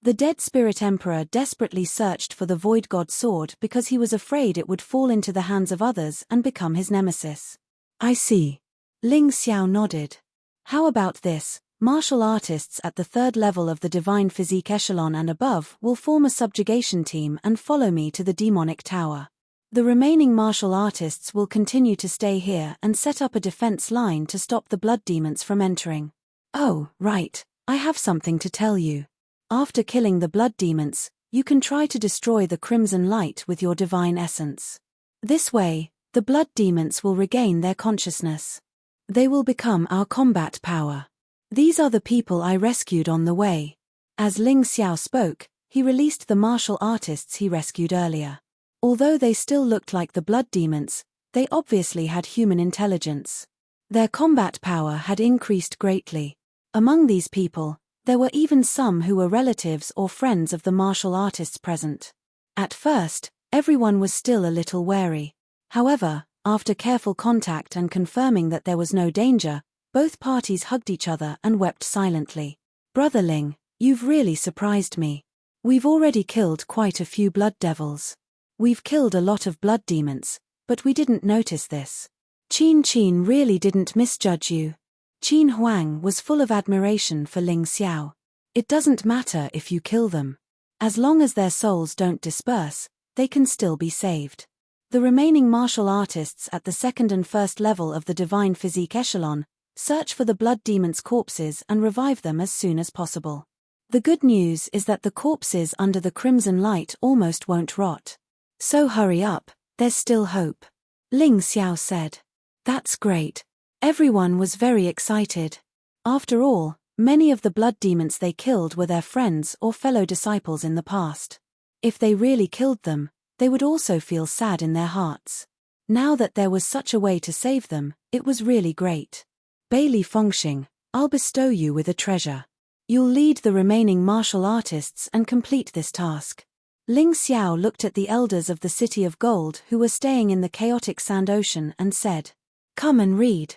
The Dead Spirit Emperor desperately searched for the Void God sword because he was afraid it would fall into the hands of others and become his nemesis. I see. Ling Xiao nodded. How about this? Martial artists at the 3rd level of the Divine Physique Echelon and above will form a subjugation team and follow me to the demonic tower. The remaining martial artists will continue to stay here and set up a defense line to stop the blood demons from entering. Oh, right, I have something to tell you. After killing the blood demons, you can try to destroy the crimson light with your divine essence. This way, the blood demons will regain their consciousness. They will become our combat power. These are the people I rescued on the way. As Ling Xiao spoke, he released the martial artists he rescued earlier. Although they still looked like the blood demons, they obviously had human intelligence. Their combat power had increased greatly. Among these people, there were even some who were relatives or friends of the martial artists present. At first, everyone was still a little wary. However, after careful contact and confirming that there was no danger, both parties hugged each other and wept silently. Brother Ling, you've really surprised me. We've already killed quite a few blood devils. We've killed a lot of blood demons, but we didn't notice this. Qin Qin really didn't misjudge you. Qin Huang was full of admiration for Ling Xiao. It doesn't matter if you kill them. As long as their souls don't disperse, they can still be saved. The remaining martial artists at the 2nd and 1st level of the Divine Physique Echelon search for the blood demons' corpses and revive them as soon as possible. The good news is that the corpses under the crimson light almost won't rot. So hurry up, there's still hope. Ling Xiao said. That's great. Everyone was very excited. After all, many of the blood demons they killed were their friends or fellow disciples in the past. If they really killed them, they would also feel sad in their hearts. Now that there was such a way to save them, it was really great. Bailey Fengxing, I'll bestow you with a treasure. You'll lead the remaining martial artists and complete this task. Ling Xiao looked at the elders of the City of Gold who were staying in the chaotic sand ocean and said, "Come and read."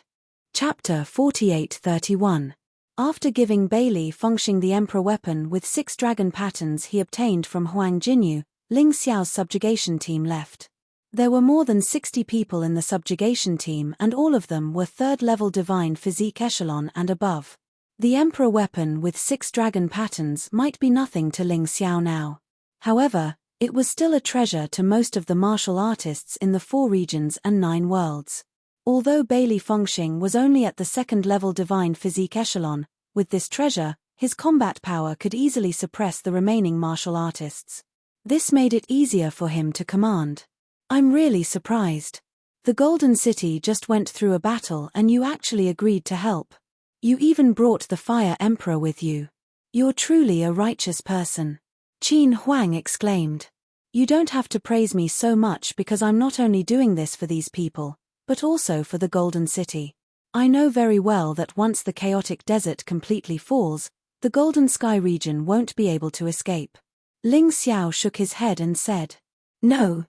Chapter 48-31. After giving Bailey Fengxing the Emperor weapon with 6 dragon patterns he obtained from Huang Jinyu, Ling Xiao's subjugation team left. There were more than 60 people in the subjugation team and all of them were 3rd-level divine physique echelon and above. The Emperor weapon with 6 dragon patterns might be nothing to Ling Xiao now. However, it was still a treasure to most of the martial artists in the 4 regions and 9 worlds. Although Bailey Fengxing was only at the 2nd-level divine physique echelon, with this treasure, his combat power could easily suppress the remaining martial artists. This made it easier for him to command. I'm really surprised. The Golden City just went through a battle and you actually agreed to help. You even brought the Fire Emperor with you. You're truly a righteous person. Qin Huang exclaimed. You don't have to praise me so much because I'm not only doing this for these people, but also for the Golden City. I know very well that once the chaotic desert completely falls, the Golden Sky region won't be able to escape. Ling Xiao shook his head and said, No.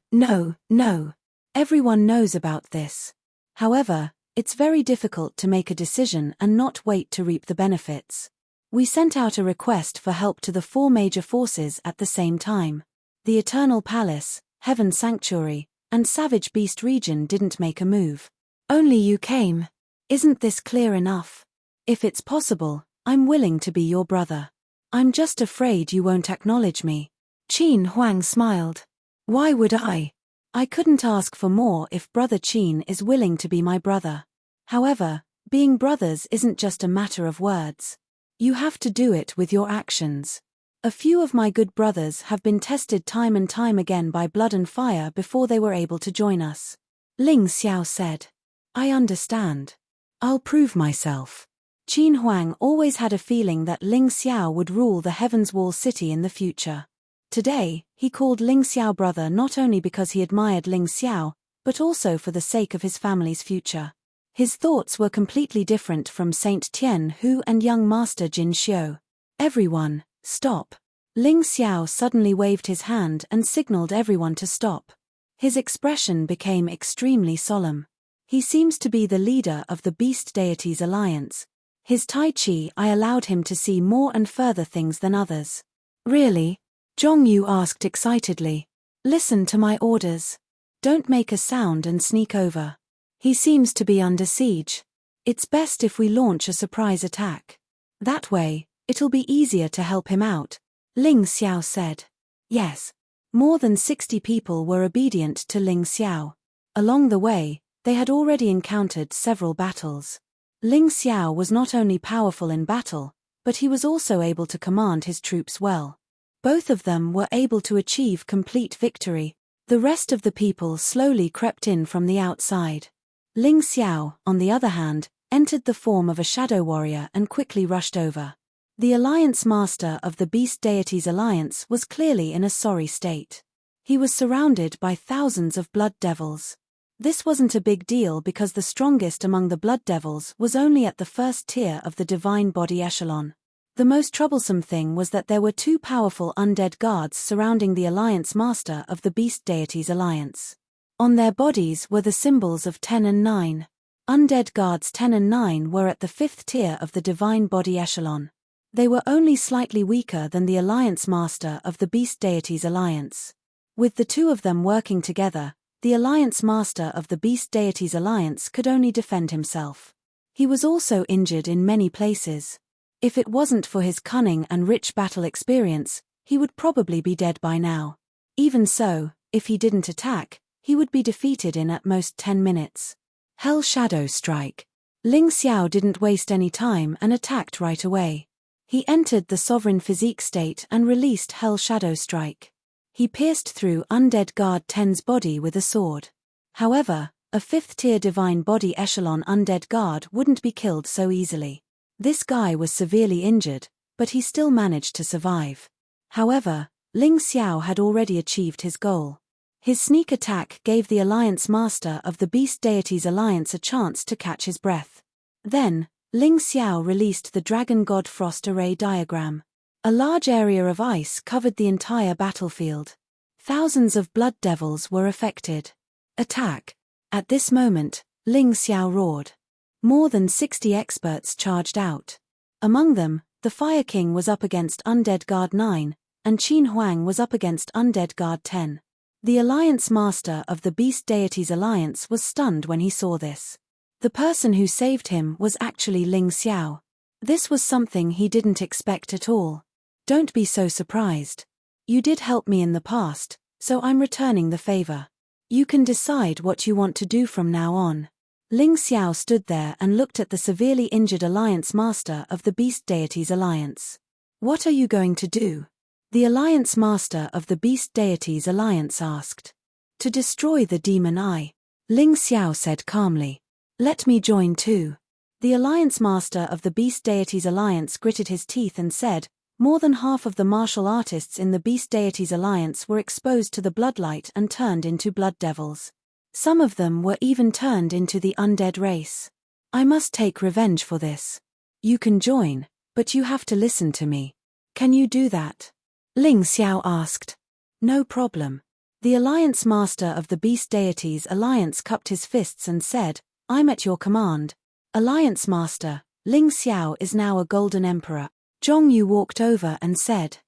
Everyone knows about this. However, it's very difficult to make a decision and not wait to reap the benefits. We sent out a request for help to the 4 major forces at the same time. The Eternal Palace, Heaven Sanctuary, and Savage Beast region didn't make a move. Only you came. Isn't this clear enough? If it's possible, I'm willing to be your brother. I'm just afraid you won't acknowledge me. Qin Huang smiled. Why would I? I couldn't ask for more if Brother Qin is willing to be my brother. However, being brothers isn't just a matter of words. You have to do it with your actions. A few of my good brothers have been tested time and time again by blood and fire before they were able to join us. Ling Xiao said. I understand. I'll prove myself. Qin Huang always had a feeling that Ling Xiao would rule the Heaven's Wall city in the future. Today, he called Ling Xiao brother not only because he admired Ling Xiao, but also for the sake of his family's future. His thoughts were completely different from Saint Tian Hu and young master Jin Xiu. Everyone, stop. Ling Xiao suddenly waved his hand and signaled everyone to stop. His expression became extremely solemn. He seems to be the leader of the Beast Deities Alliance. His Tai Chi allowed him to see more and further things than others. Really? Zhongyu asked excitedly. Listen to my orders. Don't make a sound and sneak over. He seems to be under siege. It's best if we launch a surprise attack. That way, it'll be easier to help him out, Ling Xiao said. Yes. More than 60 people were obedient to Ling Xiao. Along the way, they had already encountered several battles. Ling Xiao was not only powerful in battle, but he was also able to command his troops well. Both of them were able to achieve complete victory. The rest of the people slowly crept in from the outside. Ling Xiao, on the other hand, entered the form of a shadow warrior and quickly rushed over. The Alliance Master of the Beast Deities Alliance was clearly in a sorry state. He was surrounded by thousands of blood devils. This wasn't a big deal because the strongest among the blood devils was only at the 1st tier of the divine body echelon. The most troublesome thing was that there were 2 powerful undead guards surrounding the Alliance Master of the Beast Deities Alliance. On their bodies were the symbols of 10 and 9. Undead guards 10 and 9 were at the 5th tier of the divine body echelon. They were only slightly weaker than the Alliance Master of the Beast Deities Alliance. With the 2 of them working together, the Alliance Master of the Beast Deities Alliance could only defend himself. He was also injured in many places. If it wasn't for his cunning and rich battle experience, he would probably be dead by now. Even so, if he didn't attack, he would be defeated in at most 10 minutes. Hell Shadow Strike. Ling Xiao didn't waste any time and attacked right away. He entered the Sovereign Physique state and released Hell Shadow Strike. He pierced through Undead Guard 10's body with a sword. However, a 5th-tier Divine Body Echelon Undead Guard wouldn't be killed so easily. This guy was severely injured, but he still managed to survive. However, Ling Xiao had already achieved his goal. His sneak attack gave the Alliance Master of the Beast Deities Alliance a chance to catch his breath. Then, Ling Xiao released the Dragon God Frost Array diagram. A large area of ice covered the entire battlefield. Thousands of blood devils were affected. Attack! At this moment, Ling Xiao roared. More than 60 experts charged out. Among them, the Fire King was up against Undead Guard 9, and Qin Huang was up against Undead Guard 10. The Alliance Master of the Beast Deities Alliance was stunned when he saw this. The person who saved him was actually Ling Xiao. This was something he didn't expect at all. Don't be so surprised. You did help me in the past, so I'm returning the favor. You can decide what you want to do from now on. Ling Xiao stood there and looked at the severely injured Alliance Master of the Beast Deities Alliance. What are you going to do? The Alliance Master of the Beast Deities Alliance asked. To destroy the Demon Eye. Ling Xiao said calmly. Let me join too. The Alliance Master of the Beast Deities Alliance gritted his teeth and said, more than half of the martial artists in the Beast Deities Alliance were exposed to the bloodlight and turned into blood devils. Some of them were even turned into the undead race. I must take revenge for this. You can join, but you have to listen to me. Can you do that? Ling Xiao asked. No problem. The Alliance Master of the Beast Deities Alliance cupped his fists and said, I'm at your command. Alliance Master, Ling Xiao is now a Golden Emperor. Zhong Yu walked over and said,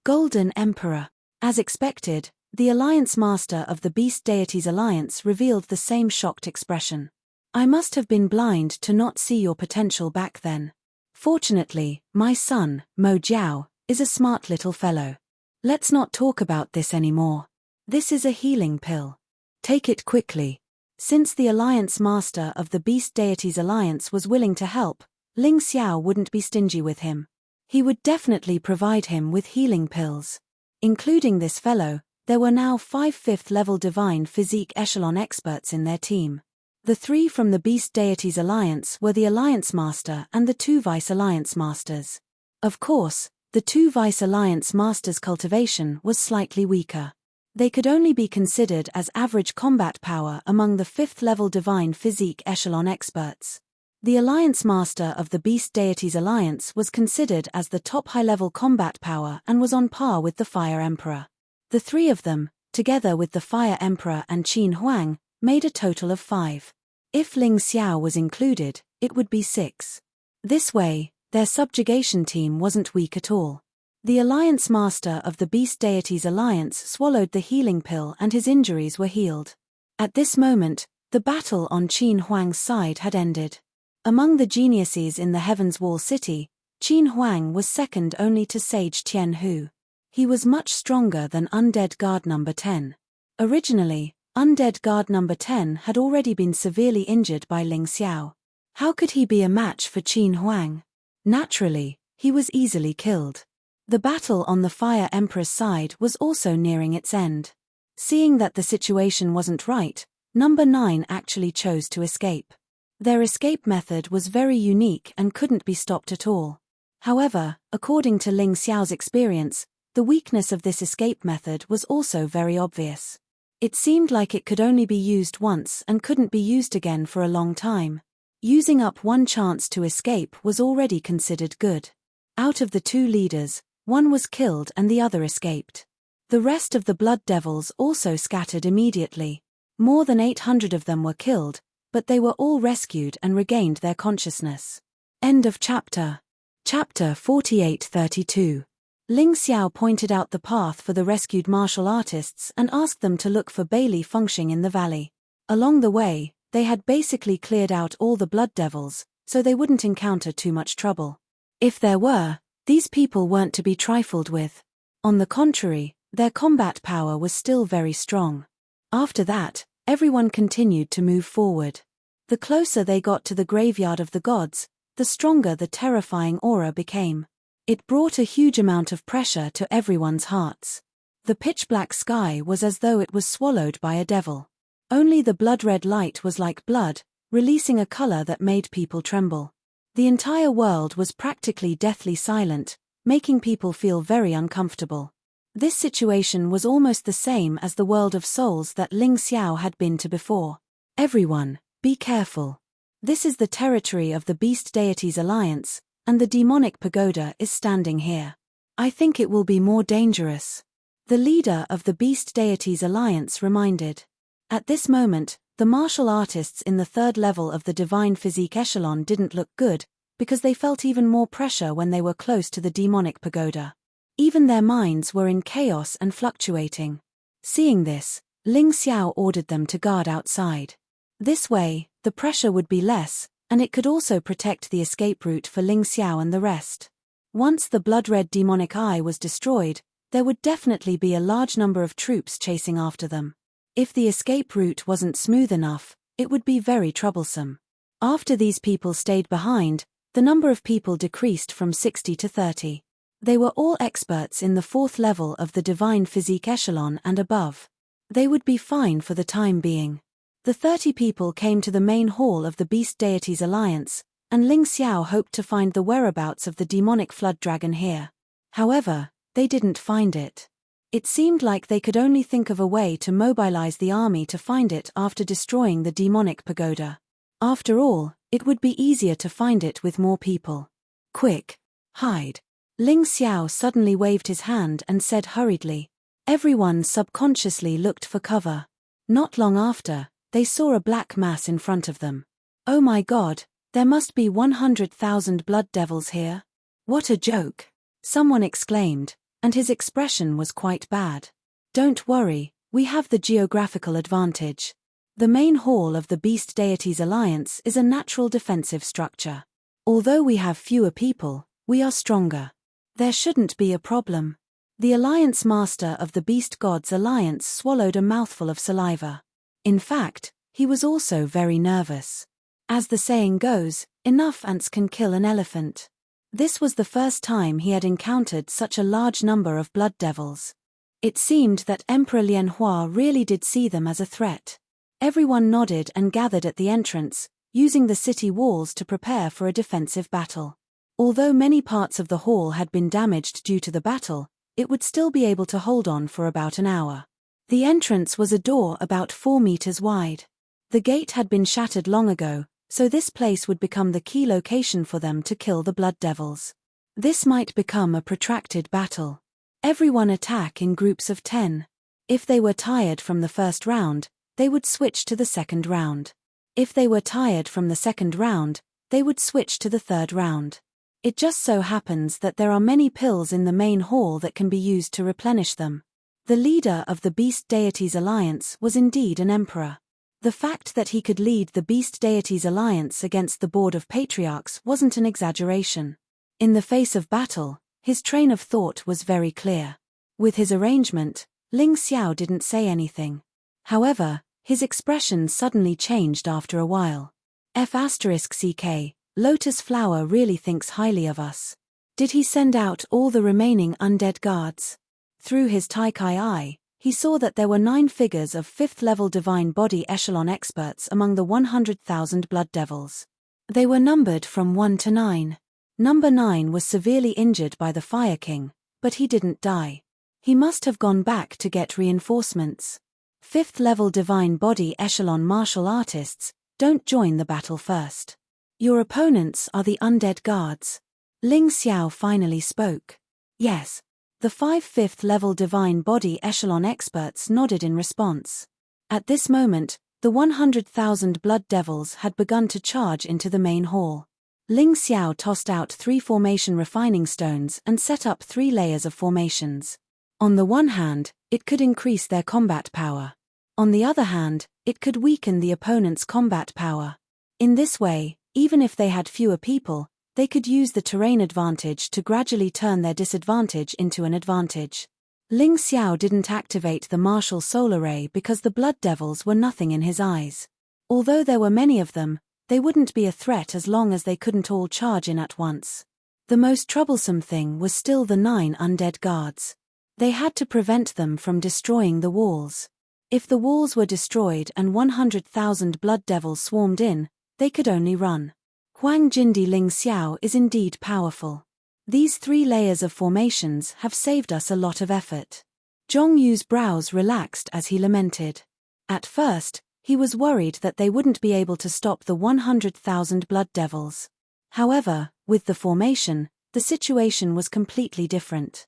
Golden Emperor. As expected, the Alliance Master of the Beast Deities Alliance revealed the same shocked expression. I must have been blind to not see your potential back then. Fortunately, my son, Mo Jiao, is a smart little fellow. Let's not talk about this anymore. This is a healing pill. Take it quickly. Since the Alliance Master of the Beast Deities Alliance was willing to help, Ling Xiao wouldn't be stingy with him. He would definitely provide him with healing pills. Including this fellow, there were now 5 5th-level Divine Physique Echelon experts in their team. The 3 from the Beast Deities Alliance were the Alliance Master and the 2 Vice Alliance Masters. Of course, the 2 Vice Alliance Masters' cultivation was slightly weaker. They could only be considered as average combat power among the 5th-level Divine Physique Echelon experts. The Alliance Master of the Beast Deities Alliance was considered as the top high-level combat power and was on par with the Fire Emperor. The 3 of them, together with the Fire Emperor and Qin Huang, made a total of 5. If Ling Xiao was included, it would be 6. This way, their subjugation team wasn't weak at all. The Alliance Master of the Beast Deities Alliance swallowed the healing pill and his injuries were healed. At this moment, the battle on Qin Huang's side had ended. Among the geniuses in the Heaven's Wall City, Qin Huang was second only to Sage Tian Hu. He was much stronger than Undead Guard No. 10. Originally, Undead Guard No. 10 had already been severely injured by Ling Xiao. How could he be a match for Qin Huang? Naturally, he was easily killed. The battle on the Fire Emperor's side was also nearing its end. Seeing that the situation wasn't right, No. 9 actually chose to escape. Their escape method was very unique and couldn't be stopped at all. However, according to Ling Xiao's experience, the weakness of this escape method was also very obvious. It seemed like it could only be used once and couldn't be used again for a long time. Using up one chance to escape was already considered good. Out of the 2 leaders, one was killed and the other escaped. The rest of the Blood Devils also scattered immediately. More than 800 of them were killed, but they were all rescued and regained their consciousness. End of chapter. Chapter 48-32. Ling Xiao pointed out the path for the rescued martial artists and asked them to look for Bailey Fengxing in the valley. Along the way, they had basically cleared out all the Blood Devils, so they wouldn't encounter too much trouble. If there were, these people weren't to be trifled with. On the contrary, their combat power was still very strong. After that, everyone continued to move forward. The closer they got to the graveyard of the gods, the stronger the terrifying aura became. It brought a huge amount of pressure to everyone's hearts. The pitch-black sky was as though it was swallowed by a devil. Only the blood-red light was like blood, releasing a color that made people tremble. The entire world was practically deathly silent, making people feel very uncomfortable. This situation was almost the same as the world of souls that Ling Xiao had been to before. Everyone, be careful. This is the territory of the Beast Deities Alliance, and the demonic pagoda is standing here. I think it will be more dangerous. The leader of the Beast Deities Alliance reminded. At this moment, the martial artists in the third level of the divine physique echelon didn't look good, because they felt even more pressure when they were close to the demonic pagoda. Even their minds were in chaos and fluctuating. Seeing this, Ling Xiao ordered them to guard outside. This way, the pressure would be less, and it could also protect the escape route for Ling Xiao and the rest. Once the blood-red demonic eye was destroyed, there would definitely be a large number of troops chasing after them. If the escape route wasn't smooth enough, it would be very troublesome. After these people stayed behind, the number of people decreased from 60 to 30. They were all experts in the fourth level of the divine physique echelon and above. They would be fine for the time being. The 30 people came to the main hall of the Beast Deities Alliance, and Ling Xiao hoped to find the whereabouts of the demonic flood dragon here. However, they didn't find it. It seemed like they could only think of a way to mobilize the army to find it after destroying the demonic pagoda. After all, it would be easier to find it with more people. Quick, hide. Ling Xiao suddenly waved his hand and said hurriedly. Everyone subconsciously looked for cover. Not long after, they saw a black mass in front of them. Oh my God, there must be 100,000 blood devils here. What a joke! Someone exclaimed, and his expression was quite bad. Don't worry, we have the geographical advantage. The main hall of the Beast Deities Alliance is a natural defensive structure. Although we have fewer people, we are stronger. There shouldn't be a problem. The Alliance Master of the Beast Gods Alliance swallowed a mouthful of saliva. In fact, he was also very nervous. As the saying goes, enough ants can kill an elephant. This was the first time he had encountered such a large number of blood devils. It seemed that Emperor Lianhua really did see them as a threat. Everyone nodded and gathered at the entrance, using the city walls to prepare for a defensive battle. Although many parts of the hall had been damaged due to the battle, it would still be able to hold on for about an hour. The entrance was a door about 4 meters wide. The gate had been shattered long ago, so this place would become the key location for them to kill the blood devils. This might become a protracted battle. Everyone attack in groups of 10. If they were tired from the first round, they would switch to the second round. If they were tired from the second round, they would switch to the third round. It just so happens that there are many pills in the main hall that can be used to replenish them. The leader of the Beast Deities Alliance was indeed an emperor. The fact that he could lead the Beast Deities Alliance against the Board of Patriarchs wasn't an exaggeration. In the face of battle, his train of thought was very clear. With his arrangement, Ling Xiao didn't say anything. However, his expression suddenly changed after a while. F***ck, Lotus Flower really thinks highly of us. Did he send out all the remaining undead guards? Through his Taikai eye, he saw that there were 9 figures of 5th-level divine body echelon experts among the 100,000 blood devils. They were numbered from 1 to 9. Number 9 was severely injured by the Fire King, but he didn't die. He must have gone back to get reinforcements. 5th-level divine body echelon martial artists, don't join the battle first. Your opponents are the undead guards. Ling Xiao finally spoke. Yes. The 5 5th-level divine body echelon experts nodded in response. At this moment, the 100,000 blood devils had begun to charge into the main hall. Ling Xiao tossed out 3 formation refining stones and set up 3 layers of formations. On the one hand, it could increase their combat power. On the other hand, it could weaken the opponent's combat power. In this way, even if they had fewer people, they could use the terrain advantage to gradually turn their disadvantage into an advantage. Ling Xiao didn't activate the martial solar ray because the blood devils were nothing in his eyes. Although there were many of them, they wouldn't be a threat as long as they couldn't all charge in at once. The most troublesome thing was still the 9 undead guards. They had to prevent them from destroying the walls. If the walls were destroyed and 100,000 blood devils swarmed in, they could only run. Huang Jindi Ling Xiao is indeed powerful. These 3 layers of formations have saved us a lot of effort. Zhong Yu's brows relaxed as he lamented. At first, he was worried that they wouldn't be able to stop the 100,000 blood devils. However, with the formation, the situation was completely different.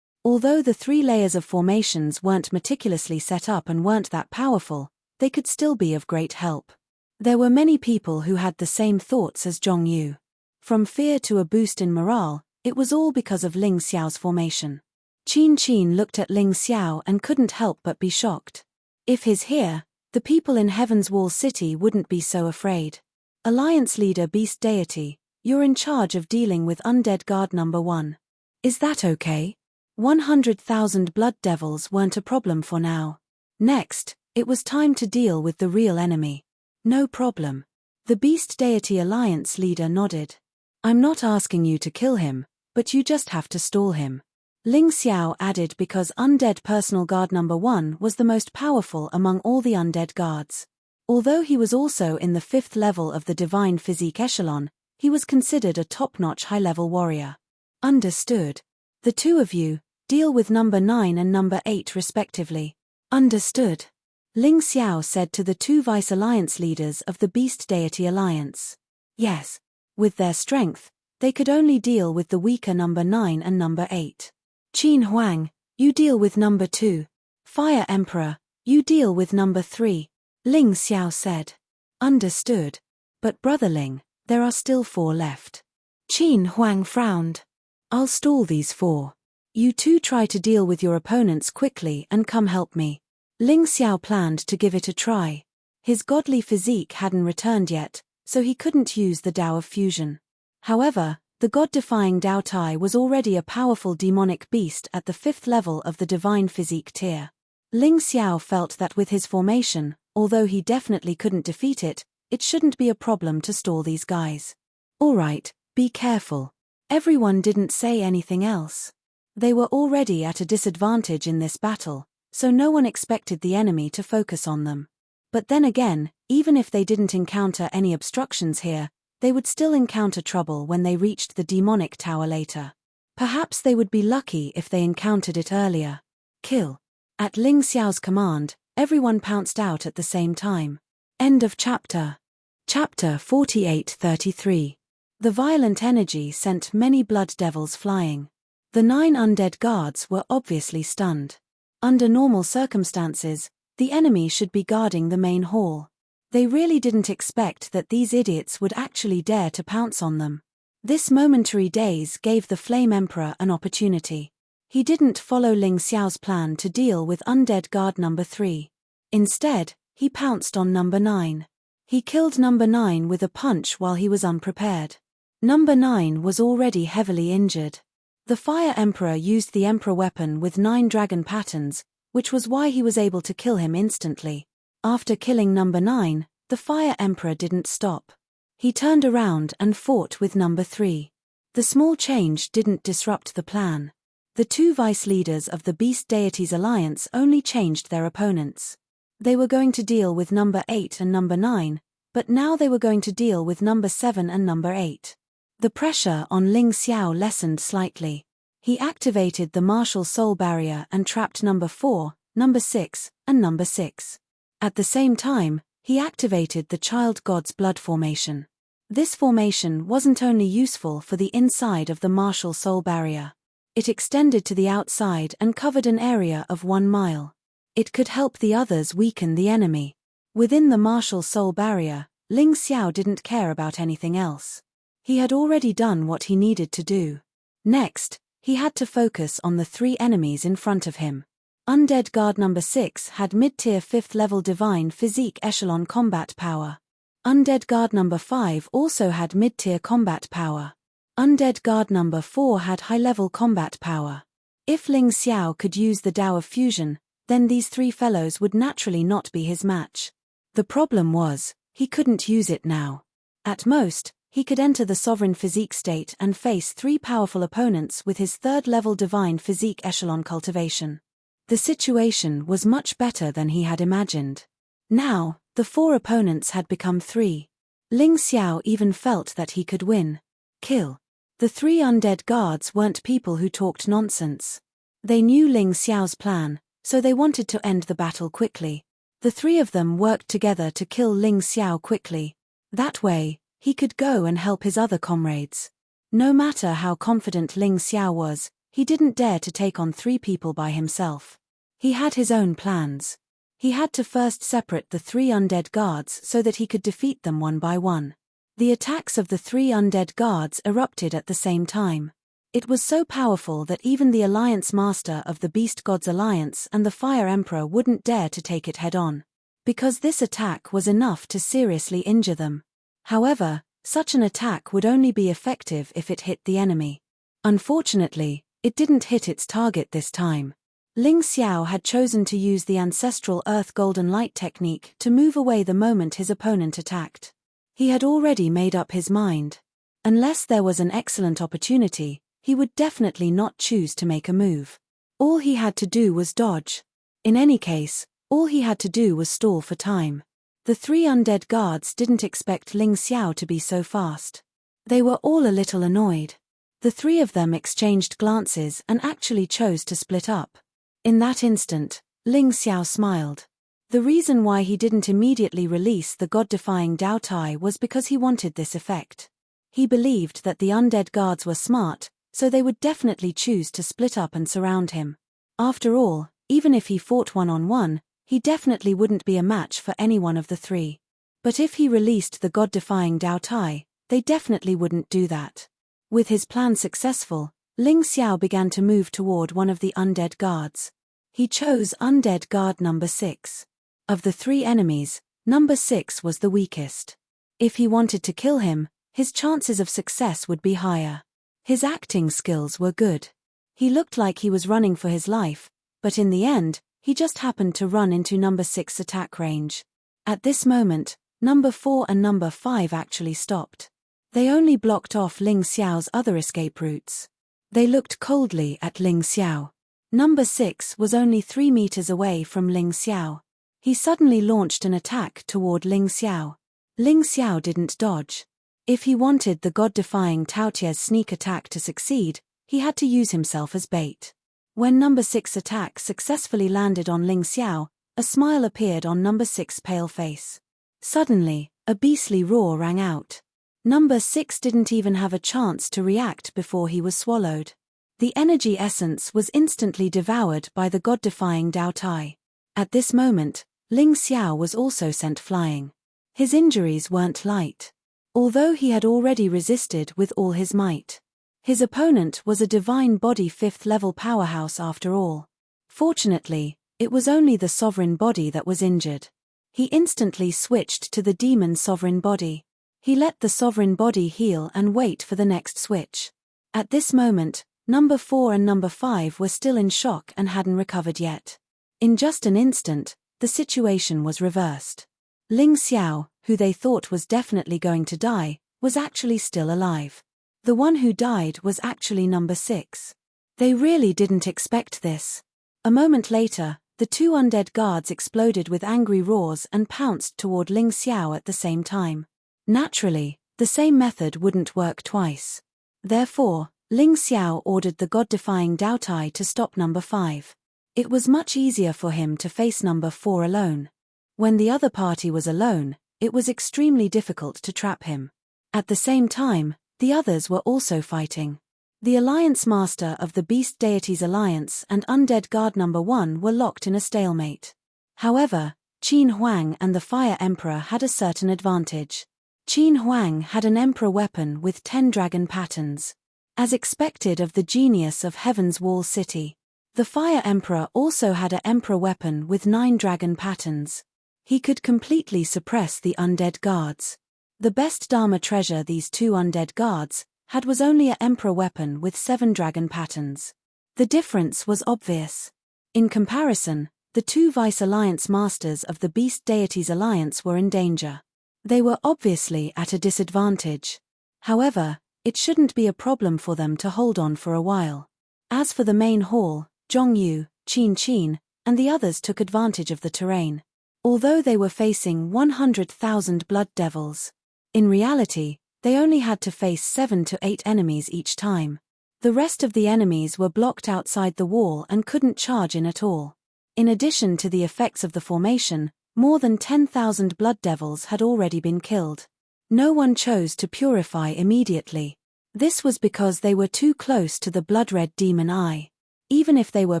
Although the 3 layers of formations weren't meticulously set up and weren't that powerful, they could still be of great help. There were many people who had the same thoughts as Zhong Yu. From fear to a boost in morale, it was all because of Ling Xiao's formation. Qin looked at Ling Xiao and couldn't help but be shocked. If he's here, the people in Heaven's Wall City wouldn't be so afraid. Alliance leader Beast Deity, you're in charge of dealing with Undead Guard number 1. Is that okay? 100,000 blood devils weren't a problem for now. Next, it was time to deal with the real enemy. No problem. The Beast Deity Alliance leader nodded. I'm not asking you to kill him, but you just have to stall him. Ling Xiao added because Undead Personal Guard number 1 was the most powerful among all the undead guards. Although he was also in the 5th level of the Divine Physique Echelon, he was considered a top-notch high-level warrior. Understood. The 2 of you, deal with number 9 and number 8 respectively. Understood. Ling Xiao said to the 2 Vice Alliance leaders of the Beast Deity Alliance. Yes. With their strength, they could only deal with the weaker number 9 and number 8. Qin Huang, you deal with number 2. Fire Emperor, you deal with number 3. Ling Xiao said. Understood. But Brother Ling, there are still 4 left. Qin Huang frowned. I'll stall these 4. You 2 try to deal with your opponents quickly and come help me. Ling Xiao planned to give it a try. His godly physique hadn't returned yet, so he couldn't use the Tao of Fusion. However, the god-defying Tao Tai was already a powerful demonic beast at the 5th level of the Divine Physique tier. Ling Xiao felt that with his formation, although he definitely couldn't defeat it, it shouldn't be a problem to stall these guys. Alright, be careful. Everyone didn't say anything else. They were already at a disadvantage in this battle, so no one expected the enemy to focus on them. But then again, even if they didn't encounter any obstructions here, they would still encounter trouble when they reached the demonic tower later. Perhaps they would be lucky if they encountered it earlier. Kill. At Ling Xiao's command, everyone pounced out at the same time. End of chapter. Chapter 48-33. The violent energy sent many blood devils flying. The 9 undead guards were obviously stunned. Under normal circumstances, the enemy should be guarding the main hall. They really didn't expect that these idiots would actually dare to pounce on them. This momentary daze gave the Flame Emperor an opportunity. He didn't follow Ling Xiao's plan to deal with Undead Guard number 3. Instead, he pounced on number 9. He killed number 9 with a punch while he was unprepared. Number 9 was already heavily injured. The Fire Emperor used the Emperor weapon with 9 dragon patterns, which was why he was able to kill him instantly. After killing number 9, the Fire Emperor didn't stop. He turned around and fought with number 3. The small change didn't disrupt the plan. The 2 vice leaders of the Beast Deities Alliance only changed their opponents. They were going to deal with number 8 and number 9, but now they were going to deal with number 7 and number 8. The pressure on Ling Xiao lessened slightly. He activated the martial soul barrier and trapped number 4, number 6, and number 6. At the same time, he activated the Child God's Blood formation. This formation wasn't only useful for the inside of the martial soul barrier. It extended to the outside and covered an area of 1 mile. It could help the others weaken the enemy. Within the martial soul barrier, Ling Xiao didn't care about anything else. He had already done what he needed to do. Next, he had to focus on the 3 enemies in front of him. Undead Guard number 6 had mid-tier 5th level Divine Physique Echelon combat power. Undead Guard number 5 also had mid-tier combat power. Undead Guard number 4 had high-level combat power. If Ling Xiao could use the Tao of Fusion, then these 3 fellows would naturally not be his match. The problem was, he couldn't use it now. At most, he could enter the Sovereign Physique state and face 3 powerful opponents with his 3rd level Divine Physique Echelon cultivation. The situation was much better than he had imagined. Now, the 4 opponents had become 3. Ling Xiao even felt that he could win. Kill. The three undead guards weren't people who talked nonsense. They knew Ling Xiao's plan, so they wanted to end the battle quickly. The three of them worked together to kill Ling Xiao quickly. That way, he could go and help his other comrades. No matter how confident Ling Xiao was, he didn't dare to take on three people by himself. He had his own plans. He had to first separate the three undead guards so that he could defeat them one by one. The attacks of the three undead guards erupted at the same time. It was so powerful that even the Alliance Master of the Beast Gods Alliance and the Fire Emperor wouldn't dare to take it head-on, because this attack was enough to seriously injure them. However, such an attack would only be effective if it hit the enemy. Unfortunately, it didn't hit its target this time. Ling Xiao had chosen to use the ancestral Earth Golden Light technique to move away the moment his opponent attacked. He had already made up his mind. Unless there was an excellent opportunity, he would definitely not choose to make a move. All he had to do was dodge. In any case, all he had to do was stall for time. The three undead guards didn't expect Ling Xiao to be so fast. They were all a little annoyed. The three of them exchanged glances and actually chose to split up. In that instant, Ling Xiao smiled. The reason why he didn't immediately release the god-defying Dao Tai was because he wanted this effect. He believed that the undead guards were smart, so they would definitely choose to split up and surround him. After all, even if he fought one-on-one, he definitely wouldn't be a match for any one of the three. But if he released the god-defying Dao Tai, they definitely wouldn't do that. With his plan successful, Ling Xiao began to move toward one of the undead guards. He chose undead guard number 6. Of the three enemies, number 6 was the weakest. If he wanted to kill him, his chances of success would be higher. His acting skills were good. He looked like he was running for his life, but in the end, he just happened to run into number 6's attack range. At this moment, number 4 and number 5 actually stopped. They only blocked off Ling Xiao's other escape routes. They looked coldly at Ling Xiao. Number 6 was only 3 meters away from Ling Xiao. He suddenly launched an attack toward Ling Xiao. Ling Xiao didn't dodge. If he wanted the god-defying Taotie's sneak attack to succeed, he had to use himself as bait. When number 6's attack successfully landed on Ling Xiao, a smile appeared on number 6's pale face. Suddenly, a beastly roar rang out. Number 6 didn't even have a chance to react before he was swallowed. The energy essence was instantly devoured by the god-defying Dao Tai. At this moment, Ling Xiao was also sent flying. His injuries weren't light. Although he had already resisted with all his might. His opponent was a divine body 5th level powerhouse after all. Fortunately, it was only the sovereign body that was injured. He instantly switched to the demon sovereign body. He let the sovereign body heal and wait for the next switch. At this moment, number 4 and number 5 were still in shock and hadn't recovered yet. In just an instant, the situation was reversed. Ling Xiao, who they thought was definitely going to die, was actually still alive. The one who died was actually number 6. They really didn't expect this. A moment later, the two undead guards exploded with angry roars and pounced toward Ling Xiao at the same time. Naturally, the same method wouldn't work twice. Therefore, Ling Xiao ordered the god-defying Dao Tai to stop number 5. It was much easier for him to face number 4 alone. When the other party was alone, it was extremely difficult to trap him. At the same time, the others were also fighting. The Alliance Master of the Beast Deities Alliance and Undead Guard number 1 were locked in a stalemate. However, Qin Huang and the Fire Emperor had a certain advantage. Qin Huang had an emperor weapon with 10 dragon patterns. As expected of the genius of Heaven's Wall City. The Fire Emperor also had an emperor weapon with 9 dragon patterns. He could completely suppress the undead guards. The best Dharma treasure these two undead guards had was only an emperor weapon with 7 dragon patterns. The difference was obvious. In comparison, the two Vice Alliance Masters of the Beast Deities Alliance were in danger. They were obviously at a disadvantage. However, it shouldn't be a problem for them to hold on for a while. As for the main hall, Zhongyu, Qin, and the others took advantage of the terrain. Although they were facing 100,000 blood devils. In reality, They only had to face 7 to 8 enemies each time. The rest of the enemies were blocked outside the wall and couldn't charge in at all. In addition to the effects of the formation, more than 10,000 blood devils had already been killed. No one chose to purify immediately. This was because they were too close to the blood-red demon eye. Even if they were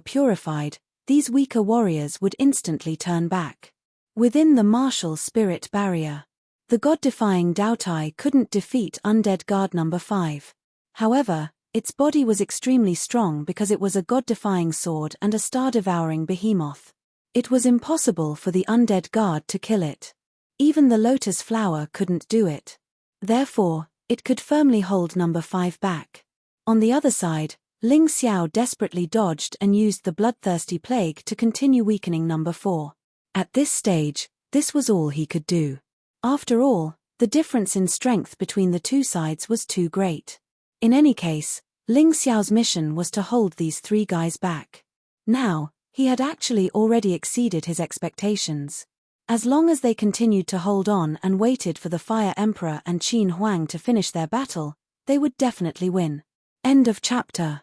purified, these weaker warriors would instantly turn back. Within the martial spirit barrier, the god-defying Doutai couldn't defeat undead guard number 5. However, its body was extremely strong because it was a god-defying sword and a star-devouring behemoth. It was impossible for the undead guard to kill it. Even the lotus flower couldn't do it. Therefore, it could firmly hold number 5 back. On the other side, Ling Xiao desperately dodged and used the bloodthirsty plague to continue weakening number 4. At this stage, this was all he could do. After all, the difference in strength between the two sides was too great. In any case, Ling Xiao's mission was to hold these 3 guys back. Now, he had actually already exceeded his expectations. As long as they continued to hold on and waited for the Fire Emperor and Qin Huang to finish their battle, they would definitely win. End of chapter.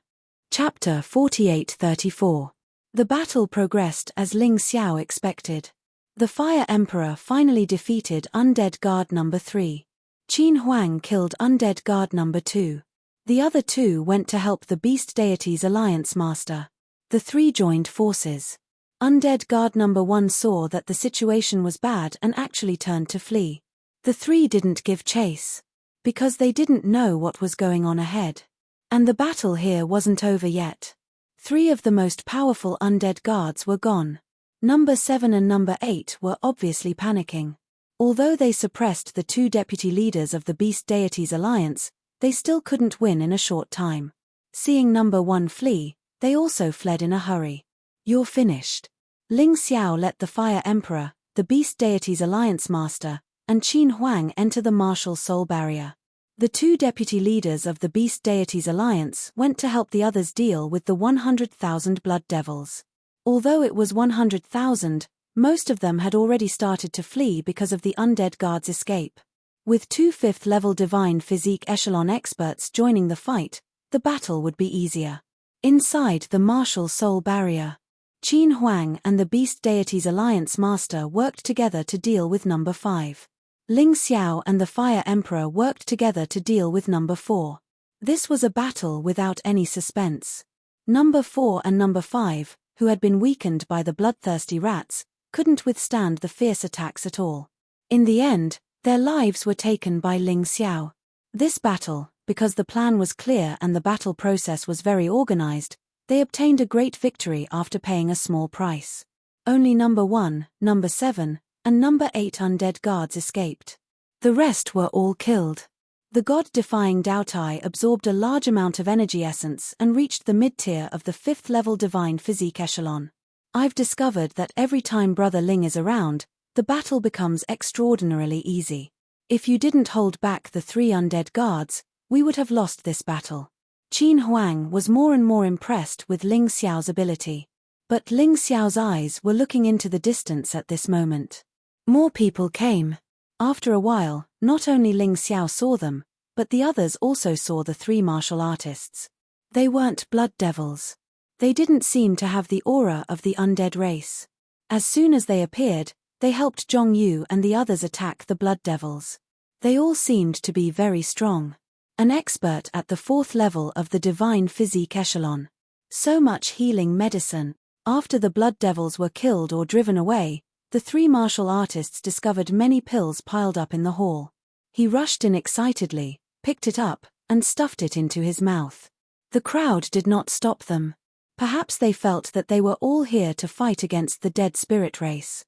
Chapter 48-34. The battle progressed as Ling Xiao expected. The Fire Emperor finally defeated Undead Guard number 3. Qin Huang killed Undead Guard number 2. The other 2 went to help the Beast Deities Alliance Master. The 3 joined forces. Undead Guard number 1 saw that the situation was bad and actually turned to flee. The 3 didn't give chase, because they didn't know what was going on ahead. And the battle here wasn't over yet. 3 of the most powerful undead guards were gone. Number 7 and number 8 were obviously panicking. Although they suppressed the 2 deputy leaders of the Beast Deities Alliance, they still couldn't win in a short time. Seeing number 1 flee, they also fled in a hurry. You're finished. Ling Xiao let the Fire Emperor, the Beast Deities Alliance Master, and Qin Huang enter the martial soul barrier. The 2 deputy leaders of the Beast Deities Alliance went to help the others deal with the 100,000 blood devils. Although it was 100,000, most of them had already started to flee because of the undead guard's escape. With 2 5th-level divine physique echelon experts joining the fight, the battle would be easier. Inside the martial soul barrier, Qin Huang and the Beast Deities Alliance Master worked together to deal with number 5. Ling Xiao and the Fire Emperor worked together to deal with number 4. This was a battle without any suspense. Number 4 and number 5, who had been weakened by the bloodthirsty rats, couldn't withstand the fierce attacks at all. In the end, their lives were taken by Ling Xiao. This battle, because the plan was clear and the battle process was very organized, they obtained a great victory after paying a small price. Only number 1, number 7, and number 8 undead guards escaped. The rest were all killed. The god-defying Doutai absorbed a large amount of energy essence and reached the mid-tier of the 5th-level divine physique echelon. I've discovered that every time Brother Ling is around, the battle becomes extraordinarily easy. If you didn't hold back the 3 undead guards, we would have lost this battle. Qin Huang was more and more impressed with Ling Xiao's ability. But Ling Xiao's eyes were looking into the distance at this moment. More people came. After a while, not only Ling Xiao saw them, but the others also saw the 3 martial artists. They weren't blood devils. They didn't seem to have the aura of the undead race. As soon as they appeared, they helped Zhong Yu and the others attack the blood devils. They all seemed to be very strong. An expert at the 4th level of the divine physique echelon. So much healing medicine. After the blood devils were killed or driven away, the 3 martial artists discovered many pills piled up in the hall. He rushed in excitedly, picked it up, and stuffed it into his mouth. The crowd did not stop them. Perhaps they felt that they were all here to fight against the dead spirit race.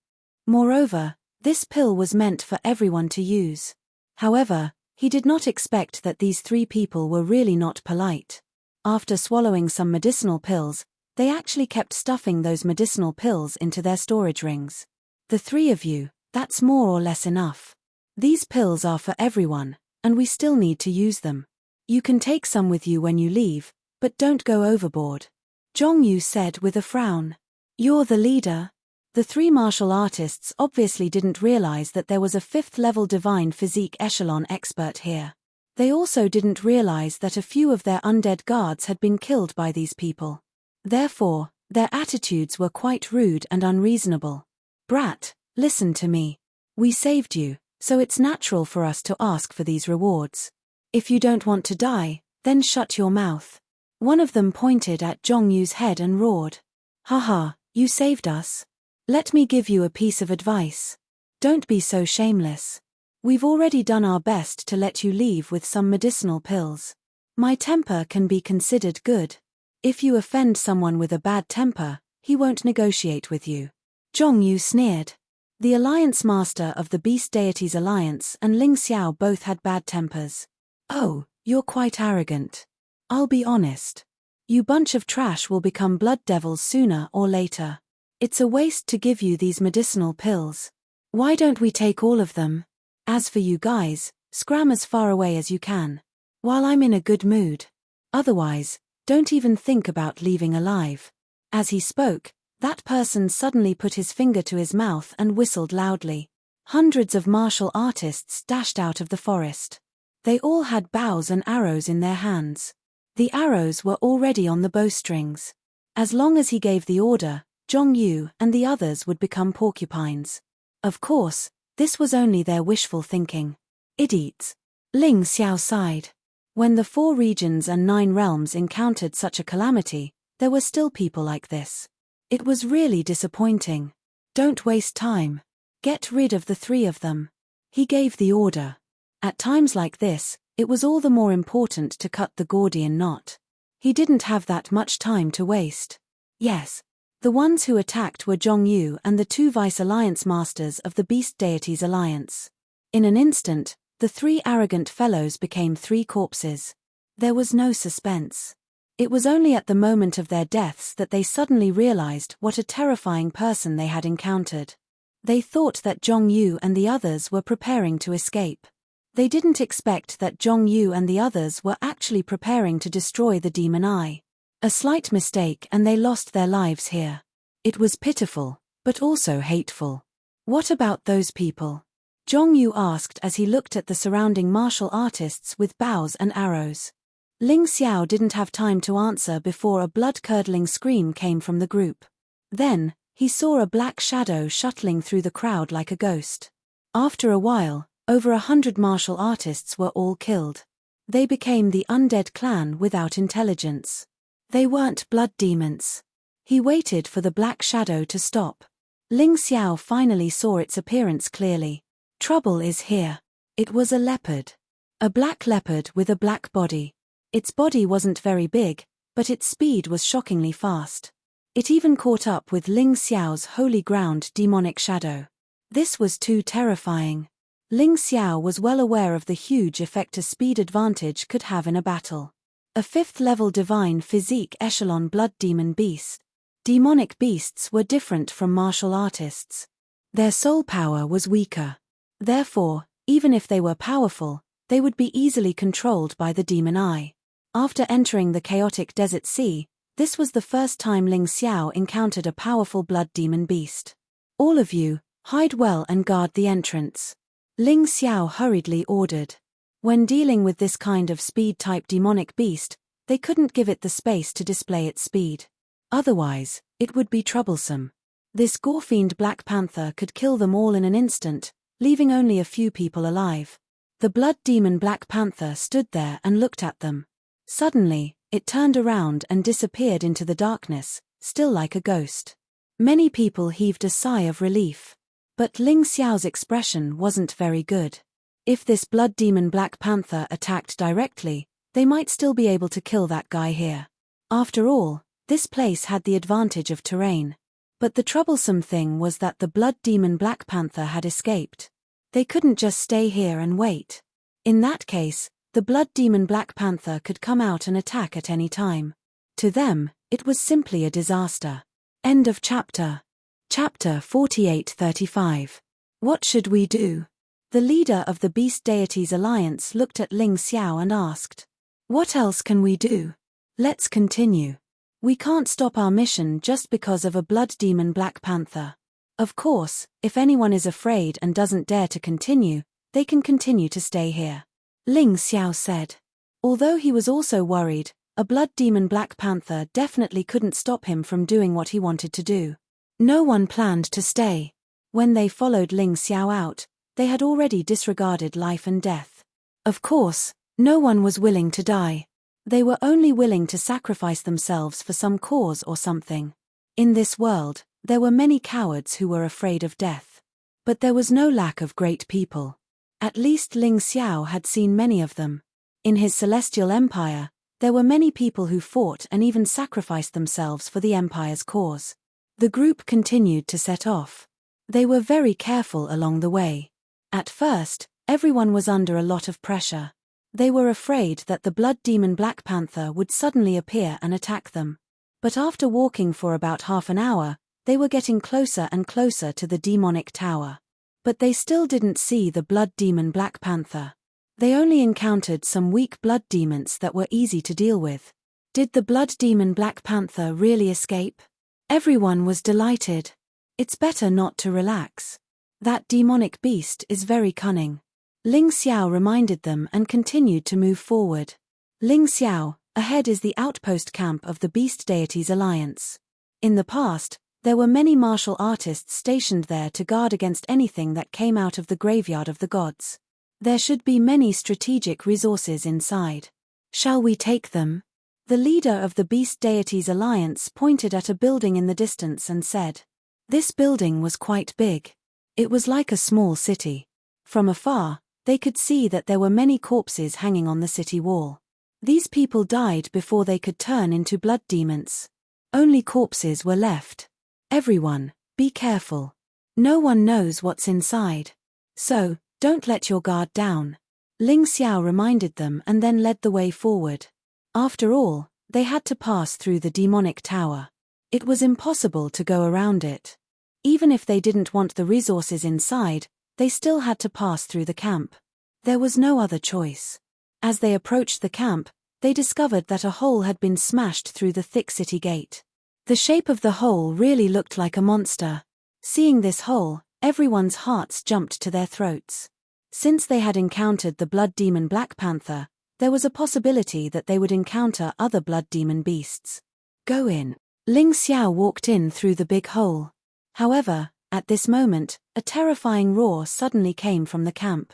Moreover, this pill was meant for everyone to use. However, he did not expect that these 3 people were really not polite. After swallowing some medicinal pills, they actually kept stuffing those medicinal pills into their storage rings. The 3 of you, that's more or less enough. These pills are for everyone, and we still need to use them. You can take some with you when you leave, but don't go overboard. Zhong Yu said with a frown. You're the leader. The 3 martial artists obviously didn't realize that there was a 5th-level divine physique echelon expert here. They also didn't realize that a few of their undead guards had been killed by these people. Therefore, their attitudes were quite rude and unreasonable. Brat, listen to me. We saved you, so it's natural for us to ask for these rewards. If you don't want to die, then shut your mouth. One of them pointed at Zhongyu's head and roared. Haha, you saved us. Let me give you a piece of advice. Don't be so shameless. We've already done our best to let you leave with some medicinal pills. My temper can be considered good. If you offend someone with a bad temper, he won't negotiate with you. Zhongyu sneered. The Alliance Master of the Beast Deities Alliance and Ling Xiao both had bad tempers. Oh, you're quite arrogant. I'll be honest. You bunch of trash will become blood devils sooner or later. It's a waste to give you these medicinal pills. Why don't we take all of them? As for you guys, scram as far away as you can. While I'm in a good mood. Otherwise, don't even think about leaving alive. As he spoke, that person suddenly put his finger to his mouth and whistled loudly. Hundreds of martial artists dashed out of the forest. They all had bows and arrows in their hands. The arrows were already on the bowstrings. As long as he gave the order, Zhongyu and the others would become porcupines. Of course, this was only their wishful thinking. Idiots. Ling Xiao sighed. When the 4 regions and 9 realms encountered such a calamity, there were still people like this. It was really disappointing. Don't waste time. Get rid of the 3 of them. He gave the order. At times like this, it was all the more important to cut the Gordian knot. He didn't have that much time to waste. Yes. The ones who attacked were Zhongyu and the 2 Vice Alliance Masters of the Beast Deities Alliance. In an instant, the 3 arrogant fellows became 3 corpses. There was no suspense. It was only at the moment of their deaths that they suddenly realized what a terrifying person they had encountered. They thought that Zhongyu and the others were preparing to escape. They didn't expect that Zhongyu and the others were actually preparing to destroy the demon eye. A slight mistake and they lost their lives here. It was pitiful, but also hateful. What about those people? Zhongyu asked as he looked at the surrounding martial artists with bows and arrows. Ling Xiao didn't have time to answer before a blood-curdling scream came from the group. Then, he saw a black shadow shuttling through the crowd like a ghost. After a while, over 100 martial artists were all killed. They became the undead clan without intelligence. They weren't blood demons. He waited for the black shadow to stop. Ling Xiao finally saw its appearance clearly. Trouble is here. It was a leopard. A black leopard with a black body. Its body wasn't very big, but its speed was shockingly fast. It even caught up with Ling Xiao's holy ground demonic shadow. This was too terrifying. Ling Xiao was well aware of the huge effect a speed advantage could have in a battle. A 5th-level divine physique echelon blood demon beast. Demonic beasts were different from martial artists. Their soul power was weaker. Therefore, even if they were powerful, they would be easily controlled by the demon eye. After entering the chaotic desert sea, this was the first time Ling Xiao encountered a powerful blood demon beast. All of you, hide well and guard the entrance. Ling Xiao hurriedly ordered. When dealing with this kind of speed-type demonic beast, they couldn't give it the space to display its speed. Otherwise, it would be troublesome. This gore-fiend Black Panther could kill them all in an instant, leaving only a few people alive. The blood demon Black Panther stood there and looked at them. Suddenly, it turned around and disappeared into the darkness, still like a ghost. Many people heaved a sigh of relief. But Ling Xiao's expression wasn't very good. If this blood demon Black Panther attacked directly, they might still be able to kill that guy here. After all, this place had the advantage of terrain. But the troublesome thing was that the blood demon Black Panther had escaped. They couldn't just stay here and wait. In that case, the blood demon Black Panther could come out and attack at any time. To them, it was simply a disaster. End of chapter. Chapter 48-35. What should we do? The leader of the Beast Deities Alliance looked at Ling Xiao and asked. What else can we do? Let's continue. We can't stop our mission just because of a blood demon Black Panther. Of course, if anyone is afraid and doesn't dare to continue, they can continue to stay here. Ling Xiao said. Although he was also worried, a blood demon Black Panther definitely couldn't stop him from doing what he wanted to do. No one planned to stay. When they followed Ling Xiao out, they had already disregarded life and death. Of course, no one was willing to die. They were only willing to sacrifice themselves for some cause or something. In this world, there were many cowards who were afraid of death. But there was no lack of great people. At least Ling Xiao had seen many of them. In his celestial empire, there were many people who fought and even sacrificed themselves for the empire's cause. The group continued to set off. They were very careful along the way. At first, everyone was under a lot of pressure. They were afraid that the blood demon Black Panther would suddenly appear and attack them. But after walking for about half an hour, they were getting closer and closer to the demonic tower. But they still didn't see the blood demon Black Panther. They only encountered some weak blood demons that were easy to deal with. Did the blood demon Black Panther really escape? Everyone was delighted. It's better not to relax. That demonic beast is very cunning. Ling Xiao reminded them and continued to move forward. Ling Xiao, ahead is the outpost camp of the Beast Deities Alliance. In the past, there were many martial artists stationed there to guard against anything that came out of the graveyard of the gods. There should be many strategic resources inside. Shall we take them? The leader of the Beast Deities Alliance pointed at a building in the distance and said. This building was quite big. It was like a small city. From afar, they could see that there were many corpses hanging on the city wall. These people died before they could turn into blood demons. Only corpses were left. Everyone, be careful. No one knows what's inside. So, don't let your guard down. Ling Xiao reminded them and then led the way forward. After all, they had to pass through the demonic tower. It was impossible to go around it. Even if they didn't want the resources inside, they still had to pass through the camp. There was no other choice. As they approached the camp, they discovered that a hole had been smashed through the thick city gate. The shape of the hole really looked like a monster. Seeing this hole, everyone's hearts jumped to their throats. Since they had encountered the blood demon Black Panther, there was a possibility that they would encounter other blood demon beasts. Go in. Ling Xiao walked in through the big hole. However, at this moment, a terrifying roar suddenly came from the camp.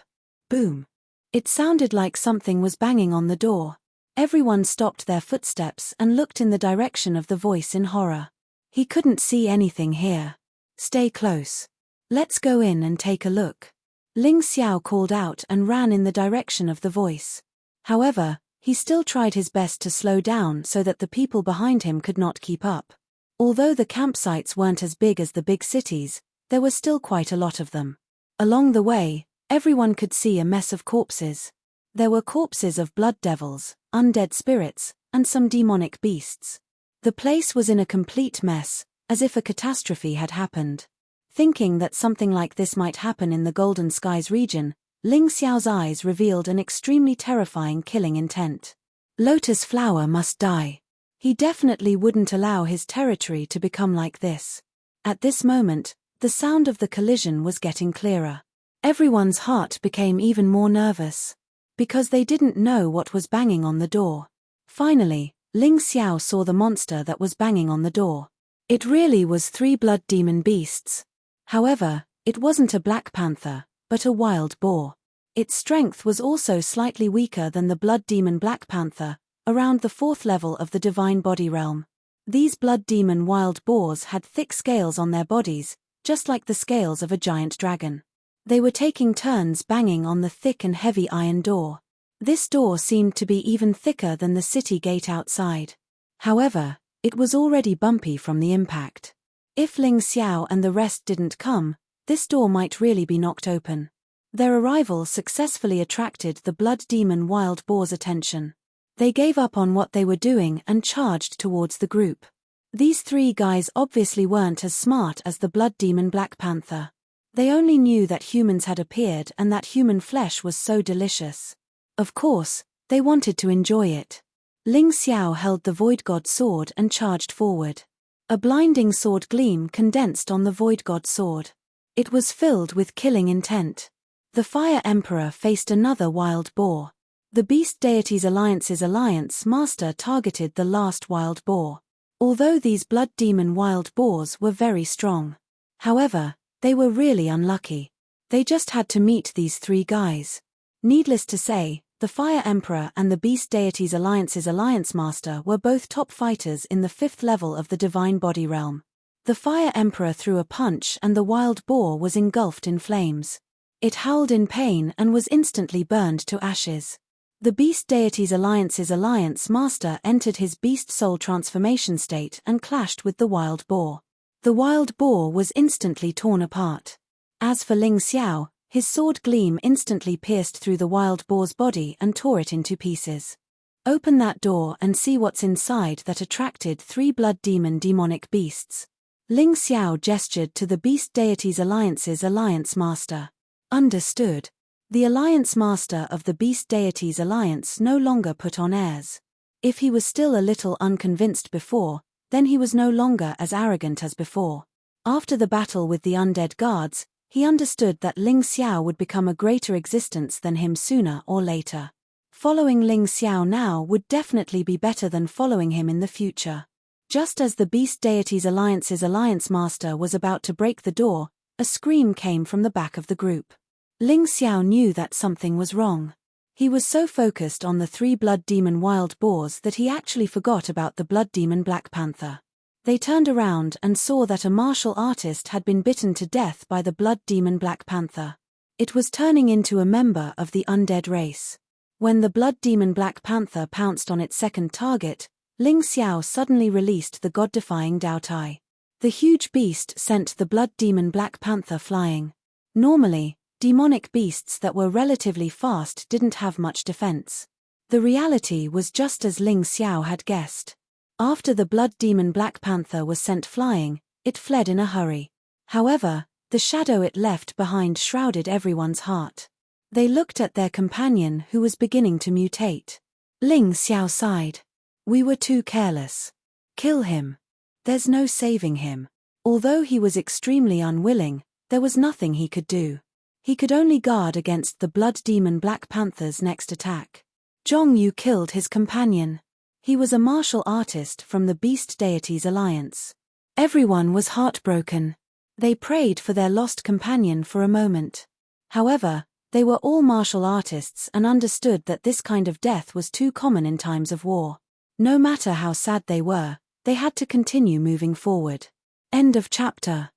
Boom. It sounded like something was banging on the door. Everyone stopped their footsteps and looked in the direction of the voice in horror. He couldn't see anything here. Stay close. Let's go in and take a look. Ling Xiao called out and ran in the direction of the voice. However, he still tried his best to slow down so that the people behind him could not keep up. Although the campsites weren't as big as the big cities, there were still quite a lot of them. Along the way, everyone could see a mess of corpses. There were corpses of blood devils, undead spirits, and some demonic beasts. The place was in a complete mess, as if a catastrophe had happened. Thinking that something like this might happen in the Golden Skies region, Ling Xiao's eyes revealed an extremely terrifying killing intent. Lotus Flower must die. He definitely wouldn't allow his territory to become like this. At this moment, the sound of the collision was getting clearer. Everyone's heart became even more nervous. Because they didn't know what was banging on the door. Finally, Ling Xiao saw the monster that was banging on the door. It really was 3 blood demon beasts. However, it wasn't a black panther, but a wild boar. Its strength was also slightly weaker than the blood demon black panther, around the 4th level of the divine body realm. These blood demon wild boars had thick scales on their bodies, just like the scales of a giant dragon. They were taking turns banging on the thick and heavy iron door. This door seemed to be even thicker than the city gate outside. However, it was already bumpy from the impact. If Ling Xiao and the rest didn't come, this door might really be knocked open. Their arrival successfully attracted the blood demon wild boar's attention. They gave up on what they were doing and charged towards the group. These 3 guys obviously weren't as smart as the blood demon black panther. They only knew that humans had appeared and that human flesh was so delicious. Of course, they wanted to enjoy it. Ling Xiao held the Void God sword and charged forward. A blinding sword gleam condensed on the Void God sword. It was filled with killing intent. The Fire Emperor faced another wild boar. The Beast Deities Alliance's alliance master targeted the last wild boar. Although these blood demon wild boars were very strong. However, they were really unlucky. They just had to meet these three guys. Needless to say, the Fire Emperor and the Beast Deities Alliance's alliance master were both top fighters in the 5th level of the Divine Body realm. The Fire Emperor threw a punch and the wild boar was engulfed in flames. It howled in pain and was instantly burned to ashes. The Beast Deities Alliance's alliance master entered his beast soul transformation state and clashed with the wild boar. The wild boar was instantly torn apart. As for Ling Xiao, his sword gleam instantly pierced through the wild boar's body and tore it into pieces. Open that door and see what's inside, that attracted 3 blood demon demonic beasts. Ling Xiao gestured to the Beast Deities Alliance's alliance master. Understood. The alliance master of the Beast Deities Alliance no longer put on airs. If he was still a little unconvinced before, then he was no longer as arrogant as before. After the battle with the undead guards, he understood that Ling Xiao would become a greater existence than him sooner or later. Following Ling Xiao now would definitely be better than following him in the future. Just as the Beast Deities Alliance's alliance master was about to break the door, a scream came from the back of the group. Ling Xiao knew that something was wrong. He was so focused on the 3 blood demon wild boars that he actually forgot about the blood demon Black Panther. They turned around and saw that a martial artist had been bitten to death by the blood demon Black Panther. It was turning into a member of the undead race. When the blood demon Black Panther pounced on its second target, Ling Xiao suddenly released the god-defying Dao Tai. The huge beast sent the blood demon Black Panther flying. Normally, demonic beasts that were relatively fast didn't have much defense. The reality was just as Ling Xiao had guessed. After the blood demon Black Panther was sent flying, it fled in a hurry. However, the shadow it left behind shrouded everyone's heart. They looked at their companion who was beginning to mutate. Ling Xiao sighed. We were too careless. Kill him. There's no saving him. Although he was extremely unwilling, there was nothing he could do. He could only guard against the blood demon Black Panther's next attack. Zhong Yu killed his companion. He was a martial artist from the Beast Deities Alliance. Everyone was heartbroken. They prayed for their lost companion for a moment. However, they were all martial artists and understood that this kind of death was too common in times of war. No matter how sad they were, they had to continue moving forward. End of chapter.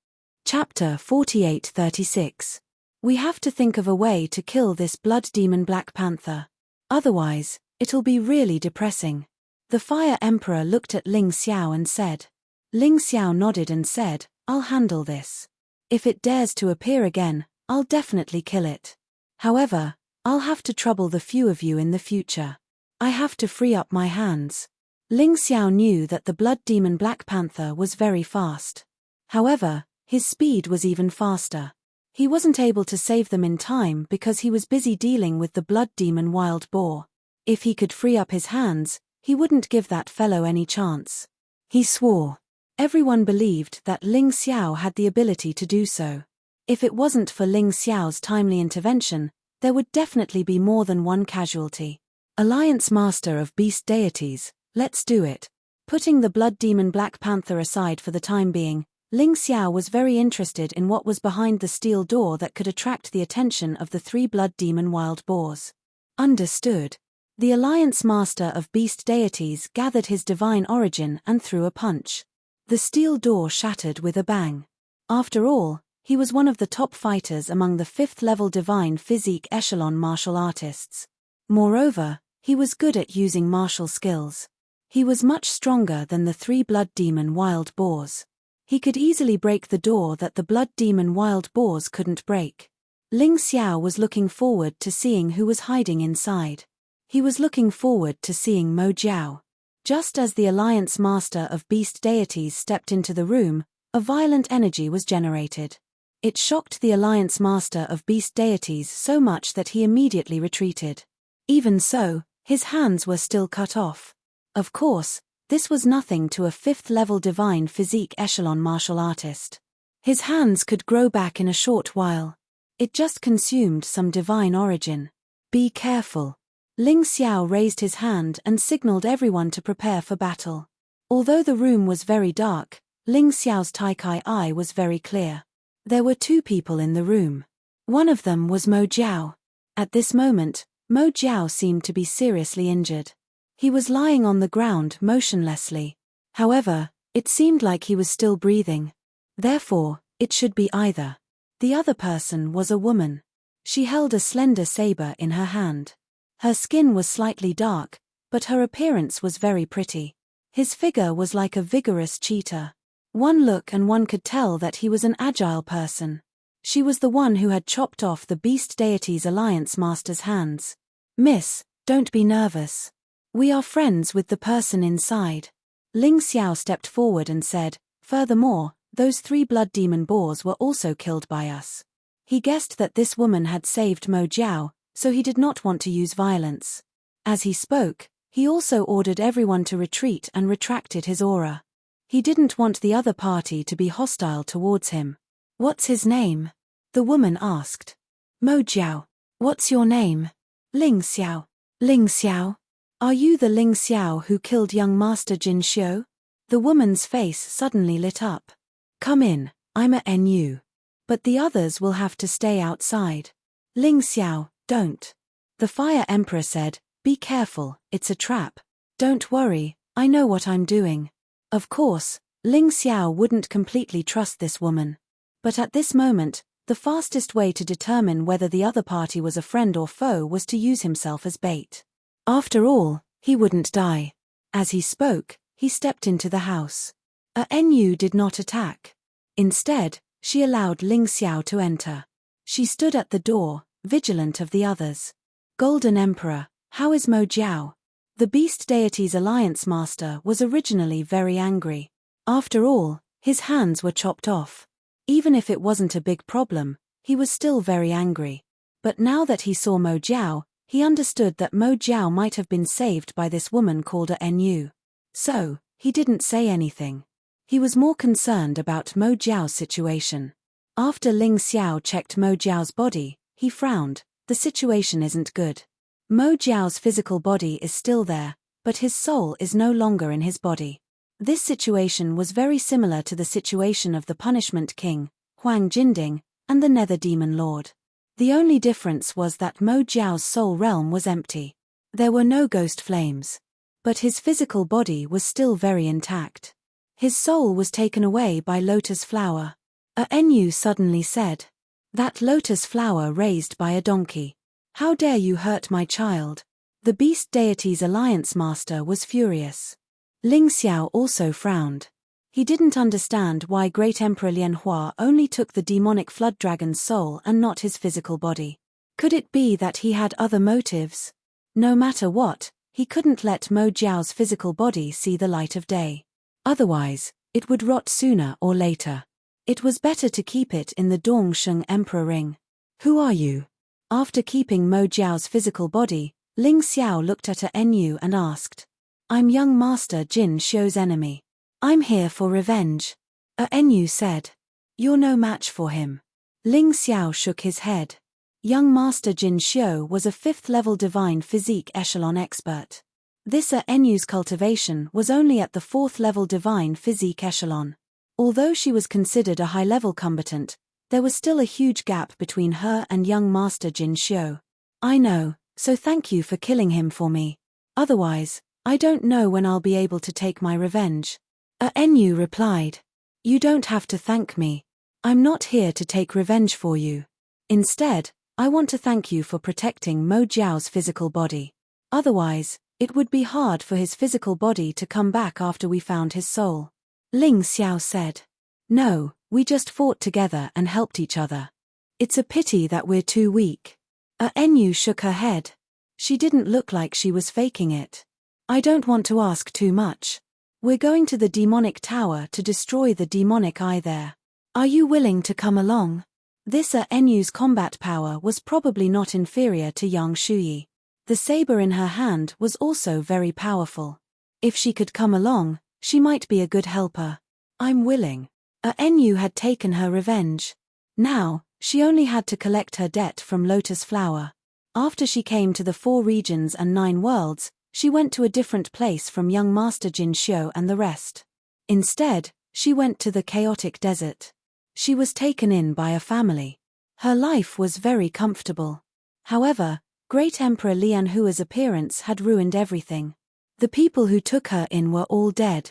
Chapter 48-36. We have to think of a way to kill this blood demon Black Panther. Otherwise, it'll be really depressing. The Fire Emperor looked at Ling Xiao and said. Ling Xiao nodded and said, I'll handle this. If it dares to appear again, I'll definitely kill it. However, I'll have to trouble the few of you in the future. I have to free up my hands. Ling Xiao knew that the blood demon Black Panther was very fast. However, his speed was even faster. He wasn't able to save them in time because he was busy dealing with the blood demon wild boar. If he could free up his hands, he wouldn't give that fellow any chance. He swore. Everyone believed that Ling Xiao had the ability to do so. If it wasn't for Ling Xiao's timely intervention, there would definitely be more than one casualty. Alliance Master of Beast Deities, let's do it. Putting the blood demon Black Panther aside for the time being, Ling Xiao was very interested in what was behind the steel door that could attract the attention of the 3 blood demon wild boars. Understood. The Alliance Master of Beast Deities gathered his divine origin and threw a punch. The steel door shattered with a bang. After all, he was one of the top fighters among the 5th-level divine physique echelon martial artists. Moreover, he was good at using martial skills. He was much stronger than the 3 blood demon wild boars. He could easily break the door that the blood demon wild boars couldn't break. Ling Xiao was looking forward to seeing who was hiding inside. He was looking forward to seeing Mo Jiao. Just as the Alliance Master of Beast Deities stepped into the room, a violent energy was generated. It shocked the Alliance Master of Beast Deities so much that he immediately retreated. Even so, his hands were still cut off. Of course, this was nothing to a 5th-level divine physique echelon martial artist. His hands could grow back in a short while. It just consumed some divine origin. Be careful. Ling Xiao raised his hand and signaled everyone to prepare for battle. Although the room was very dark, Ling Xiao's Taikai eye was very clear. There were two people in the room. One of them was Mo Jiao. At this moment, Mo Jiao seemed to be seriously injured. He was lying on the ground motionlessly. However, it seemed like he was still breathing. Therefore, it should be either. The other person was a woman. She held a slender saber in her hand. Her skin was slightly dark, but her appearance was very pretty. His figure was like a vigorous cheetah. One look and one could tell that he was an agile person. She was the one who had chopped off the Beast Deity's Alliance Master's hands. "Miss, don't be nervous. We are friends with the person inside." Ling Xiao stepped forward and said, "Furthermore, those 3 blood demon boars were also killed by us." He guessed that this woman had saved Mo Jiao, so he did not want to use violence. As he spoke, he also ordered everyone to retreat and retracted his aura. He didn't want the other party to be hostile towards him. "What's his name?" the woman asked. "Mo Jiao." "What's your name?" "Ling Xiao." "Ling Xiao? Are you the Ling Xiao who killed young Master Jin Xiu?" The woman's face suddenly lit up. "Come in, I'm a NU. But the others will have to stay outside." "Ling Xiao, don't." The Fire Emperor said, "Be careful, it's a trap." "Don't worry, I know what I'm doing." Of course, Ling Xiao wouldn't completely trust this woman. But at this moment, the fastest way to determine whether the other party was a friend or foe was to use himself as bait. After all, he wouldn't die. As he spoke, he stepped into the house. A NU did not attack. Instead, she allowed Ling Xiao to enter. She stood at the door, vigilant of the others. "Golden Emperor, how is Mo Jiao?" The Beast Deity's Alliance Master was originally very angry. After all, his hands were chopped off. Even if it wasn't a big problem, he was still very angry. But now that he saw Mo Jiao, he understood that Mo Jiao might have been saved by this woman called a NU. So, he didn't say anything. He was more concerned about Mo Jiao's situation. After Ling Xiao checked Mo Jiao's body, he frowned. The situation isn't good. Mo Jiao's physical body is still there, but his soul is no longer in his body. This situation was very similar to the situation of the Punishment King, Huang Jinding, and the Nether Demon Lord. The only difference was that Mo Jiao's soul realm was empty. There were no ghost flames. But his physical body was still very intact. His soul was taken away by lotus flower. A NU suddenly said, "That lotus flower raised by a donkey. How dare you hurt my child?" The Beast Deity's Alliance Master was furious. Ling Xiao also frowned. He didn't understand why Great Emperor Lianhua only took the demonic flood dragon's soul and not his physical body. Could it be that he had other motives? No matter what, he couldn't let Mo Jiao's physical body see the light of day. Otherwise, it would rot sooner or later. It was better to keep it in the Dongsheng Emperor ring. "Who are you?" After keeping Mo Jiao's physical body, Ling Xiao looked at a NU and asked, "I'm young Master Jin Xiu's enemy. I'm here for revenge." A NU said, "You're no match for him." Ling Xiao shook his head. Young Master Jin Xiu was a 5th-level divine physique echelon expert. This NU's cultivation was only at the 4th-level divine physique echelon. Although she was considered a high-level combatant, there was still a huge gap between her and young Master Jin Xiu. "I know, so thank you for killing him for me. Otherwise, I don't know when I'll be able to take my revenge." A NU replied, "You don't have to thank me. I'm not here to take revenge for you. Instead, I want to thank you for protecting Mo Jiao's physical body. Otherwise, it would be hard for his physical body to come back after we found his soul." Ling Xiao said, "No, we just fought together and helped each other. It's a pity that we're too weak." A NU shook her head. She didn't look like she was faking it. "I don't want to ask too much. We're going to the demonic tower to destroy the demonic eye there. Are you willing to come along?" This NU's combat power was probably not inferior to Yang Shuyi. The saber in her hand was also very powerful. If she could come along, she might be a good helper. "I'm willing." A NU had taken her revenge. Now, she only had to collect her debt from Lotus Flower. After she came to the 4 regions and 9 worlds, she went to a different place from young Master Jin Xiu and the rest. Instead, she went to the chaotic desert. She was taken in by a family. Her life was very comfortable. However, Great Emperor Lian Hua's appearance had ruined everything. The people who took her in were all dead.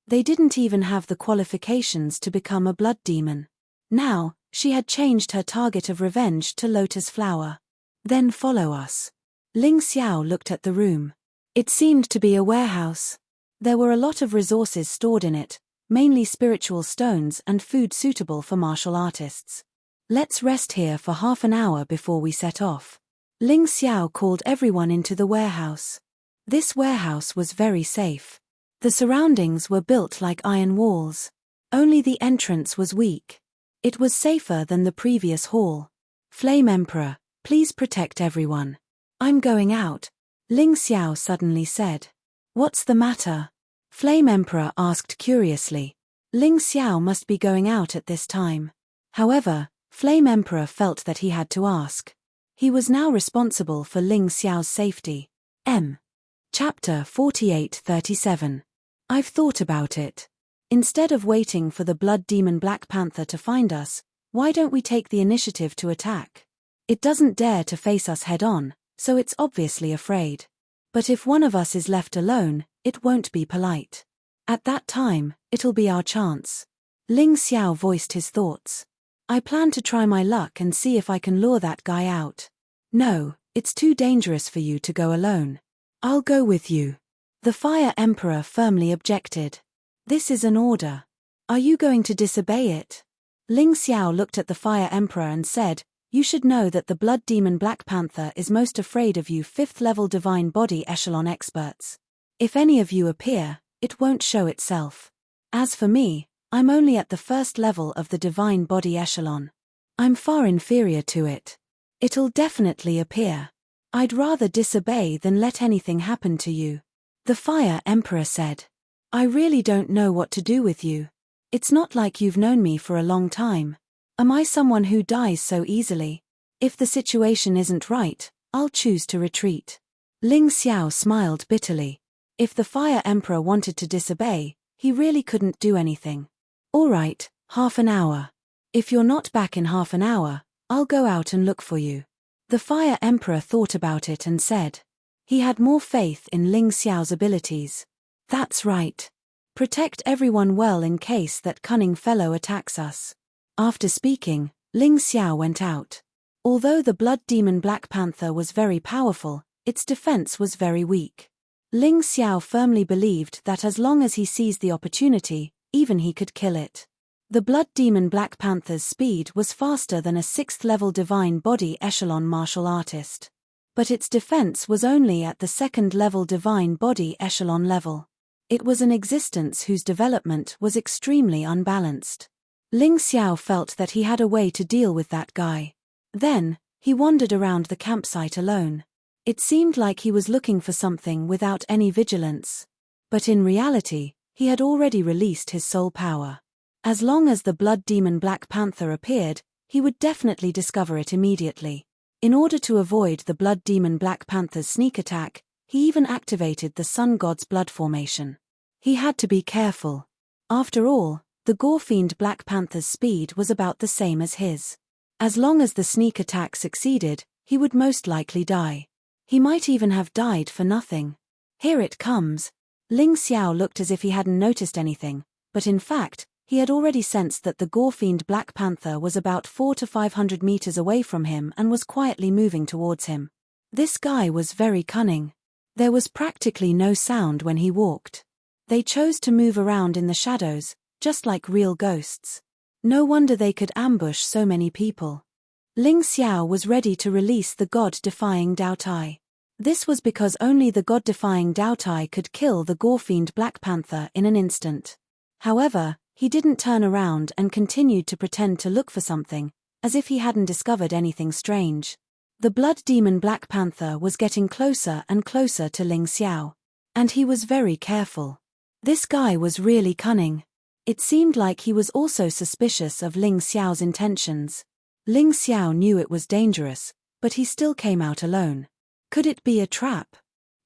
They didn't even have the qualifications to become a blood demon. Now, she had changed her target of revenge to Lotus Flower. Then follow us. Ling Xiao looked at the room. It seemed to be a warehouse. There were a lot of resources stored in it, mainly spiritual stones and food suitable for martial artists. Let's rest here for half an hour before we set off. Ling Xiao called everyone into the warehouse. This warehouse was very safe. The surroundings were built like iron walls. Only the entrance was weak. It was safer than the previous hall. Flame Emperor, please protect everyone. I'm going out, Ling Xiao suddenly said. What's the matter? Flame Emperor asked curiously. Ling Xiao must be going out at this time. However, Flame Emperor felt that he had to ask. He was now responsible for Ling Xiao's safety. Chapter 48-37. I've thought about it. Instead of waiting for the blood demon Black Panther to find us, why don't we take the initiative to attack? It doesn't dare to face us head-on, so it's obviously afraid. But if one of us is left alone, it won't be polite. At that time, it'll be our chance. Ling Xiao voiced his thoughts. I plan to try my luck and see if I can lure that guy out. No, it's too dangerous for you to go alone. I'll go with you. The Fire Emperor firmly objected. This is an order. Are you going to disobey it? Ling Xiao looked at the Fire Emperor and said, You should know that the blood demon Black Panther is most afraid of you 5th level divine body echelon experts. If any of you appear, it won't show itself. As for me, I'm only at the 1st level of the divine body echelon. I'm far inferior to it. It'll definitely appear. I'd rather disobey than let anything happen to you. The Fire Emperor said. I really don't know what to do with you. It's not like you've known me for a long time. Am I someone who dies so easily? If the situation isn't right, I'll choose to retreat. Ling Xiao smiled bitterly. If the Fire Emperor wanted to disobey, he really couldn't do anything. All right, half an hour. If you're not back in half an hour, I'll go out and look for you. The Fire Emperor thought about it and said. He had more faith in Ling Xiao's abilities. That's right. Protect everyone well in case that cunning fellow attacks us. After speaking, Ling Xiao went out. Although the blood demon Black Panther was very powerful, its defense was very weak. Ling Xiao firmly believed that as long as he seized the opportunity, even he could kill it. The blood demon Black Panther's speed was faster than a 6th level divine body echelon martial artist. But its defense was only at the 2nd level divine body echelon level. It was an existence whose development was extremely unbalanced. Ling Xiao felt that he had a way to deal with that guy. Then, he wandered around the campsite alone. It seemed like he was looking for something without any vigilance. But in reality, he had already released his soul power. As long as the blood demon Black Panther appeared, he would definitely discover it immediately. In order to avoid the blood demon Black Panther's sneak attack, he even activated the Sun God's blood formation. He had to be careful. After all, the Gore Fiend Black Panther's speed was about the same as his. As long as the sneak attack succeeded, he would most likely die. He might even have died for nothing. Here it comes. Ling Xiao looked as if he hadn't noticed anything, but in fact, he had already sensed that the Gore Fiend Black Panther was about 400 to 500 meters away from him and was quietly moving towards him. This guy was very cunning. There was practically no sound when he walked. They chose to move around in the shadows, just like real ghosts. No wonder they could ambush so many people. Ling Xiao was ready to release the god-defying Dao Tai. This was because only the god-defying Dao Tai could kill the Gore Fiend Black Panther in an instant. However, he didn't turn around and continued to pretend to look for something, as if he hadn't discovered anything strange. The blood demon Black Panther was getting closer and closer to Ling Xiao. And he was very careful. This guy was really cunning. It seemed like he was also suspicious of Ling Xiao's intentions. Ling Xiao knew it was dangerous, but he still came out alone. Could it be a trap?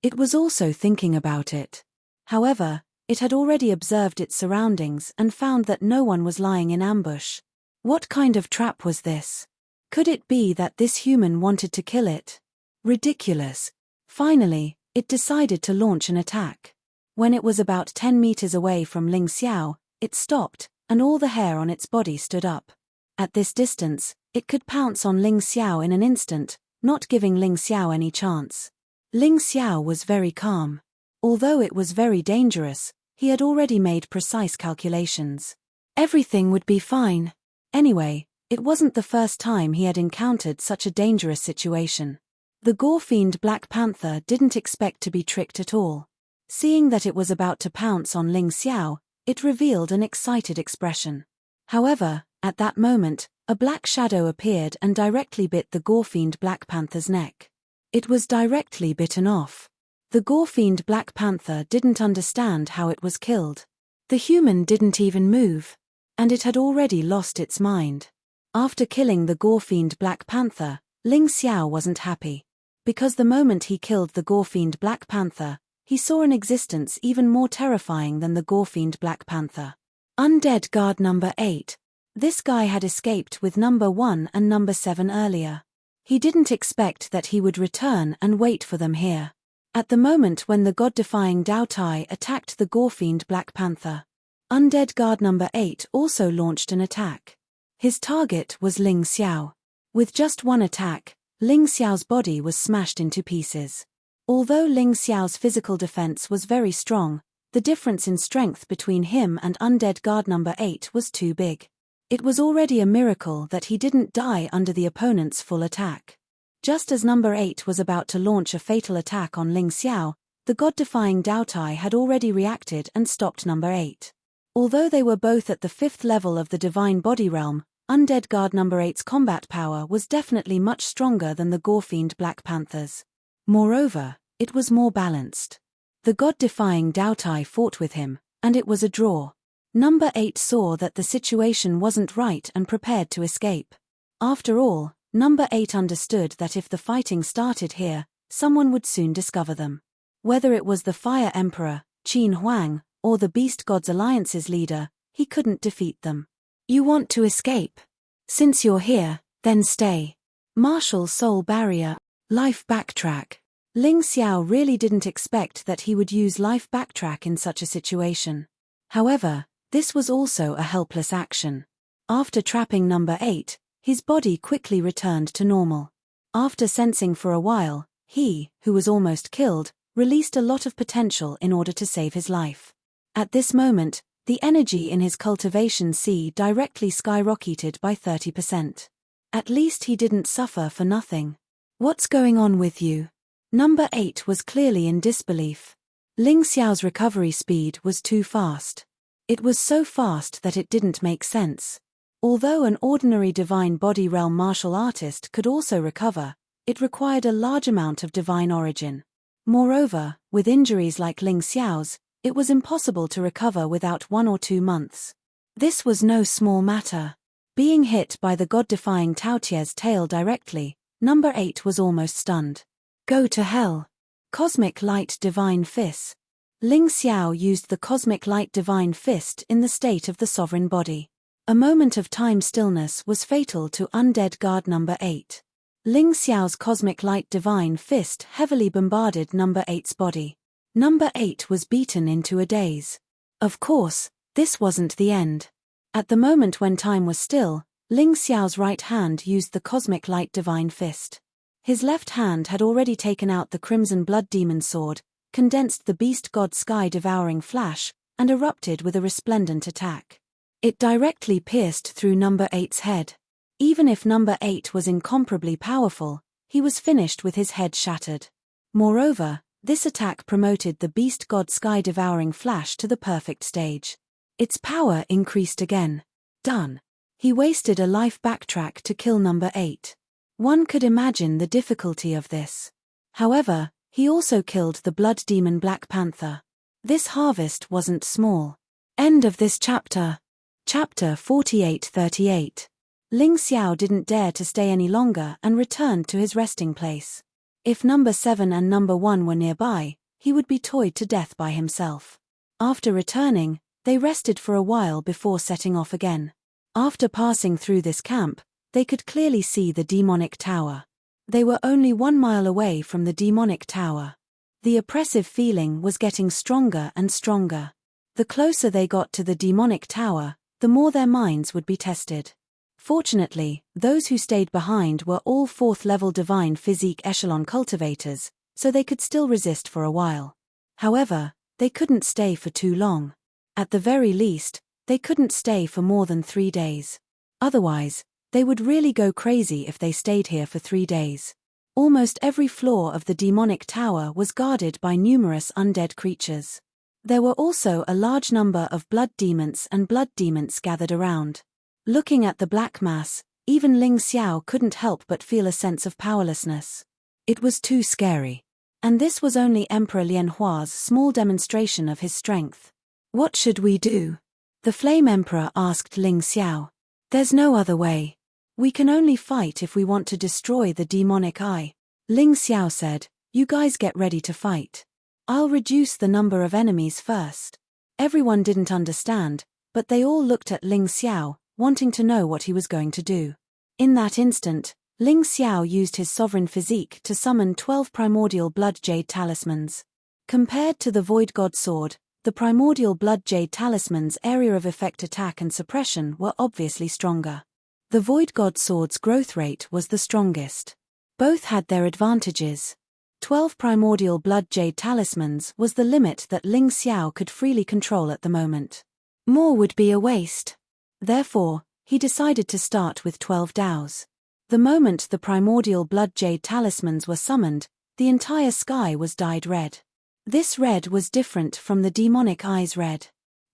It was also thinking about it. However, it had already observed its surroundings and found that no one was lying in ambush. What kind of trap was this? Could it be that this human wanted to kill it? Ridiculous. Finally, it decided to launch an attack. When it was about 10 meters away from Ling Xiao, it stopped, and all the hair on its body stood up. At this distance, it could pounce on Ling Xiao in an instant, not giving Ling Xiao any chance. Ling Xiao was very calm. Although it was very dangerous, he had already made precise calculations. Everything would be fine. Anyway, it wasn't the first time he had encountered such a dangerous situation. The gore-fiend Black Panther didn't expect to be tricked at all. Seeing that it was about to pounce on Ling Xiao, it revealed an excited expression. However, at that moment, a black shadow appeared and directly bit the gore-fiend Black Panther's neck. It was directly bitten off. The gore-fiend Black Panther didn't understand how it was killed. The human didn't even move. And it had already lost its mind. After killing the gore-fiend Black Panther, Ling Xiao wasn't happy. Because the moment he killed the gore-fiend Black Panther, he saw an existence even more terrifying than the gore-fiend Black Panther. Undead guard number 8. This guy had escaped with number 1 and number 7 earlier. He didn't expect that he would return and wait for them here. At the moment when the god-defying Dao Tai attacked the gore-fiend Black Panther, Undead guard number 8 also launched an attack. His target was Ling Xiao. With just one attack, Ling Xiao's body was smashed into pieces. Although Ling Xiao's physical defense was very strong, the difference in strength between him and Undead guard number 8 was too big. It was already a miracle that he didn't die under the opponent's full attack. Just as number 8 was about to launch a fatal attack on Ling Xiao, the god-defying Dao Tai had already reacted and stopped number 8. Although they were both at the 5th level of the Divine Body Realm, Undead Guard number 8's combat power was definitely much stronger than the gore-fiend Black Panther's. Moreover, it was more balanced. The god-defying Dao Tai fought with him, and it was a draw. Number 8 saw that the situation wasn't right and prepared to escape. After all, number 8 understood that if the fighting started here, someone would soon discover them. Whether it was the Fire Emperor, Qin Huang, or the Beast Gods Alliance's leader, he couldn't defeat them. You want to escape? Since you're here, then stay. Martial Soul Barrier, Life Backtrack. Ling Xiao really didn't expect that he would use Life Backtrack in such a situation. However, this was also a helpless action. After trapping number 8, his body quickly returned to normal. After sensing for a while, he, who was almost killed, released a lot of potential in order to save his life. At this moment, the energy in his cultivation C directly skyrocketed by 30%. At least he didn't suffer for nothing. What's going on with you? Number 8 was clearly in disbelief. Ling Xiao's recovery speed was too fast. It was so fast that it didn't make sense. Although an ordinary divine body realm martial artist could also recover, it required a large amount of divine origin. Moreover, with injuries like Ling Xiao's, it was impossible to recover without 1 or 2 months. This was no small matter. Being hit by the god-defying Taotie's tail directly, number 8 was almost stunned. Go to hell. Cosmic Light Divine Fist. Ling Xiao used the Cosmic Light Divine Fist in the state of the sovereign body. A moment of time stillness was fatal to Undead Guard number 8. Ling Xiao's Cosmic Light Divine Fist heavily bombarded number 8's body. Number 8 was beaten into a daze. Of course, this wasn't the end. At the moment when time was still, Ling Xiao's right hand used the Cosmic Light Divine Fist. His left hand had already taken out the Crimson Blood Demon Sword, condensed the Beast God Sky Devouring Flash, and erupted with a resplendent attack. It directly pierced through number 8's head. Even if number 8 was incomparably powerful, he was finished with his head shattered. Moreover, this attack promoted the Beast God Sky Devouring Flash to the perfect stage. Its power increased again. Done. He wasted a life backtrack to kill number 8. One could imagine the difficulty of this. However, he also killed the Blood Demon Black Panther. This harvest wasn't small. End of this chapter. Chapter 48-38. Ling Xiao didn't dare to stay any longer and returned to his resting place. If number 7 and number 1 were nearby, he would be toyed to death by himself. After returning, they rested for a while before setting off again. After passing through this camp, they could clearly see the demonic tower. They were only 1 mile away from the demonic tower. The oppressive feeling was getting stronger and stronger. The closer they got to the demonic tower, the more their minds would be tested. Fortunately, those who stayed behind were all 4th-level divine physique echelon cultivators, so they could still resist for a while. However, they couldn't stay for too long. At the very least, they couldn't stay for more than 3 days. Otherwise, they would really go crazy if they stayed here for 3 days. Almost every floor of the demonic tower was guarded by numerous undead creatures. There were also a large number of blood demons and blood demons gathered around. Looking at the black mass, even Ling Xiao couldn't help but feel a sense of powerlessness. It was too scary. And this was only Emperor Lianhua's small demonstration of his strength. What should we do? The Flame Emperor asked Ling Xiao. There's no other way. We can only fight if we want to destroy the demonic eye. Ling Xiao said, you guys get ready to fight. I'll reduce the number of enemies first. Everyone didn't understand, but they all looked at Ling Xiao, wanting to know what he was going to do. In that instant, Ling Xiao used his sovereign physique to summon 12 primordial blood jade talismans. Compared to the Void God Sword, the primordial blood jade talismans' area of effect attack and suppression were obviously stronger. The Void God Sword's growth rate was the strongest. Both had their advantages. 12 primordial blood jade talismans was the limit that Ling Xiao could freely control at the moment. More would be a waste. Therefore, he decided to start with 12 dows. The moment the primordial blood jade talismans were summoned, the entire sky was dyed red. This red was different from the demonic eye's red.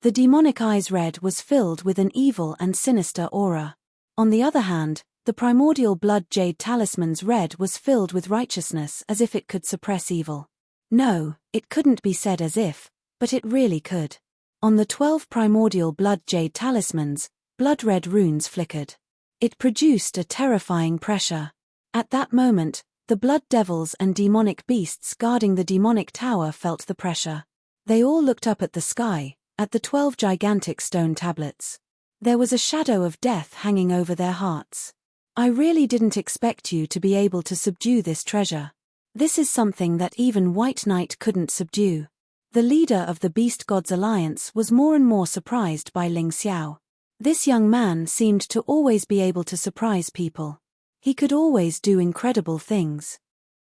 The demonic eye's red was filled with an evil and sinister aura. On the other hand, the primordial blood jade talisman's red was filled with righteousness, as if it could suppress evil. No, it couldn't be said as if, but it really could. On the 12 primordial blood jade talismans, blood-red runes flickered. It produced a terrifying pressure. At that moment, the blood devils and demonic beasts guarding the demonic tower felt the pressure. They all looked up at the sky, at the 12 gigantic stone tablets. There was a shadow of death hanging over their hearts. I really didn't expect you to be able to subdue this treasure. This is something that even White Knight couldn't subdue. The leader of the Beast Gods Alliance was more and more surprised by Ling Xiao. This young man seemed to always be able to surprise people. He could always do incredible things.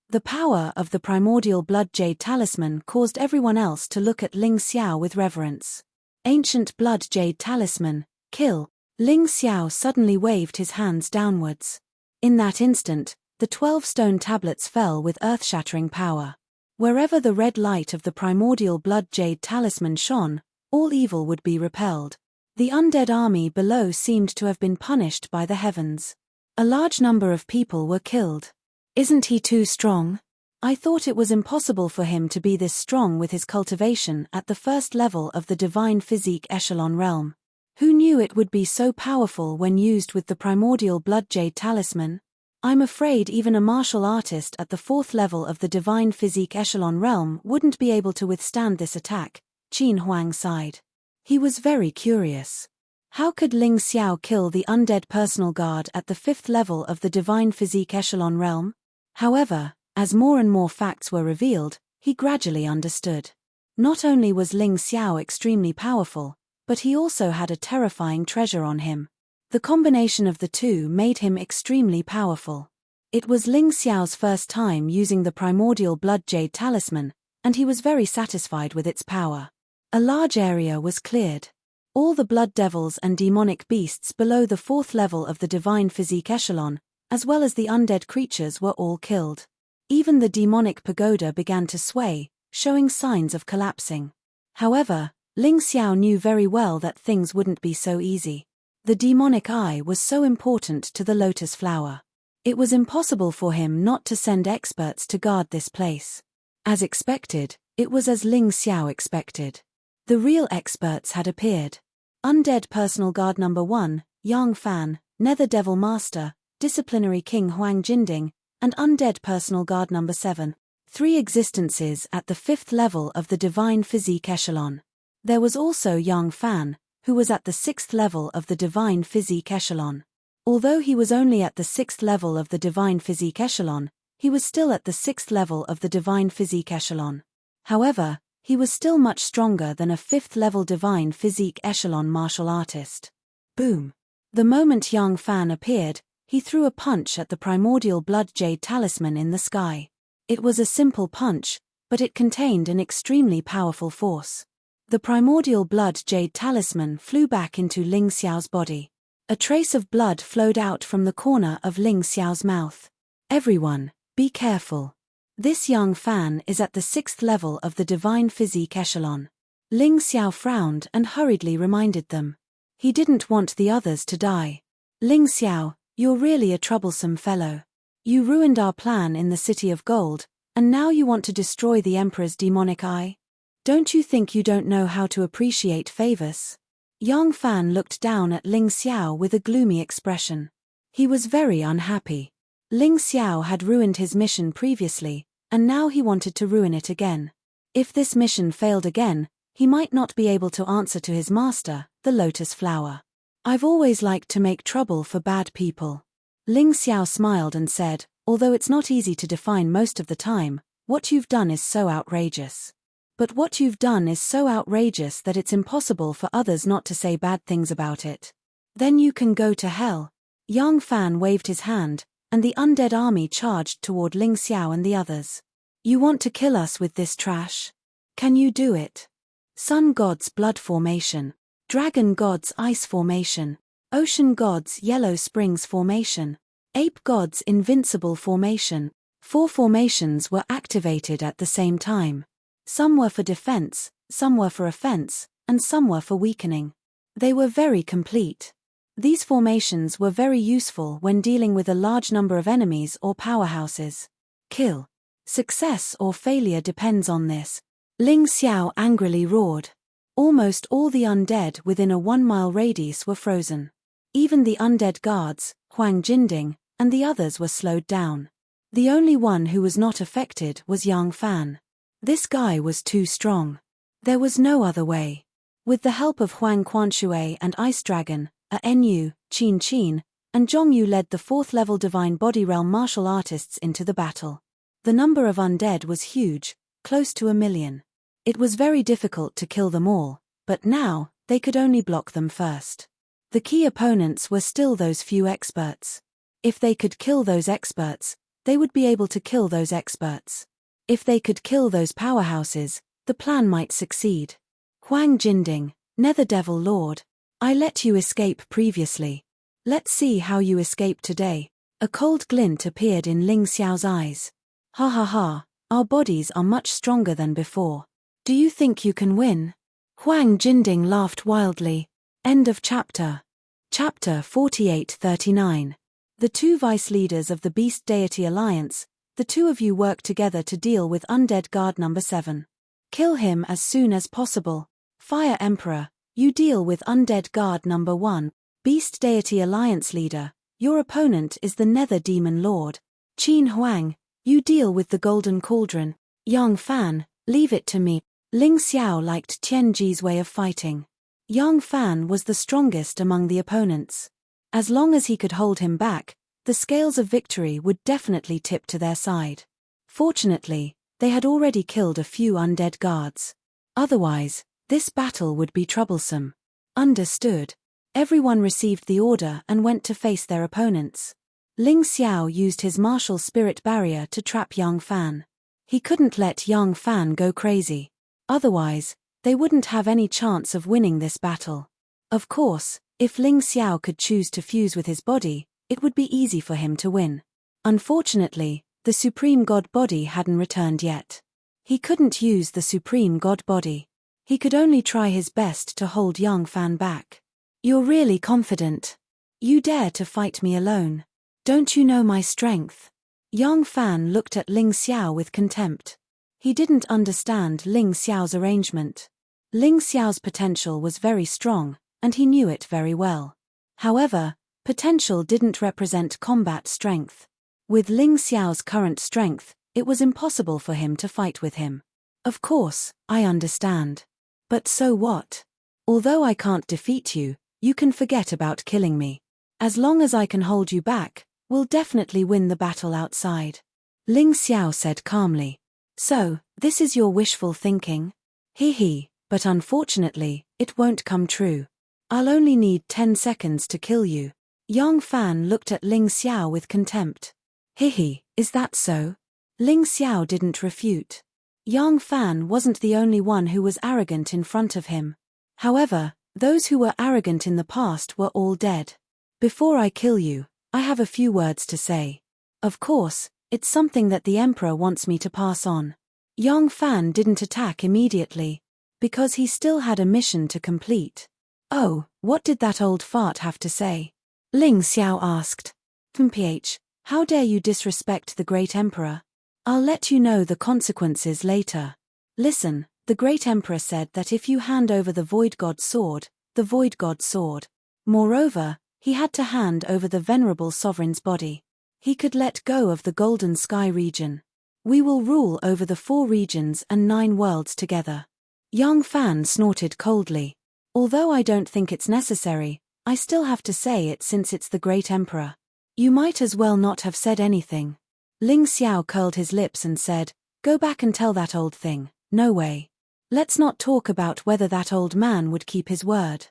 The power of the primordial blood jade talisman caused everyone else to look at Ling Xiao with reverence. Ancient blood jade talisman, kill. Ling Xiao suddenly waved his hands downwards. In that instant, the 12 stone tablets fell with earth-shattering power. Wherever the red light of the primordial blood jade talisman shone, all evil would be repelled. The undead army below seemed to have been punished by the heavens. A large number of people were killed. Isn't he too strong? I thought it was impossible for him to be this strong with his cultivation at the first level of the divine physique echelon realm. Who knew it would be so powerful when used with the primordial blood jade talisman? I'm afraid even a martial artist at the 4th level of the divine physique echelon realm wouldn't be able to withstand this attack, Qin Huang sighed. He was very curious. How could Ling Xiao kill the undead personal guard at the 5th level of the divine physique echelon realm? However, as more and more facts were revealed, he gradually understood. Not only was Ling Xiao extremely powerful, but he also had a terrifying treasure on him. The combination of the two made him extremely powerful. It was Ling Xiao's first time using the primordial blood jade talisman, and he was very satisfied with its power. A large area was cleared. All the blood devils and demonic beasts below the 4th level of the divine physique echelon, as well as the undead creatures, were all killed. Even the demonic pagoda began to sway, showing signs of collapsing. However, Ling Xiao knew very well that things wouldn't be so easy. The demonic eye was so important to the lotus flower. It was impossible for him not to send experts to guard this place. As expected, it was as Ling Xiao expected. The real experts had appeared. Undead Personal Guard Number 1, Yang Fan, Nether Devil Master, Disciplinary King Huang Jinding, and Undead Personal Guard Number 7. 3 existences at the 5th level of the Divine Physique Echelon. There was also Yang Fan, who was at the 6th level of the Divine Physique Echelon. Although he was only at the 6th level of the Divine Physique Echelon, he was still at the 6th level of the Divine Physique Echelon. However, he was still much stronger than a 5th level Divine Physique Echelon martial artist. Boom! The moment Yang Fan appeared, he threw a punch at the primordial blood jade talisman in the sky. It was a simple punch, but it contained an extremely powerful force. The primordial blood jade talisman flew back into Ling Xiao's body. A trace of blood flowed out from the corner of Ling Xiao's mouth. Everyone, be careful. This Yang Fan is at the 6th level of the Divine Physique Echelon. Ling Xiao frowned and hurriedly reminded them. He didn't want the others to die. Ling Xiao, you're really a troublesome fellow. You ruined our plan in the City of Gold, and now you want to destroy the Emperor's demonic eye? Don't you think you don't know how to appreciate favors? Yang Fan looked down at Ling Xiao with a gloomy expression. He was very unhappy. Ling Xiao had ruined his mission previously, and now he wanted to ruin it again. If this mission failed again, he might not be able to answer to his master, the Lotus Flower. I've always liked to make trouble for bad people. Ling Xiao smiled and said, although it's not easy to define most of the time, what you've done is so outrageous. But what you've done is so outrageous that it's impossible for others not to say bad things about it. Then you can go to hell. Yang Fan waved his hand, and the undead army charged toward Ling Xiao and the others. You want to kill us with this trash? Can you do it? Sun God's Blood Formation. Dragon God's Ice Formation. Ocean God's Yellow Springs Formation. Ape God's Invincible Formation. 4 formations were activated at the same time. Some were for defense, some were for offense, and some were for weakening. They were very complete. These formations were very useful when dealing with a large number of enemies or powerhouses. Kill. Success or failure depends on this. Ling Xiao angrily roared. Almost all the undead within a 1-mile radius were frozen. Even the undead guards, Huang Jinding, and the others were slowed down. The only one who was not affected was Yang Fan. This guy was too strong. There was no other way. With the help of Huang Quanshui and Ice Dragon, Nu, Qin Qin, and Zhongyu led the 4th level Divine Body Realm martial artists into the battle. The number of undead was huge, close to 1 million. It was very difficult to kill them all, but now, they could only block them first. The key opponents were still those few experts. If they could kill those experts, they would be able to kill those experts. If they could kill those powerhouses, the plan might succeed. Huang Jinding, Nether Devil Lord, I let you escape previously. Let's see how you escape today. A cold glint appeared in Ling Xiao's eyes. Ha ha ha, our bodies are much stronger than before. Do you think you can win? Huang Jinding laughed wildly. End of chapter. Chapter 48-39. The 2 vice leaders of the Beast Deity Alliance, the 2 of you work together to deal with Undead Guard Number 7. Kill him as soon as possible. Fire Emperor, you deal with Undead Guard Number 1. Beast Deity Alliance Leader, your opponent is the Nether Demon Lord. Qin Huang, you deal with the Golden Cauldron. Yang Fan, leave it to me. Ling Xiao liked Tianji's way of fighting. Yang Fan was the strongest among the opponents. As long as he could hold him back, the scales of victory would definitely tip to their side. Fortunately, they had already killed a few undead guards. Otherwise, this battle would be troublesome. Understood. Everyone received the order and went to face their opponents. Ling Xiao used his martial spirit barrier to trap Yang Fan. He couldn't let Yang Fan go crazy. Otherwise, they wouldn't have any chance of winning this battle. Of course, if Ling Xiao could choose to fuse with his body, it would be easy for him to win. Unfortunately, the Supreme God Body hadn't returned yet. He couldn't use the Supreme God Body. He could only try his best to hold Yang Fan back. You're really confident. You dare to fight me alone. Don't you know my strength? Yang Fan looked at Ling Xiao with contempt. He didn't understand Ling Xiao's arrangement. Ling Xiao's potential was very strong, and he knew it very well. However, Potential didn't represent combat strength. With Ling Xiao's current strength, it was impossible for him to fight with him. Of course, I understand. But so what? Although I can't defeat you, you can forget about killing me. As long as I can hold you back, we'll definitely win the battle outside. Ling Xiao said calmly. So, this is your wishful thinking? Hee, but unfortunately, it won't come true. I'll only need 10 seconds to kill you. Yang Fan looked at Ling Xiao with contempt. Hee, is that so? Ling Xiao didn't refute. Yang Fan wasn't the only one who was arrogant in front of him. However, those who were arrogant in the past were all dead. Before I kill you, I have a few words to say. Of course, it's something that the Emperor wants me to pass on. Yang Fan didn't attack immediately, because he still had a mission to complete. Oh, what did that old fart have to say? Ling Xiao asked. Mph, how dare you disrespect the great Emperor? I'll let you know the consequences later. Listen, the great Emperor said that if you hand over the Void God's sword, the Void God's sword. Moreover, he had to hand over the venerable sovereign's body. He could let go of the Golden Sky region. We will rule over the 4 regions and 9 worlds together. Yang Fan snorted coldly. Although I don't think it's necessary, I still have to say it since it's the great Emperor. You might as well not have said anything. Ling Xiao curled his lips and said, go back and tell that old thing, no way. Let's not talk about whether that old man would keep his word.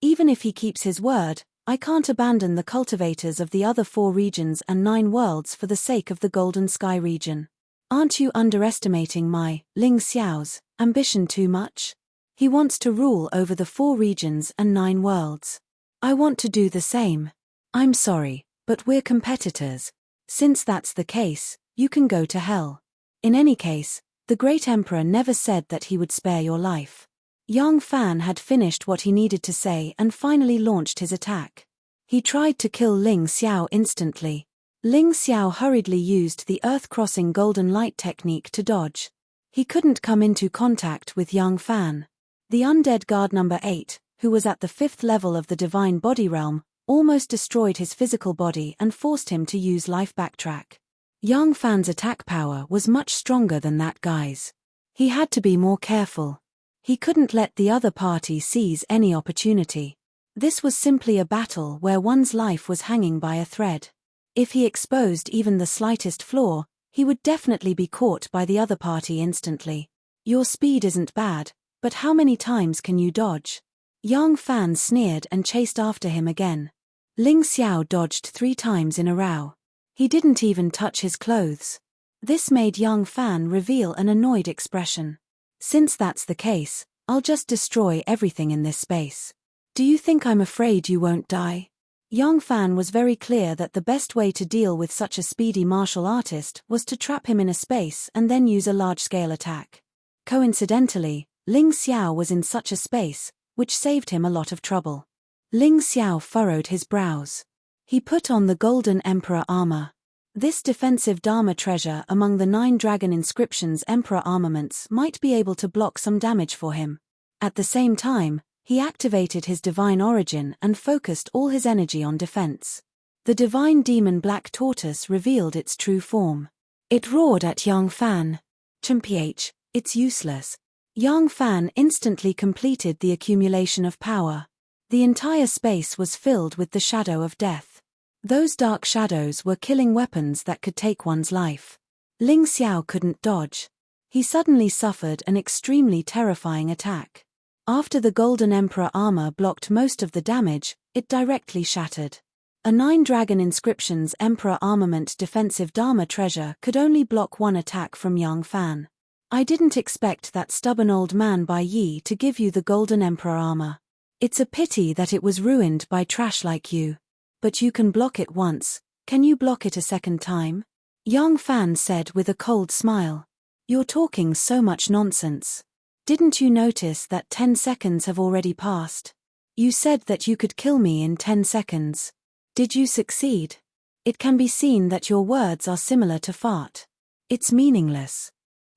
Even if he keeps his word, I can't abandon the cultivators of the other 4 regions and 9 worlds for the sake of the Golden Sky region. Aren't you underestimating my, Ling Xiao's, ambition too much? He wants to rule over the 4 regions and 9 worlds. I want to do the same. I'm sorry, but we're competitors. Since that's the case, you can go to hell. In any case, the great Emperor never said that he would spare your life. Yang Fan had finished what he needed to say and finally launched his attack. He tried to kill Ling Xiao instantly. Ling Xiao hurriedly used the earth-crossing golden light technique to dodge. He couldn't come into contact with Yang Fan. The undead guard number 8, who was at the 5th level of the divine body realm, almost destroyed his physical body and forced him to use life backtrack. Yang Fan's attack power was much stronger than that guy's. He had to be more careful. He couldn't let the other party seize any opportunity. This was simply a battle where one's life was hanging by a thread. If he exposed even the slightest flaw, he would definitely be caught by the other party instantly. Your speed isn't bad, but how many times can you dodge? Yang Fan sneered and chased after him again. Ling Xiao dodged 3 times in a row. He didn't even touch his clothes. This made Yang Fan reveal an annoyed expression. Since that's the case, I'll just destroy everything in this space. Do you think I'm afraid you won't die? Yang Fan was very clear that the best way to deal with such a speedy martial artist was to trap him in a space and then use a large-scale attack. Coincidentally, Ling Xiao was in such a space, which saved him a lot of trouble. Ling Xiao furrowed his brows. He put on the Golden Emperor armor. This defensive Dharma treasure among the 9 dragon inscriptions Emperor armaments might be able to block some damage for him. At the same time, he activated his divine origin and focused all his energy on defense. The divine demon Black Tortoise revealed its true form. It roared at Yang Fan. Mph, it's useless. Yang Fan instantly completed the accumulation of power. The entire space was filled with the shadow of death. Those dark shadows were killing weapons that could take one's life. Ling Xiao couldn't dodge. He suddenly suffered an extremely terrifying attack. After the Golden Emperor armor blocked most of the damage, it directly shattered. A 9 dragon inscriptions Emperor armament defensive Dharma treasure could only block 1 attack from Yang Fan. I didn't expect that stubborn old man Bai Yi to give you the Golden Emperor armor. It's a pity that it was ruined by trash like you. But you can block it once, can you block it a second time? Yang Fan said with a cold smile. You're talking so much nonsense. Didn't you notice that 10 seconds have already passed? You said that you could kill me in 10 seconds. Did you succeed? It can be seen that your words are similar to fart. It's meaningless.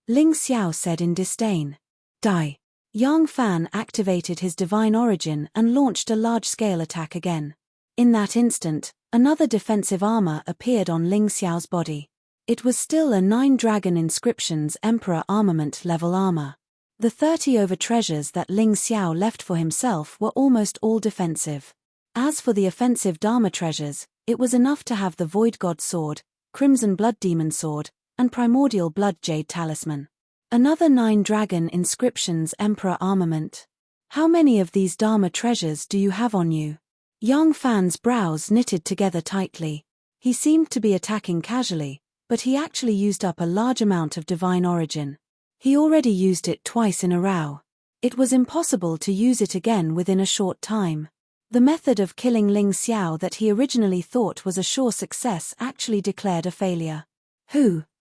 Ling Xiao said in disdain. Die. Yang Fan activated his divine origin and launched a large-scale attack again. In that instant, another defensive armor appeared on Ling Xiao's body. It was still a 9 Dragon Inscriptions Emperor Armament level armor. The 30 over treasures that Ling Xiao left for himself were almost all defensive. As for the offensive Dharma treasures, it was enough to have the Void God Sword, Crimson Blood Demon Sword, and Primordial Blood Jade Talisman. Another 9 Dragon Inscriptions Emperor Armament. How many of these Dharma treasures do you have on you? Yang Fan's brows knitted together tightly. He seemed to be attacking casually, but he actually used up a large amount of divine origin. He already used it twice in a row. It was impossible to use it again within a short time. The method of killing Ling Xiao that he originally thought was a sure success actually declared a failure.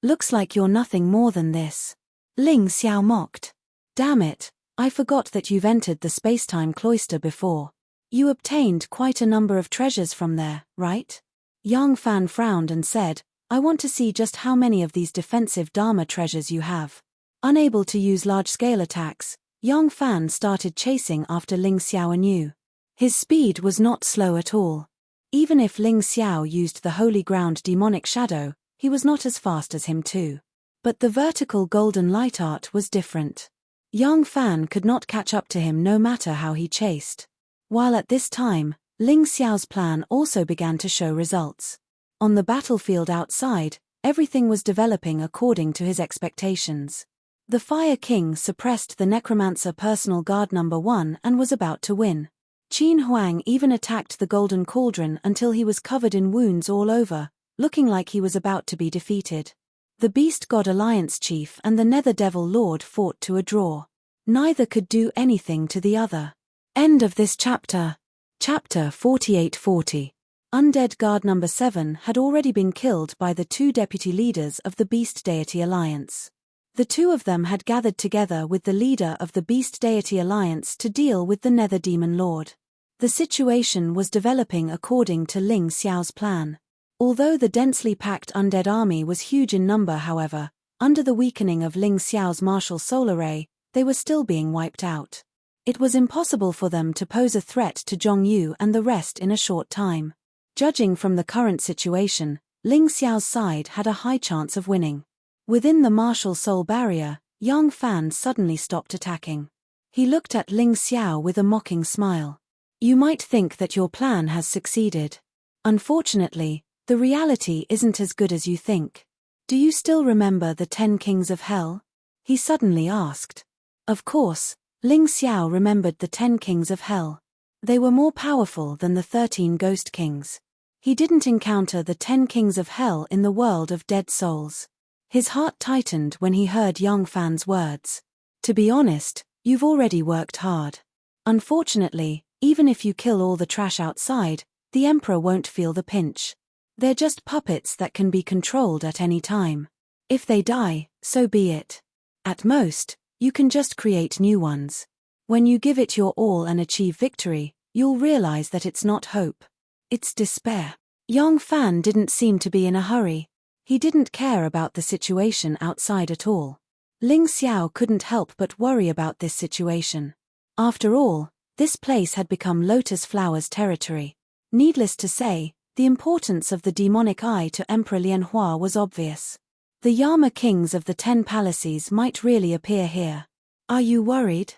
Looks like you're nothing more than this. Ling Xiao mocked. Damn it, I forgot that you've entered the spacetime cloister before. You obtained quite a number of treasures from there, right? Yang Fan frowned and said, I want to see just how many of these defensive Dharma treasures you have. Unable to use large-scale attacks, Yang Fan started chasing after Ling Xiao anew. His speed was not slow at all. Even if Ling Xiao used the Holy Ground Demonic Shadow, he was not as fast as him too. But the vertical golden light art was different. Yang Fan could not catch up to him no matter how he chased. While at this time, Ling Xiao's plan also began to show results. On the battlefield outside, everything was developing according to his expectations. The Fire King suppressed the Necromancer Personal Guard No. 1 and was about to win. Qin Huang even attacked the Golden Cauldron until he was covered in wounds all over, looking like he was about to be defeated. The Beast God Alliance Chief and the Nether Devil Lord fought to a draw. Neither could do anything to the other. End of this chapter. Chapter 4840. Undead Guard No. 7 had already been killed by the 2 deputy leaders of the Beast Deity Alliance. The 2 of them had gathered together with the leader of the Beast Deity Alliance to deal with the Nether Demon Lord. The situation was developing according to Ling Xiao's plan. Although the densely packed undead army was huge in number, however, under the weakening of Ling Xiao's martial solar ray, they were still being wiped out. It was impossible for them to pose a threat to Zhongyu and the rest in a short time. Judging from the current situation, Ling Xiao's side had a high chance of winning. Within the martial soul barrier, Yang Fan suddenly stopped attacking. He looked at Ling Xiao with a mocking smile. You might think that your plan has succeeded. Unfortunately, the reality isn't as good as you think. Do you still remember the 10 Kings of Hell? He suddenly asked. Of course, Ling Xiao remembered the 10 Kings of Hell. They were more powerful than the 13 Ghost Kings. He didn't encounter the 10 Kings of Hell in the world of dead souls. His heart tightened when he heard Yang Fan's words. To be honest, you've already worked hard. Unfortunately, even if you kill all the trash outside, the Emperor won't feel the pinch. They're just puppets that can be controlled at any time. If they die, so be it. At most, you can just create new ones. When you give it your all and achieve victory, you'll realize that it's not hope. It's despair. Yang Fan didn't seem to be in a hurry. He didn't care about the situation outside at all. Ling Xiao couldn't help but worry about this situation. After all, this place had become Lotus Flower's territory. Needless to say, the importance of the demonic eye to Emperor Lianhua was obvious. The Yama kings of the 10 palaces might really appear here. Are you worried?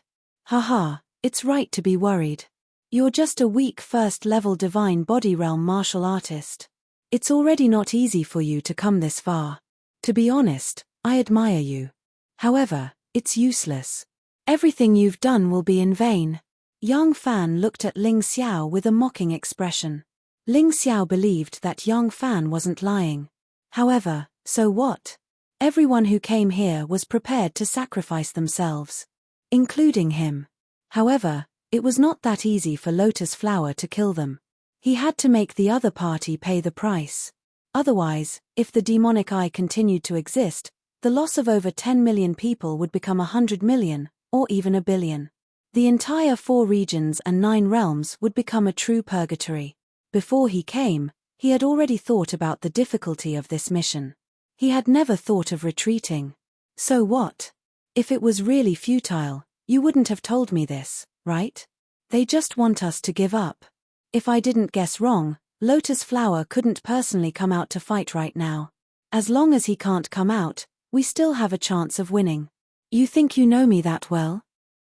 Haha, it's right to be worried. You're just a weak first-level divine body realm martial artist. It's already not easy for you to come this far. To be honest, I admire you. However, it's useless. Everything you've done will be in vain. Yang Fan looked at Ling Xiao with a mocking expression. Ling Xiao believed that Yang Fan wasn't lying. However, so what? Everyone who came here was prepared to sacrifice themselves. Including him. However, it was not that easy for Lotus Flower to kill them. He had to make the other party pay the price. Otherwise, if the demonic eye continued to exist, the loss of over 10 million people would become 100 million, or even 1 billion. The entire 4 regions and 9 realms would become a true purgatory. Before he came, he had already thought about the difficulty of this mission. He had never thought of retreating. So what? If it was really futile, you wouldn't have told me this, right? They just want us to give up. If I didn't guess wrong, Lotus Flower couldn't personally come out to fight right now. As long as he can't come out, we still have a chance of winning. You think you know me that well?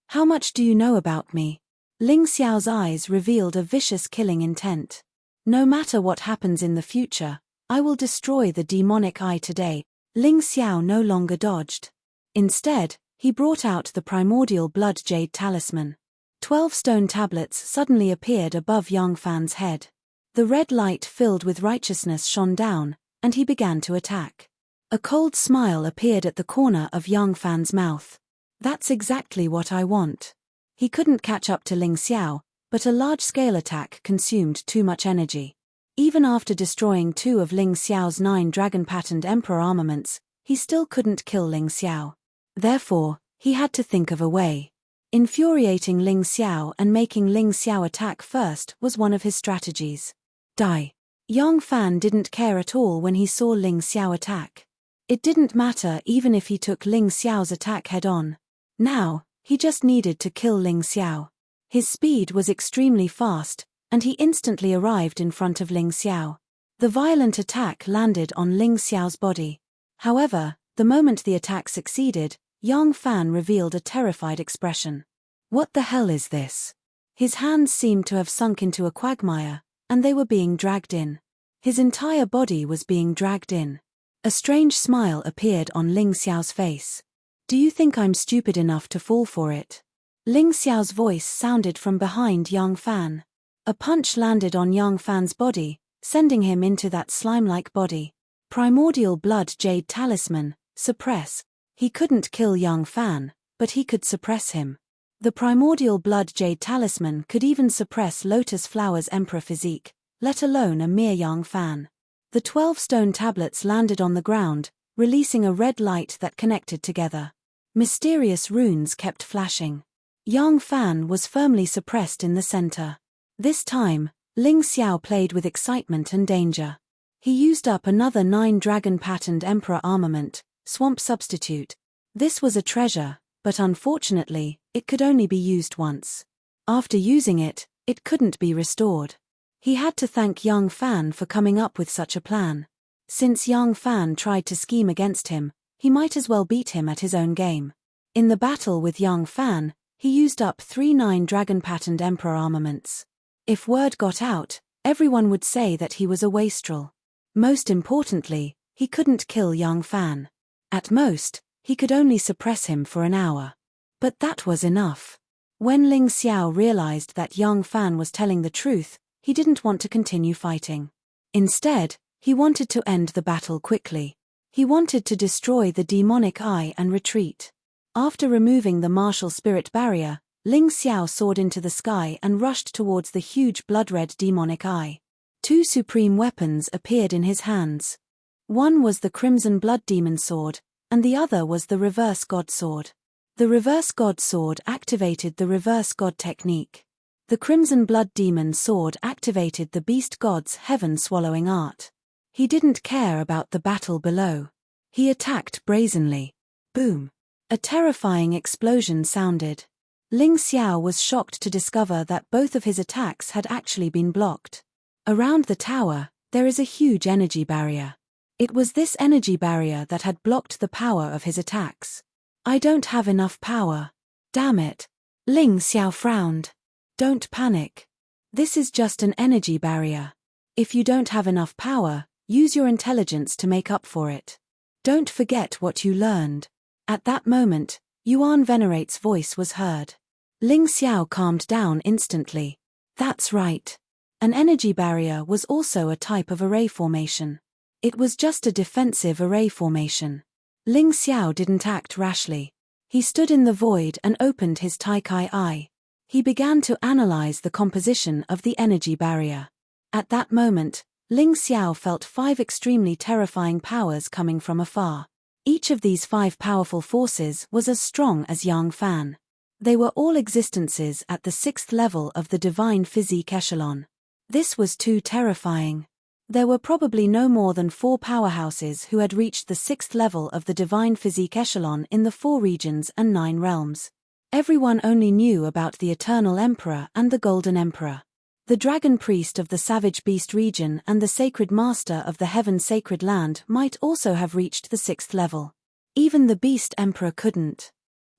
How much do you know about me? Ling Xiao's eyes revealed a vicious killing intent. No matter what happens in the future, I will destroy the demonic eye today. Ling Xiao no longer dodged. Instead, he brought out the primordial blood jade talisman. 12 stone tablets suddenly appeared above Yang Fan's head. The red light filled with righteousness shone down, and he began to attack. A cold smile appeared at the corner of Yang Fan's mouth. That's exactly what I want. He couldn't catch up to Ling Xiao, but a large-scale attack consumed too much energy. Even after destroying 2 of Ling Xiao's 9 dragon-patterned emperor armaments, he still couldn't kill Ling Xiao. Therefore, he had to think of a way. Infuriating Ling Xiao and making Ling Xiao attack first was one of his strategies. Die. Yang Fan didn't care at all when he saw Ling Xiao attack. It didn't matter even if he took Ling Xiao's attack head-on. Now, he just needed to kill Ling Xiao. His speed was extremely fast, and he instantly arrived in front of Ling Xiao. The violent attack landed on Ling Xiao's body. However, the moment the attack succeeded, Yang Fan revealed a terrified expression. What the hell is this? His hands seemed to have sunk into a quagmire, and they were being dragged in. His entire body was being dragged in. A strange smile appeared on Ling Xiao's face. Do you think I'm stupid enough to fall for it? Ling Xiao's voice sounded from behind Yang Fan. A punch landed on Yang Fan's body, sending him into that slime-like body. Primordial blood jade talisman, suppress. He couldn't kill Yang Fan, but he could suppress him. The primordial blood jade talisman could even suppress Lotus Flower's emperor physique, let alone a mere Yang Fan. The 12 stone tablets landed on the ground, releasing a red light that connected together. Mysterious runes kept flashing. Yang Fan was firmly suppressed in the center. This time, Ling Xiao played with excitement and danger. He used up another 9 dragon-patterned emperor armament, Swamp Substitute. This was a treasure, but unfortunately, it could only be used once. After using it, it couldn't be restored. He had to thank Yang Fan for coming up with such a plan. Since Yang Fan tried to scheme against him, he might as well beat him at his own game. In the battle with Yang Fan, he used up 3 9 dragon-patterned emperor armaments. If word got out, everyone would say that he was a wastrel. Most importantly, he couldn't kill Yang Fan. At most, he could only suppress him for an hour. But that was enough. When Ling Xiao realized that Yang Fan was telling the truth, he didn't want to continue fighting. Instead, he wanted to end the battle quickly. He wanted to destroy the demonic eye and retreat. After removing the martial spirit barrier, Ling Xiao soared into the sky and rushed towards the huge blood-red demonic eye. 2 supreme weapons appeared in his hands. One was the Crimson Blood Demon Sword, and the other was the Reverse God Sword. The Reverse God Sword activated the Reverse God Technique. The Crimson Blood Demon Sword activated the Beast God's heaven-swallowing art. He didn't care about the battle below. He attacked brazenly. Boom! A terrifying explosion sounded. Ling Xiao was shocked to discover that both of his attacks had actually been blocked. Around the tower, there is a huge energy barrier. It was this energy barrier that had blocked the power of his attacks. I don't have enough power. Damn it. Ling Xiao frowned. Don't panic. This is just an energy barrier. If you don't have enough power, use your intelligence to make up for it. Don't forget what you learned. At that moment, Yuan Venerate's voice was heard. Ling Xiao calmed down instantly. That's right. An energy barrier was also a type of array formation. It was just a defensive array formation. Ling Xiao didn't act rashly. He stood in the void and opened his Taikai eye. He began to analyze the composition of the energy barrier. At that moment, Ling Xiao felt 5 extremely terrifying powers coming from afar. Each of these 5 powerful forces was as strong as Yang Fan. They were all existences at the 6th level of the divine physique echelon. This was too terrifying. There were probably no more than 4 powerhouses who had reached the 6th level of the divine physique echelon in the 4 regions and 9 realms. Everyone only knew about the Eternal Emperor and the Golden Emperor. The dragon priest of the savage beast region and the sacred master of the heaven sacred land might also have reached the 6th level. Even the beast emperor couldn't.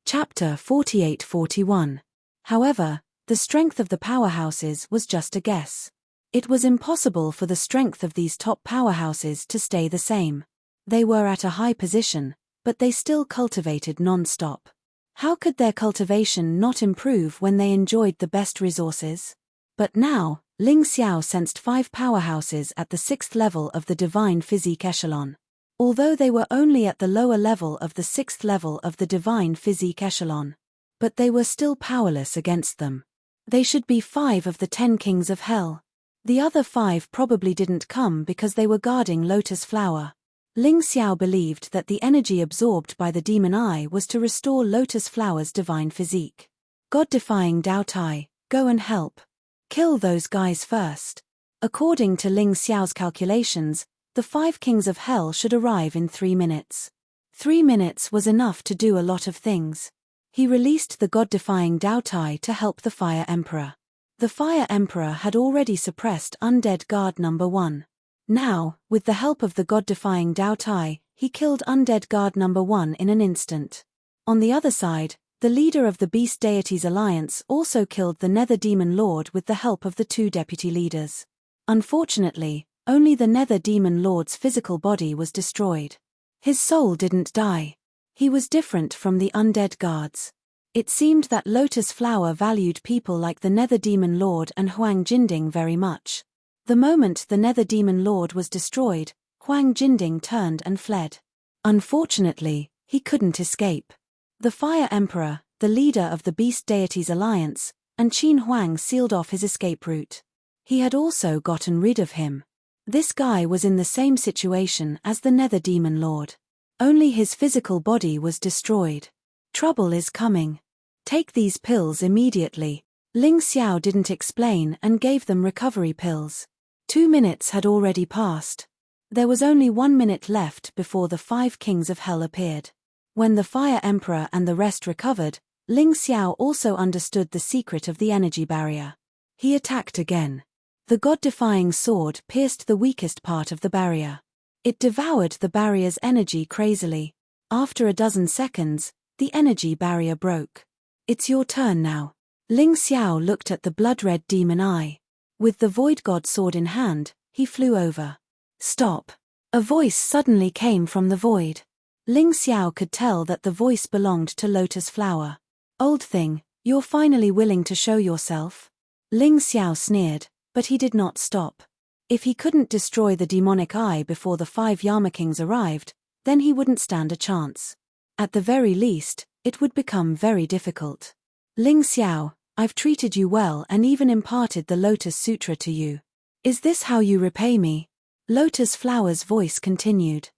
Chapter 48-41. However, the strength of the powerhouses was just a guess. It was impossible for the strength of these top powerhouses to stay the same. They were at a high position, but they still cultivated non-stop. How could their cultivation not improve when they enjoyed the best resources? But now, Ling Xiao sensed 5 powerhouses at the 6th level of the divine physique echelon. Although they were only at the lower level of the 6th level of the divine physique echelon. But they were still powerless against them. They should be 5 of the 10 kings of hell. The other 5 probably didn't come because they were guarding Lotus Flower. Ling Xiao believed that the energy absorbed by the demon eye was to restore Lotus Flower's divine physique. God-defying Dao Tai, go and help. Kill those guys first. According to Ling Xiao's calculations, the 5 kings of hell should arrive in 3 minutes. 3 minutes was enough to do a lot of things. He released the God-defying Dao Tai to help the Fire Emperor. The Fire Emperor had already suppressed Undead Guard number 1. Now, with the help of the God-defying Dao Tai, he killed Undead Guard number 1 in an instant. On the other side, the leader of the Beast Deities Alliance also killed the Nether Demon Lord with the help of the 2 deputy leaders. Unfortunately, only the Nether Demon Lord's physical body was destroyed. His soul didn't die. He was different from the undead guards. It seemed that Lotus Flower valued people like the Nether Demon Lord and Huang Jinding very much. The moment the Nether Demon Lord was destroyed, Huang Jinding turned and fled. Unfortunately, he couldn't escape. The Fire Emperor, the leader of the Beast Deities Alliance, and Qin Huang sealed off his escape route. He had also gotten rid of him. This guy was in the same situation as the Nether Demon Lord. Only his physical body was destroyed. Trouble is coming. Take these pills immediately. Ling Xiao didn't explain and gave them recovery pills. 2 minutes had already passed. There was only 1 minute left before the 5 kings of hell appeared. When the Fire Emperor and the rest recovered, Ling Xiao also understood the secret of the energy barrier. He attacked again. The God-defying sword pierced the weakest part of the barrier. It devoured the barrier's energy crazily. After a dozen seconds, the energy barrier broke. It's your turn now. Ling Xiao looked at the blood-red demon eye. With the Void God sword in hand, he flew over. Stop. A voice suddenly came from the void. Ling Xiao could tell that the voice belonged to Lotus Flower. Old thing, you're finally willing to show yourself? Ling Xiao sneered, but he did not stop. If he couldn't destroy the demonic eye before the 5 Yama Kings arrived, then he wouldn't stand a chance. At the very least, it would become very difficult. Ling Xiao, I've treated you well and even imparted the Lotus Sutra to you. Is this how you repay me? Lotus Flower's voice continued.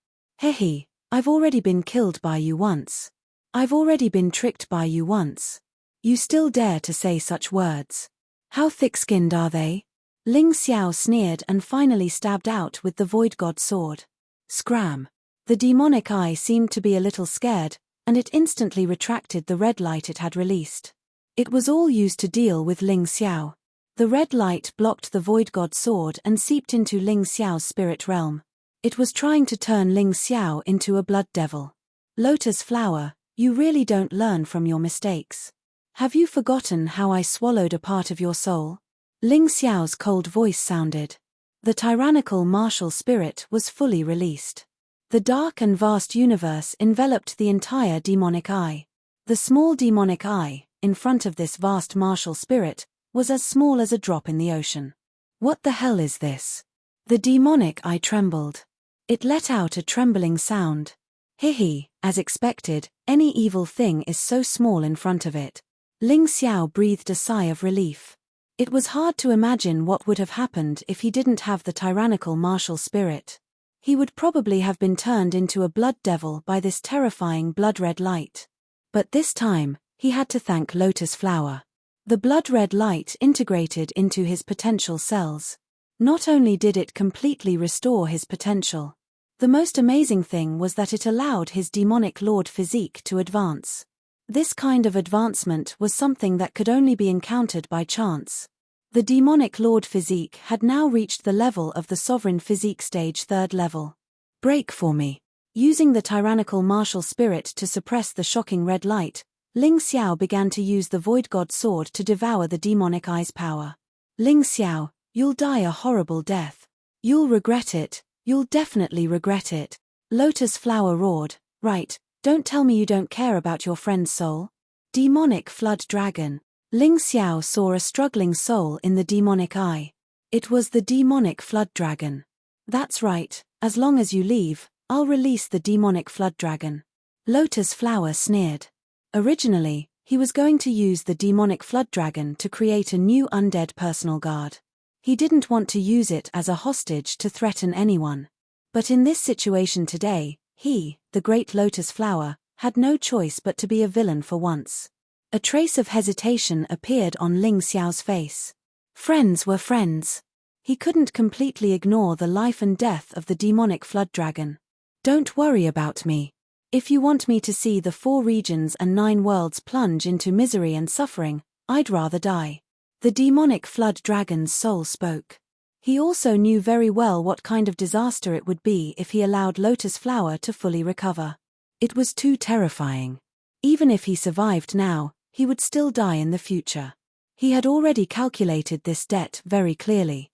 Hehe, I've already been killed by you once. I've already been tricked by you once. You still dare to say such words? How thick-skinned are they? Ling Xiao sneered and finally stabbed out with the Void God sword. Scram. The demonic eye seemed to be a little scared, and it instantly retracted the red light it had released. It was all used to deal with Ling Xiao. The red light blocked the Void God sword and seeped into Ling Xiao's spirit realm. It was trying to turn Ling Xiao into a blood devil. Lotus Flower, you really don't learn from your mistakes. Have you forgotten how I swallowed a part of your soul? Ling Xiao's cold voice sounded. The tyrannical martial spirit was fully released. The dark and vast universe enveloped the entire demonic eye. The small demonic eye, in front of this vast martial spirit, was as small as a drop in the ocean. What the hell is this? The demonic eye trembled. It let out a trembling sound. Hehe, as expected, any evil thing is so small in front of it. Ling Xiao breathed a sigh of relief. It was hard to imagine what would have happened if he didn't have the tyrannical martial spirit. He would probably have been turned into a blood devil by this terrifying blood-red light. But this time, he had to thank Lotus Flower. The blood-red light integrated into his potential cells. Not only did it completely restore his potential, the most amazing thing was that it allowed his demonic lord physique to advance. This kind of advancement was something that could only be encountered by chance. The demonic Lord Physique had now reached the level of the Sovereign Physique stage 3rd level. Break for me. Using the tyrannical martial spirit to suppress the shocking red light, Ling Xiao began to use the Void God sword to devour the demonic eye's power. Ling Xiao, you'll die a horrible death. You'll regret it, you'll definitely regret it. Lotus Flower roared, right, don't tell me you don't care about your friend's soul. Demonic Flood Dragon. Ling Xiao saw a struggling soul in the demonic eye. It was the demonic Flood Dragon. That's right, as long as you leave, I'll release the demonic Flood Dragon. Lotus Flower sneered. Originally, he was going to use the demonic Flood Dragon to create a new undead personal guard. He didn't want to use it as a hostage to threaten anyone. But in this situation today, he, the Great Lotus Flower, had no choice but to be a villain for once. A trace of hesitation appeared on Ling Xiao's face. Friends were friends. He couldn't completely ignore the life and death of the demonic Flood Dragon. Don't worry about me. If you want me to see the 4 regions and 9 worlds plunge into misery and suffering, I'd rather die. The demonic Flood Dragon's soul spoke. He also knew very well what kind of disaster it would be if he allowed Lotus Flower to fully recover. It was too terrifying. Even if he survived now, he would still die in the future. He had already calculated this debt very clearly.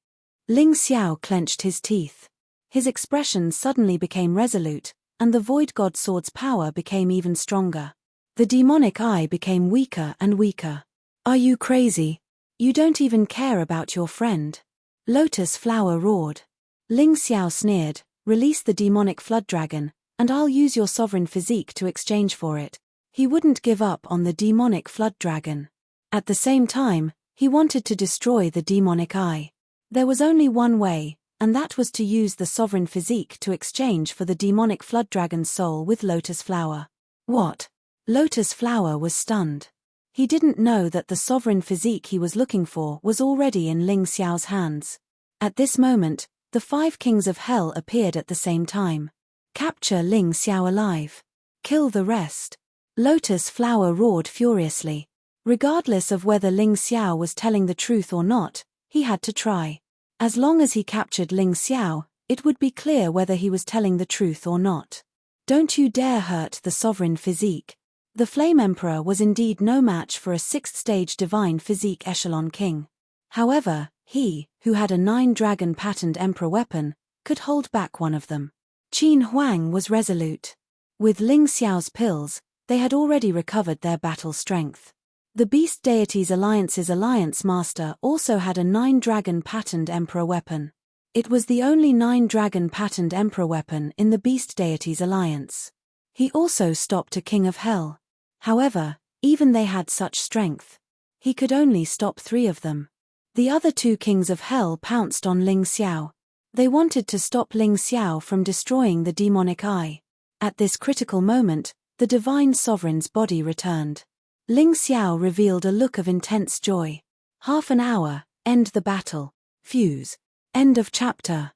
Ling Xiao clenched his teeth. His expression suddenly became resolute, and the Void God Sword's power became even stronger. The demonic eye became weaker and weaker. Are you crazy? You don't even care about your friend. Lotus Flower roared. Ling Xiao sneered, release the demonic Flood Dragon, and I'll use your sovereign physique to exchange for it. He wouldn't give up on the demonic Flood Dragon. At the same time, he wanted to destroy the demonic eye. There was only one way, and that was to use the sovereign physique to exchange for the demonic Flood Dragon's soul with Lotus Flower. What? Lotus Flower was stunned. He didn't know that the sovereign physique he was looking for was already in Ling Xiao's hands. At this moment, the 5 kings of hell appeared at the same time. Capture Ling Xiao alive. Kill the rest. Lotus Flower roared furiously. Regardless of whether Ling Xiao was telling the truth or not, he had to try. As long as he captured Ling Xiao, it would be clear whether he was telling the truth or not. Don't you dare hurt the sovereign physique. The Flame Emperor was indeed no match for a 6th-stage divine physique echelon king. However, he, who had a 9-dragon patterned emperor weapon, could hold back one of them. Qin Huang was resolute. With Ling Xiao's pills, they had already recovered their battle strength. The Beast Deities Alliance's Alliance Master also had a 9-dragon patterned emperor weapon. It was the only 9-dragon patterned emperor weapon in the Beast Deities Alliance. He also stopped a king of hell. However, even they had such strength. He could only stop 3 of them. The other 2 kings of hell pounced on Ling Xiao. They wanted to stop Ling Xiao from destroying the demonic eye. At this critical moment, the divine sovereign's body returned. Ling Xiao revealed a look of intense joy. Half an hour, end the battle. Fuse. End of chapter.